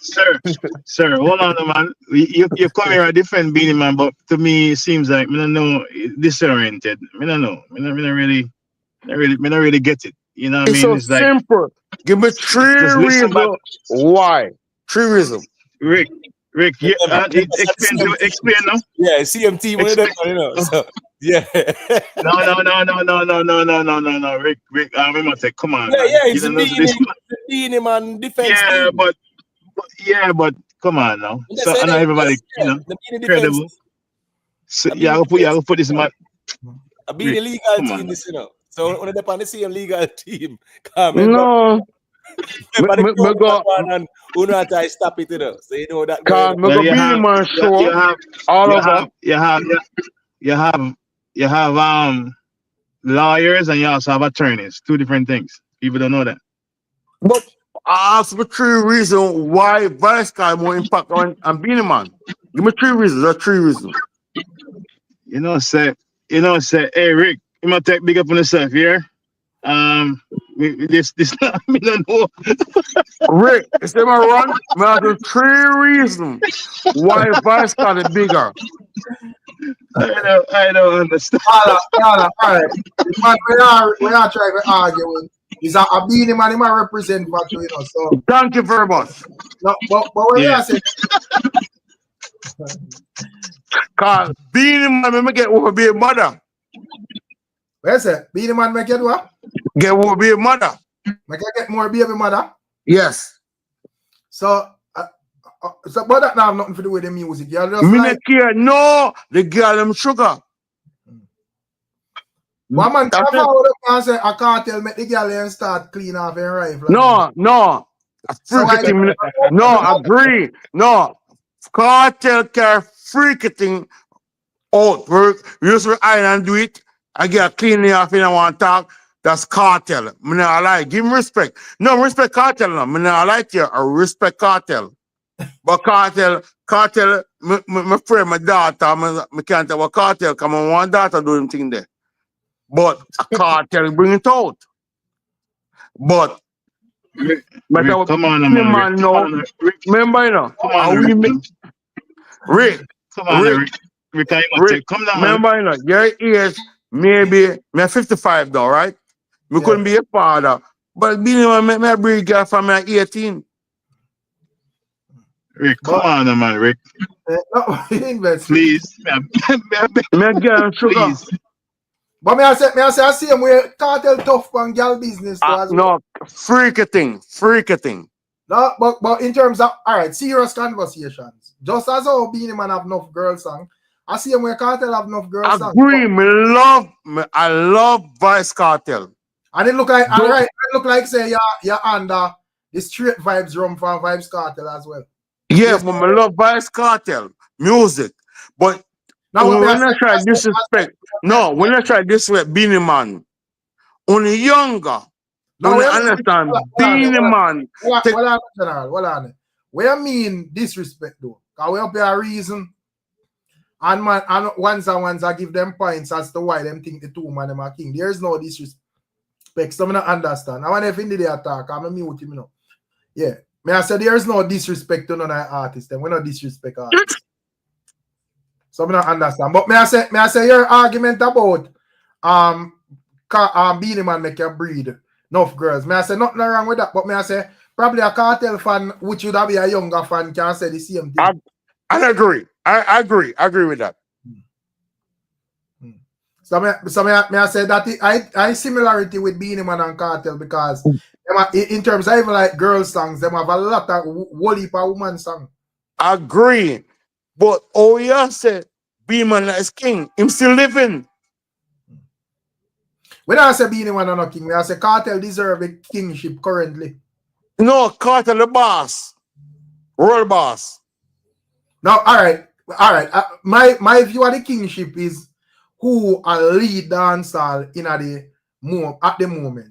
Sir, hold on, man. You come here and defend Beenie Man, but to me it seems like I don't know disoriented. I don't know. I don't really get it. You know what I mean? So It's like simple. Give me 3 reasons why. 3 reasons. Rick, yeah, explain now. Yeah, CMT one of them, you know. So, yeah. No. Rick, I remember say, come on. Yeah, man. it's the Beenie Man defense. Yeah, team. but come on now. So and everybody, the Beenie credible. defense. So you have to put this man. A Beenie legal team, this, you know. So when they're on the same legal team, no. Me go and who not try stop it, you know. So you know that. You have lawyers and you also have attorneys. 2 different things. People don't know that. But I ask me 3 reasons why Vasca more impact on Beenie Man. Give me 3 reasons. That's 3 reasons. Say, hey Rick, you might take big up on yourself here. This me don't know. Rick, is there my run? I have 3 reasons why Vasca is bigger. I don't understand. All right. We are trying to argue. Is a Beenie Man, he might represent what you know. So thank you very much. No, but what we are saying. Cause Beenie Man make it over be a mother. Where's it? Beenie Man make it what? Get over be a mother. Make it get more baby mother? Yes. So but that now have nothing to do with the music. You just me like, care. No, the girl them sugar. One man can follow up and say a cartel make the girl and start clean off and rifle. No. Agree. No. Cartel can freak it thing out. We used to iron and do it. I get clean off and I want to talk. That's Cartel. Me not like. Give him respect. No, respect Cartel now. Me not like you. I respect Cartel. But Cartel, my friend, my daughter, me can't have a Cartel come on one daughter doing thing there. But a Cartel bring it out. But Rick, come on, man. Remember, you know, Rick, come down. Remember, you know, your age maybe me 55 though, right? Me couldn't be a father, but being me bring girl from me 18. Rick, come on, man, Rick. Please, me girl sugar. But me I say I see him where Cartel tough on girl business. No, freaky thing. No, but in terms of serious conversations, just as how Beenie Man have enough girl song, I see him where Cartel have enough girl song. Agree, I love Vice Cartel. And it look like say you're under the straight vibes RUM from Vibes Cartel as well. Yeah, but I love Vice Cartel music, but. Now, when I try disrespect, Beenie Man, only younger, only understand Beenie Man. Hold on. What I mean disrespect though? Because we up here a reason, and man, and once I give them points as to why them think the 2 man them are king. There is no disrespect. So I don't understand. I want to finish the attack. I'm a mute him, you know. Yeah, I said there is no disrespect to none of the artists. Then we not disrespect artists. So I don't understand. But may I say your argument about Beenie Man make you breed enough girls. May I say nothing wrong with that, but may I say probably a Cartel fan, which would be a younger fan, can say the same thing. I agree. I agree with that. So may I say that I similarity with Beenie Man and Cartel because in terms of even like girl songs, them have a lot of whole heap of woman song. Agree. But oh yeah, said Beenie Man is king. Him still living. When I say Beenie Man and no king, I say Cartel deserve the kingship currently. No, Cartel the boss. World boss. Now, all right. My view of the kingship is who are lead dancehall in at the moment.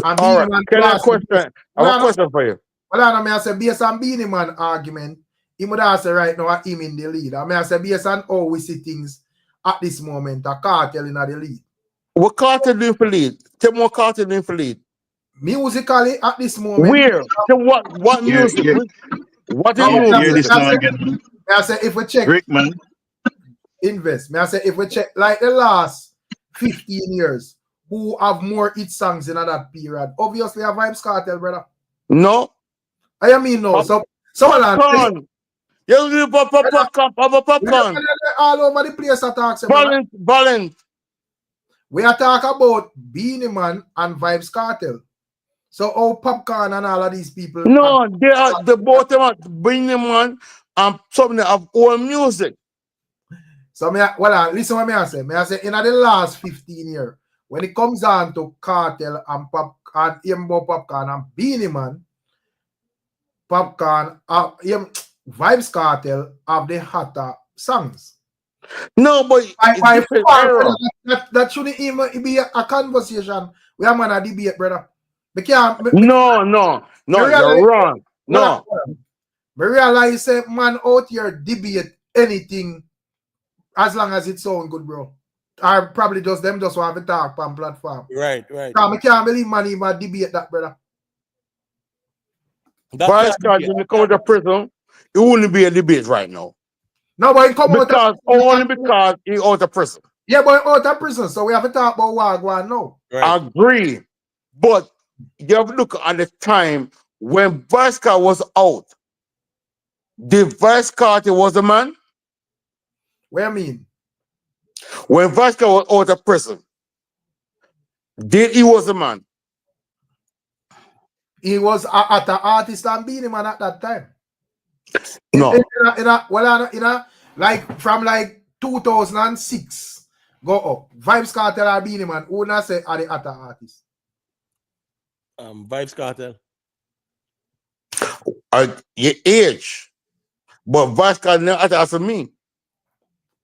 And All right. Beenie Man Can I class. question? I have a question for you. Well, I say based on Beenie Man argument, he would have say right now him in the lead. I say based on how we see things at this moment, a Cartel in the lead. What Cartel doing for lead? Tell me what Cartel doing for lead. Musically at this moment. Where? So what music? What is music? I say if we check Rickman. Invest. I say if we check like the last 15 years, who have more hit songs in that period? Obviously a Vybz Cartel, brother. No. I mean no. So popcorn. You do popcorn. All over the place attacks. Balance. We are talking about Beenie Man and Vybz Cartel. So how Popcorn and all of these people. No, they are the both of them Beenie Man and something of old music. So listen what I say. I say in the last 15 years, when it comes down to Cartel and Popcorn and Beenie Man, Popcorn, Vybz Cartel have the hotter songs. No, but that shouldn't even be a conversation. We are man a debate, brother. No, you're wrong. No. I realize that man out here debate anything as long as it sound good, bro. Or probably just want to talk on platform. Right. I can't believe man even debate that, brother. Vybz Cartel, when you come to prison, it wouldn't be a debate right now. No, but he come because he's out of prison. Yeah, but out of prison, so we have to talk about what going now. Right. Agree. But you have to look at the time when Vybz Cartel was out. Did Vybz Cartel was a man? What do you mean? When Vybz Cartel was out of prison, did he was a man? He was at the artist and Beenie Man at that time. No. Like from like 2006 go up. Vybz Cartel or Beenie Man, who not say are the other artists? Vybz Cartel. Your age. But Vybz Cartel not after me.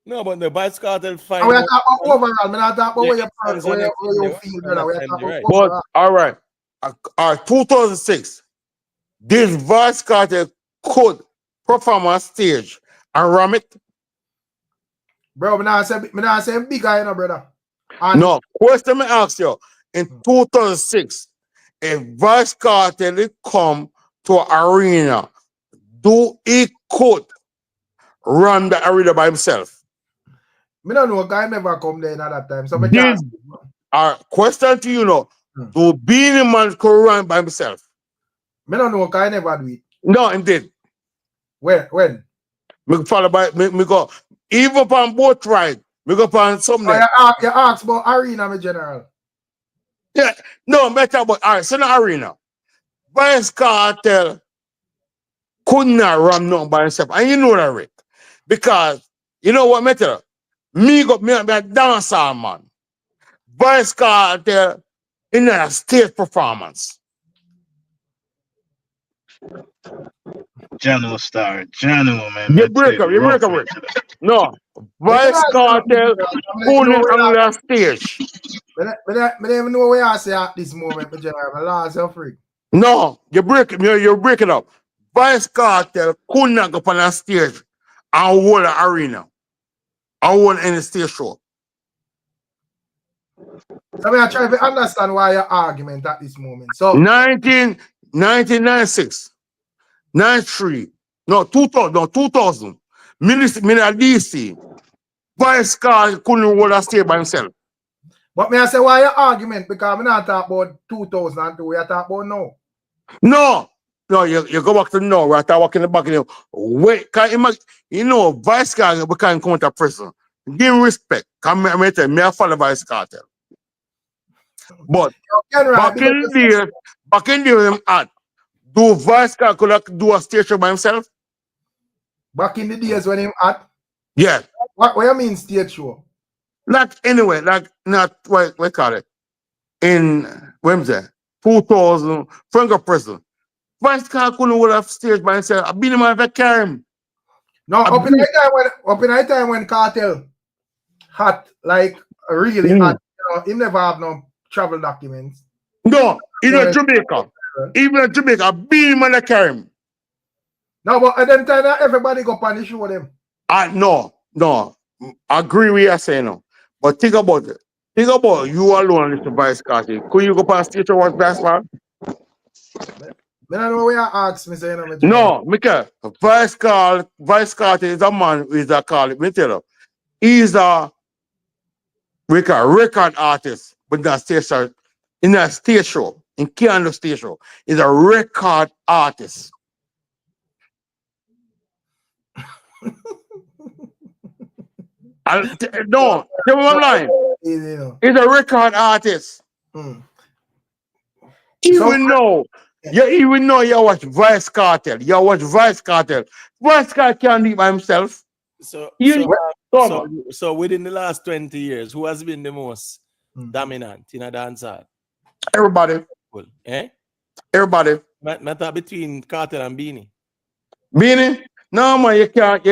No, but the Vybz Cartel fine. We are talking about overall. I'm not talking about where you feel, brother. We are talking about but all right. 2006, this Vybz Cartel could perform on stage and ram it. Bro, I say big guy, brother. No, question me ask you. In 2006, if Vybz Cartel come to an arena, do he could run the arena by himself? I don't know, guy never come there at that time. So question to you know, do Beenie Man could run by himself? I don't know, guy never do it. No, indeed. When? Me follow by me go even upon boat ride. Me go upon something. You ask about arena, my general. Yeah, no, better about so the arena. Vybz Cartel could not run nothing by himself. And you know that, Rick. Because you know what matter? Me a dancehall man. Vybz Cartel in a stage performance. General star, general man. You break up, Rick. No, Vybz Cartel pulling on the stage. I don't even know where I say at this moment, my general. My last free. No, you're breaking up. Vybz Cartel could not go on a stage and hold an arena. I hold any stage show. So I'm trying to understand why your argument at this moment. So 1996, 93, no 2000. Minister DC. Vybz Cartel couldn't hold a stage by himself. But me I say why your argument? Because I'm not talking about 2002, we are talking about now. No, you go back to now. We're talking back in wait, you know, Vybz Cartel can't come to prison. Give him respect. Come me I follow Vybz Cartel. But back in the days, do Vybz Cartel could do a stage show by himself? Back in the days when him at? Yeah. What you mean stage show? Like anyway, like not what call it. in when was that? 2000 Franco prison. Vice Car couldn't would have staged by himself. I've been in my carry him. No, up in the time when Cartel hot, like really hot, you know, he never have no travel documents. No, even Jamaica. Even in Jamaica, I've been in my carry him. No, but at them time everybody go on the show with them. No. I agree with you saying no. But think about it. Think about you alone, Mr. Vice Cartel. Could you go past stage to watch basketball? I don't know where I ask me saying no, Mika. Vice Cartel is a man who is a call it. Me tell you. He's a record artist, but not stage show. In a stage show, in Canada stage show, he's a record artist. No, tell me I'm lying. He's a record artist. Even know you watch Vice Cartel. You watch Vice Cartel. Vice Cartel can't do it by himself. So within the last 20 years, who has been the most dominant in a dancehall? Everybody. Eh? Everybody. Not between Cartel and BEENIE. BEENIE? No man, you can't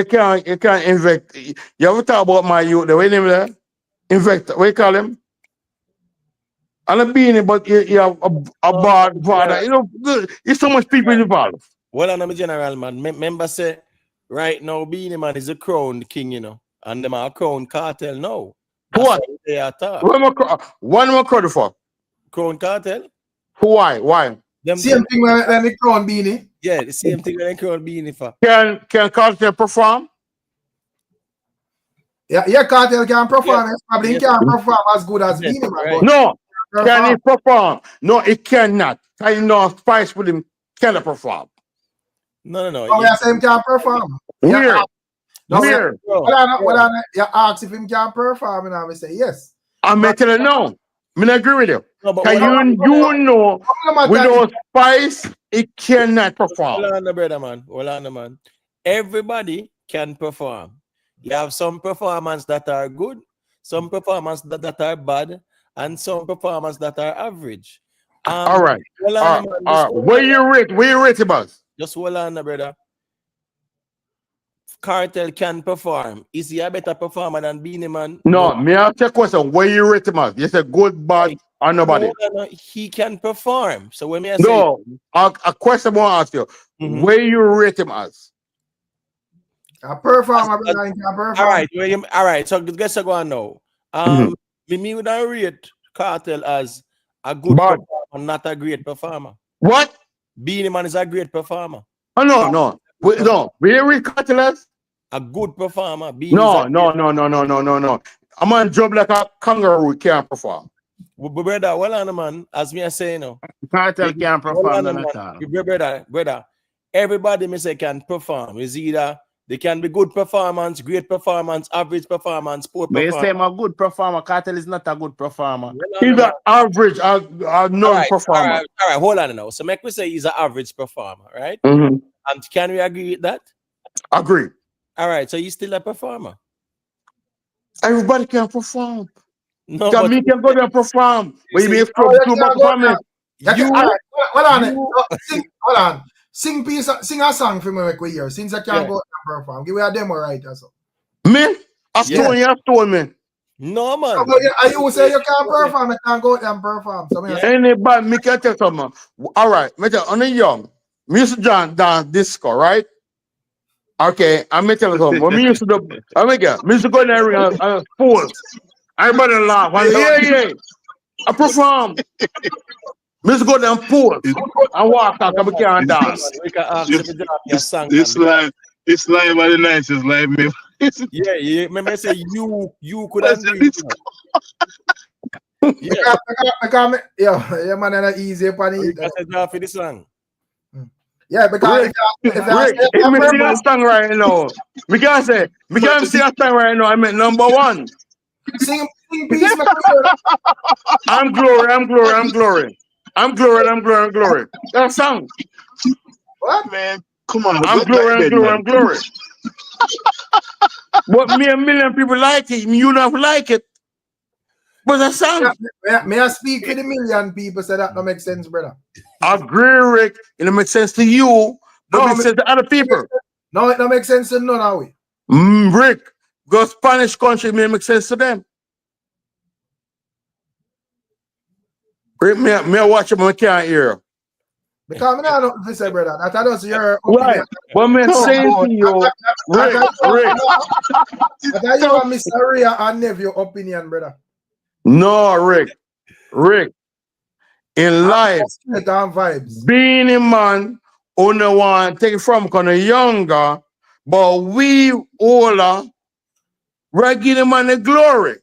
invect. You ever talk about my youth? The way name there? Invect. What you call him? And a BEENIE, but you have a bad father. You know, there's so much people involved. Well, I'm a general man. Remember say right now BEENIE man is a crowned king, you know, and them are crowned Cartel now. What? They are talk. One more credit for. Crown Cartel? Why? Same thing when they crown BEENIE. Yeah, the same thing when they crown BEENIE for. Can Cartel perform? Yeah, Cartel can perform. Yes. Probably he can't perform as good as BEENIE man. Right. No, can he perform? No, he cannot. I know Spice with him cannot perform. No. Oh, yeah, say him can't perform. Weird. Weird. Well, you ask if him can perform, and I will say yes. I'm making it no. I mean, I agree with you. No, but you know, without Spice, it cannot perform. Hold on, brother, man. Hold on, man. Everybody can perform. You have some performance that are good, some performance that are bad, and some performance that are average. All right. Where you rate about? Just hold on, brother. Cartel can perform. Is he a better performer than BEENIE man? No, me ask you a question. Where you rate him as? You say good, bad, or nobody? No, he can perform. So when me I say a question I want to ask you. Where you rate him as? A performer, brother. All right. So guess I go on now. Me would I rate Cartel as a good performer, not a great performer. What? BEENIE man is a great performer. Oh no. We rate Cartel as a good performer. No. I'm on job like a kangaroo can't perform. Brother, well on man, as me I say now. Cartel can't perform at all. Brother, everybody me say can perform. Is either they can be good performance, great performance, average performance, poor performance. But you say I'm a good performer. Cartel is not a good performer. He's an average, non-performer. All right, hold on now. So make me say he's an average performer, right? And can we agree with that? Agree. All right, so he's still a performer. Everybody can perform. No, but me can go there and perform. But you make too much performance. Hold on. Sing a song for me like we hear. Since I can't go and perform. Give me a demo right or so. Me? I stole me. No man. Are you say you can't perform, I can't go and perform. So anybody, me can tell something. All right, me tell on the young. Me used to dance disco, right? Okay, I'm gonna tell you something. When me used to do, me used to go in there and pose. Everybody laugh. Yeah. I perform. Me used to go there and pose and walk out and we can't dance. This live by the night is live me. Yeah. Remember I say you could have yeah, man, that's easy for the song. Yeah, because if I sing a song right now, we can't sing a song right now. I mean number one. Sing peace, I'm glory. That song. What man? Come on, I'm glory. But me a million people like it. You don't like it. But a song. May I speak for the million people say that don't make sense, brother? I agree, Rick. It don't make sense to you, but it makes sense to other people. No, it don't make sense to none of we. Rick, go Spanish country may make sense to them. Rick, me I watch him, I can't hear. Because I don't say, brother. That was your Right. opinion. But me saying to you, Rick. That you and Mr. Ria and nephew opinion, brother. No, Rick. In life, being a man who no want take it from because younger, but we older, we give the man the glory.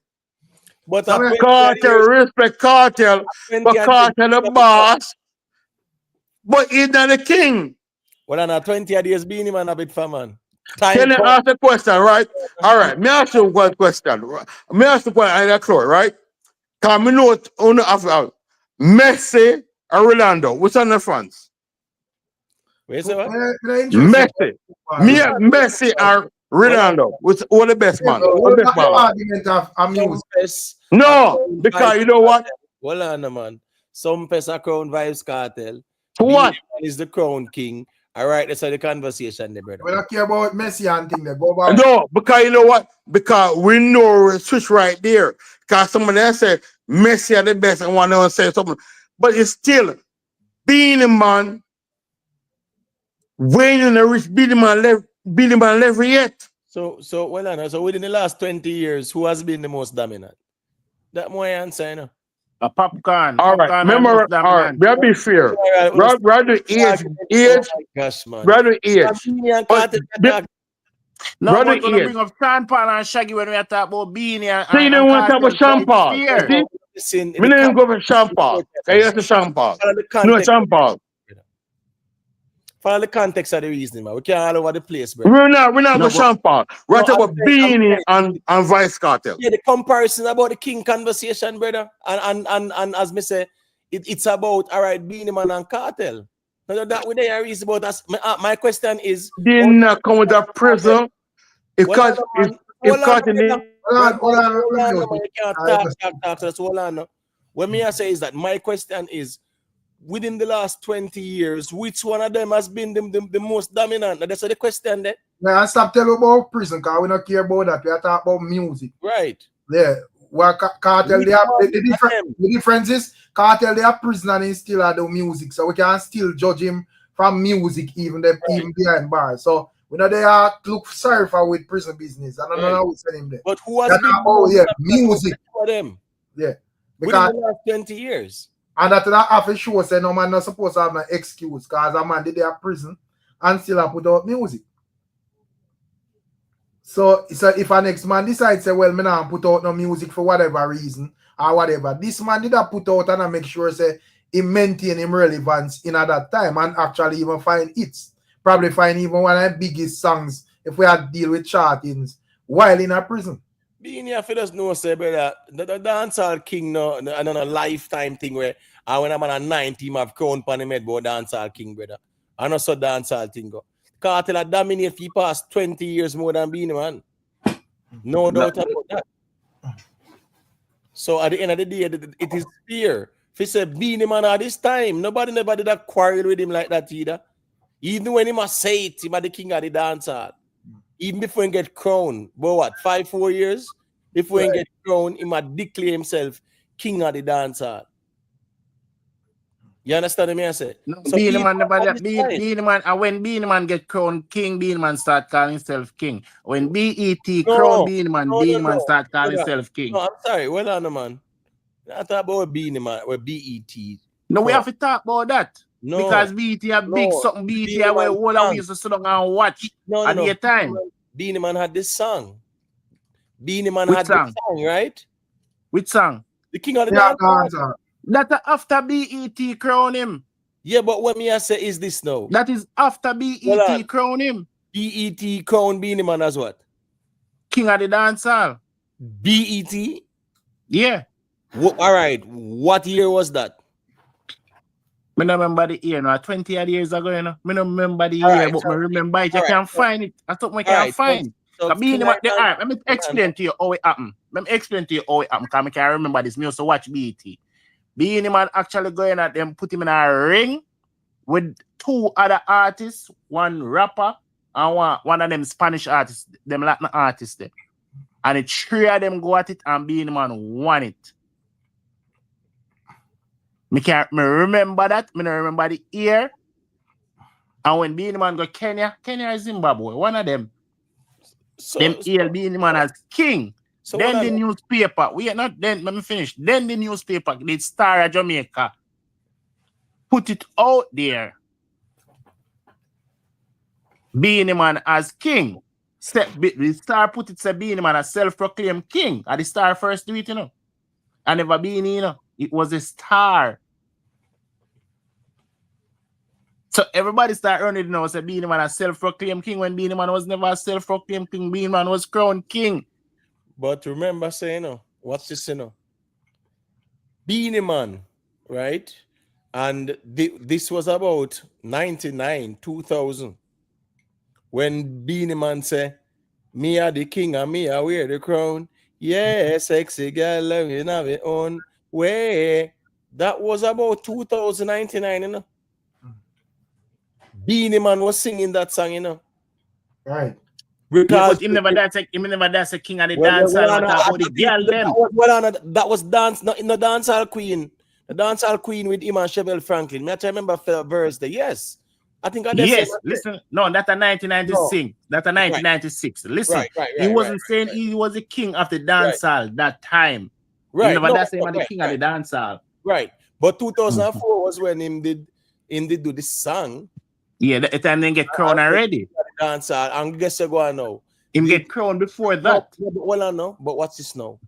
But Cartel, respect Cartel, but Cartel the boss, but he's not the king. Well, on a 20 years being man a bit for man. Can you ask a question, right? All right, me ask you one question. Me ask you one question, right? Because I know it only after Messi or Ronaldo. Which one the fans? Wait, what? Messi. Messi or Ronaldo. Which one the best man? What the best man? No, because you know what? Hold on, man. Some pesa crown vibes cartel. What? Is the crown king. All right, that's how the conversation there, brother. We don't care about Messi and thing there. Go back. No, because you know what? Because we know we switch right there. Because somebody else said Messi are the best and one else say something. But it's still being a man, when in the rich being man level yet. So well on. So within the last 20 years, who has been the most dominant? That my answer, you know. A popcorn. All right, remember, all right, we'll be fair. Rather age. Gosh, man. Rather age. No, but when we bring up Sean Paul and Shaggy when we talk about BEENIE and so you don't want to talk about Sean Paul. See? We didn't go for Sean Paul. Yes, Sean Paul. No, Sean Paul. Follow the context of the reasoning, man. We can't all over the place, bro. We're not with Sean Paul. We're talking about BEENIE and Vice Cartel. Yeah, the comparison about the king conversation, brother. And as me say, it's about all right, BEENIE man and Cartel. Now that we there is about us. My question is, they not come with a prison if Cartel. What me I say is that my question is, within the last 20 years, which one of them has been the most dominant? That's the question there. Yeah, and stop telling about prison because we don't care about that. We are talking about music. Right. Yeah. Well, Cartel, they have the difference is Cartel, they have prison and he still have the music. So we can still judge him from music, even behind bars. So we know they are look sorry for with prison business. I don't know how we send him there. But who has been music for them? Yeah. Because within the last 20 years. And that half a show say no man not supposed to have no excuse because a man did their prison and still have put out music. So if a next man decides say, well, me not put out no music for whatever reason or whatever, this man did have put out and I make sure say he maintain him relevance in at that time and actually even find hits. Probably find even one of the biggest songs if we had deal with chartings while in a prison. BEENIE, if you just know, say, brother, the dancehall king, no, a lifetime thing where when I'm on a 90, I've crown pan him head about dancehall king, brother. I know so dancehall thing go. Cartel a dominate for past 20 years more than BEENIE, man. No doubt about that. So at the end of the day, it is fear. If you say BEENIE man at this time, nobody did a quarrel with him like that either. Even when he must say it, he the king of the dancehall. Even before he get crowned, but what, 4 years? Before he get crowned, he might declare himself king of the dancehall. You understand what I say? No, so BEENIE man, and when BEENIE man get crowned king, BEENIE man start calling himself king. When BET crown BEENIE man start calling himself king. No, I'm sorry. Well on, man. I talk about BEENIE man, or BET. No, we have to talk about that. No. Because BET have big something BET where all we used to sit down and watch at the time. BEENIE man had this song. BEENIE man Which had song? this song, right? Which song? The king of the dance. That after BET crown him. Yeah, but what me I say is this now. That is after BET crown him. BET crown BEENIE man as what? King of the dancehall. BET? Yeah. All right. What year was that? I don't remember the year, no, 20 years ago, you know. I don't remember the year, but I remember it. I can't find it. I thought I can't find. All right, let me explain to you how it happened. Let me explain to you how it happened, because I can't remember this. Me also watch BET. Beenie Man actually going at them, put him in a ring with two other artists, one rapper and one of them Spanish artists, them Latin artists there. And the three of them go at it and Beenie Man won it. Me remember that. Me don't remember the year. And when Beenie Man go Kenya or Zimbabwe, one of them. Them hail Beenie Man as king. So then the newspaper, let me finish. Then the newspaper, the Star of Jamaica, put it out there. Beenie Man as king. The Star put it, say Beenie Man as self-proclaimed king. And the Star first do it, you know. And never Beenie, you know. It was a Star. So everybody start running now, say Beenie Man as self-proclaimed king, when Beenie Man was never a self-proclaimed king. Beenie Man was crowned king. But remember saying, what's this, Beenie Man, right? And this was about 99, 2000. When Beenie Man say, me are the king and me I wear the crown. Yeah, sexy girl, love you have it own way. That was about 2099, you know. Beenie Man was singing that song, you know. Right. Because him never that's a king of the dancehall. That was dance, not in the dancehall queen. The dancehall queen with him and Chevelle Franklin. I remember verse there. Yes. I think I yes, listen. No, that's a 1996. No. That's a 1996. Right. Listen, he wasn't saying he was the king of the dancehall that time. Right. He never that's saying the king of the dancehall. Right. But 2004 was when him did do this song. Yeah, that time then get crowned already. Dancehall, and guess you go on now. Him get crowned before that. Well, I know, but what's this now?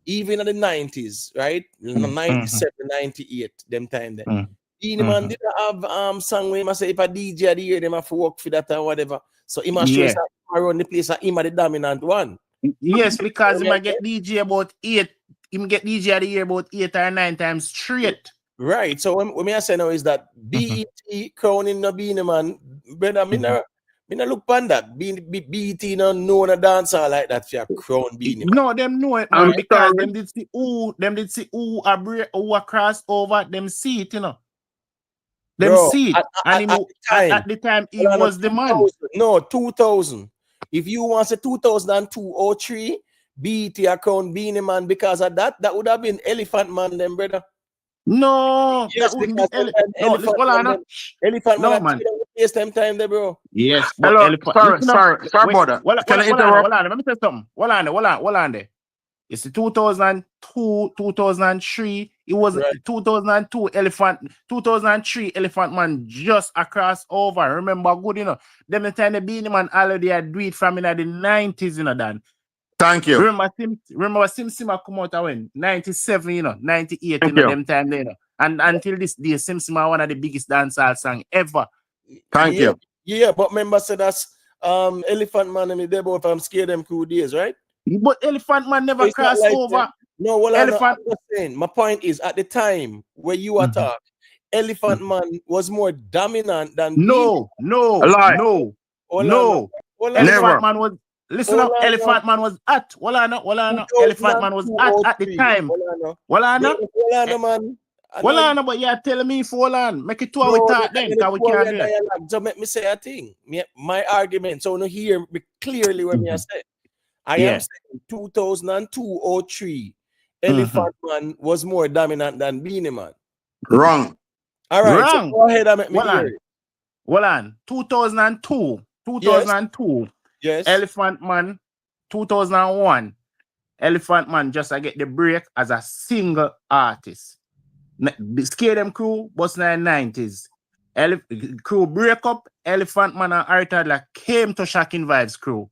Even in the 90s, right? 97, 98, them time there. Beenie Man didn't have song where he must say if a DJ of the year, them have to work for that or whatever. So he must show around the place that him the dominant one. Yes, because he might get DJ about 8. Him get DJ of the year about 8 or 9 times straight. Right. So what I say now is that BET crowning the Beenie Man, brother, me no look on that. BET no know a dancer like that for a crown Beenie Man. No, them know it, man, because them did see who a cross over, them see it, you know. Them bro, see it. At the time he was the man. No, 2000. If you want to 2002 or 3, BET account Beenie Man because of that would have been Elephant Man, them brother. No, yes, that wouldn't be Elephant Man. Man. Yes, time there, bro. Yes, but hello, sorry, brother. Can I interrupt? Hold on, let me say something. Hold on there. It's 2002, 2003. It was 2002 2003 Elephant Man just across over. Remember good, you know. Then the time the Beenie Man already had do it from in the 90s, you know, Dan. Thank you. Remember Sim Sima come out when 97, you know, 98, you know, them time there, you know. And until this day, Sim Sima one of the biggest dancehall song ever. Thank you. Yeah, but remember said that's Elephant Man and they both from Scare Them Crew days, right? But Elephant Man never crossed over. No, well, I'm just saying. My point is at the time where you are talking, Elephant Man was more dominant than No. Elephant Man was listen up. Elephant Man was at Elephant Man was at the time. But you're telling me for make it 2 hours talk then, because we can't do it. So let me say a thing. My argument, so no hear me clearly when I say. I am saying 2002 or 3, Elephant Man was more dominant than Beenie Man. Wrong. All right, wrong. So go ahead and make me hear it. Hold on. 2002. Yes. Elephant Man. 2001. Elephant Man just get the break as a single artist. Scare Them Crew was in the 90s. Crew break up. Elephant Man and Cartel came to Shocking Vibes Crew.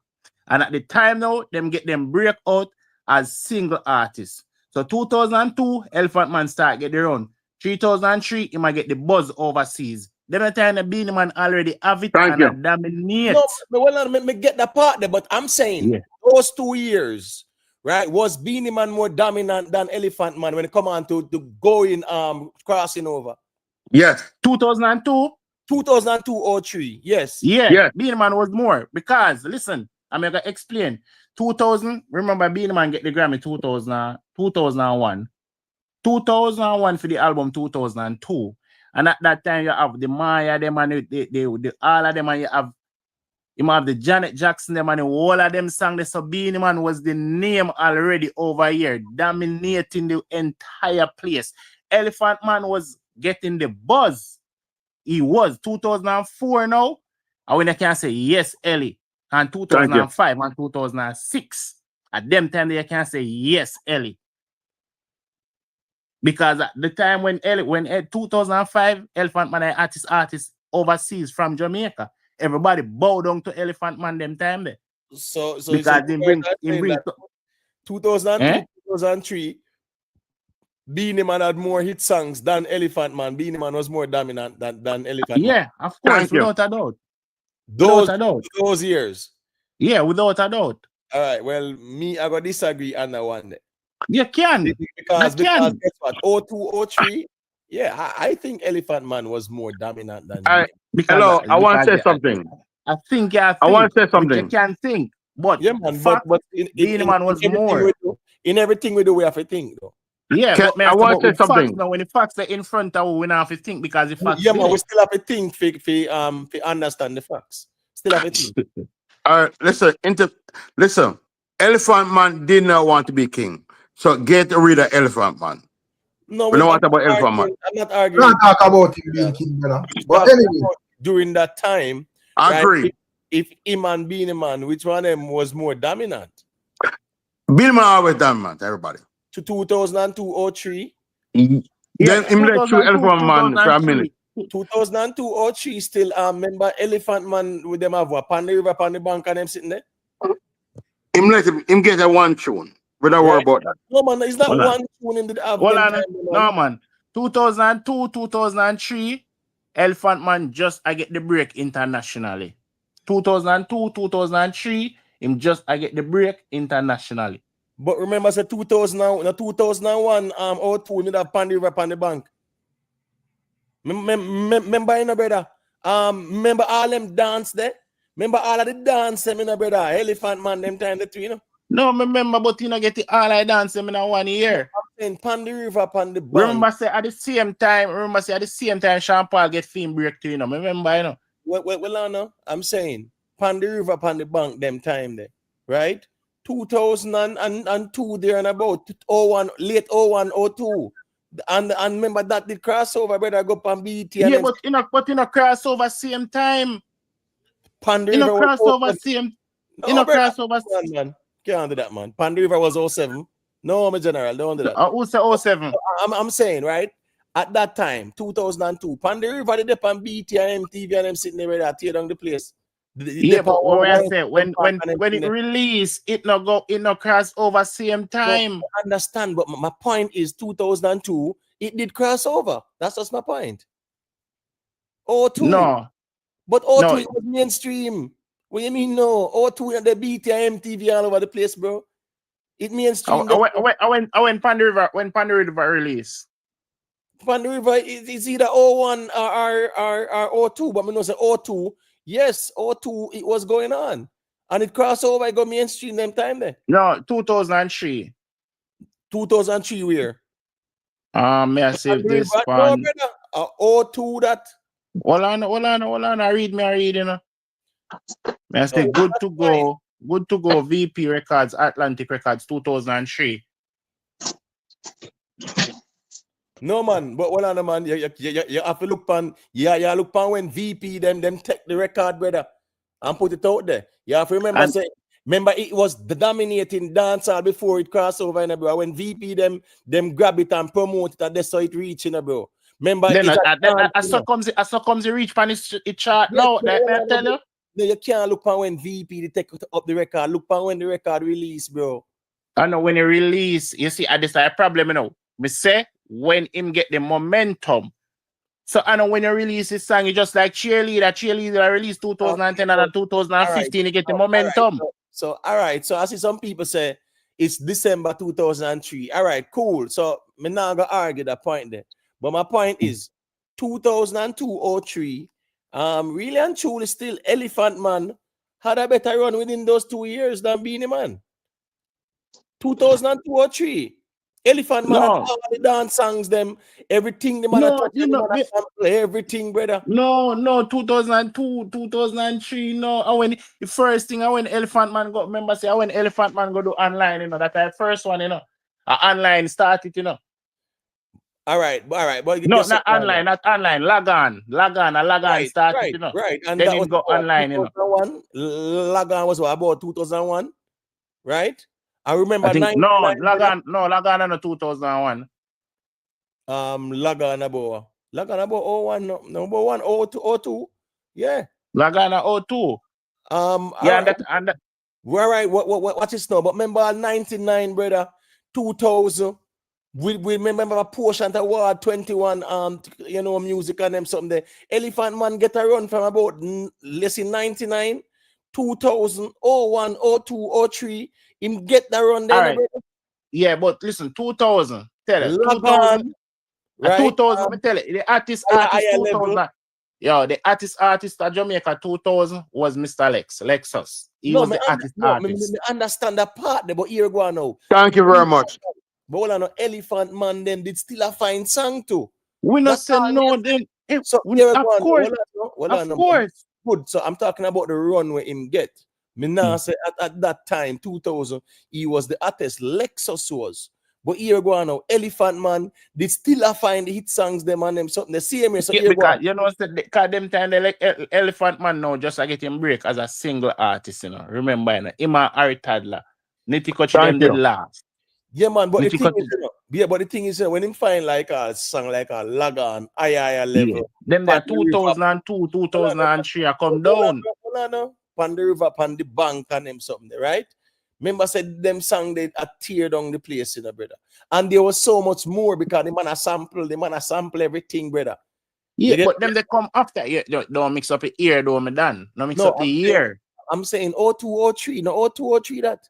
And at the time now, them get them break out as single artists. So 2002, Elephant Man start get the run. 2003, he might get the buzz overseas. Then the time the Beenie Man already have it and dominate. No, well, let me get that part there, but I'm saying those 2 years, right, was Beenie Man more dominant than Elephant Man when it come on to going crossing over? Yes. 2002 or 3, yes. Yeah. Beenie Man was more because listen. I'm gonna explain. 2000, remember Beenie Man get the Grammy 2001. 2001 for the album 2002. And at that time you have the Maya, them and the all of them, and you have the Janet Jackson, them and all of them sang the Beenie Man was the name already over here, dominating the entire place. Elephant Man was getting the buzz. He was 2004 now. And when I can say yes, Ellie, and 2005 and 2006, at them time they can say yes, Ellie. Because at the time when 2005, Elephant Man artist overseas from Jamaica, everybody bowed down to Elephant Man them time there. So because they bring 2002, 2003, Beenie Man had more hit songs than Elephant Man. Beenie Man was more dominant than Elephant Man. Yeah, of course, without a doubt. Those years. Yeah, without a doubt. All right, well, I got disagree on that one. You can. Because guess what? 02, 03, yeah, I think Elephant Man was more dominant than Hello, I want to say something. I want to say something. You can think. But yeah, man, but in Man was more. In everything we do, we have to think, though. Yeah, but I want to say something. Now, when the facts are in front of we have to think because the facts. Yeah, man, we still have to think to understand the facts. Still have to think. All right, listen. Elephant Man did not want to be king, so get rid of Elephant Man. No, we don't want about Elephant Man. I'm not arguing. We don't talk about him being king, brother. But anyway, during that time, I agree. If him and Beenie Man, which one of them was more dominant? Beenie Man always dominant, everybody. To 2002 03. Then him let you Elephant Man for a minute. 2002 03 still remember Elephant Man with them have what on the river, upon the bank, and them sitting there. Him get a one tune. We don't worry about that. No man, it's not one tune in the No man. 2002, 2003, Elephant Man just I get the break internationally. 2002, 2003, him just I get the break internationally. But remember, say 2001, 02, we need have Pandy River upon the bank. Remember, you know, brother. Remember all them dance there? Remember all of the dance, you know, brother. Elephant Man, them time the two, you know? No, remember, but you know, get the all I dance in 1 year. I'm saying Pandy River upon the bank. Remember, say at the same time, Sean Paul get theme break too, you know. Remember, you know. Well, no, I'm saying Pandy River upon the bank, them time there, right? 2002 there and about 01, late 01, 02. And remember that did crossover, brother, go up on BET. Yeah, but in a crossover same time. Pandy in a River crossover same. No, in a crossover. Man. Can't do that, man. Pandy River was 07. No, I'm a general. Don't do that. Who said 07? I'm saying, right? At that time, 2002, Pandy River did up on BET and MTV and them sitting there that tear down the place. But what I say when it release, it no cross over same time. No, I understand, but my point is 2002, it did cross over. That's just my point. 02. No. But 02 it was mainstream. What do you mean no? 02 and the BT and MTV all over the place, bro. It mainstream. I went Pandy River when Pandy River release. Pandy River is either 01 or 02, but I know say 02. Yes, 02, it was going on. And it crossed over, it got mainstream them time there. No, 2003. 2003 where? May I say this one? No, 02 that. Hold on. I read, you know. May I say good to go, VP Records, Atlantic Records, 2003. No man, but hold on, man. You have to look pan. Yeah, look pan when VP them take the record, brother, and put it out there. You have to remember, it was the dominating dancehall before it crossed over, bro. When VP them grab it and promote it, and that's how it reach, bro. Remember, as so comes the reach pan it chart now. I tell you. No, you can't look pan when VP they take up the record. Look pan when the record release, bro. I know when it release, you see, this is a problem, you know. Me say when him get the momentum. So I know when you release this song, you just like cheerleader released 2010 and 2015, you get the momentum. So all right. So I see some people say it's December 2003. All right, cool. So me not gonna argue that point there. But my point is 2002 or 3, really and truly still Elephant Man had a better run within those 2 years than Beenie Man. 2002 or 3. Elephant Man and all the dance songs, them, everything the man touch, the man sample, everything, brother. No, 2002, 2003, no. I when the first thing I when Elephant Man got, remember say I when Elephant Man go do online, you know, that the first one, you know. Online started, you know. All right. But No, not online, Lagan started, you know. Right. And then that it was go online, you know. 2001. Lagan was what, about 2001, right? I remember I think 99. Lagan no 2001. Lagan about 01, number 1, 02. Yeah. Lagan 02. Yeah, and that. Right. What is now? But remember 99, brother, 2000. We remember a portion of Award 21, you know, music and them something there. Elephant Man get a run from about let's say 99, 2000, 01, 02, 03. Him get the run there. Right. Yeah, but listen, 2000. Tell it. 2000. Right. 2000, let me tell you, the artist 2000. Yo, the artist of Jamaica 2000 was Mr. Lexus. He was the artist. Me understand that part there, but here go on now. Thank you very much. But hold on, Elephant Man them did still a fine song too. We not say no then. So of course. Of course. Good. So I'm talking about the run where him get. Me now say at that time, 2000, he was the artist Lexus was. But here go on now, Elephant Man did still a find the hit songs them and them something the same way. So yeah, because you know, because them time the Elephant Man now just I get him break as a single artist, you know. Remember, you know, him and Harry Toddler. Nitty Coach them did last. Yeah, man, but the thing is, when him find like a song like a Lagan, higher level, yeah. Them there 2002, 2003 I come down. Pan the river, pan the bank and them something there, right? Remember said them song they tear down the place, you know, brother. And there was so much more because the man sample everything, brother. Yeah, but them they come after. Yeah, don't mix up the ear, though, me done. Don't mix up the year. I'm saying 02, 03, no 02, 03 that.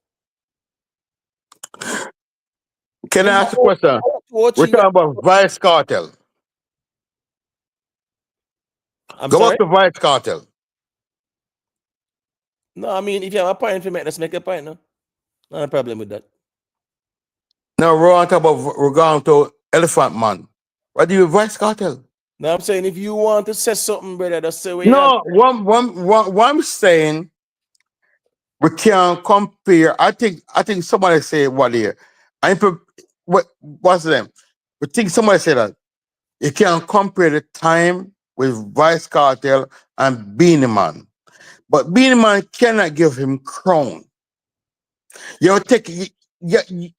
Can I ask a question? We're talking about Vice Cartel. Go back to Vice Cartel. No, I mean, if you have a point for me, let's make a point, no? Not a problem with that. Now we're going to Elephant Man. What do you Vice Cartel? No, I'm saying if you want to say something, brother, just say what what I'm saying, we can't compare. I think somebody say what here. What's them? We think somebody said that you can't compare the time with Vice Cartel and Beenie Man. But Beenie Man cannot give him crown. You have to take a Grammy.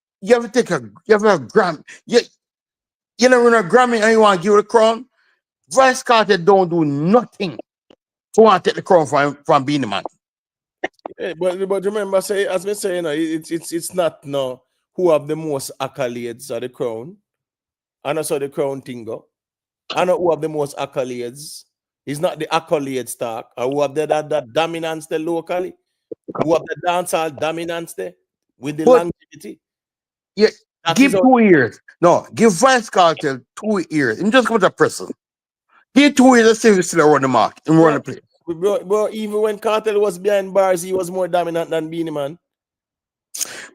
You never win a Grammy and you want to give the crown. Vice Cartel don't do nothing to want to take the crown from Beenie Man. Yeah, but remember, say as we say, you know, it's not no who have the most accolades of the crown, and also the crown thing go. I know who have the most accolades. It's not the accolades talk, or who have that dominance there locally, who have the dancehall dominance there with the longevity. Yeah, give 2 years. No, give Vice Cartel 2 years. And just come to prison. Give 2 years, let's see if he's still around the mark and run the place. Bro, even when Cartel was behind bars, he was more dominant than Beenie Man.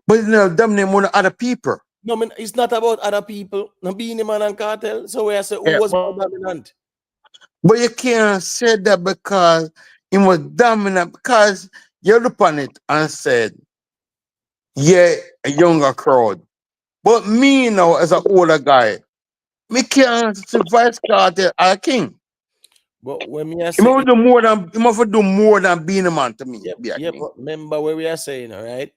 But you know, dominant more than other people. No, man, it's not about other people. No, Beenie Man and Cartel. So where I say who was more dominant? But you can't say that because he was dominant, because you look on it and said, yeah, a younger crowd. But me now, as an older guy, me can't see Vice Cartel as a king. But when me he must do more than Beenie Man to me. Yeah, but remember where we are saying, all right?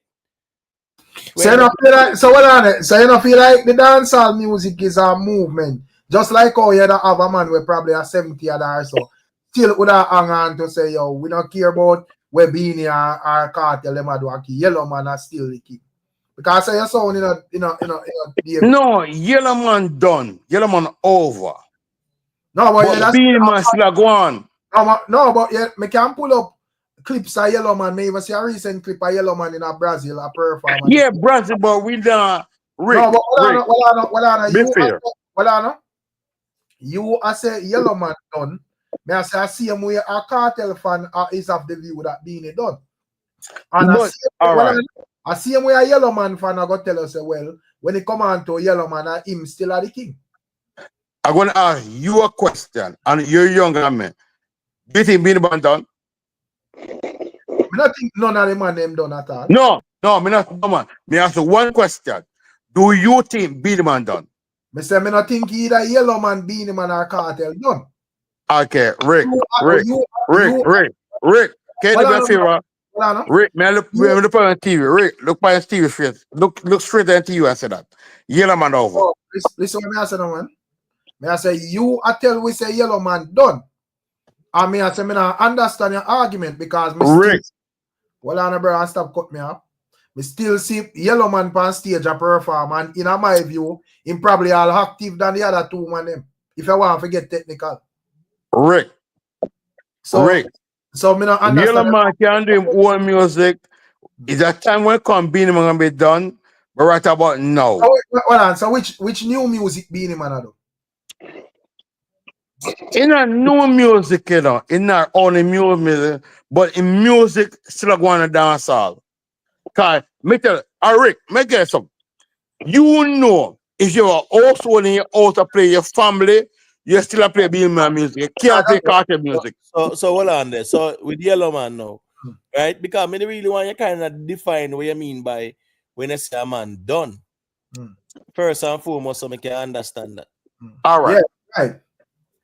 So you don't feel like, so you don't feel like the dancehall music is a movement, just like how you have a man where probably a 70 or so still would have hang on to say, yo, we don't care about where Beenie or Cartel them do a key. Yellow Man are still the key. Because I say your sound no, Yellow Man done. Yellow Man over. No, but Beenie Man still go on. No, but yeah, me can pull up clips of Yellow Man. May even see a recent clip of Yellow Man in a Brazil, a performance. Yeah, Brazil, but we done. No, but you I say Yellow Man done. Me I say I see him where a Cartel fan is of the view that Beenie done. And But all right. I see him where a yellow man fan I go tell us well, when it come on to a yellow man, him still are the king. I'm gonna ask you a question, and you're younger than me. Do you think Beenie Man done? I don't think none of the man them done at all. No, me not no man. Me ask you one question. Do you think Beenie Man done? Me say me not think either yellow man, Beenie Man or Cartel done. Okay, Rick. Can you do me a favor? Rick, man, look on TV. Rick, look by his TV face. Look straight into you and say that. Yellow man over. Oh, listen what me I say now, man. Me I say you I tell we say yellow man done. And me I say me not understand your argument because me Rick. still well on bro, stop cut me up. Me still see yellow man on stage a perform, and in my view, him probably all active than the other two man them. If I want to get technical. Rick. So me not understand. Yellow man can do him own music. Is that time when come Beenie Man gonna be done? But right about now. Hold on. So which new music Beenie Man do? In a new music, you know, in not only new music, but in music still going to dance all. Cause me tell Rick, make it something. You know, if you are also in your house to play your family, you still play Beenie Man music. You can't play Cartel music. So hold on there. So with Yellow Man now, right? Because I really want you kind of define what you mean by when you say a man done. First and foremost, so I can understand that. All right. Yeah, right.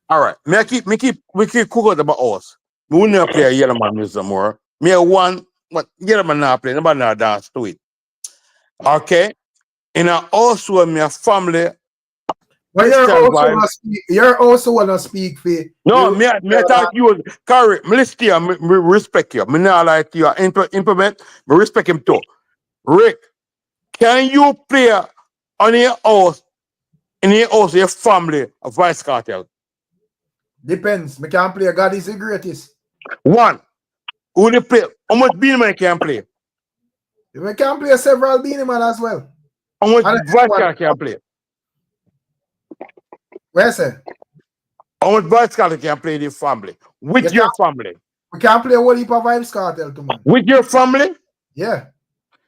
All right. We keep cook about us. We will not play a Yellow Man music more. Me one, but Yellow Man not play. Nobody not dance to it. Okay. And I also me a family. But you're also wanna speak for no, me talk you carry me listen to you, me respect you. Me not like you implement, me respect him too. Rick, can you play on your house, in your house, your family, a Vice Cartel? Depends. Me can play God is the greatest. One. Who they play? How much Beenie Man can play? We can play several Beenie Man as well. How much Vice Cartel can play? Where say? How much Vice Cartel can play the family? With your family? We can play a whole heap of Vibes Cartel too, man. With your family? Yeah.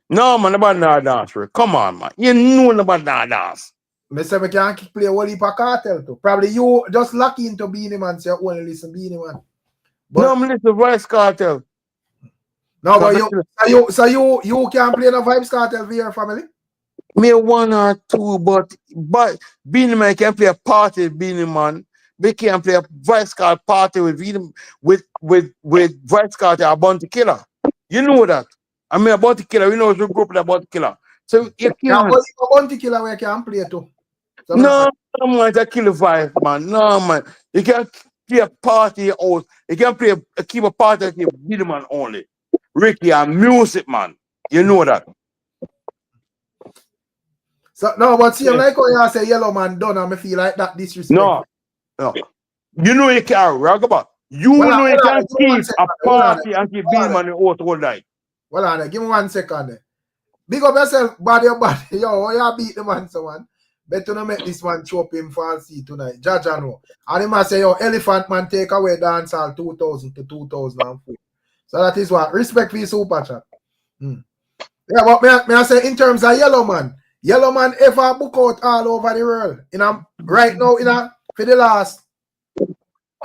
No, man, nobody not dance, Rick. Come on, man. You know nobody not dance. Me say we can play a whole heap of Cartel too. Probably you just lucky into Beenie Man, so you only listen Beenie Man. But no, man, listen Vice Cartel. No, but you can play the Vibes Cartel for your family? Me one or two, but Beenie Man can play a party with Beenie Man. They can play a Vice Cartel party with Vice Cartel, a Bounty Killer. You know that. I mean a Bounty Killer, you know the group that Bounty Killer. So you can't. A Bounty Killer where you can play too. So no, man, that kill the vibe, man. No, man. You can't play a party out. You can't play keep a party with Beenie Man only. Ricky and music, man. You know that. So no, but see, like how you say Yellow Man done, and me feel like that disrespect. No. You know you can't rock about. You know you can't keep a party and keep Beenie Man out all night. Well, on give me 1 second there. Big up yourself, body your body. Yo, you beat the man, so man. Better not make this man chop him falsely tonight. Jaja know. And he must say, yo, Elephant Man take away dancehall 2000 to 2004. So that is what. Respect for your super chat. Yeah, but me I say in terms of Yellow Man ever book out all over the world. Right now, for the last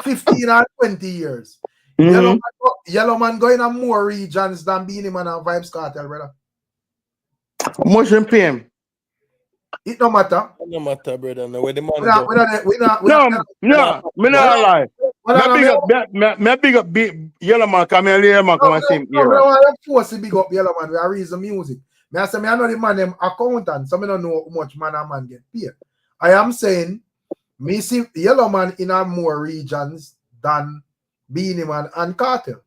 15 or 20 years. Yellow Man going on more regions than Beenie Man and Vibes Cartel, brother. Much in pain. It no matter. It no matter, brother. No, where the money me not lie. Me big up Yellow Man, come here, Yellow Man, come and sing here. No, I don't force to big up Yellow Man. We are reason music. I say, I know the man, them accountant, so I don't know how much man and man get paid. I am saying, me see Yellow Man in more regions than Beenie Man and Cartel.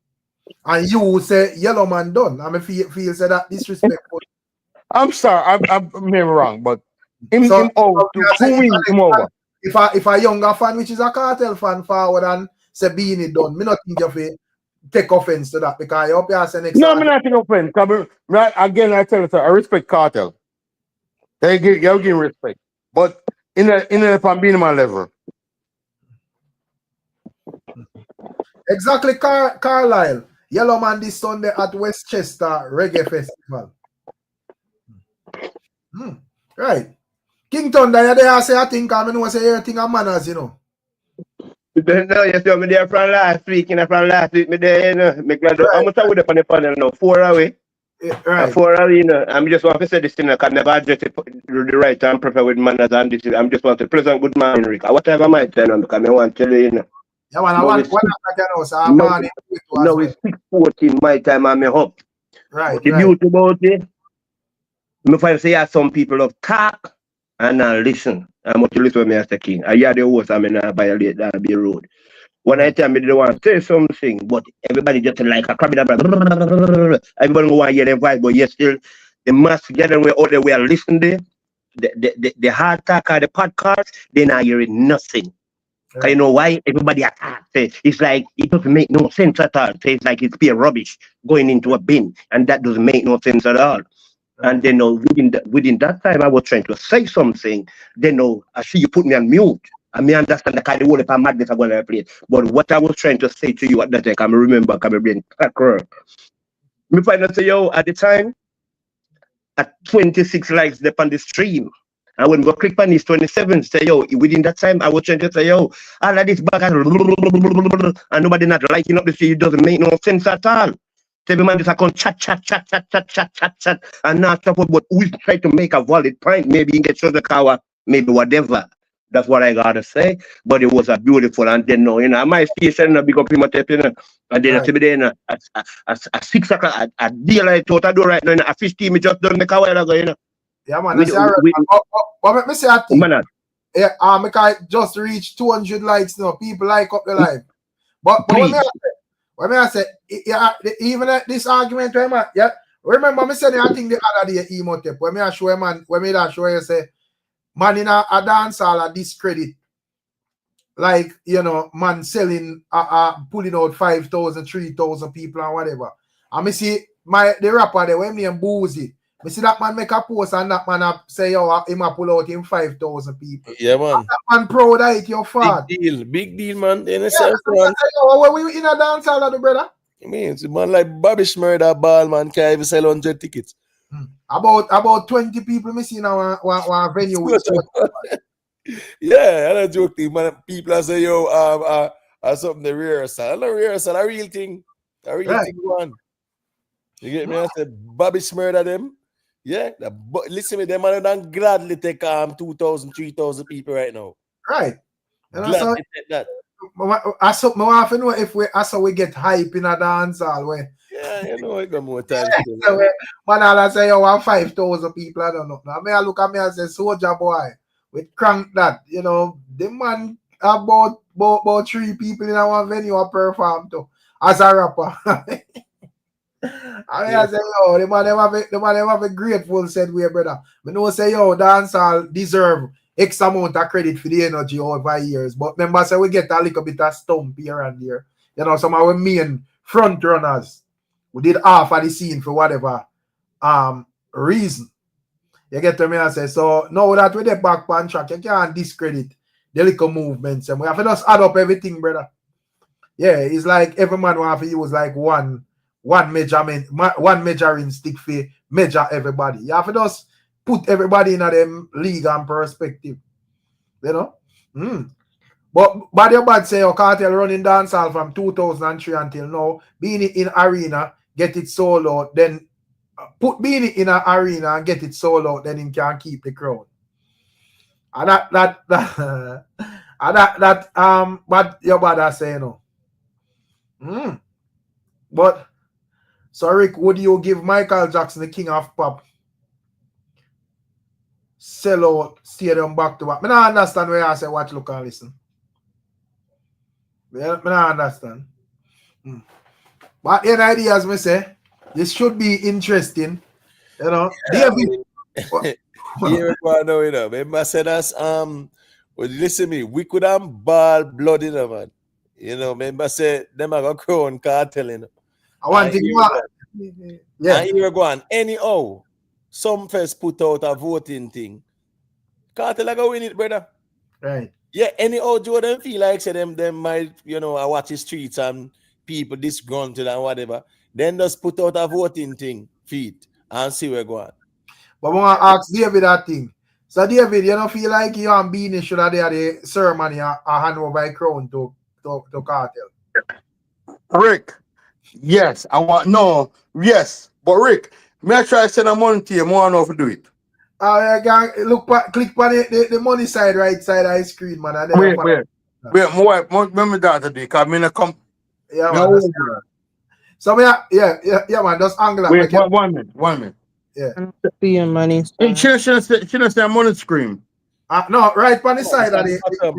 And you say Yellow Man done. I feel say that disrespectful. I'm sorry, I'm wrong, but him over. If a younger fan, which is a Cartel fan, forward and say Beenie done, me not think you take offense to that because you up here say next. No, I'm not taking offense. Again, I tell you, I respect Cartel. You give respect, but in the Beenie Man level. Exactly, Carlisle. Yellow Man this Sunday at Westchester Reggae Festival. Right. King Thunder, you there say I think I know say everything of manners, you know. No, you see me there from last week, me there, you know. Me glad Right. I'm gonna with up on the panel now, 4 away. Yeah, right. 4 away, you know. I'm just want to say this thing, I can never address it the right and prefer with manners and this. I'm just want to present good man, Rick. Whatever my turn on, because I want to tell you, you know. Yeah, man, I Now want it's, so now, man now it's 6:14 my time and me up. Right, But the right. beauty about it, me find say some people of talk and not listen. I'm going to listen to me as the king. I hear the host and I not violate that be road. One I tell me they want to say something, but everybody just like a crab. Everybody want to hear their voice, but yet still the mass gathering where all the way listening there, the hard talk or the podcast, they're not hearing nothing. Right. You know why? Everybody attacks. It's like it doesn't make no sense at all. It's like it's pure rubbish going into a bin, and that doesn't make no sense at all. Right. And then within that time, I was trying to say something. Then I see you put me on mute. I may understand the kind of whole if I'm mad, I'm going to play. But what I was trying to say to you at that time, I remember, I brain cracker. Me find out say yo at the time, at 26 likes up on the stream. And when we click on this 27, say yo, within that time, I was trying to say yo, all of this back and nobody not liking up the stream, it doesn't make no sense at all. Every man just come chat, and not talk about who's trying to make a valid point. Maybe you get the car, maybe whatever. That's what I gotta say. But it was a beautiful, and then my station, big up him at and then I see me there at 6 o'clock, at daylight out I do right now, a fish team me just done make a while ago, Yeah, man. But let me say a thing. Yeah, I just reach 200 likes now. People like up the live. But when I say, yeah, even this argument, yeah, remember me saying I think the other day emo tape. When I show man, when I show you say, man in a dancehall a discredit. Like, man selling, pulling out 5,000, 3,000 people and whatever. And me see the rapper there, when name Boozy. Me see that man make a post and that man say, yo, him a pull out him 5,000 people. Yeah, man. That man proud of it, your father. Big deal, man. In a Yeah, sense, man. When we in a dancehall, brother. I mean, it's a man like Bobby Schmurder ball, man, can't even sell 100 tickets. About 20 people missing our venue with yeah, I don't joke thing, man. People are say, yo, something the rehearsal. I don't rehearsal, a real thing. A real thing, one. You get me? I said, Bobby Schmurder them. Yeah, listen to them, man, don't gladly take 2,000, 3,000 people right now. Right. Gladly take that. I want to know if we get hype in a dance hall where. Yeah, you know, I got more time. Man, I'll say, yo, 5,000 people, I don't know. Now, I look at me and say, soldier boy, with crank that, the man about 3 people in our venue are perform to as a rapper. I say, yo, the man have a grateful said way, brother. I know say, yo, dancehall deserve X amount of credit for the energy over years. But remember, say we get a little bit of stump here and there. Some of our main front runners. We did half of the scene for whatever reason. You get to me and say, so now that we get back on track, you can't discredit the little movements. And we have to just add up everything, brother. Yeah, it's like every man will have to use like one measurement, one measuring stick for measure everybody. You have to just put everybody in a them league and perspective. But bad your bad say your Cartel running dancehall from 2003 until now, BEENIE in arena, get it sold out, then put BEENIE in an arena and get it sold out, then he can keep the crowd. And but your bad say But so Rick, would you give Michael Jackson, the king of pop, sell out stadium back to back? I don't understand where I say watch, look and listen. I don't understand. But any ideas, me say, this should be interesting. David. Here we go, remember I said us, listen me, we could have ball blood in them, man. Remember I said them are gonna crown Cartel, I want to yeah. And here we go on. Anyhow, some first put out a voting thing. Cartel are gonna win it, brother. Right. Yeah, anyhow, Jordan feel like say them might, I watch the streets and people disgruntled and whatever, then just put out a voting thing, feet, and see where go on. But I want to ask David that thing. So David, you don't feel like you and Beenie should have had the ceremony and hand over a crown to Cartel? Rick, yes, I want yes, but Rick, may I try to send a money to you? More know to do it. I can click on the money side, right side of the screen, man. And then Wait, my daughter do it, because I'm come. Yeah, man. So, man, man, just angle. Wait, 1 minute. Yeah. She don't say money screen. No, right on the side of the bottom.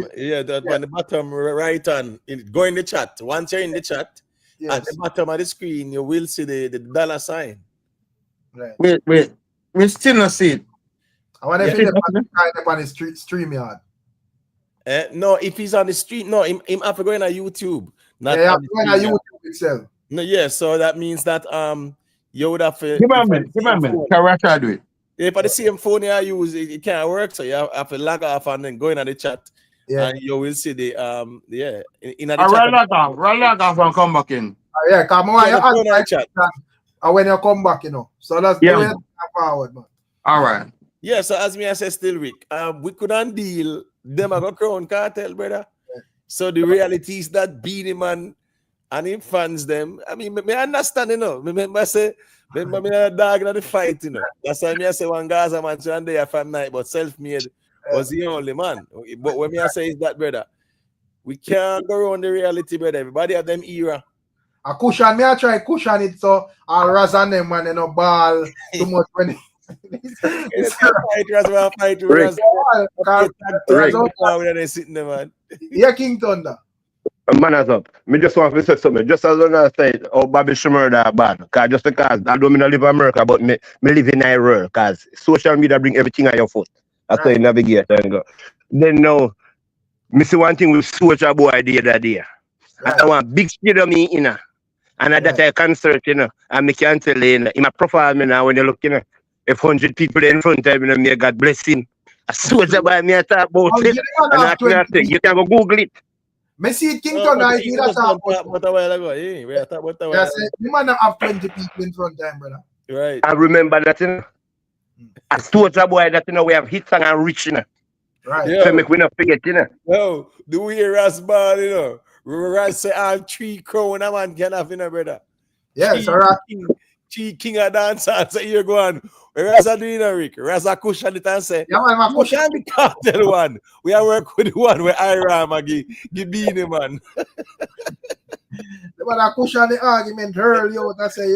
On the bottom right hand, go in the chat. Once you're in the chat, at the bottom of the screen, you will see the dollar sign. Right. Wait. We still not see it. I want to feel on the stream yard. No, if he's on the street, no, him have to go in on YouTube. Not on YouTube itself. No, so that means that you would have to give me a minute. Can I try to do it? If at the same phone you use, it can't work, so you have to log off and then go in the chat. And you will see the in the chat. Log off and come back in. Come on, you chat. And when you come back, So that's the way forward, man. All right. Yeah, so as me I say still, Rick, we couldn't deal them I got crown Cartel, brother. So the reality is that Beenie Man and him fans them. I mean, me understand, Remember say, me a dog in the fight, That's why me I say one Gaza man and there from night, but self-made was the only man. But what me I say is that, brother, we can't go around the reality, brother. Everybody have them era. A cushion, me I try cushion it so I'll razan them man, ball too much when Yeah, King Thunder. Manners up. Me just want to say something. Just as I said, Bobby Shmurda that bad. Just because I don't live in America, but me live in Ireland. Because social media bring everything on your foot. That's how you navigate and go. Then now, me see one thing with Soldier Boy the other day. I want big shit of me, And that I can search, and me can tell you, in my profile, now when you look, if 100 people in front of me, may God bless him. A Soldier Boy, me talk about it. And I think you can go Google it. Me see it, King Thunder, I see that talk about a while ago. You might not have 20 people in front of them, brother. Right. I remember that, a Soldier Boy that, we have hit song and rich, Right. So make we not forget, Yo, do we hear Ras bad, Ras say I'm 3 crown, a man can have, brother. Yes, all right. King of dancehall, so you're going. Ras a doing, Rick. Ras a cushion it and say, yeah, man, we can't be Cartel one. We are work with the one where RUM give Beenie Man. The man a cushion the argument early out and say,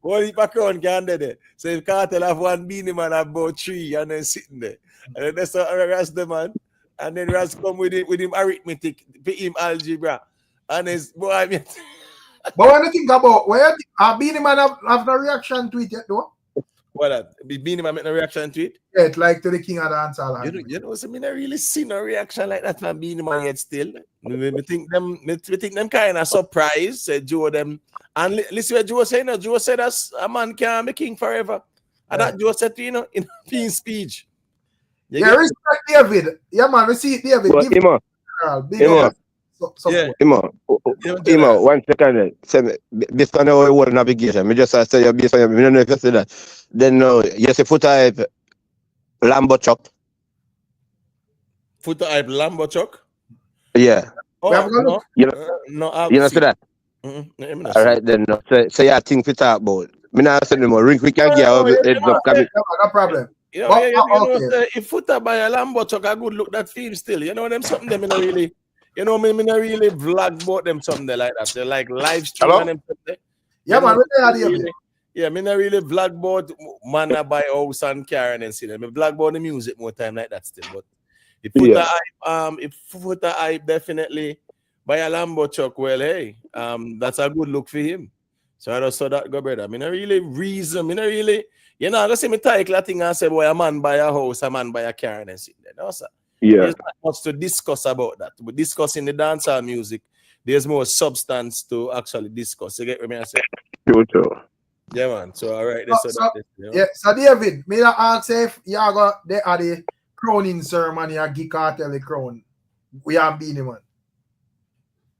What if a crown can do that? So if Cartel have one Beenie Man have about 3 and then sitting there. And then that's how Ras the man. And then Ras come with him arithmetic, with him algebra. And his boy, I mean. But when you think about where Beenie Man have no reaction to it yet, though? What Beenie Man make no reaction to it? Yeah, it's like to the king of dancehall. So me not really see no reaction like that from Beenie Man yet still. We think them kind of surprised, said Joe them. And listen what Joe said, Joe said that a man can't be king forever. And that Joe said in a peace speech. Respect David. Yeah, man, we see David. Imo, 1 second. Based on our whole navigation, me just say you based on your, me don't know if you see that. Then you see foot hype Lambo truck. Foot hype Lambo truck? Yeah. Oh, no. You know see that? All right then. So yeah, think we talk about. Me not say no more. Ring we can get no problem. If foot by a Lambo truck, a good look that feel still. You know them something them not really. You know me not really vlog about them something like that. They like live stream and them something. Yeah, man. Yeah, me not really vlog about man buy house and car and see them. Me vlog about the music more time like that still. But if foot hype definitely buy a Lambo truck, well, hey, that's a good look for him. So I just saw that go, brother. Me not really reason. Me not really. You know, I just see me title that thing and say, boy, a man buy a house, a man buy a car and see that. No, sir. Yeah. There's not much to discuss about that. But discussing the dancehall music, there's more substance to actually discuss. You get what I say? Sure. Yeah, man. So, all right. So David, may I ask if you got the crowning ceremony at Cartel the crown? We have Beenie Man.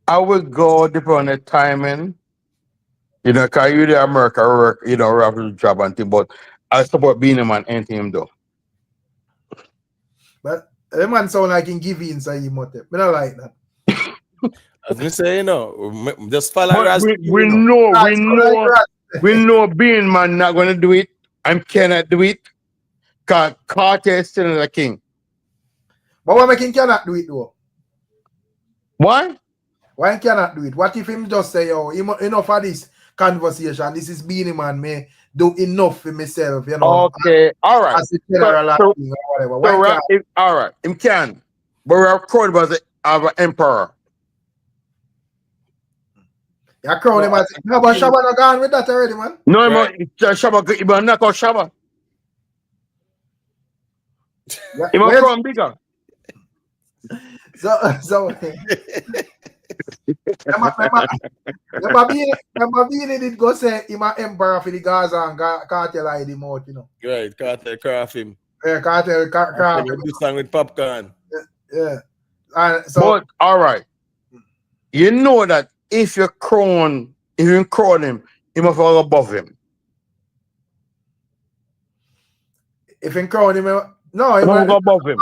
I would go depending on the timing. You know, cause you the America work, you know, have a job and thing, but I support being a man anything him do. But the man sound like him give in, so he motive. I don't like that. As me say, you know, just follow But Ras. we You know. know being man not gonna do it and cannot do it. Cause Cartel is still the king. But why make him cannot do it though? Why? Why he cannot do it? What if him just say, "Oh, enough of this conversation. This is Beenie Man. Me do enough for myself, you know." Okay, all right. As a general thing or whatever. Why can't? All right, him can. But we are crowned as an emperor. You crown him as no, but Shabba not gone with that already, man. No, right. Shabba, he will knock out Shabba. Yeah, He will crown bigger. So remember Beenie did go say him an emperor for the Gaza and Cartel hide him out, you know. Right, Cartel craft him. Yeah, Cartel craft him. Do song with popcorn. Yeah. And so But all right. You know that if you crown him, he must go above him. If you crown him, no, he must go above him.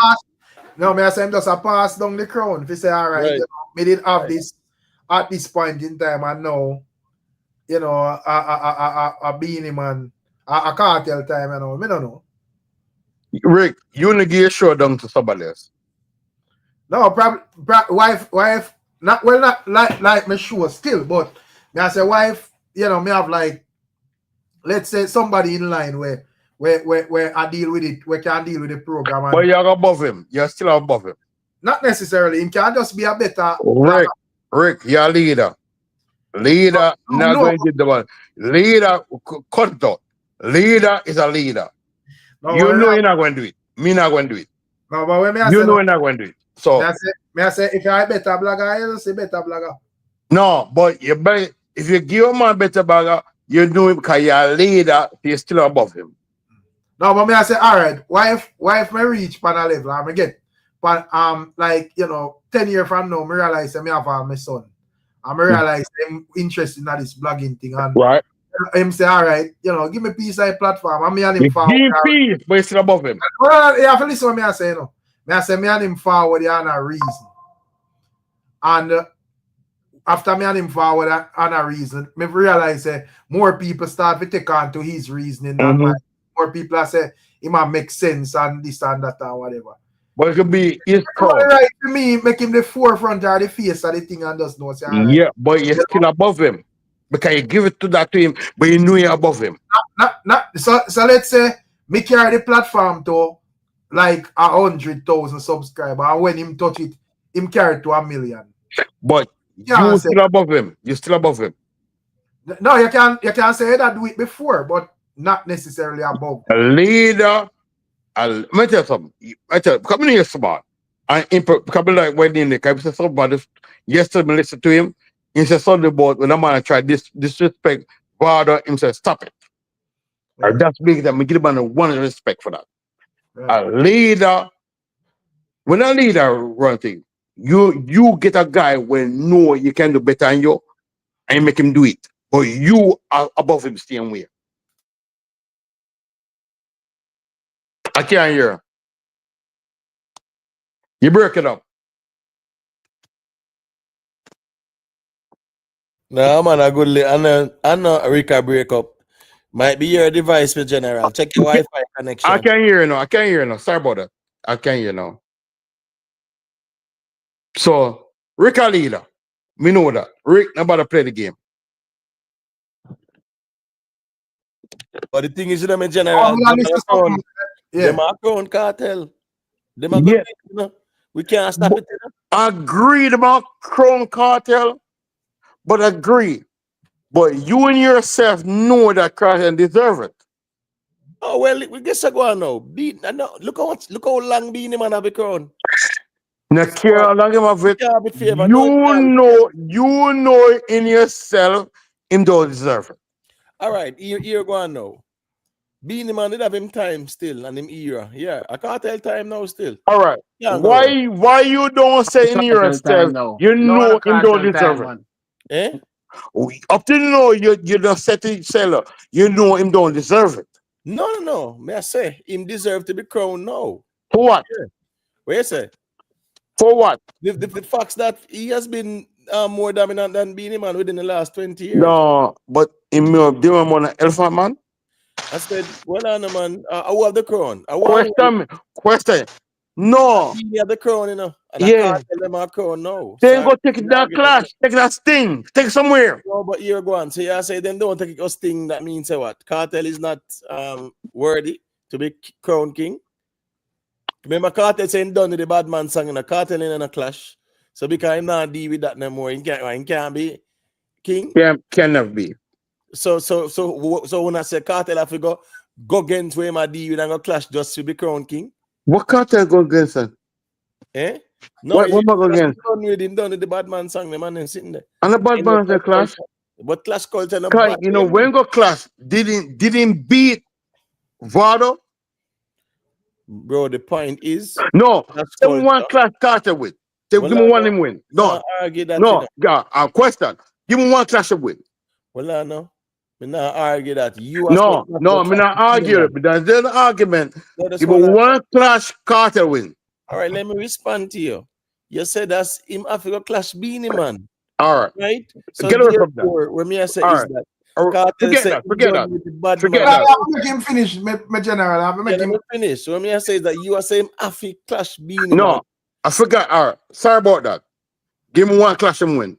No, me I say him just a pass down the crown. If you say, all right, you know, me did have this at this point in time, and now, you know, a Beenie Man, a Cartel time, you know, me don't know. Rick, you only give a show down to somebody else. No, probably wife, not like me sure still, but me I say wife, you know, me have like, let's say somebody in line where I deal with it, we can deal with the program. But you're above him. You're still above him. Not necessarily. Him can just be a better. Rick, you're a leader. Leader, not going to get the one. Leader, cut it out. Leader is a leader. No, you know you're not going to do it. Me not going to do it. No, but when me I you say, know you're not going to do it. So me I say if you're a better blogger, you say better blogger. No, but you better, if you give a man better blogger, you do it because you're a leader, you're still above him. No, but me I say, all right, wife may reach pan a level, I get, but like, you know, 10 years from now, me realize me have my son. I realize I'm interested in this blogging thing, and right. Him say, all right, you know, give me peace of platform, and me and him forward. Give peace, but it's still above him. Well, you have to listen to what me I say, you know. Me I say me and him forward, you have a reason. And after me and him forward on a reason, me realize more people start to take on to his reasoning than mine. More people are say it might make sense and this and that or whatever. But it could be his right to me, make him the forefront or the face of the thing and just know. Say, right. Yeah, but you're still above him. Because you give it to him, but you know you're above him. So let's say me carry the platform to like 100,000 subscribers, and when him touch it, him carry to 1 million. But you're still above him. You're still above him. No, you can say that do it before, but not necessarily above. A leader, let me tell you something. Come in here, smart. And come like when in the camp, somebody yesterday listen to him. He said something about when a man tried disrespect father, him said stop it. Right. And that's big that me give him one respect for that. Right. A leader, when a leader run thing, you get a guy when no you can do better than you, and you make him do it. But you are above him staying way. I can't hear. You break it up. No, man, a good I know Rika break up. Might be your device with general. Check your Wi-Fi connection. I can't hear you now. I can't hear you now. Sorry about that. I can't hear you now. So, Rick a leader. Me know that. Rick nobody play the game. But the thing is, you know, my general, them account cartel. Them are good, you know. We can't stop it. You know? Agreed about Crown Cartel, but agree. But you and yourself know that Cartel deserve it. Oh well, we guess I go on now. Look how long Beenie Man have a crown. Now care how long him have it. You know in yourself him don't deserve it. All right, here go on now. Beenie Man did have him time still and him era. Yeah, a Cartel time now still. All right. Yeah, go wrong. Why you don't say in Cartel time yourself, now. you No other know him don't cartel deserve time, it? man. Eh? Up to now, you don't set it seller. You know him don't deserve it. No. May I say him deserve to be crowned now. For what? Yeah. What you say? For what? The facts that he has been more dominant than Beenie Man within the last 20 years. No, but him do him on an elephant man. I said, well, on man, I have the crown. Question. No. He have the crown, you know. And I Yeah. can't tell them a crown now. Then go take that clash, take that sting, take somewhere. No, but you're going. So you say then don't take a sting. That means say what? Cartel is not worthy to be crown king. Remember Cartel saying done with the bad man song in a Cartel in a clash. So because I'm not deal with that no more, he can't be king. Can never be. So when I say Cartel, I figure go against where my deal with and go clash just to be crown king. What Cartel go against him? Eh? No, what go against? Done with the bad man song, the man is sitting there. And the bad man the clash? But clash culture no bad. You know, when go clash, didn't beat Vado? Bro, the point is no, someone clash Cartel with. They give me one him win. No, argue that, no, yeah, question. Give me one clash win. Well, I know. Me not argue that. You no, me not argue it, but there's an argument. Give me one clash Cartel win. All right, let me respond to you. You said that's him Africa clash Beenie Man. All right. Right? So get away from that. What me I say all is right. that Forget that. Forget that. I'll make him finish, my general. I'll make him finish. So me I say that you are saying Africa clash Beenie No, Man. I forgot. All right. Sorry about that. Give me one clash and win.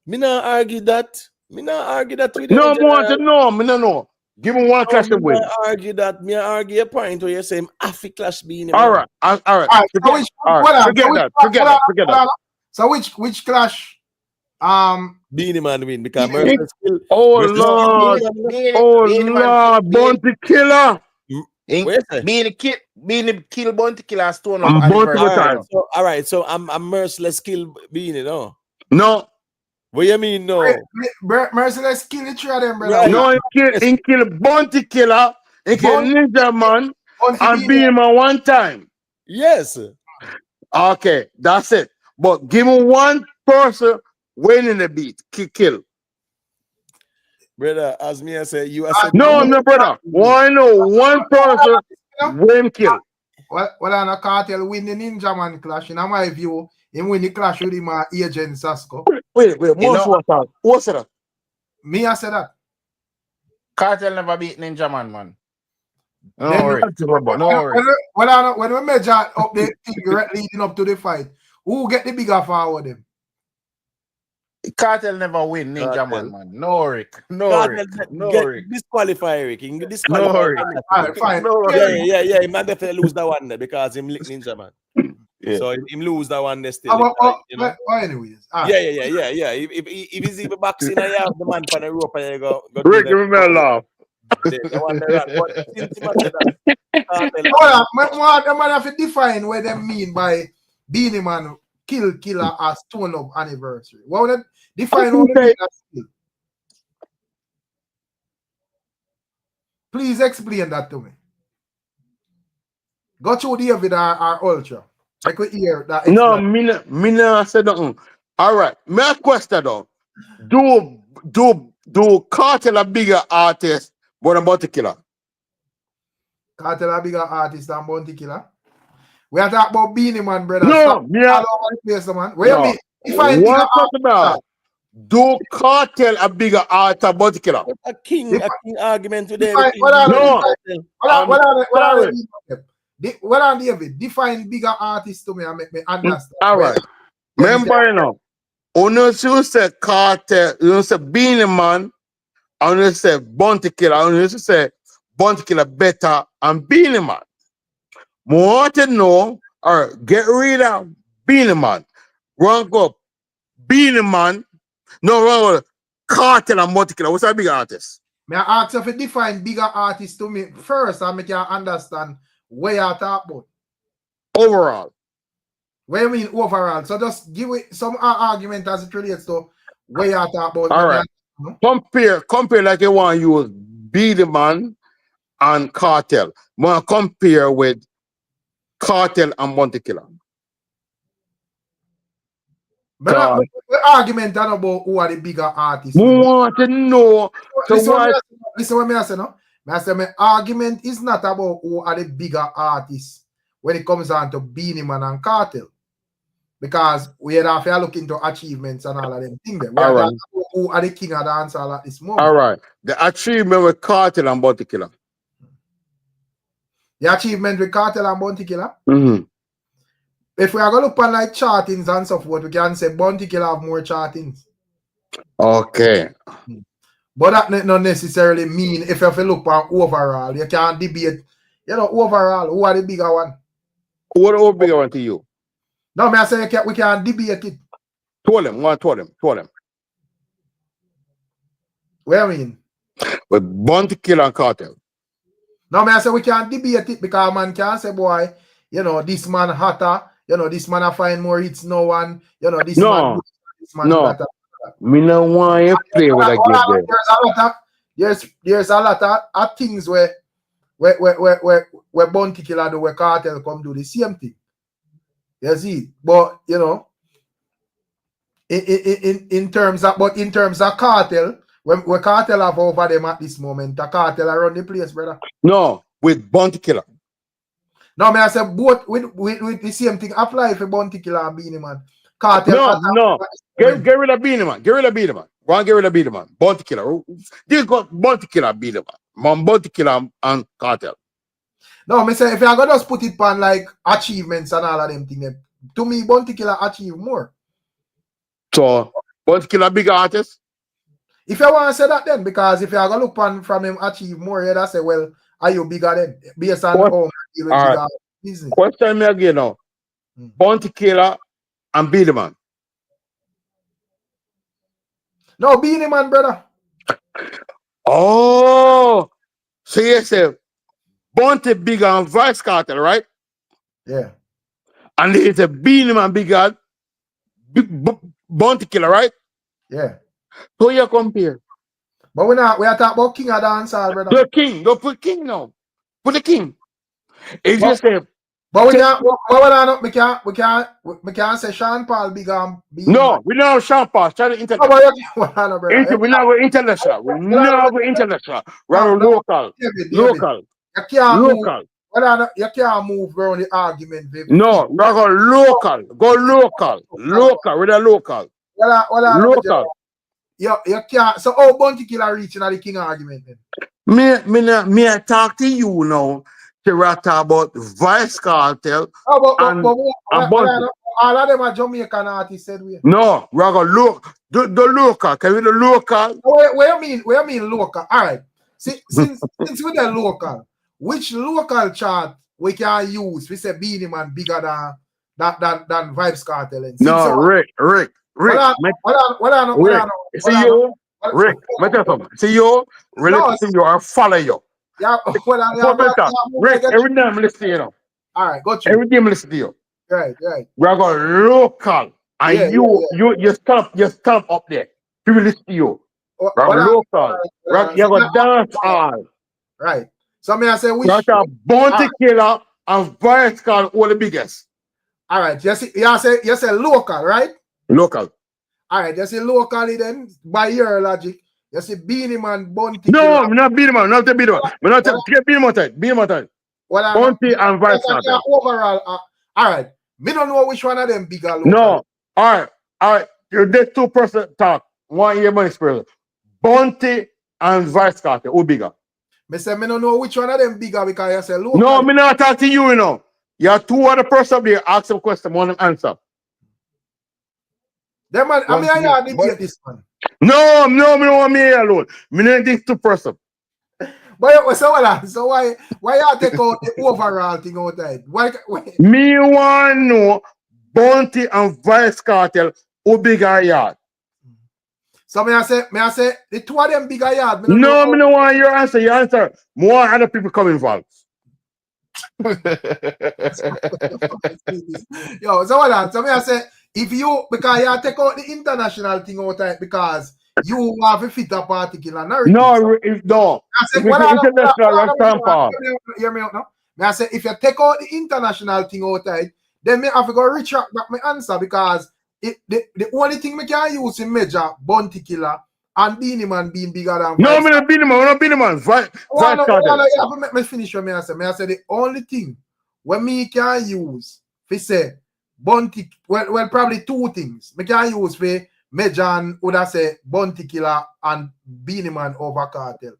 Me not argue that. Me not argue that with no, I want to know. Me no know. Give me one clash and win. Argue that. Me argue a point where you say Africa clash Beenie Man. All right. All right. Forget that. So which clash? Beenie Man win because Mercer skill. Oh Lord, Bounty Killer. Beenie kill Bounty Killer stone up. All right, so I'm merciless kill Beenie, no? No. What you mean, no? Merciless kill the three of them, brother. Right. No, he kill Bounty Killer, he kill Ninja Man, and Beenie Man one time. Yes. Okay, that's it. But give me one person winning the beat, kill. Brother, as me I say, you are saying no, brother. Why no one person win kill? Well, on a Cartel win the Ninja Man clash. In my view, he win the clash with him agent Sasko. Wait, who said that? Me, I said that. Cartel never beat Ninja Man. No worry. When we measure up the thing leading up to the fight, who get the bigger forward them? Cartel never win Ninja Man. No, Rick. Disqualify Rick. No, Rick. Fine. Yeah. He might definitely lose that one there because him lick Ninja Man. Yeah. So him lose that one there still. Anyways. Yeah. If he's even boxing, I have the man for the rope and you go Rick, give me a laugh. I have to define what they mean by Beenie Man killer as Stone Up anniversary. What would define what they mean as kill? Please explain that to me. Go through David or Ultra. I could hear that. No, me said nothing. All right, my question though. Do Cartel a bigger artist than Bounty Killer? Cartel a bigger artist than Bounty Killer? We are talking about Beenie Man, brother. No, man. Where me? If I about do Cartel a bigger artist than Bounty Killer? A king argument today. What on David? Define bigger artists to me and make me understand. All right. Remember, you know, you say Cartel, you say Beenie Man, and you say Bounty Killer, and you say Bounty Killer better and Beenie Man. Want to know or get rid of Beenie Man. Rank up Beenie Man. No, wrong. Cartel and Bounty Killer. What's a bigger artist? May I ask if you define bigger artists to me first and make you understand where you talk about? Overall. What you mean overall? So just give it some argument as it relates to where you talk about. All right. Compare like you want to use Beenie Man and Cartel. Wanna compare with Cartel and Bounty Killer. But argument about who are the bigger artists. We want to know. Listen what I say, no? I say my argument is not about who are the bigger artists when it comes down to Beenie Man and Cartel. Because we have to look into achievements and all of them things. We are talking about who are the king of dancehall at this moment. All right. The achievement with Cartel and Bounty Killer. The achievement with Cartel and Bounty Killer? Mm-hmm. If we are going to look at like chartings and so forth, we can say Bounty Killer have more chartings. Okay. But that not necessarily mean if you have to look at overall, you can't debate, overall, who are the bigger one? Who are the bigger one to you? No, I say we can't debate it. Told them. What I mean? With Bounty Killer and Cartel. No, I say we can't debate it because man can't say, boy, this man hotter, this man I find more hits no one, this man do that. Me no want you play with a game. There's a lot of things where Bounty Killer do, where Cartel come do the same thing. You see, but in terms of Cartel, when Cartel have over them at this moment, the Cartel around the place, brother. No, with Bounty Killer. No, I say both with the same thing apply for Bounty Killer and Beenie Man. Cartel. No. Get rid of Beenie Man. Get rid of Beenie Man. Go and get rid of Beenie Man. Bounty Killer. This got Bounty Killer, Beenie Man. Bounty Killer and Cartel. No, I say if I go just put it on like achievements and all of them things, to me, Bounty Killer achieve more. So Bounty Killer bigger artist? If you want to say that then, because if you are going to look on from him achieve more, you'd say, well, are you bigger then? Based on how you bigger business. Question me again now. Bounty Killer and Beenie Man. No, Beenie Man, brother. Oh, so you say Bounty bigger and Vice Cartel, right? Yeah. And it's a Beenie Man bigger Bounty Killer, right? Yeah. So you compare. But we are talking about king of dancehall, brother. The king. Go put king now. Put the king. If you say, but we can't say Sean Paul bigger. No, we don't have Sean Paul. Try to international. We not go international. We never go international. We are local. Local. You can't move around the argument, baby. No, we are go local. Go local. Local. We're local. Local. You can't. So how Bounty Killer reaching at the king argument then? Me I talk to you now to talk about Vice Cartel and Bounty. All of them are Jamaican artists, said we. No, we are going to look the local. Can we the local? Where you mean local? All right. See, since we're the local, which local chart we can use? We say Beenie Man bigger than Vybz Cartel. And no, Rick. See you, Rick. See you, related to you or follow you. Yeah, Rick, every day I'm listening to you. All right, got you. Every day I'm listening to you. Right. We are going local, and you stop up there. People listen to you. We're local. You're going dance all. Right. So I say which Bounty Killer and Vice Cartel all the biggest. All right. You say local, right? Local. All right. You say locally then by your logic. You see Beenie Man, Bounty. No, I'm not Beenie Man. Not the Beenie Man. I'm not get Beenie Man time. Beenie Man time. Bounty and Vice Cartel. Overall, all right. Me don't know which one of them bigger. Local. No. All right. You're dead 2% talk. 1 year money spirit. Bounty and Vice Cartel. Who bigger? Me say me don't know which one of them bigger because you say local. No, me not talk to you, you know. You have 2 other person there. Ask some question. One answer. Them man, I mean, I debate this one. No, me don't want me here alone. Me not this 2%. But so why you take out the overall thing out there? Why? Me want to know Bounty and Vice Cartel who bigger yard. So me I say the 2 of them bigger yard. No, me don't want your answer. Your answer. More other people come involved. Yo, so me I say if you because you take out the international thing out there because you have to fit a particular narrative. No, no. I said, If it's international, that's Champagne. Hear me out now. I said, if you take out the international thing outside, then me have to go retract back my answer because the only thing me can use in major Bounty Killer and Beenie Man being bigger than No, me not Beenie Man, not Beenie Man. Vice Cartel. You have to make me finish what I say. I say the only thing when me can use for say Bounty, well probably two things. Me can use for major and would I say Bounty Killer and Beenie Man over Cartel.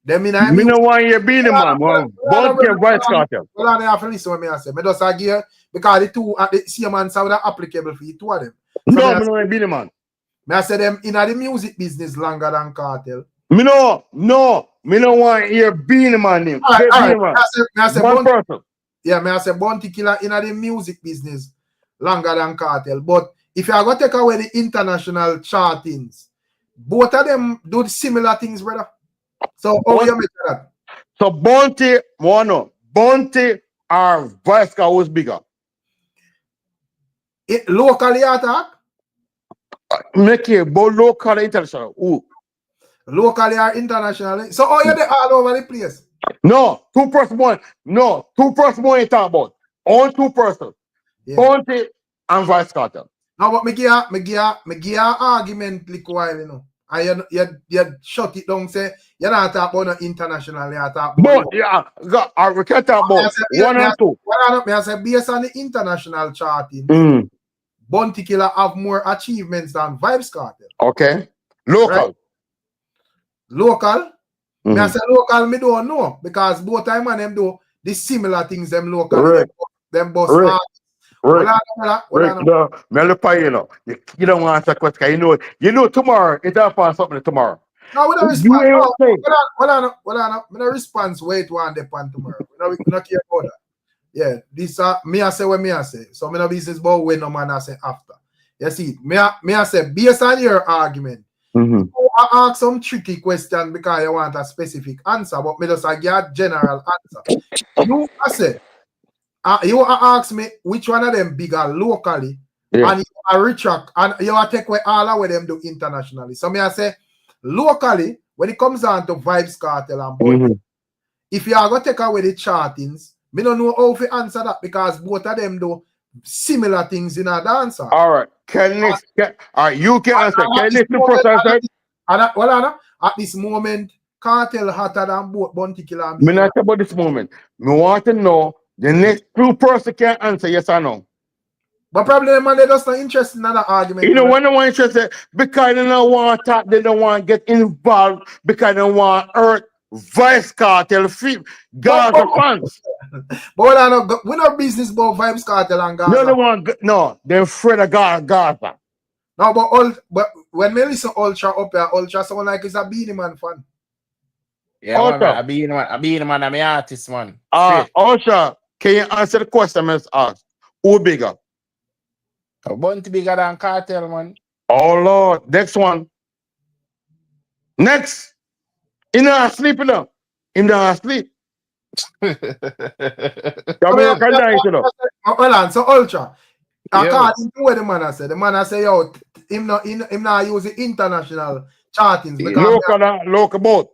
Then me no want your Beenie Man. Bounty and Vice Cartel. Well, I have to listen what I say. Me just argue because the two at the same answer are applicable for the two of them. So no, me no want Beenie Man. Me I say them in the music business longer than Cartel. Me no want your Beenie Man name. All right. I say one person. Yeah, me I say Bounty Killer in the music business longer than Cartel. But if you are going to take away the international chartings, both of them do similar things, brother. So how you make that? So Bounty or Vice Car was bigger. It locally attack? Make it both local and international. Who? Locally or internationally? So how you all over the place? No, two-person one. No, two-person one you talk about. Only two persons. Yeah. Bounty and Vice Cartel. Now what me give argument like while you know. And you shut it down, say you're not talking about no international, you talk about. But yeah, we can talk about one and two. I say based on the international charting, Bounty Killer have more achievements than Vybz Cartel. Okay. Local. Right? Local? I say local, me don't know because both time and them do the similar things them local. Right. Them boss right. You don't want to answer question. You know tomorrow, it's up for something tomorrow. No, we don't respond. Hold on. We don't respond wait one day on tomorrow. We don't care about that. Yeah, this me I say what me I say. So me no business about when no man I say after. You see, me I say based on your argument, you ask some tricky question because you want a specific answer, but me just give a general answer. You I say you ask me which one of them bigger locally, and you are retract, and you are take away all of them do internationally. So me I say locally, when it comes down to Vybz Cartel and Bounty, if you are going to take away the chartings, me don't know how to answer that because both of them do similar things in a dancer. All right, all right, you can answer. Can this the first answer? At this moment, Cartel hotter than both Bounty Killer and Me not about this moment. Me want to know the next two person can answer yes or no. But probably man, they're just not interested in that argument. You know when they want interested because they don't want to talk, they don't want to get involved because they want to hurt Vice Cartel Gaza fans. But we no business about Vybz Cartel and Gaza. No, they want they're afraid of Gaza. No, but when me listen Ultra up here, Ultra sound like it's a Beenie Man fan. Yeah, man, a Beenie Man, I'm an artist, man. Ultra, can you answer the question I asked? Who bigger? Bounty bigger than Cartel, man. Oh Lord, next one. Next. In our sleep, you know. In our sleep. Hold on, so Ultra. According to what the man I say, yo, him not use the international chartings. Local both.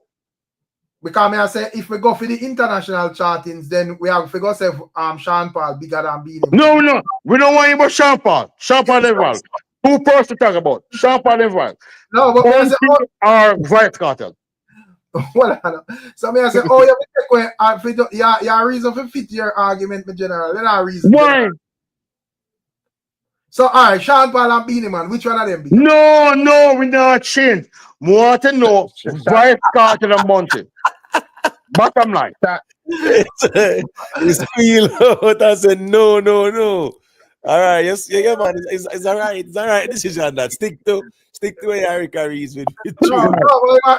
Because I say if we go for the international chartings, then we have to go say Sean Paul bigger than Beenie. No. We don't want you about Sean Paul. Sean Paul involved. Two persons to talk about. Sean Paul involved. No, but Bounty or Vice Cartel. Well, so me I say, oh, you take away your reason for fit your argument in general. Then I reason. Why? So all right, Sean Paul and Beenie Man, which one of them? No, we not change. We want to know Vice Cartel and Bounty. Bottom line. It's feel out. I said no. All right, yes, yeah, man. It's all right. It's all right. Decision that stick to where Erica reads with. No,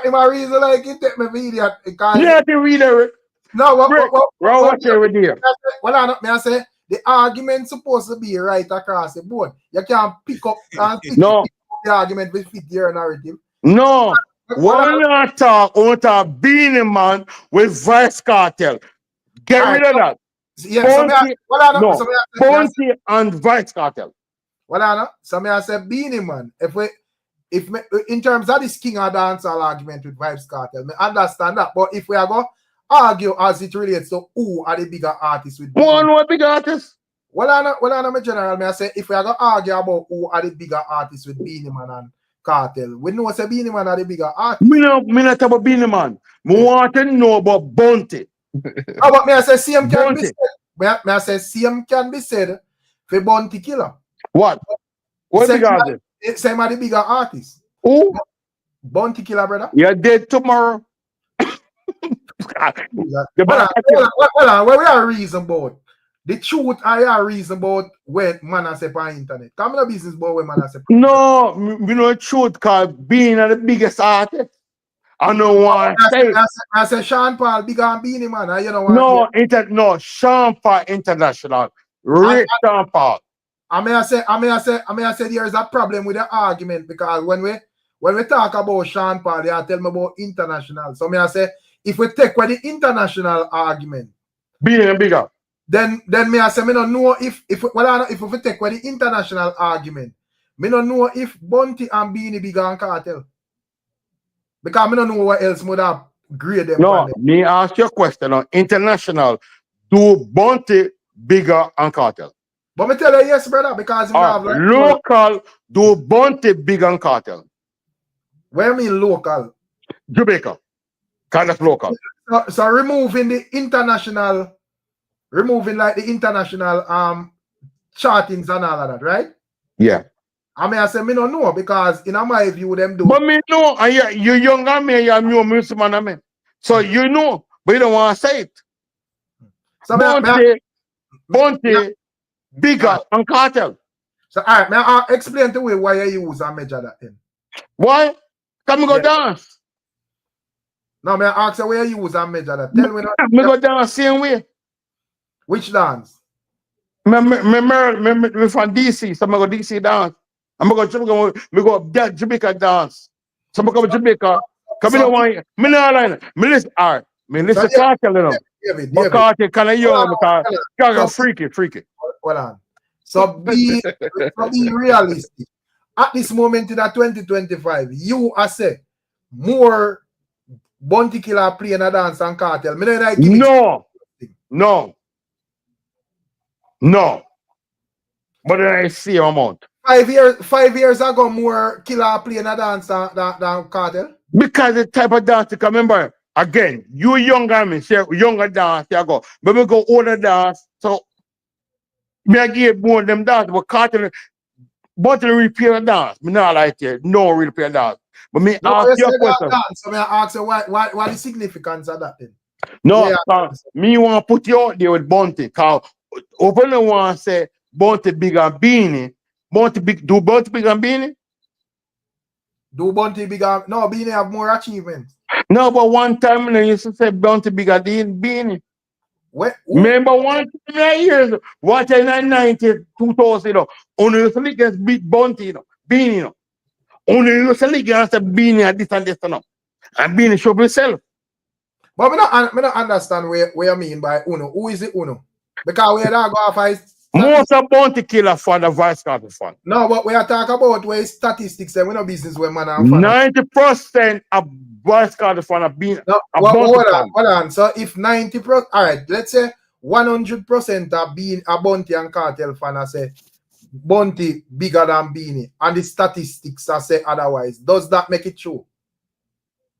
if I reason like it, take me video. Yeah, to read it. No, what with you? Well, I say the argument supposed to be right across the board. You can't pick up and pick up the argument with fit your narrative. No. One talk Beenie Man with Vice Cartel. Get rid of that. Yeah, Bounty and Vice Cartel. Well, so I say Beenie Man. If we in terms of this king or dancehall argument with Vybz Cartel, I understand that. But if we are going to argue as it relates to who are the bigger artists with One more bigger artist? Well, I'm a general. I say if we are going to argue about who are the bigger artists with Beenie Man and Cartel, we know say Beenie Man are the bigger artists. Me not talk about Beenie Man. Me want to know about Bounty. Oh, but me I say same can be said. Me I say same can be said for Bounty Killer. What? What bigger artist? Same are the bigger artists. Who? Bounty Killer, brother. You're dead tomorrow. Well, we are reason about the truth. I are reason about when man I say on internet. Come in a business about when man I say. No, we know truth cause being the biggest artist. I don't want to say. I say Sean Paul bigger than Beenie Man. You know what? No, Sean Paul International. Rick Sean Paul. I may say there is a problem with the argument because when we talk about Sean Paul, they are tell me about international. So I say if we take away the international argument, being bigger, then me I say me don't know if we take away the international argument, me don't know if Bounty and Beenie bigger than Cartel. Because me don't know what else would have grade them. No, me ask your question on international. Do Bounty bigger than Cartel? But me tell you yes, brother, because have like local do Bounty bigger than Cartel. What do you mean local? Jamaica. Kind of local. So removing the international, like the international chartings and all of that, right? Yeah. I say me don't know because in my view them do. But me know, and you younger than me, you're new Muslim than me. So you know, but you don't want to say it. So Bounty bigger than Cartel. So all right, may I explain to you why you use and measure that then? Why? Come go dance. No, may I ask you where you use and measure that? Tell me that. Me go dance same way. Which dance? Me from DC, so I go DC dance. I'm go Jamaica dance. So I go Jamaica. Come in one. Me no line. Me listen. All right. Me listen to Cartel, you know. But Cartel kind of young because freaky. Hold on. So be realistic. At this moment in 2025, you are say more Bounty Killer playing a dance and Cartel. No. But then I see your amount. 5 years ago, more Killer playing a dance than Cartel. Because the type of dance, remember, again, you younger me, say younger dance, you go. But we go older dance, so me I give more of them dance, but Cartel, but the repair dance, me not like it, no repair dance. But me ask your question. So me ask you what the significance of that then? No, me want to put you out there with Bounty, because open the one say Bounty bigger than Beenie. Do Bounty bigger than Beenie? Do Bounty bigger? No, Beenie have more achievements. No, but one time you used to say Bounty bigger than Beenie. Remember one time years, what in 90, 2000, you know, only used to against beat Bounty, you know, Beenie, you know. Only used to against Beenie and this and this, you know. And Beenie show himself. But I don't understand what you mean by Uno. Who is it Uno? Because we are not going to fight. Most of Bounty Killer for the Vice Cartel fund. No, but we are talking about where statistics and we no business where man are 90% of Vice Cartel fund have been. No, hold on. So if 90%, all right, let's say 100% of being a Bounty and Cartel fan, I say Bounty bigger than Beenie, and the statistics I say otherwise. Does that make it true?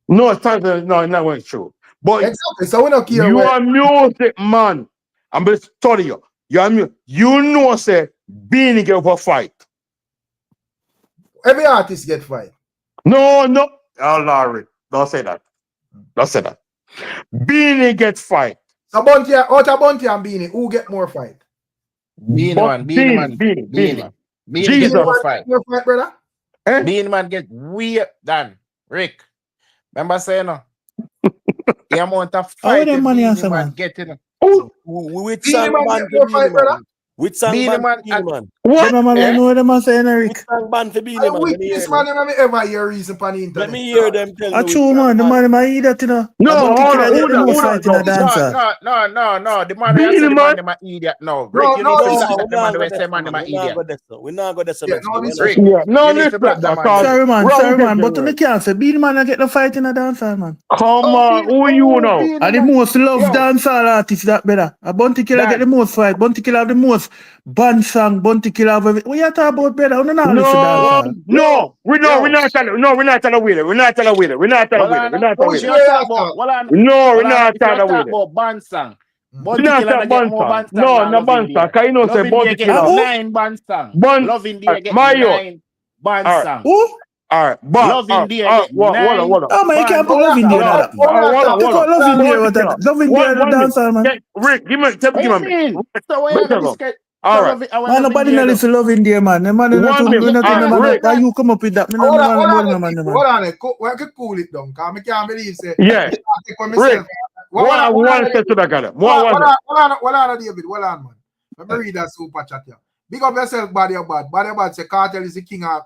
No, it's not going true. But exactly. So we don't care. You are music man. I'm going to tell you. You know, say Beenie get over fight. Every artist get fight. No. Oh, Larry, don't say that. Beenie get fight. So Bounty, out of Bounty and Beenie, who get more fight? Beenie man. Jesus get more fight. More fight, brother? Beenie man get weird than Rick. Remember saying no? The amount of fight Beenie man getting. Which song man? Which song Beenie ban for Man. Beenie Man? What? Them man, I Eh? know them are saying, Which Eric. song ban for Beenie I Man? Let me hear witness them. man, I ever hear reason on the Let internet. me hear them tell A me which true song man, the ban. man, I eat that, you know. No, A bounty hold killer on, get the most fight in a dancer. No. The man who say Beenie the Man. man them a idiot. No, No, Rick, you no, need to this No, block is we that the man not who go there, say man them man. a We not idiot. go there, so. We not go there, so yeah, much. no, this is Rick, Yeah, no you need to block disrespect, that but man them. Sorry wrong man, but question. you can't say Beenie Man I get the fight in a dancer, man. Come Oh, on, who you know? Are the most loved Yo, dancehall artists that better. A Bounty Killer get the Dan. most fight. Bounty Killer have the most band song. Bounty Killer have everything. What you talk about, brother? I don't know listen What? No, dancehall. Yo, we're yo. not telling, no, we're not telling with it. We're not telling with it. We're not telling Well, with it. We're Anna, not telling which with if it. you way talk I about, talk. No, we're well, Anna, not if you telling talk with it. about band song, We're Bounty not Killer talking na get band more song. band song No, than no Love in band the song. Air. Cause you know say Love in the Air Bounty get Ah, Killer. who? 9 band song. Bun, Love in the Air get my youth. 9 band All right, song. Who? all right, but Love in the Air get hold 9 on. Oh man, you can't band. put Oh, love in yeah, there, Yo, that. oh, yeah, talk. Take Hold on. out love in there, Bounty what Killer. that? Love in there, the 1 minute. dancehall, man. Rick, give me what you a minute. mean? So why Let me you got tell this you. get? All So right, I Man, love in nobody the know Air do? listen love in there, man. The man, they're not 1 too, minute. we're not All too, right, no man. Rick. Why you come up with that? Me no know man about them, man. Hold on, we can cool it down, because I can't believe, say, Yeah, me can't take on myself. Rick. One step to the guy. Hold on, David, hold on, man. Let me read that super chat here. Big up yourself, Body of Bad. Body of Bad say Cartel is the king of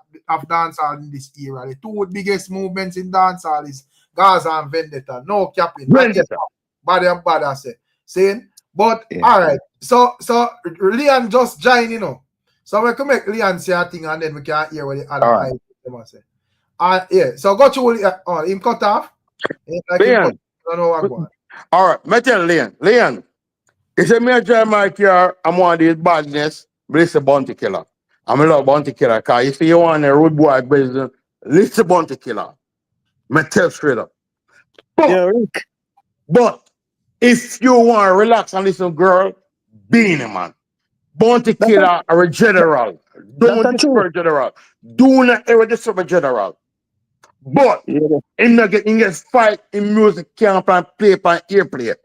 dancehall in this era. The two biggest movements in dancehall is Gaza and Vendetta. No capping. That is Vendetta. Body of Bad, I say. Saying, but Yeah. all right. So Leon just join, you know. So we can make Leon say a thing and then we can hear what the other All right. guys say. Yeah. So go to him cut off. Like him cut. Leon. I don't know what going. All right, me tell Leon. He said me I drive my car, I'm one of these badness, but it's a bounty killer. I'm a love bounty killer, because if you want a road boy business, it's a bounty killer. Me tell straight up. Yeah, Rick. But if you want to relax and listen, girl, Beenie Man. Bounty killer or a general. Don't That's true. disturb general. Do not ever disturb a general. But Yeah. him not get in get fight in music can't play on airplay.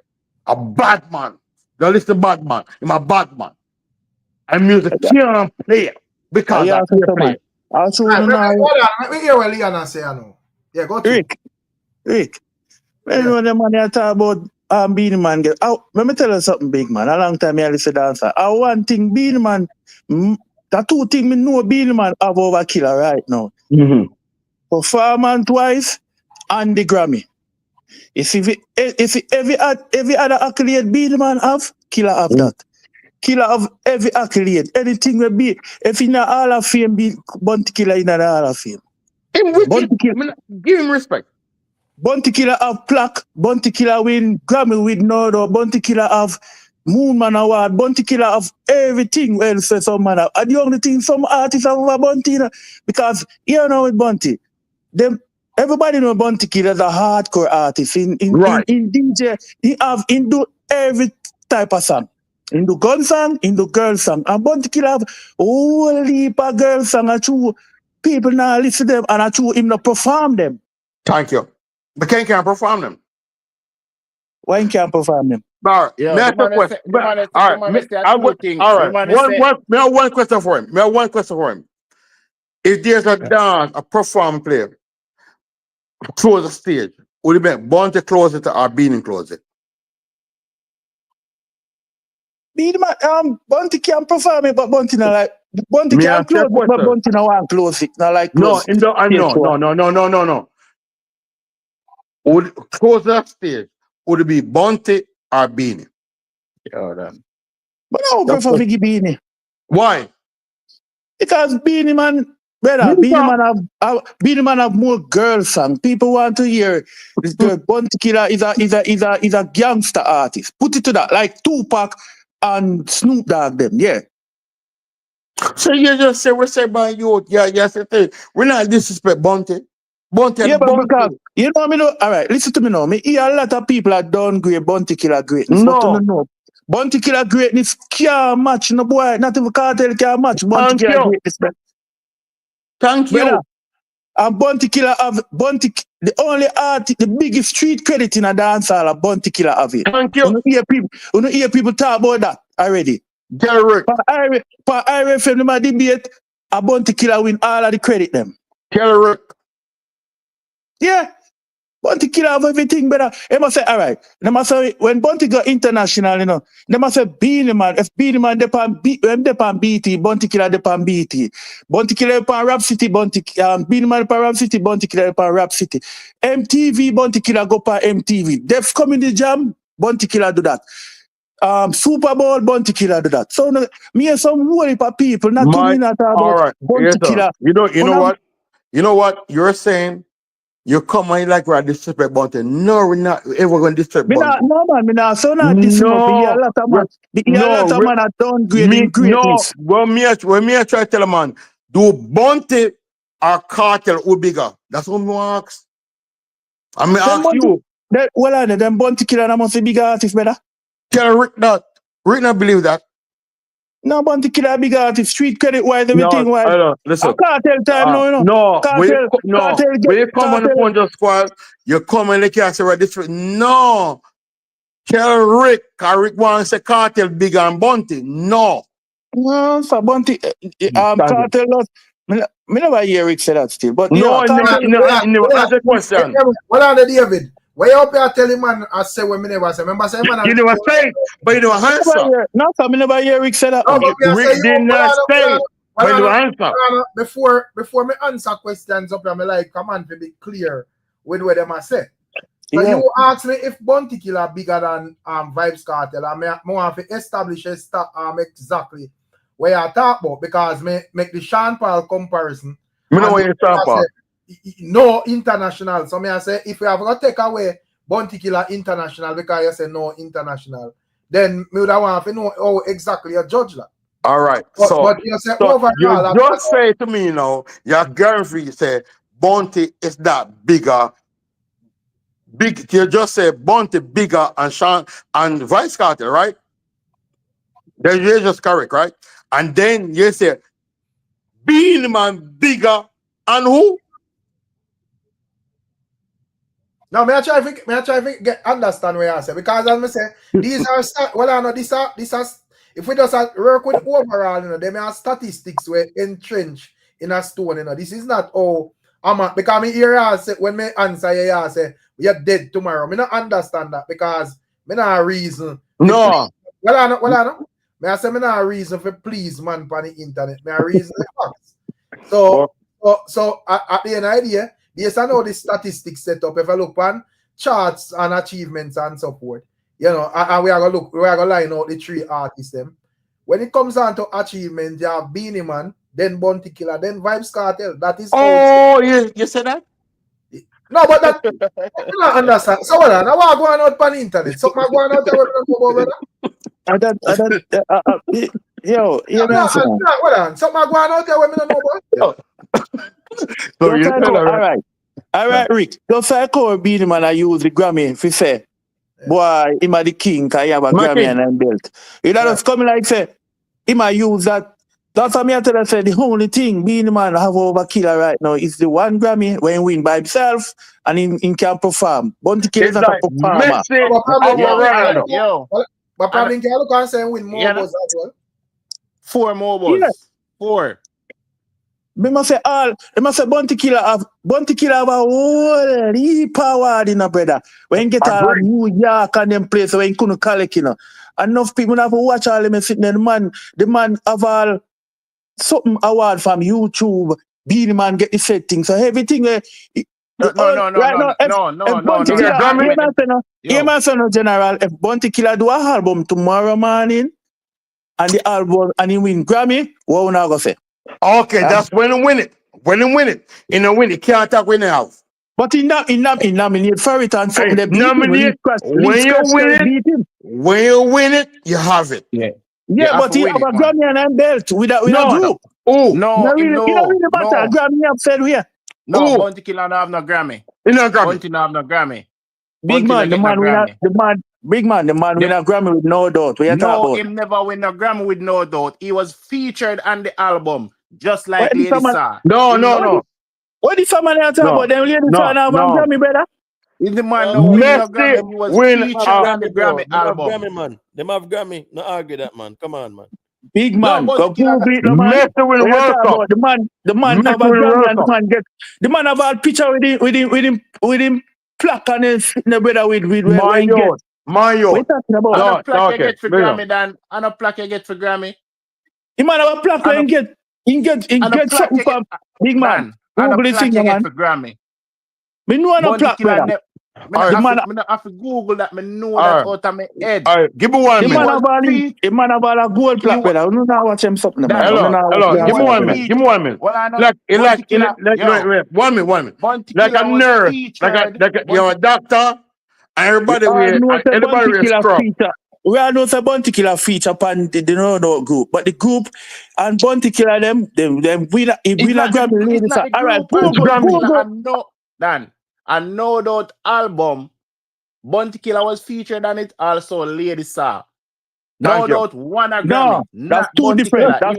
A bad man. Don't listen bad man. I'm a bad man. And music can't play because Yeah, of so airplay. man. Also, All right, now, hold on. Let me hear what Leon say. I know. Yeah, go to. Rick. When Yeah. you the man you talk about Beenie Man get out, let me tell you something, big man. A long time I listen to dancer. One thing Beenie Man, the two things me know Beenie Man have over Killer right now. Mm-hmm. Performance twice and the Grammy. If every other accolade Beenie Man have, Killer have that. Killer have every accolade. Anything will be if in the Hall of Fame be Bounty Killer in the Hall of Fame. Him wicked. Give him respect. Bounty Killer have plaque. Bounty Killer win Grammy with Nodo. Bounty Killer have Moonman Award. Bounty Killer have everything else for some man have. And the only thing some artists have over Bounty, because you know with Bounty, them everybody know Bounty Killer is a hardcore artist. In DJ, he do every type of song. In the gun song, in the girl song. And Bounty Killer have a whole heap of girl song. And true, people now listen to them and I true him not perform them. Thank you. But can't perform them. Why can't perform them? All right. Yeah, May I ask a question? All right. One question for him. If there's a dance, a perform player, close the stage, would it be Bounty close it or Beenie close it? Bounty can perform it, but Bounty not like Bounty Me can ask you a close it, but question. Bounty not want close it. Not like No, close it. no. Would close that stage? Would it be Bounty or Beenie? Yeah, then. But I would prefer Biggie Beenie. Why? Because Beenie Man, brother, Beenie Man have more girl song. People want to hear this girl. Bounty Killer is a gangster artist. Put it to that, like Tupac and Snoop Dogg them, yeah. So you just say we say by you, yes, we're not disrespect Bounty. Yeah, but because you know me know. All right, listen to me now. Me hear a lot of people are downgrade Bounty Killer greatness. No. But you know, Bounty Killer greatness can't match no boy. Not even Cartel can match Bounty Killer greatness. Thank you. And Bounty Killer have the only artist, the biggest street credit in a dancehall. Bounty Killer have it. Thank you. You don't hear people talk about that already. Derek. For IRFM, my debate, a Bounty Killer win all of the credit them. Derek. Yeah. Bounty Killer have everything, brother. They must say, all right. They must say, when Bounty go international, you know, they must say, Beenie Man. If Beenie Man depend BT, Bounty Killer depend BT. Bounty Killer depend Rap City, Beenie Man depend Rap City, Bounty Killer depend Rap City. MTV, Bounty Killer go pa MTV. Def Comedy Jam, Bounty Killer do that. Super Bowl, Bounty Killer do that. So me and some whole heap of people, not to me not talk all about right. Bounty Yes, sir. Killer. You know what? You know what? You're saying you come and like we're disrespect Bounty. No, we're not ever going to disrespect Bounty. No, man, me not. So not this enough. A lot of man. A lot of man are downgrading greatness. No, when me I try to tell a man, do Bounty or Cartel who bigger? That's what me ask. I mean, ask you. Them Bounty Killer must be bigger artist, brother. Tell Rick that. Rick not believe that. No, Bounty Killer bigger artist. Street credit wise, everything wise. Listen. Cartel time now, you know. No, Cartel, when you come on the phone just squad, you come and like you say, this. No. Tell Rick, because Rick wants to say Cartel bigger than Bounty. No. No, so Bounty, Cartel lost. Me never hear Rick say that still. But no, never answer the question. What are the David? Why you up here telling man I say when me never say? Remember say man. You never say, but you never answer. No, so me never hear Rick say that. No, Rick did not say, but you never answer. Before me answer questions up here, me like come on to be clear with what them I say. So you ask me if Bounty Killer bigger than Vybz Cartel, and I want to establish exactly where I talk about because me make the Sean Paul comparison. Me know where you talk about. No international. So me I say if we have to take away Bounty Killer international because you say no international, then me would want to know how exactly you judge that. All right. But you say overall, you just say to me, you know, your girlfriend say Bounty is that bigger. You just say Bounty bigger and Sean and Vybz Cartel, right? Then you're just correct, right? And then you say Beenie Man bigger and who? Now, may I try to understand what I say because as I say, these are if we just work with overall, you know, they may have statistics where entrench in a stone, you know. This is not because me hear you say when me answer you say you're dead tomorrow. Me not understand that because me not reason. No. Well, I know. Me I say me not reason for please man on the internet. Me a reason facts. So at the end of the day, yes, I know the statistics set up. If I look on charts and achievements and so forth, you know, and we are gonna line out the three artists them. When it comes down to achievement, you have Beenie Man, then Bounty Killer, then Vybz Cartel. That is you said that? No, but that you don't understand. So what? Now what going out on the internet? So my going out there with something going out there when we don't know about. All right, Rick. Don't say call Beenie Man I use the Grammy if you say, boy, him a the king because he have a Grammy and a belt. You know just coming like say, he might use that. That's what I tell you, say the only thing Beenie Man have over Killer right now is the one Grammy when he win by himself and he can perform. Bounty Killer is not a performer. But probably can look and say win more buzz as well. 4 more buzz. 4. They must say Bounty Killer have a whole heap power in a brother. When you get out of New York and them place when you couldn't collect, you know. Enough people have to watch all them sitting there. The man have all something award from YouTube. Beenie Man get the setting. So everything No. General, if Bounty Killer do a album tomorrow morning and the album and he win Grammy, what we not gonna say? Okay, that's when he win it. When he win it. In a win, he can't talk when he have. But in nominate for it and something they beat nominate when you win it, you have it. Yeah, but he have a Grammy and belt with a group. No, you know really matter. Grammy have said here. No, Bounty Killer don't have no Grammy. He no Grammy. Bounty don't have no Grammy. Big man, the man win a Grammy with no doubt. No, him never win a Grammy with no doubt. He was featured on the album, just like Lady Saw. No. What the family are talking about? Them Lady Saw now have a Grammy, brother. If the man no win a Grammy, he was featured on the Grammy album. Grammy, man. Them have Grammy. No argue that, man. Come on, man. Big man, No, go Google it, the man. The man have a Grammy and the man have a picture with him plaque and then sitting there, brother, with My when get. youth. What you talking about? And a plaque you get for Grammy, Dan. And a plaque you get for Grammy. He might have a plaque when he get something from big man. And a Google plaque thing, you man. get for Grammy. Me know a plaque, brother. I have to Google that. Me know that out of my head. All right, give me 1 minute. The man have a gold plaque, brother. You know now watch him something, man. Hello. Give me 1 minute. Give me 1 minute. Like 1 minute. Like a nurse, like you're a doctor. Everybody will scrub. We all know the Bounty Killer feature upon the group, but the group and Bounty Killer them win a Grammy ladies. All right, Google. And no doubt album, Bounty Killer was featured on it also, Lady Saw. No doubt one a Grammy. No, that's two different. That's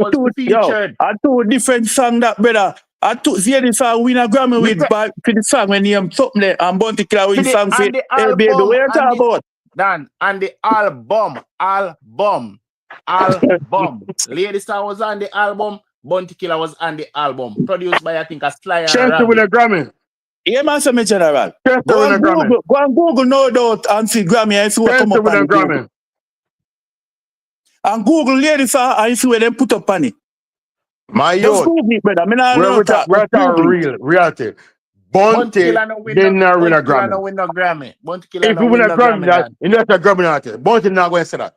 two different songs, that brother. I took Lady Saw win a Grammy with for the song when he something there and Bounty Killer win song for Hey Baby. What you talking about? Dan, and the album. Lady Star was on the album, Bounty Killer was on the album. Produced by, I think, a Sly and Chester with a Grammy. Yeah, man, some general. Go on Google, no doubt, and see Grammy and see what come up on Grammy. And Google Lady Star and see where they put up on it. My youth. Brother. We're talking reality. Bounty did not win a Grammy. If you win a Grammy, that you not a Grammy artist. Bounty not going to say that.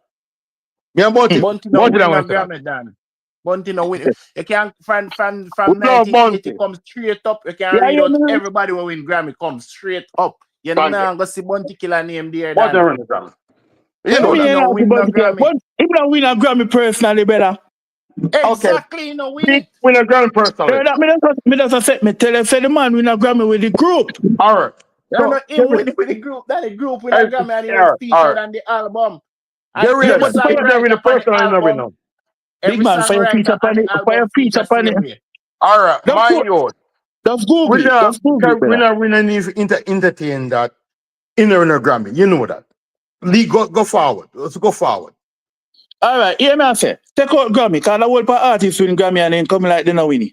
Me and Bounty not win a Grammy, Dan. Bounty no win. You can't from 1980 come straight up. You can read out everybody who win Grammy come straight up. You know now go see Bounty Killer name there. Bounty win a Grammy. You know he don't win a Grammy personally, better. Exactly, no win. Win a Grammy personally. Me just say the man win a Grammy with the group. All right. No, him win with the group. That the group win a Grammy and he was featured on the album. They're really but win a personal. Big man, fire feature upon it. All right, my youth. That's Google. We're not entertain that in a Grammy. You know that. Lee, go forward. Let's go forward. All right, hear me say. Take out Grammy, because the whole artists win Grammy and then come like they not winning.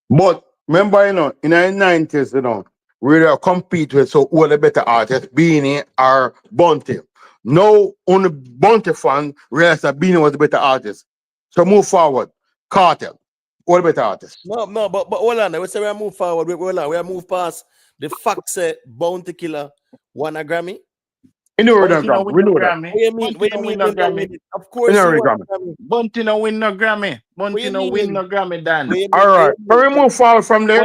But remember, in the 90s, we were compete with all the better artists, BEENIE or Bounty. Now, only Bounty fan realized that BEENIE was the better artist. So move forward. KARTEL, all the better artists. No, but hold on. We say we move forward. We move past the fact that Bounty Killer won a Grammy. We know that. Of course, Bounty no win no Grammy. Bounty no win no Grammy, Dan. All right, can we move forward from there?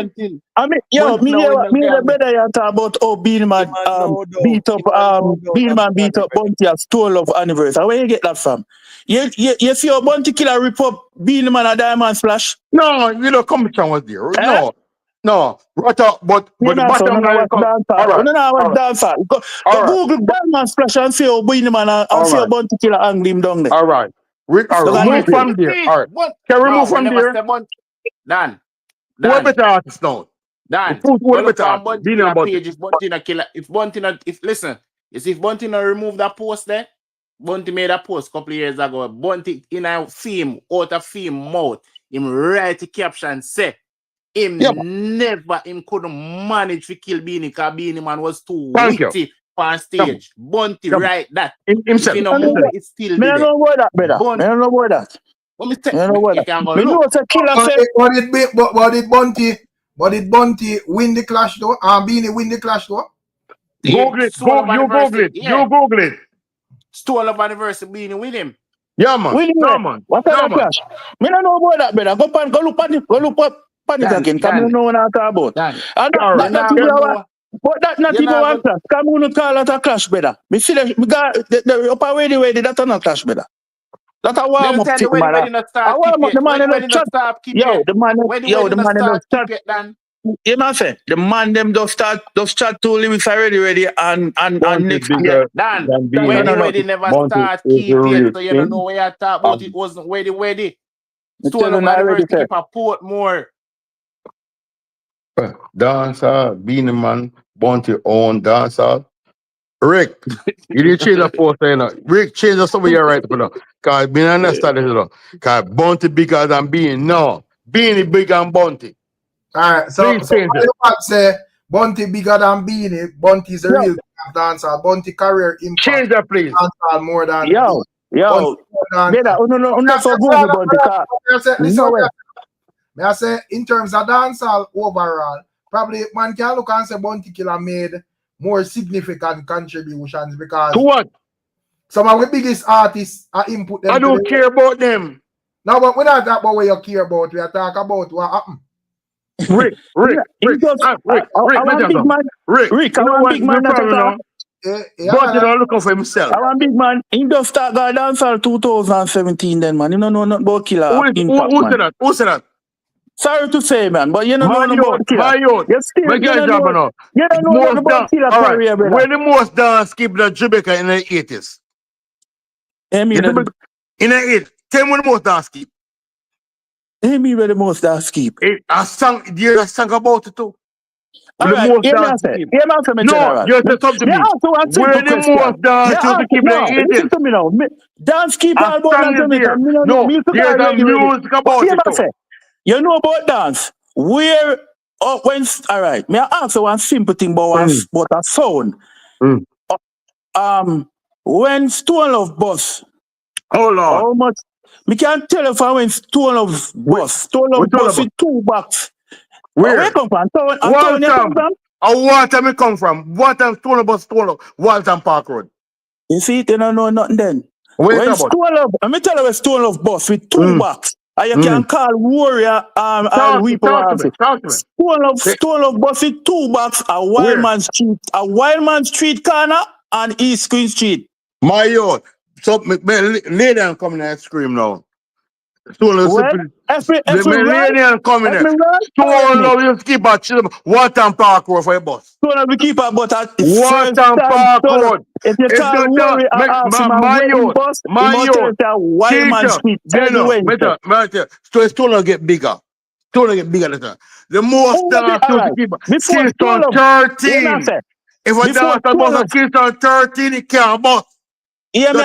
I mean, the better you talk about BEENIE man beat up Bounty and stole of anniversary. Where you get that from? You see how Bounty Killer rip up BEENIE man a Diamond Splash? No, you know, competition was there. No, but the bottom line comes. Google Diamond Splash and see how BEENIE man and see how Bounty Killer angle him down there. All right. Remove from there. All right. Can we remove from there? Dan. What better artist now? Dan. What better artist? If Bounty not remove that post there, Bounty made a post a couple of years ago. Bounty in a film, out of film mouth, him write the caption say, him couldn't manage to kill BEENIE because BEENIE man was too witty on stage. Bounty right that. Himself. It's still I don't know what that, brother. I don't know what that. What did Bounty win the clash though? BEENIE win the clash though? Google it. You Google it. Stole of anniversary BEENIE with him. Yeah, man. What kind of clash? I don't know about that, brother. Go look at it. Go look up. Panic again. Come on, know what I'm talking about. But that's not even one clash. Come on, call that a clash, brother. Me see the upper way that's not a clash, brother. That's a warm up thing, man. The man you know say the man them just start to lyrics already and next year. Dan, when never start keep it, so you don't know where you talk about. It wasn't ready. Stone of anniversary keep a port more. Dancehall, BEENIE man, Bounty own Dancehall. Rick, you didn't change the post, you know. Rick, change the somewhere you're right, you know. Because I understand it, you know. Because Bounty bigger than BEENIE. No, BEENIE bigger than Bounty. All right, so you say Bunty bigger than Beenie. Bunty is a real dancer. Bunty career impact. Change that, please. Dancehall more than Yo, better, no so Google Bunty. May I say, in terms of dancehall overall, probably man can look and say Bunty Killer made more significant contributions because to what? Some of the biggest artists are input them. I don't care about them. No, but we're not talking about what you care about. We are talking about what happened. Rick, I want big man. Rick, I want big man. But you don't look for himself. I want big man. He just start going dancehall 2017 then, man. You don't know nothing about Killer. Who said that? Who said that? Sorry to say, man, but you don't know nothing about Killer. My youth. You don't know nothing about Killer career, brother. Where the most dance keep the Jamaica in the 80s? In the 80s. Tell me when the most dance keep. Tell me where the most dance keep. I sang about it too. All right, no, you said something to me. Where the most dance used to keep the 80s. Listen to me now. Dance keep all about Jamaica. No, there's a music about it too. You know about dance? Where, when, all right, may I answer one simple thing about a sound? When Stone Love bus, how much? Me can't tell if I went Stone Love bus. Stone Love bus with 2 box. Where you come from? Waltham me come from. Waltham Stone Love bus, Waltham Park Road. You see, you don't know nothing then. When Stone Love, let me tell you a Stone Love bus with 2 box. And you can call Warrior and Weeper. Stone Love bus with 2 box, a Wildman Street corner and East Queen Street. My youth. So lay down coming and scream now. Stone Love lay down coming there. Stone Love you keep a chill. Waltham Park Road for your bus. Stone Love keep a but at Waltham Park Road. If you call Warrior my Wildman Street. So Stone Love get bigger. Stone Love get bigger. The most dance to keep Kingston 13. If a dance about Kingston 13, it can't bust. Hear me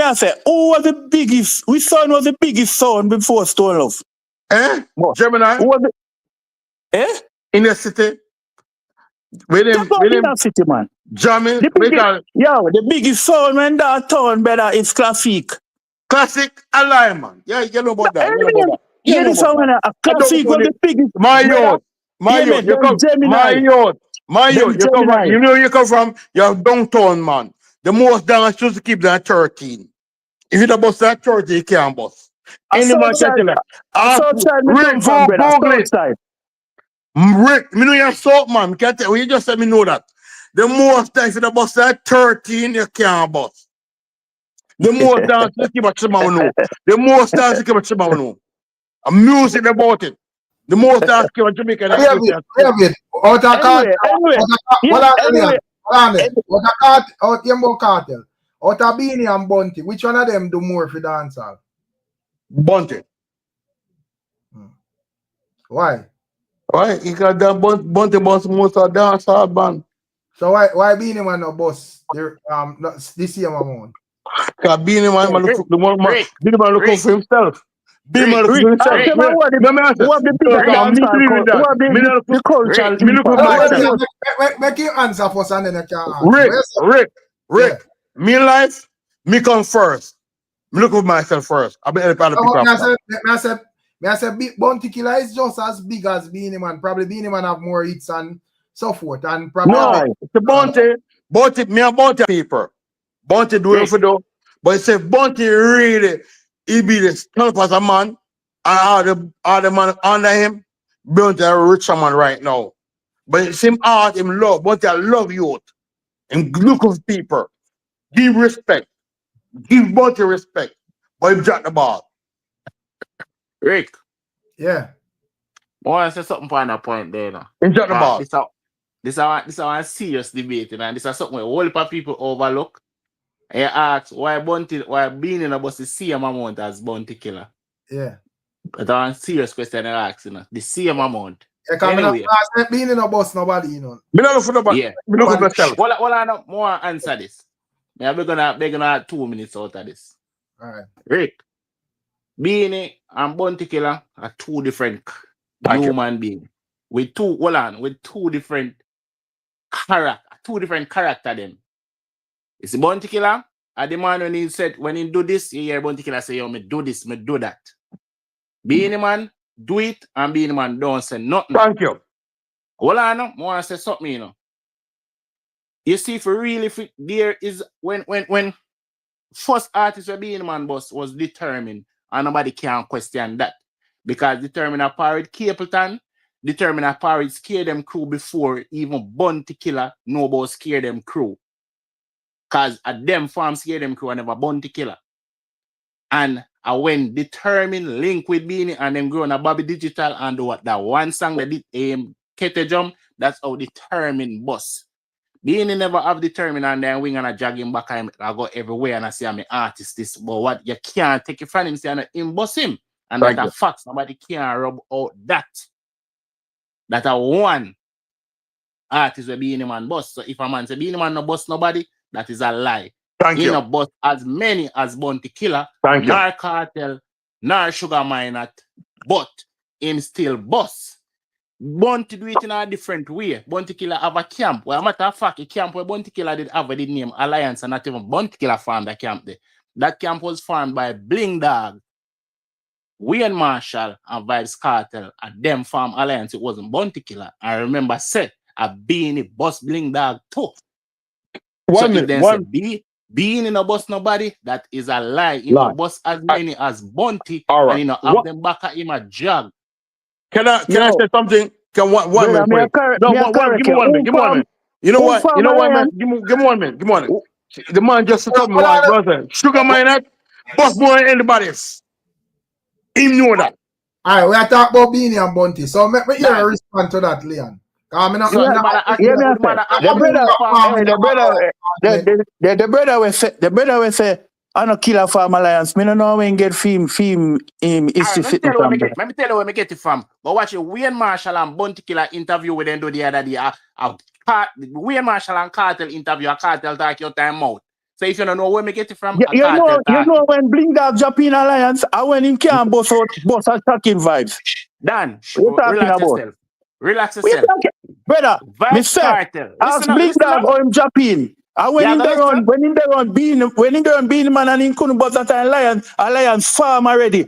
I say, who was the biggest? Which sound was the biggest sound before Stone Love? Gemini? Who was in the city? In the city, man. Jamming? The biggest sound when that town better is classic. Classic alignment. Yeah, you know about that. Yeah, this sound when a classic was the biggest. My youth, you come. My youth, you come from. You know you come from. You're downtown, man. The most dance used to keep that 13. If you don't bust that 30, you can't bust. Any man can tell that. Rick, me know you're salt, man. Can't tell you just let me know that. The most time if you don't bust that 13, you can't bust. The most dance you keep a chima know. The most dance you keep a chima know. A music about it. The most dance keep a Jamaica. Cartel. Out of Beenie and Bunty, which one of them do more for dancehall? Bunty. Why? Why? Because the Bunty boss most of dancehall band. So why Beenie man no boss? This year amount. Because Beenie man look for himself. Beenie man look for himself. Make you answer first and then you can answer. Rick. Me in life, me come first. Me look for myself first. I be helping other people. I said Bunty Killer is just as big as Beenie Man. Probably Beenie Man have more hits and so forth. And probably the Bunty, me and Bunty people. Bunty do it for though. But it say Bunty really, he be the stand as a man, and all the man under him, Bunty a richer man right now. But it's him art, him love. Bunty I love youth. And look of people. Give respect. Give Bunty respect. But him drop the ball. Rick. Yeah. I want to say something on that point there now. Him drop the ball. This is a serious debate, and this is something a whole heap of people overlook. And you ask why Beenie in a bus the same amount as Bunty Killer. Yeah. That's a serious question I ask, you know. The same amount. Anyway. Beenie in a bus, nobody, you know. Me not look for nobody. Yeah. Me look for myself. Well, I know more answer this. We're gonna have 2 minutes out of this. All right. Rick, Beenie and Bunty Killer are 2 different human beings. with two different character them. It's Bounty Killer. And the man when he do this, you hear Bounty Killer say, yo, me do this, me do that. Beenie Man, do it, and Beenie Man don't say nothing. Thank you. Hold on, I want to say something, you know. You see, there is when first artist where Beenie Man boss was determined, and nobody can question that. Because determined a pirate Capleton, determined a pirate scare them crew before even Bounty Killer know about scare them crew. Because at them farm scare them crew and never Bounty Killer. And when determined link with Beenie and them grown a Bobby Digital and what that one song that did Kete Jump, that's how determined boss. Beenie never have determined and then wing and a jogging back I go everywhere and I say I'm an artist this, but what you can't take it from him, say him boss him. And that's a fact. Nobody can rub out that. That a one artist will Beenie Man boss. So if a man say Beenie Man no boss nobody, that is a lie. He no boss as many as Bounty Killer, nor Cartel, nor Sugar Minot, but him still boss. Bounty do it in a different way. Bounty Killer have a camp. Well, a matter of fact, a camp where Bounty Killer did have the name Alliance and not even Bounty Killer farmed the camp there. That camp was farmed by Bling Dog, Wayne Marshall, and Vybz Cartel. At them farm Alliance, it wasn't Bounty Killer. I remember said a Beenie boss Bling Dog too. Being in a boss nobody, that is a lie. In a boss as many as Bounty, and you know have them back at him a jog. Can I say something? Can one minute, please? Give me 1 minute. Give me 1 minute. You know what? You know what, man? Give me 1 minute. Give me 1 minute. The man just told me one brother. Sugar Minot, boss more than anybody else. He know that. Alright, we are talking about Beenie and Bounty. So make me hear a response to that, Leon. The brother will say, I no Killer Farm Alliance. Me no know when get film Let me tell you where me get it from. But watch it, Wayne Marshall and Bounty Killer interview with them do the other day. Wayne Marshall and Cartel interview, a Cartel talk your time out. So if you don't know where me get it from, you know when Bling Dog Japan Alliance, I when him can't boss a shocking vibes. Dan, relax yourself. Brother, me say, ask Bling Dog or him Japan. And when in the run Beenie Man and in couldn't boss that Alliance farm already.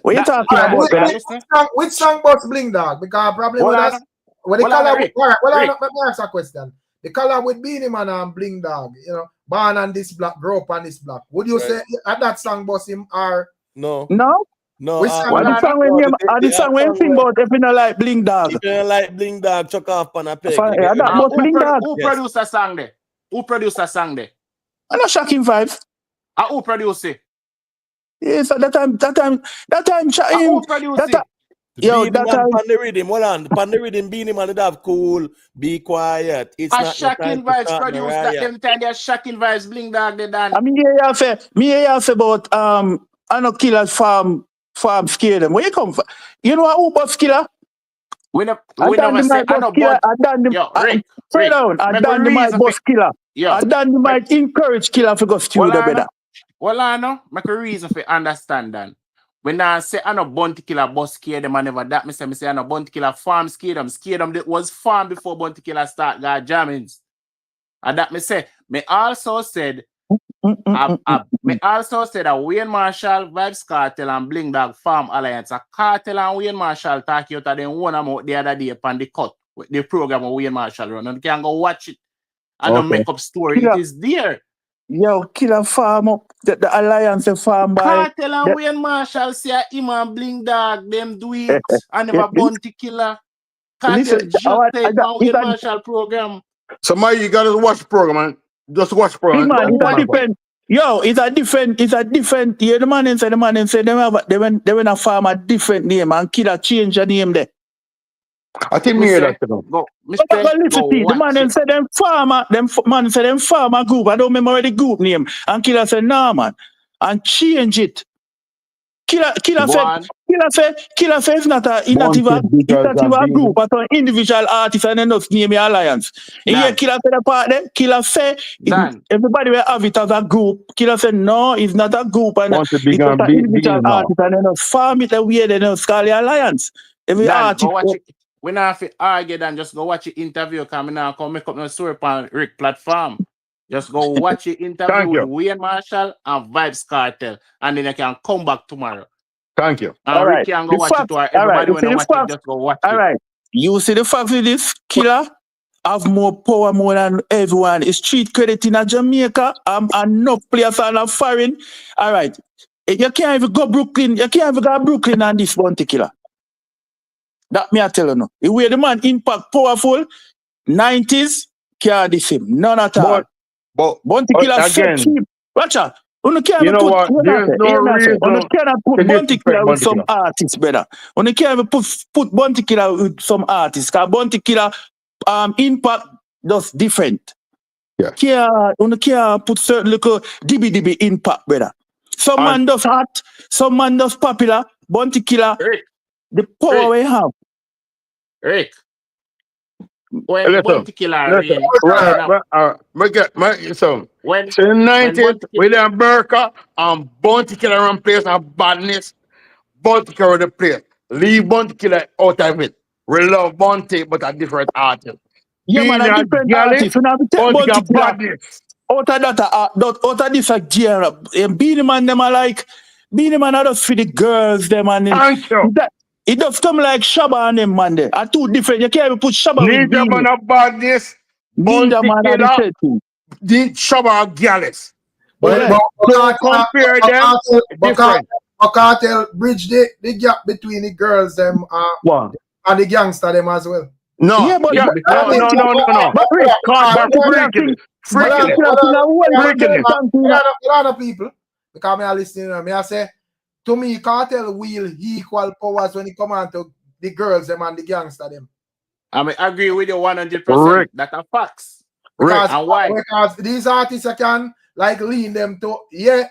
What you talking about, brother? Which song boss Bling Dog? Because probably when the color let me ask a question. The color with Beenie Man and Bling Dog, you know, born on this block, grow up on this block. Would you say at that song boss him or no? Which song the song when sing about if you don't like Bling Dog? If you don't like Bling Dog, chuck off on a peg. Who produced a song there? Who produced a song there? I know Shocking Vibes. Who produced it? Yes, that time who produced it? Yo, that time on the rhythm, hold on. On the rhythm, Beenie Man would have cool, be quiet. It's a not Shocking Vibes produced that them time they're Shocking Vibes Bling Dog they done. I mean, you say about I know Killer's farm scare them. Where you come from? You know what who boss Killer? We never say I know Killer. I done the mic boss Killer. I done the mic encourage Killer to go studio better. Well, I know make a reason for understand that. When I say I know Bounty Killer boss scare them and never that, me say I know Bounty Killer farm scare them that was farm before Bounty Killer start got jammings. And that me say, me also said that Wayne Marshall, Vybz Cartel and Bling Dog Farm Alliance. A Cartel and Wayne Marshall talk out of them one out the other day upon the cut. The program of Wayne Marshall run. And you can go watch it. And don't make up story. It is there. Yo, Killer Farm up the Alliance farm by Cartel and Wayne Marshall say him and Bling Dog, them do it. And never Bounty Killer. Cartel just take on Wayne Marshall program. Somebody you gotta watch the program, man. Just watch the program. It's a different. Yeah, the man said they went a farm a different name and Killer change the name there. I think me hear that. The man said them farmer group. I don't remember the group name. And Killer said, nah, man. And change it. Killer said it's not a group, but an individual artist and then just name the Alliance. And yeah, Killer said apart there. Killer said everybody will have it as a group. Killer said no, it's not a group and it's just an individual artist and then just farm it away, then just call the Alliance. Every artist. we not have to argue and just go watch the interview coming now, come make up no story on Rick platform. Just go watch the interview with Wayne Marshall and Vybz Cartel, and then you can come back tomorrow. Thank you. And All Rick right. can go The watch facts. it, or All right. everybody You when see I the watch it, facts. just go watch All it. right. You see the fact with this killer have more power more than everyone. It's street credit in Jamaica. Enough players are foreign. All right. You can't even go Brooklyn. You can't even go Brooklyn on this bounty killer. That me I tell you no. The way the man impact powerful, 90s, can't diss him. None at all. But bounty killer so again, cheap. Watch out. You can't you even know put what? There's no reason you cannot to put bounty disrespect killer with Bounty some Killer. artists, brother. You can't even put bounty killer with some artists. Because bounty killer impact does different. Yeah. You can't put certain little DB impact, brother. Some man does hot, some man does popular, bounty killer, the power we have. Rick, when bounty killer rain, so when in the 90s, Bounty William Burka and Bounty Killer run place of badness, Bounty Killer the place. Leave Bounty Killer out of it. We love Bounty, but a different artist. Yeah, man, a different artist. We have to take bounty killer badness. out of that, out of this genre. Beenie Man, them are like, Beenie Man are just for the girls, them, and Thank you. It does come like Shabba and them, man. They are two different. You can't even put Shabba with Ninja Beenie. Man of badness, Ninja Bounty Man are the Killer, same thing. the Shabba Gallus. But Don't compare them. Different. Cartel bridge the gap between the girls them and the gangster them as well. No, yeah, but no. But Rick, people, because me are listening, me I say, to me, Cartel will equal powers when it come on to the girls them and the gangster them. I mean, agree with you 100%. That's a facts. Because, and why? Because these artists can like lean them to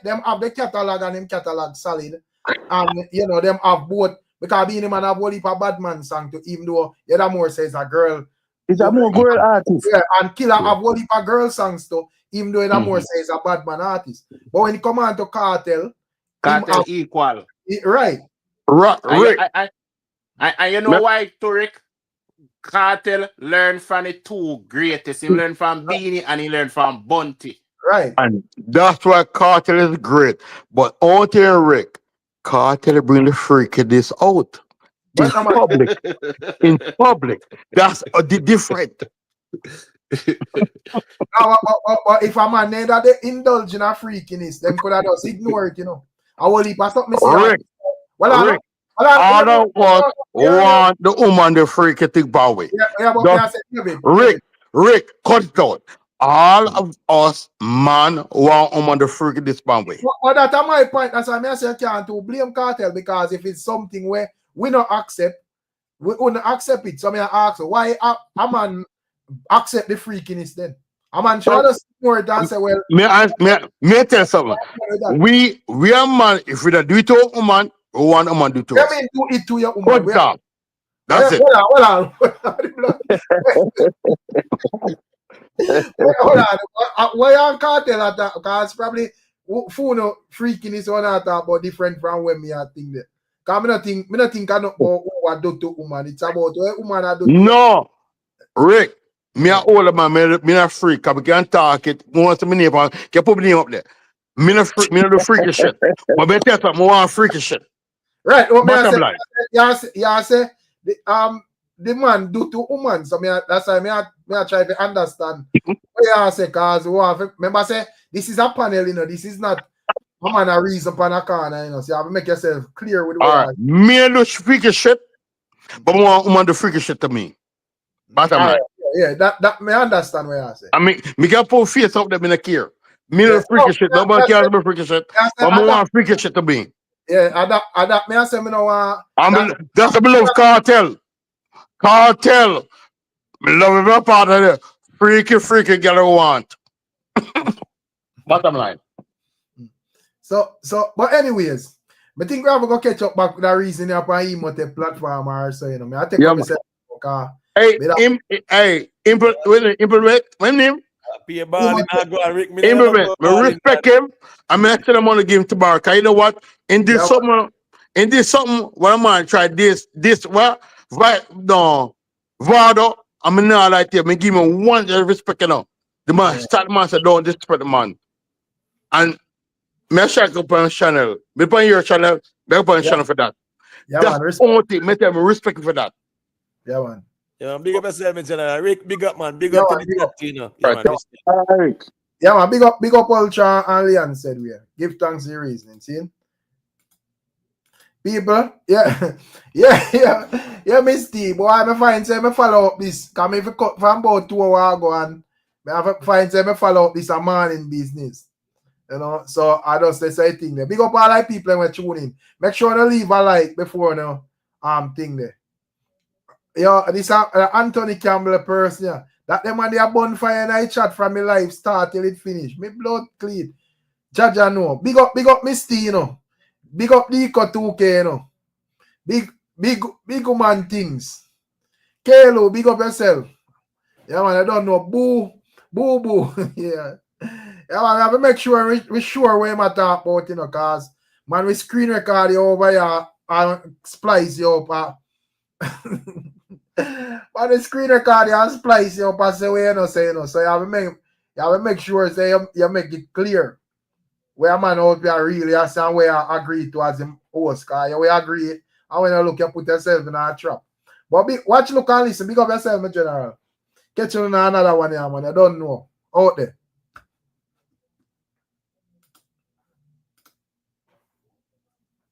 them have the catalog and them catalog solid, and you know them have both. Because Beenie Man have only a bad man song to, even though the other more says a girl. It's a more girl artist. Yeah, and Killer have only a girl songs to, even though the more says a bad man artist. But when it come on to Cartel equal. Right. And you know why, Turek? Cartel learn from the two greatest. He learned from Beenie and he learned from Bounty. Right. And that's why Cartel is great. But on there, Rick, Cartel bring the freakiness out. In public. In public. That's the different. But if a man need that they indulge in a freakiness, them could have just ignore it, you know. I will leave us up, Rick. All of us want the woman the freaky thing Bowie. Rick, cut it out. All of us man want woman the freaky this Bowie. But that's my point. That's why I say I can't to blame Cartel, because if it's something where we don't accept, we wouldn't accept it. So I ask why a man accept the freakiness then? A man try to ignore it and say, well, may I tell you something? We are man, if we don't do it to a woman, we want a man to do it to us. I mean, do it to your woman. That's it. Hold on. Hold on. Why on Cartel at that? Because probably phone freakiness or not about different from when me are think that. Because I don't think I know what do to woman. It's about what woman I do. No, Rick. Me a older man, me not freak, because we can talk it. Once my name on, can put my name up there. Me not freak, me not do freaky shit. But me tell you something, I want freaky shit. Right, what bottom line. Yeah, say the man do to woman. So that's why I try to understand what you say, because remember I say this is a panel, you know, this is not a man a reason for a corner, you know. So you have to make yourself clear with all right. Me do freaky shit, but I want woman do freaky shit to me. Bottom line. Yeah, that may understand what you say. I mean, me can put face up them in a care. Me no freaky shit. Nobody cares about freaky shit. But I want freaky shit to me. Yeah, that me I say me no want. That's a love Cartel. Cartel. Me love every part of it. Freaky girl I want. Bottom line. So, but anyways, I think we have to go catch up back with the reason up on Emote platform or so, you know. I take myself. Hey, implement name? Implement. Me respect him. I'm actually going to give him to Barca. You know what? In this something, what am I try this? What? Right? No. Vado, I'm not like you. Me give him one respect, you know. The man, start the man say, don't disrespect the man. And me check up on channel. Me put on your channel, me up on channel for that. Yeah, That's man. the only thing. Me tell me respect for that. Yeah, man. Yeah, man. Big up yourself, man. General. Rick, big up, man. Big Yeah, up to man. the Big chat, up. you know. Yeah, man. Respect. Right. Yeah, man. Big up Ultra and Leon said we are. Give thanks to the reasoning. See? People, yeah, Miss T, boy, I find say me follow up this. Come if you cut from about 2 hours ago and I have find say me follow up this a morning business. You know, so I just say thing there. Big up all the people when tuning. Make sure to leave a like before thing there. Yeah, this Anthony Campbell person, yeah. That them on their bonfire and I chat from my life start till it finish. Me blood clean. Jaja know. Big up Miss T, you know. Big up Nico 2K, you know. Big man things. Kalo, big up yourself. Yeah, man, I don't know. Boo. Yeah. Yeah, man, I have to make sure we sure where I talk about, you know, because, man, we screen record you over here and splice you up. Man, the screen record you and splice you up and say, you know, say, you know. So you have to make sure say you make it clear where man out there really understand where I agree to as the host, because you will agree, and when you look, you put yourself in a trap. But watch, look, and listen. Big up yourself, my general. Catch you on another one here, man. I don't know. Out there.